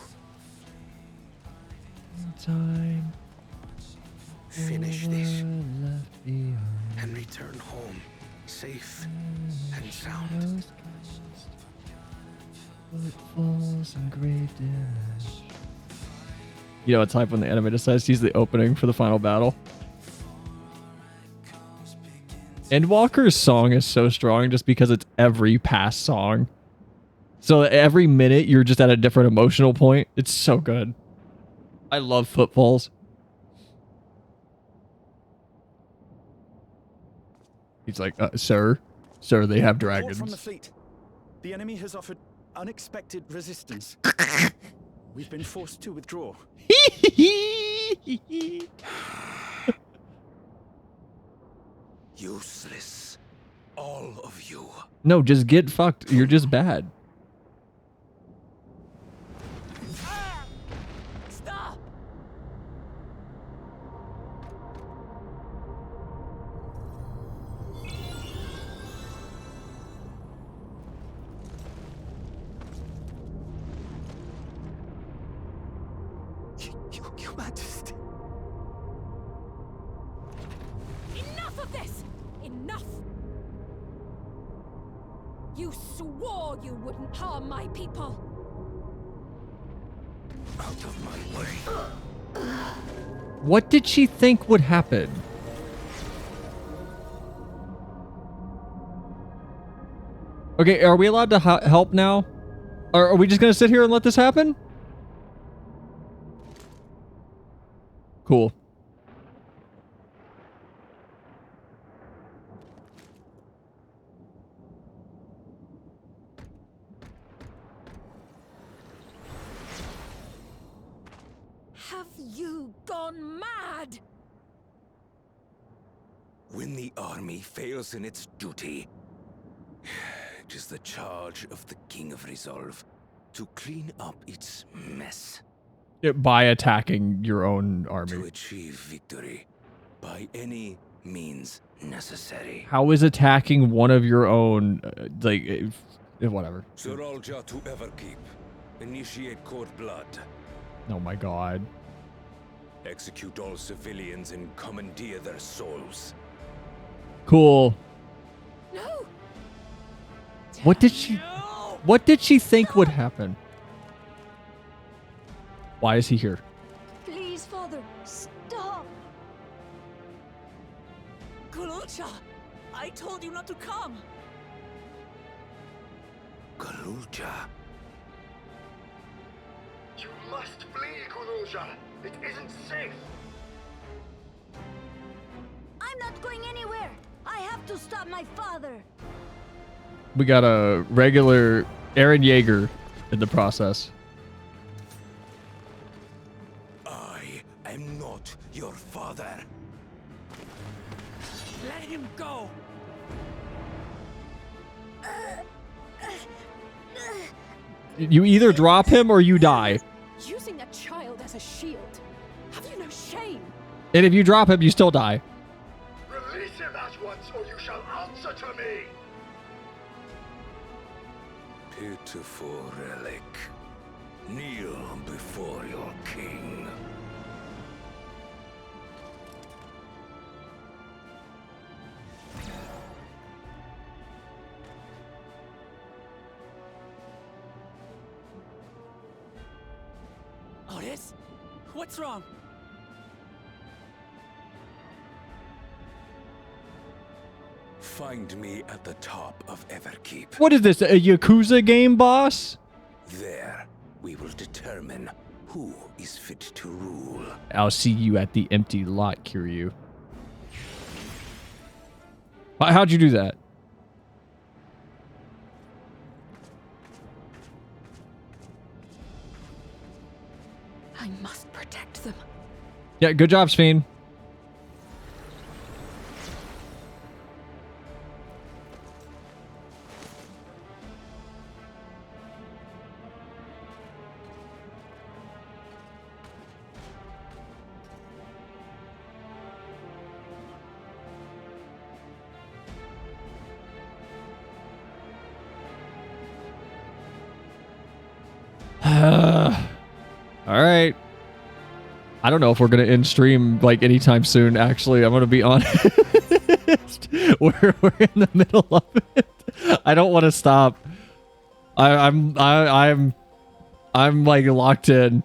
Time. Finish this and return home safe and sound. Footfalls and grave damage. You know, it's hype when the animator says he's the opening for the final battle. Endwalker's song is so strong just because it's every past song. So every minute you're just at a different emotional point. It's so good. I love Footfalls. He's like, sir, they have dragons. From the fleet. The enemy has offered unexpected resistance. We've been forced to withdraw. Useless. All of you. No, just get fucked. You're just bad. Stop! Your Majesty. Enough of this! Enough! You swore you wouldn't harm my people. Out of my way. What did she think would happen? Okay, are we allowed to help now? Or are we just gonna sit here and let this happen? Cool. Have you gone mad? When the army fails in its duty, it is the charge of the King of Resolve to clean up its mess. By attacking your own army. To achieve victory by any means necessary. How is attacking one of your own, whatever. Zeralja to Everkeep. Initiate court blood. Oh my god. Execute all civilians and commandeer their souls. Cool. No. What did she think would happen? Why is he here? Please, Father, stop. Kululcha, I told you not to come. Kululcha. You must flee, Kululja. It isn't safe. I'm not going anywhere. I have to stop my father. We got a regular Eren Yeager in the process. I am not your father. Let him go. You either drop him or you die. Using a child as a shield. Have you no shame? And if you drop him, you still die. Release him at once, or you shall answer to me. Pitiful relic. Kneel before your king. Otis, what's wrong? Find me at the top of Everkeep. What is this, a Yakuza game, boss? There, we will determine who is fit to rule. I'll see you at the empty lot, Kiryu. How'd you do that? I must protect them. Yeah, good job, Sphene. All right. I don't know if we're gonna end stream like anytime soon. Actually, I'm gonna be honest. we're in the middle of it. I don't want to stop. I'm like locked in.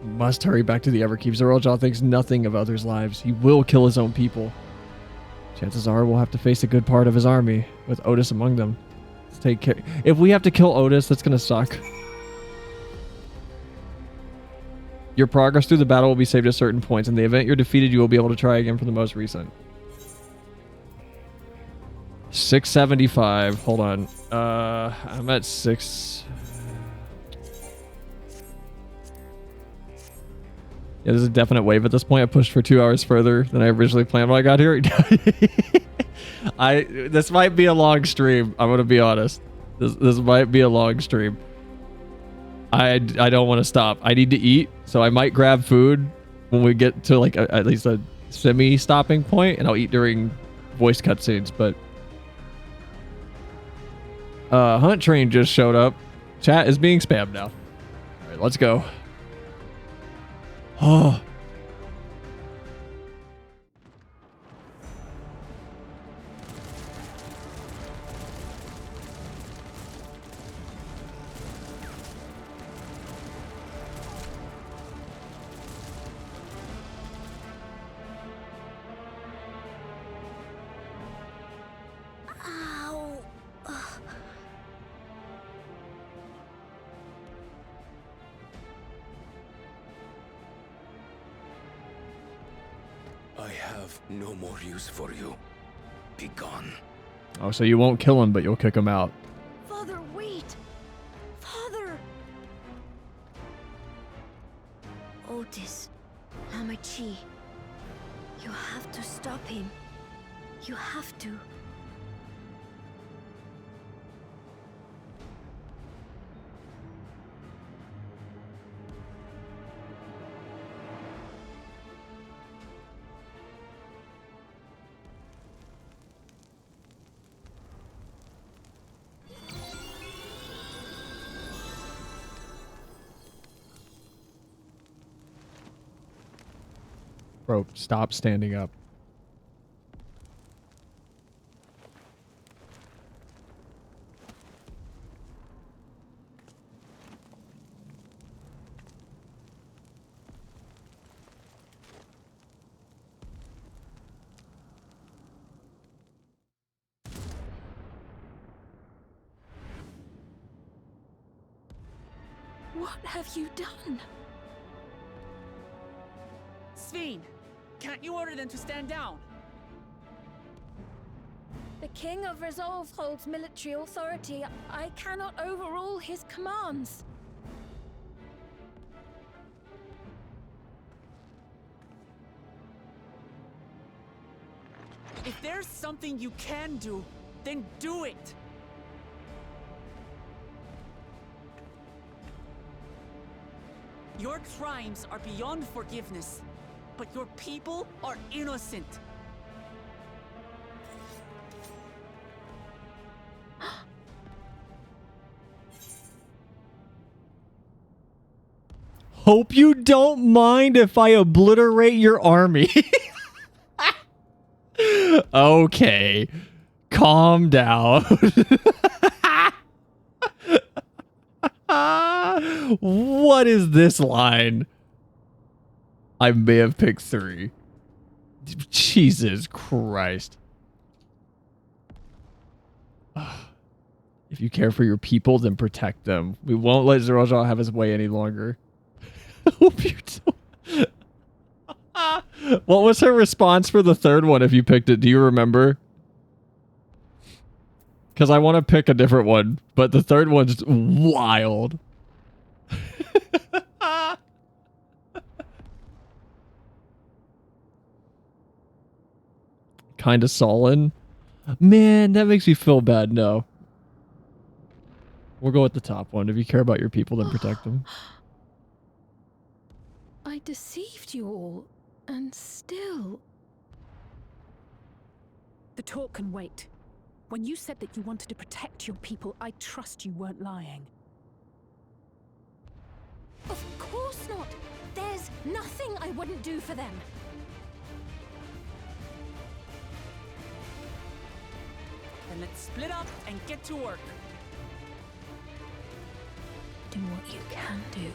Must hurry back to the Everkeep. Zeraljaw thinks nothing of others' lives. He will kill his own people. Chances are we'll have to face a good part of his army, with Otis among them. Let's take care. If we have to kill Otis, that's gonna suck. Your progress through the battle will be saved at certain points. In the event you're defeated, you will be able to try again for the most recent. 675. Hold on. I'm at 6. Yeah, there's a definite wave at this point. I pushed for 2 hours further than I originally planned when I got here. This might be a long stream. I'm gonna be honest. This might be a long stream. I don't want to stop. I need to eat, so I might grab food when we get to like at least a semi-stopping point, and I'll eat during voice cutscenes. But Hunt Train just showed up. Chat is being spammed now. All right, let's go. Oh. Ow. I have no more use for you. Be gone. Oh, so you won't kill him, but you'll kick him out. Father, wait! Father! Otis, Namachi, you have to stop him. You have to. Bro, stop standing up. What have you done? Sphene, can't you order them to stand down? The King of Resolve holds military authority. I cannot overrule his commands. If there's something you can do, then do it! Your crimes are beyond forgiveness, but your people are innocent. Hope you don't mind if I obliterate your army. Okay. Calm down. What is this line? I may have picked 3. Jesus Christ. If you care for your people, then protect them. We won't let Zeraljaw have his way any longer. Hope you don't. What was her response for the third one if you picked it? Do you remember? Because I want to pick a different one, but the third one's wild. Kind of sullen. Man, that makes me feel bad. No. We'll go with the top one. If you care about your people, then protect them. I deceived you all, and still... The talk can wait. When you said that you wanted to protect your people, I trust you weren't lying. Of course not. There's nothing I wouldn't do for them. Then let's split up and get to work. Do what you can do.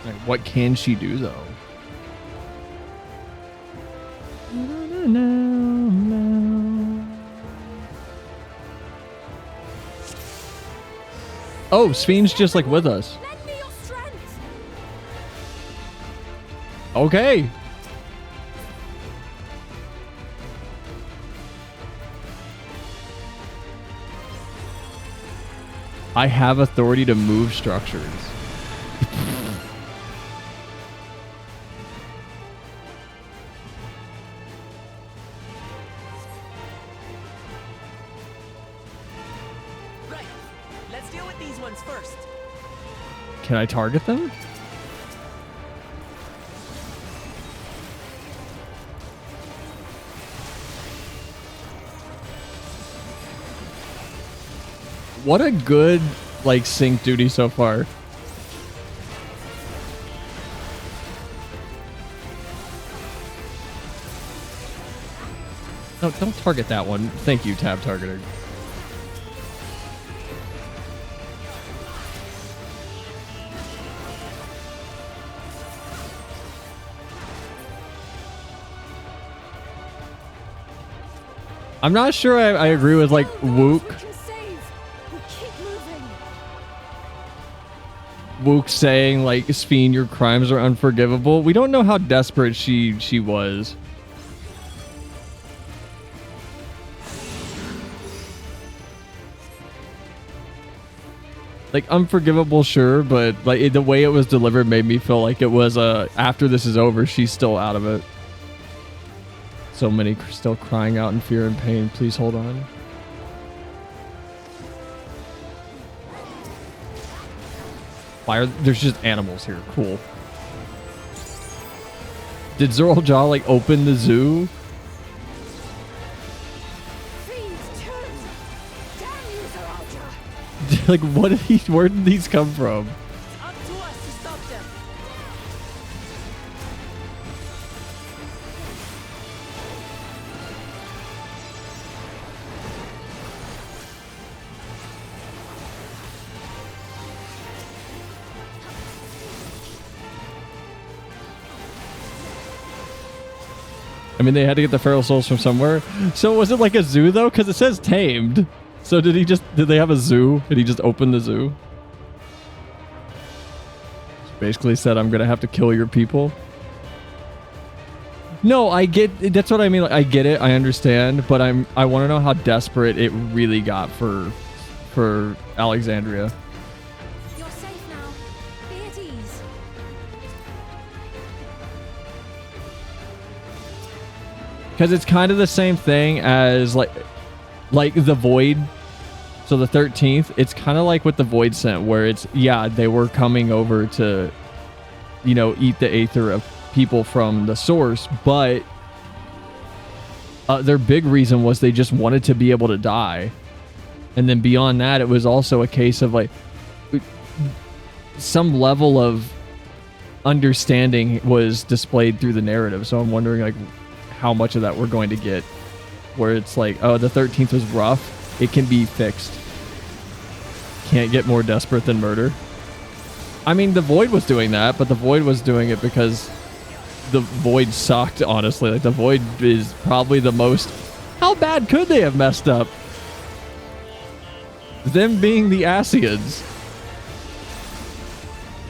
Like, what can she do, though? Oh, Spheen's just like with us. Lend me your strength. Okay. I have authority to move structures. Right. Let's deal with these ones first. Can I target them? What a good, like, sync duty so far. No, don't target that one. Thank you, tab targeter. I'm not sure I agree with, like, Wook. Wook saying, like, Sphene, your crimes are unforgivable. We don't know how desperate she was. Like, unforgivable, sure, but like the way it was delivered made me feel like it was after this is over, she's still out of it. So many still crying out in fear and pain. Please hold on. Why are there's just animals here? Cool. Did Zorljaw like open the zoo? Like, what did he? Where did these come from? It's up to us to stop them. I mean, they had to get the feral souls from somewhere. So was it like a zoo though? Because it says tamed. So did they have a zoo? Did he just open the zoo? Basically said, I'm gonna have to kill your people. No, I get, that's what I mean. Like, I get it, I understand, but I want to know how desperate it really got for Alexandria. You're safe now. Be at ease. Because it's kind of the same thing as like the Void. So the 13th, it's kind of like with the Void Scent, where it's, yeah, they were coming over to, you know, eat the aether of people from the source, but their big reason was they just wanted to be able to die. And then beyond that, it was also a case of like some level of understanding was displayed through the narrative. So I'm wondering like how much of that we're going to get, where it's like, oh, the 13th was rough. It can be fixed. Can't get more desperate than murder. I mean, the Void was doing that, but the Void was doing it because the Void sucked, honestly. Like, the Void is probably the most... How bad could they have messed up? Them being the Asians.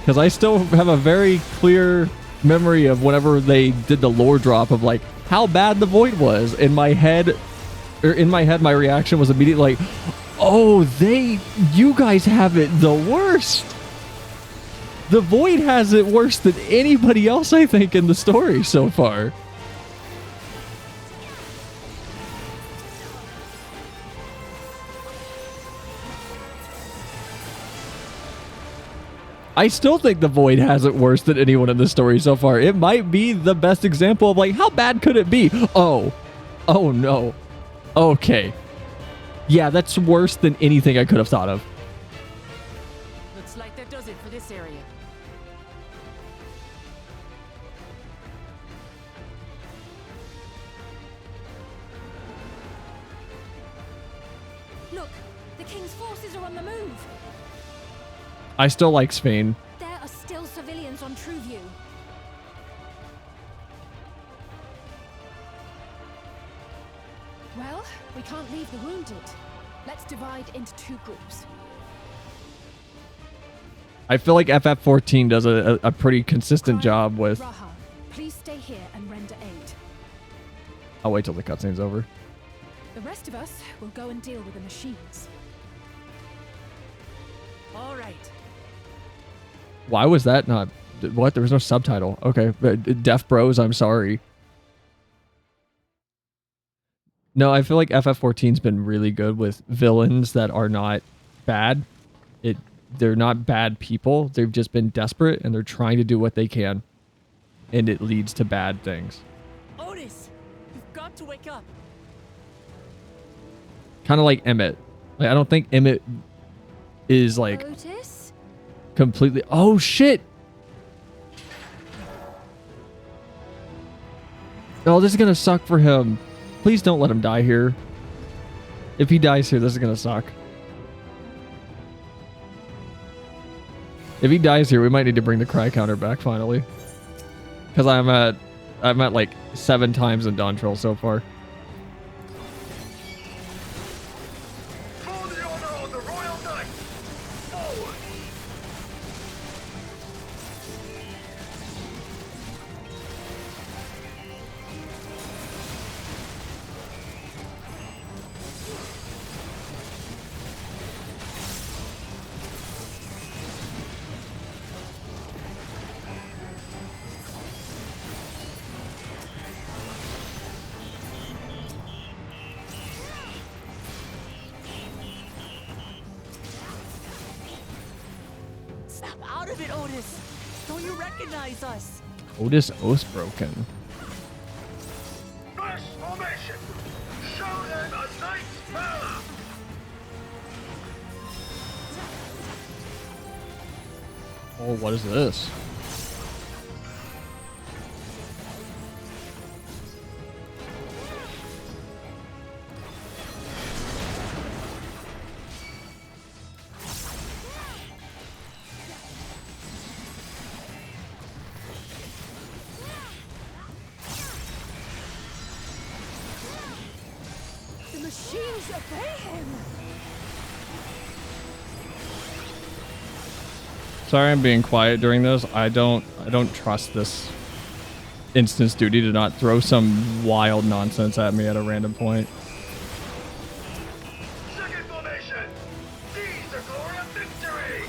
Because I still have a very clear memory of whenever they did the lore drop of like how bad the Void was. In my head, my reaction was immediately like, oh, you guys have it the worst. The Void has it worse than anybody else, I think, in the story so far. I still think the Void has it worse than anyone in the story so far. It might be the best example of like, how bad could it be? Oh no. Okay. Yeah, that's worse than anything I could have thought of. Looks like that does it for this area. Look, the king's forces are on the move. I still like Spain. There are still civilians on Trueview. Well, we can't leave the wounded. Let's divide into 2 groups. I feel like FF14 does a pretty consistent job with... Raha, please stay here and render aid. I'll wait till the cutscene's over. The rest of us will go and deal with the machines. All right. Why was that not... What? There was no subtitle. Okay. Deaf bros, I'm sorry. No, I feel like FF14's been really good with villains that are not bad. They're not bad people. They've just been desperate and they're trying to do what they can. And it leads to bad things. Otis, you've got to wake up. Kind of like Emmett. Like, I don't think Emmett is like... Otis? Completely... Oh, shit! Oh, this is gonna suck for him. Please don't let him die here. If he dies here, this is gonna suck. If he dies here, we might need to bring the cry counter back finally. Because I'm at like 7 times in Dontrell so far. For the honor of the Royal Knight, forward! Snap out of it, Otis. Don't you recognize us? Otis Oathbroken. First formation! Show them a knight's valor! Oh, what is this? The machines obey him. Sorry I'm being quiet during this. I don't trust this instance duty to not throw some wild nonsense at me at a random point. Second formation! Seize the glory of victory!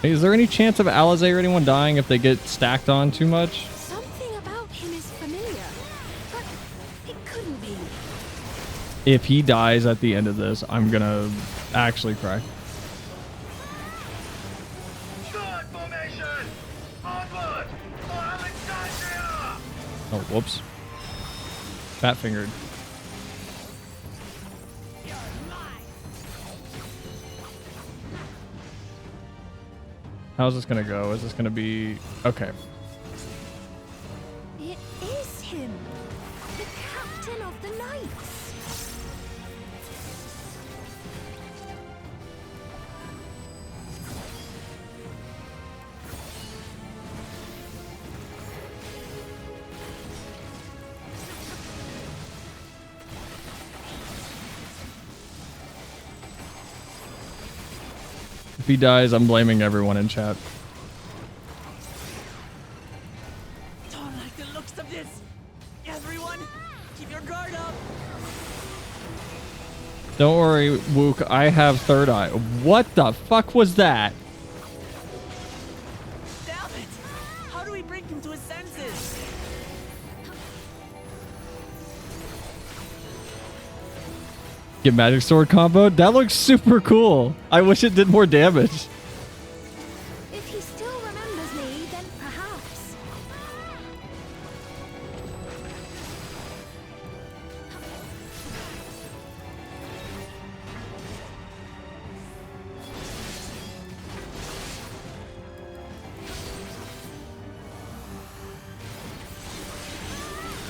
Hey, is there any chance of Alizé or anyone dying if they get stacked on too much? Something about him is familiar, but it couldn't be. If he dies at the end of this, I'm gonna actually cry. Third formation! Onward! For Alexandria! Oh, whoops. Fat fingered. How's this gonna go? Is this gonna be... Okay. It is him. If he dies, I'm blaming everyone in chat. Don't like the looks of this. Everyone, keep your guard up. Don't worry, Wook. I have third eye. What the fuck was that? Damn it! How do we bring him to his senses? Get magic sword combo? That looks super cool. I wish it did more damage. If he still remembers me, then perhaps.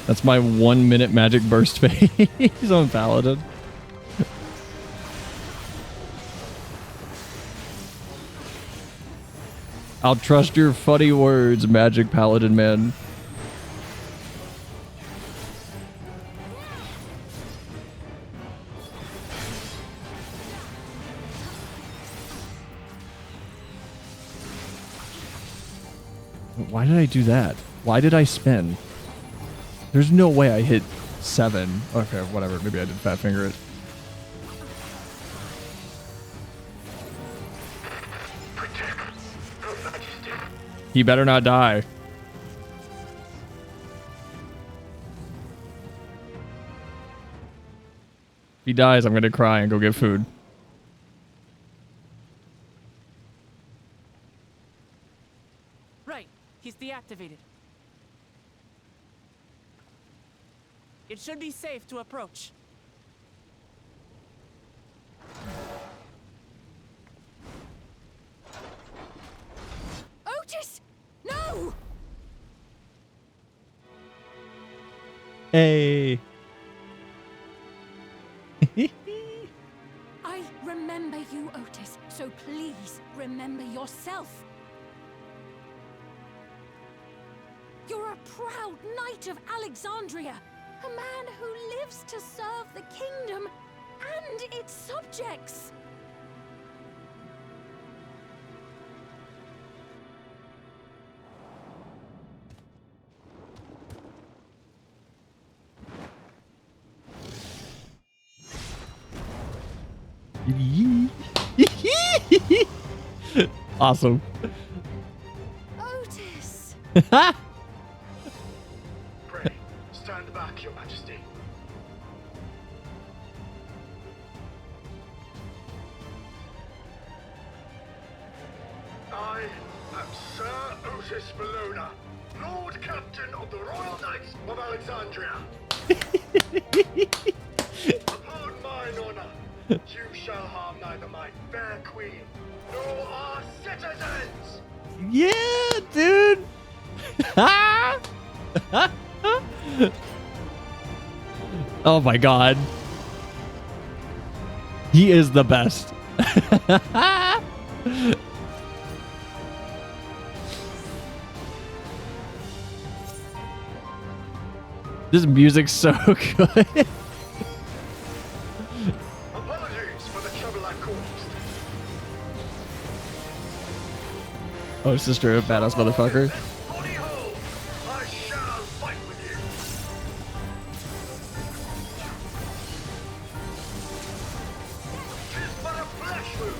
That's my 1 minute magic burst phase on Paladin. I'll trust your funny words, Magic Paladin man. Why did I do that? Why did I spin? There's no way I hit 7. Okay, whatever. Maybe I did fat finger it. He better not die. If he dies, I'm gonna cry and go get food. Right, he's deactivated. It should be safe to approach. Otis! No! Hey. I remember you, Otis, so please remember yourself. You're a proud knight of Alexandria, a man who lives to serve the kingdom and its subjects. Awesome. Otis! Pray, stand back, Your Majesty. I am Sir Otis Bologna, Lord Captain of the Royal Knights of Alexandria. Upon mine honor, you shall harm neither my fair queen nor our citizens. Yeah, dude. Oh my god. He is the best. This music's so good. Apologies for the trouble I caused. Oh, sister, a badass motherfucker. Body hold! I shall fight with you. 'Tis but a flesh wound.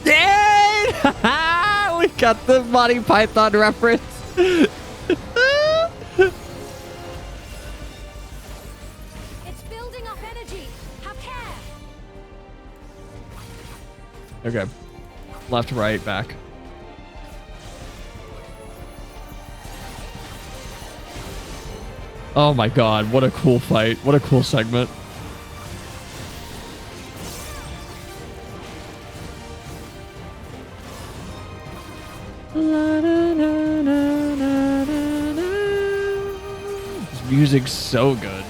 Yay! We got the Monty Python reference. It's building up energy. Have care. Okay. Left, right, back. Oh my god, what a cool fight. What a cool segment. This music's so good.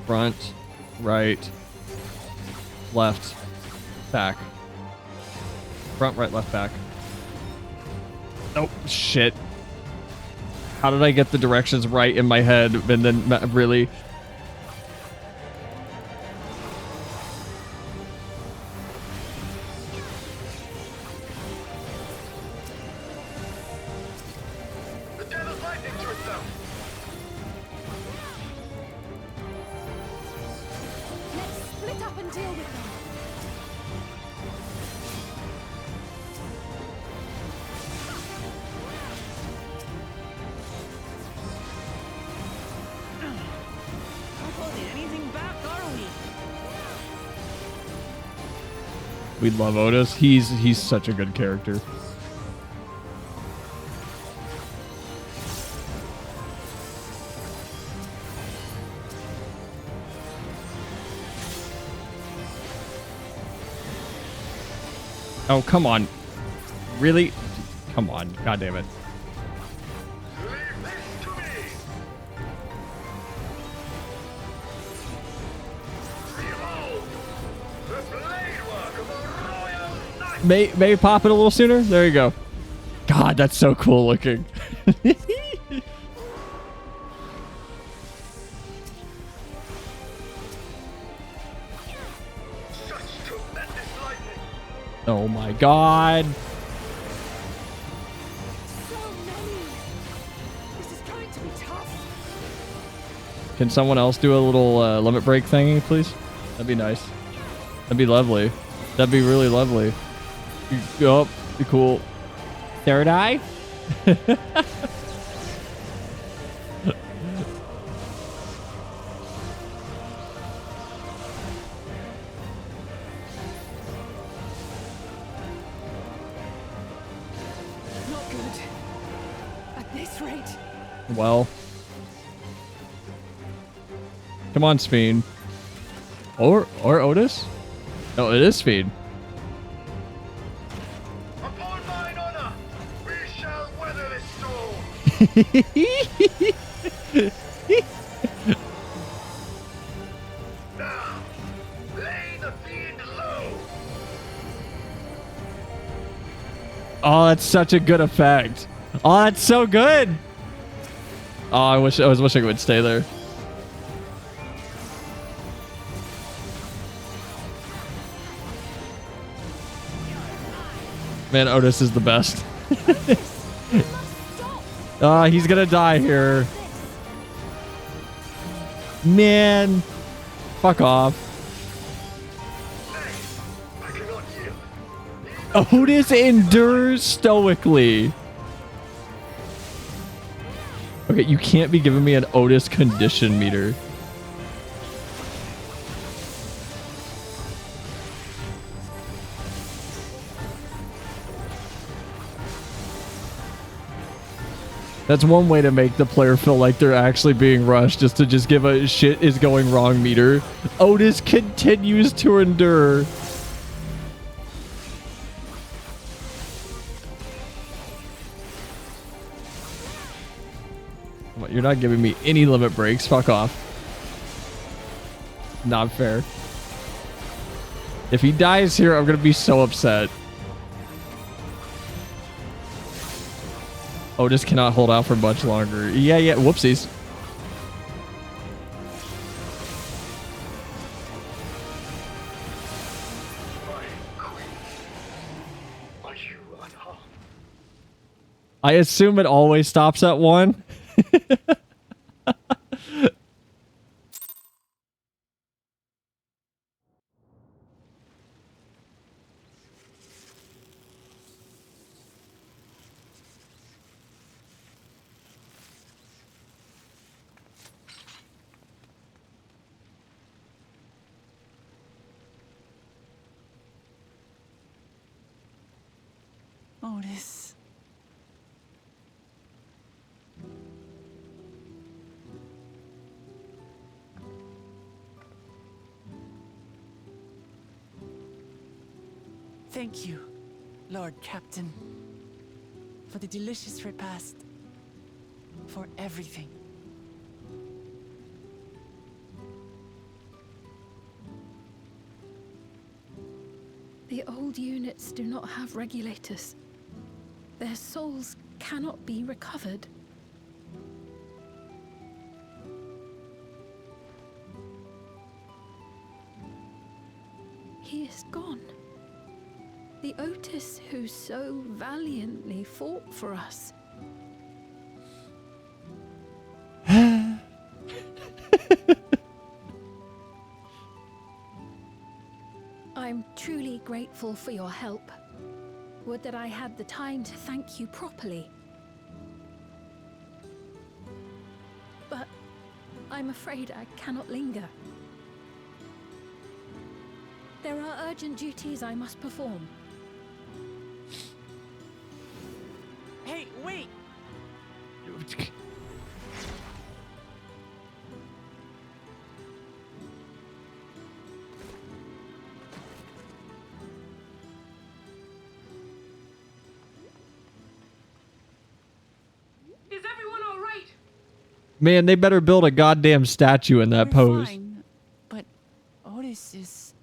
Front, right. left, back. Front, right, left, back. Oh, shit. How did I get the directions right in my head and then really... Let's split up and deal with them. Not holding anything back, are we? We love Otis. He's such a good character. Oh, come on. Really? Come on. God damn it. May pop it a little sooner? There you go. God, that's so cool looking. Oh my god. Can someone else do a little limit break thingy, please? That'd be nice. That'd be lovely. That'd be really lovely. Oh, be cool. Third eye? Not good. At this rate. Well. Come on, Speed. Or Otis? No, it is Speed. Upon mine honor, we shall weather this storm. Now, lay the fiend low. Oh, that's such a good effect. Oh, that's so good. Oh, I was wishing it would stay there. Man, Otis is the best. He's gonna die here. Man. Fuck off. Otis endures stoically. Okay, you can't be giving me an Otis condition meter. That's one way to make the player feel like they're actually being rushed, just to just give a shit is going wrong meter. Otis continues to endure. What, you're not giving me any limit breaks. Fuck off. Not fair. If he dies here, I'm gonna be so upset. Otis cannot hold out for much longer. Yeah, whoopsies. I assume it always stops at 1. Otis. Thank you, Lord Captain, for the delicious repast, for everything. The old units do not have regulators. Their souls cannot be recovered. He is gone. The Otis who so valiantly fought for us. I'm truly grateful for your help. Would that I had the time to thank you properly. But I'm afraid I cannot linger. There are urgent duties I must perform. Hey, wait! Is everyone all right? Man, they better build a goddamn statue in that pose. Fine, but Otis is...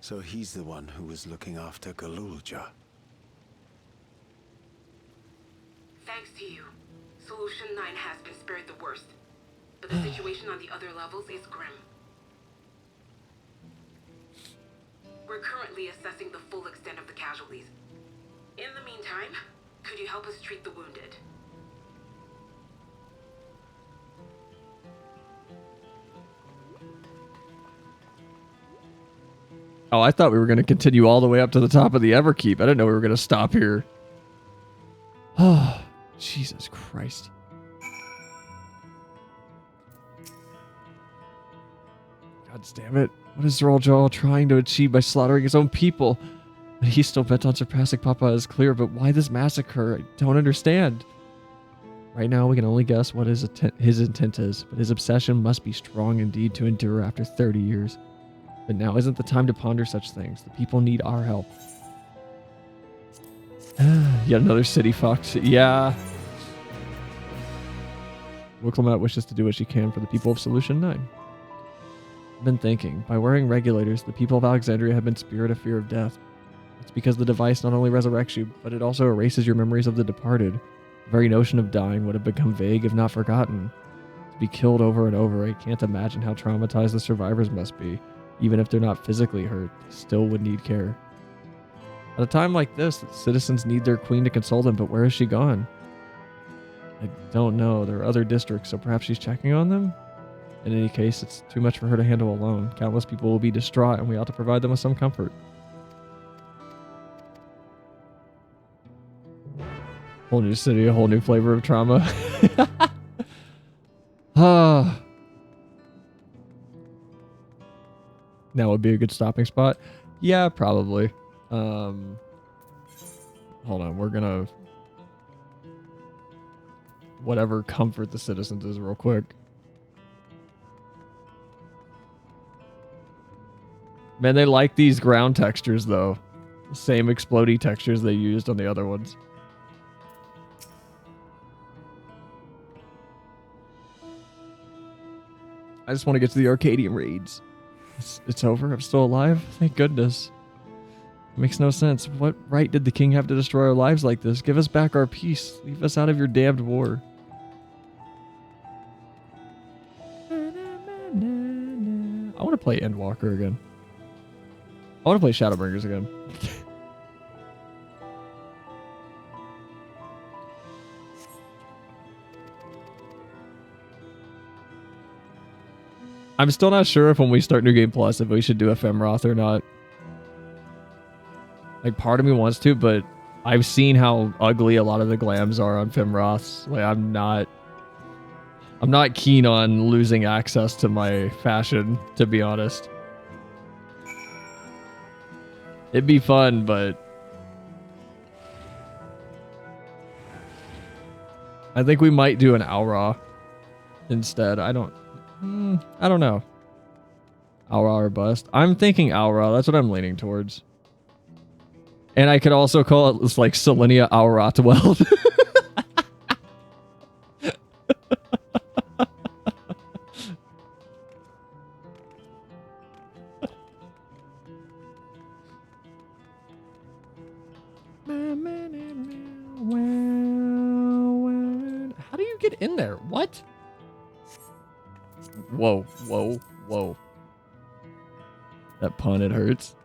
So he's the one who was looking after Galulja. Thanks to you, Solution 9 has been spared the worst. But the situation on the other levels is grim. We're currently assessing the full extent of the casualties. In the meantime, could you help us treat the wounded? Oh, I thought we were going to continue all the way up to the top of the Everkeep. I didn't know we were going to stop here. Oh, Jesus Christ. God damn it. What is Zeraljaw trying to achieve by slaughtering his own people? That he's still bent on surpassing Papa is clear, but why this massacre? I don't understand. Right now, we can only guess what his intent is, but his obsession must be strong indeed to endure after 30 years. But now isn't the time to ponder such things. The people need our help. Yet another city fucked. Yeah. Wickelmat wishes to do what she can for the people of Solution 9. I've been thinking, by wearing regulators, the people of Alexandria have been spared a fear of death. It's because the device not only resurrects you, but it also erases your memories of the departed. The very notion of dying would have become vague if not forgotten. To be killed over and over, I can't imagine how traumatized the survivors must be. Even if they're not physically hurt, they still would need care. At a time like this, the citizens need their queen to console them, but where has she gone? I don't know. There are other districts, so perhaps she's checking on them? In any case, it's too much for her to handle alone. Countless people will be distraught, and we ought to provide them with some comfort. Whole new city, a whole new flavor of trauma. Ah. Now would be a good stopping spot. Yeah, probably. Hold on, we're gonna... whatever comfort the citizens is real quick. Man, they like these ground textures, though. The same explodey textures they used on the other ones. I just want to get to the Arcadian raids. It's over? I'm still alive? Thank goodness. It makes no sense. What right did the king have to destroy our lives like this? Give us back our peace. Leave us out of your damned war. I want to play Endwalker again. I want to play Shadowbringers again. I'm still not sure if when we start New Game Plus, if we should do a Femroth or not. Like, part of me wants to, but I've seen how ugly a lot of the glams are on Femroths. Like, I'm not keen on losing access to my fashion, to be honest. It'd be fun, but I think we might do an Aura instead. I don't know. Aura or bust. I'm thinking Aura. That's what I'm leaning towards. And I could also call it like Selenia Auratweld. get in there? What? Whoa, whoa, whoa. That pun, it hurts.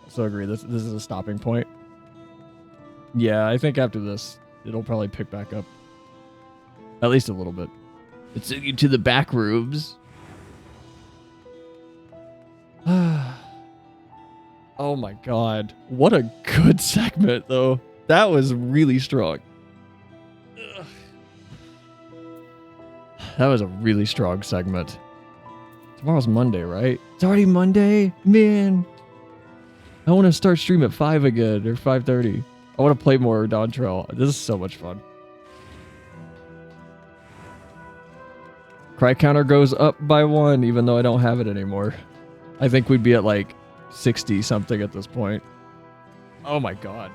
So agree, this is a stopping point. Yeah, I think after this, it'll probably pick back up. At least a little bit. It took you to the back rooms. Oh my god. What a good segment, though. That was really strong. Ugh. That was a really strong segment. Tomorrow's Monday, right? It's already Monday? Man. I want to start stream at 5 again, or 5:30. I want to play more Dawntrail. This is so much fun. Cry counter goes up by 1, even though I don't have it anymore. I think we'd be at like 60 something at this point. Oh my god.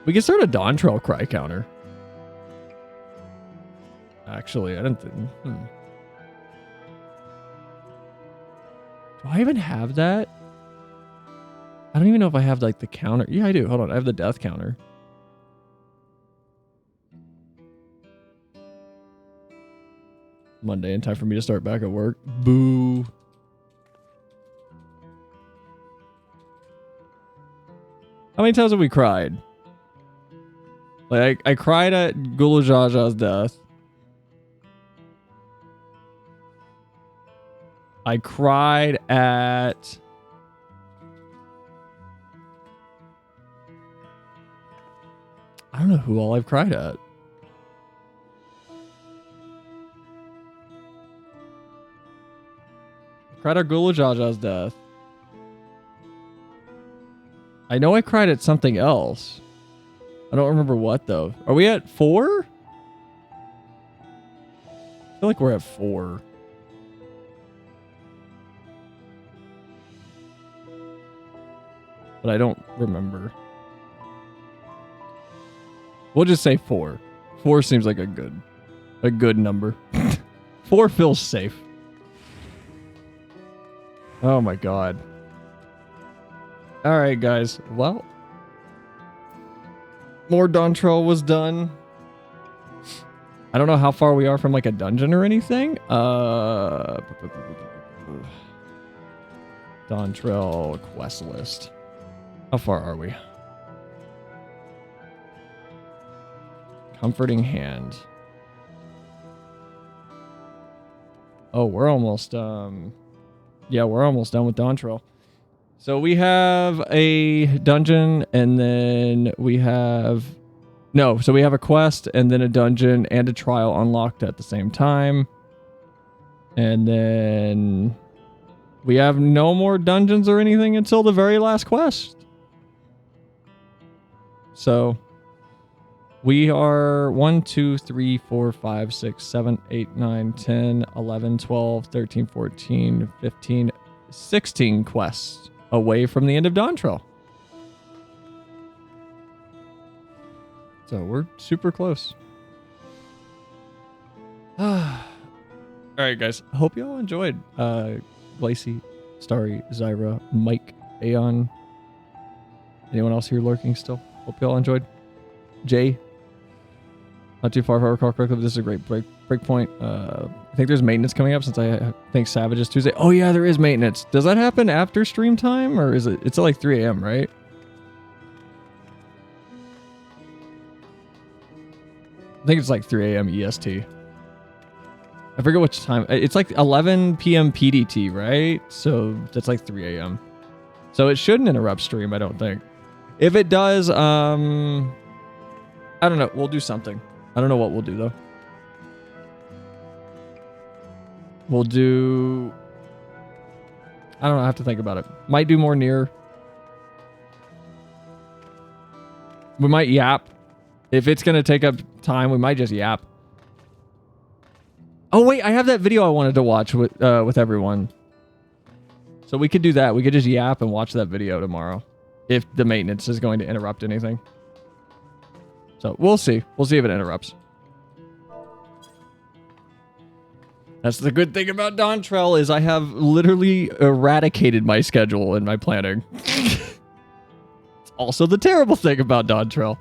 We can start a Dawntrail cry counter. Actually, I didn't think... Do I even have that? I don't even know if I have like the counter. Yeah, I do. Hold on. I have the death counter. Monday in time for me to start back at work. Boo. How many times have we cried? Like, I cried at Gulu Jaja's death. I cried at... I don't know who all I've cried at. Cried at Gulu Jaja's death. I know I cried at something else. I don't remember what, though. Are we at 4? I feel like we're at 4. But I don't remember. We'll just say 4. 4 seems like a good number. 4 feels safe. Oh my god. Alright, guys. Well, more Dawntrail was done. I don't know how far we are from like a dungeon or anything. Dawntrail quest list. How far are we? Comforting hand. Oh, we're almost yeah, we're almost done with Dawntrail. So we have a dungeon and then we have so we have a quest and then a dungeon and a trial unlocked at the same time. And then we have no more dungeons or anything until the very last quest. So we are 1, 2, 3, 4, 5, 6, 7, 8, 9, 10, 11, 12, 13, 14, 15, 16 quests away from the end of Dawntrail. So we're super close. Alright guys, hope you all enjoyed Glacy, Starry, Zyra, Mike, Aeon. Anyone else here lurking still? Hope you all enjoyed. Jay, not too far if I recall correctly, but this is a great break point. I think there's maintenance coming up since I think Savage is Tuesday. Oh yeah, there is maintenance. Does that happen after stream time or is it's at like 3 a.m., right? I think it's like 3 a.m. EST. I forget which time. It's like 11 p.m. PDT, right? So that's like 3 a.m. So it shouldn't interrupt stream, I don't think. If it does, I don't know. We'll do something. I don't know what we'll do, though. We'll do... I don't know. I have to think about it. Might do more near. We might yap. If it's going to take up time, we might just yap. Oh, wait. I have that video I wanted to watch with everyone. So we could do that. We could just yap and watch that video tomorrow. If the maintenance is going to interrupt anything. So we'll see. We'll see if it interrupts. That's the good thing about Dawntrail is I have literally eradicated my schedule in my planning. It's also the terrible thing about Dawn Trail.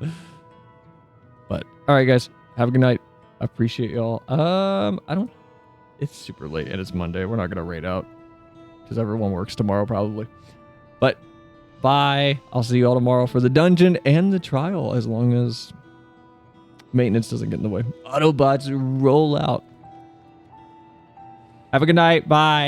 But all right, guys, have a good night. I appreciate y'all. It's super late and it's Monday. We're not gonna raid out because everyone works tomorrow probably. But bye. I'll see you all tomorrow for the dungeon and the trial, as long as maintenance doesn't get in the way. Autobots roll out. Have a good night. Bye.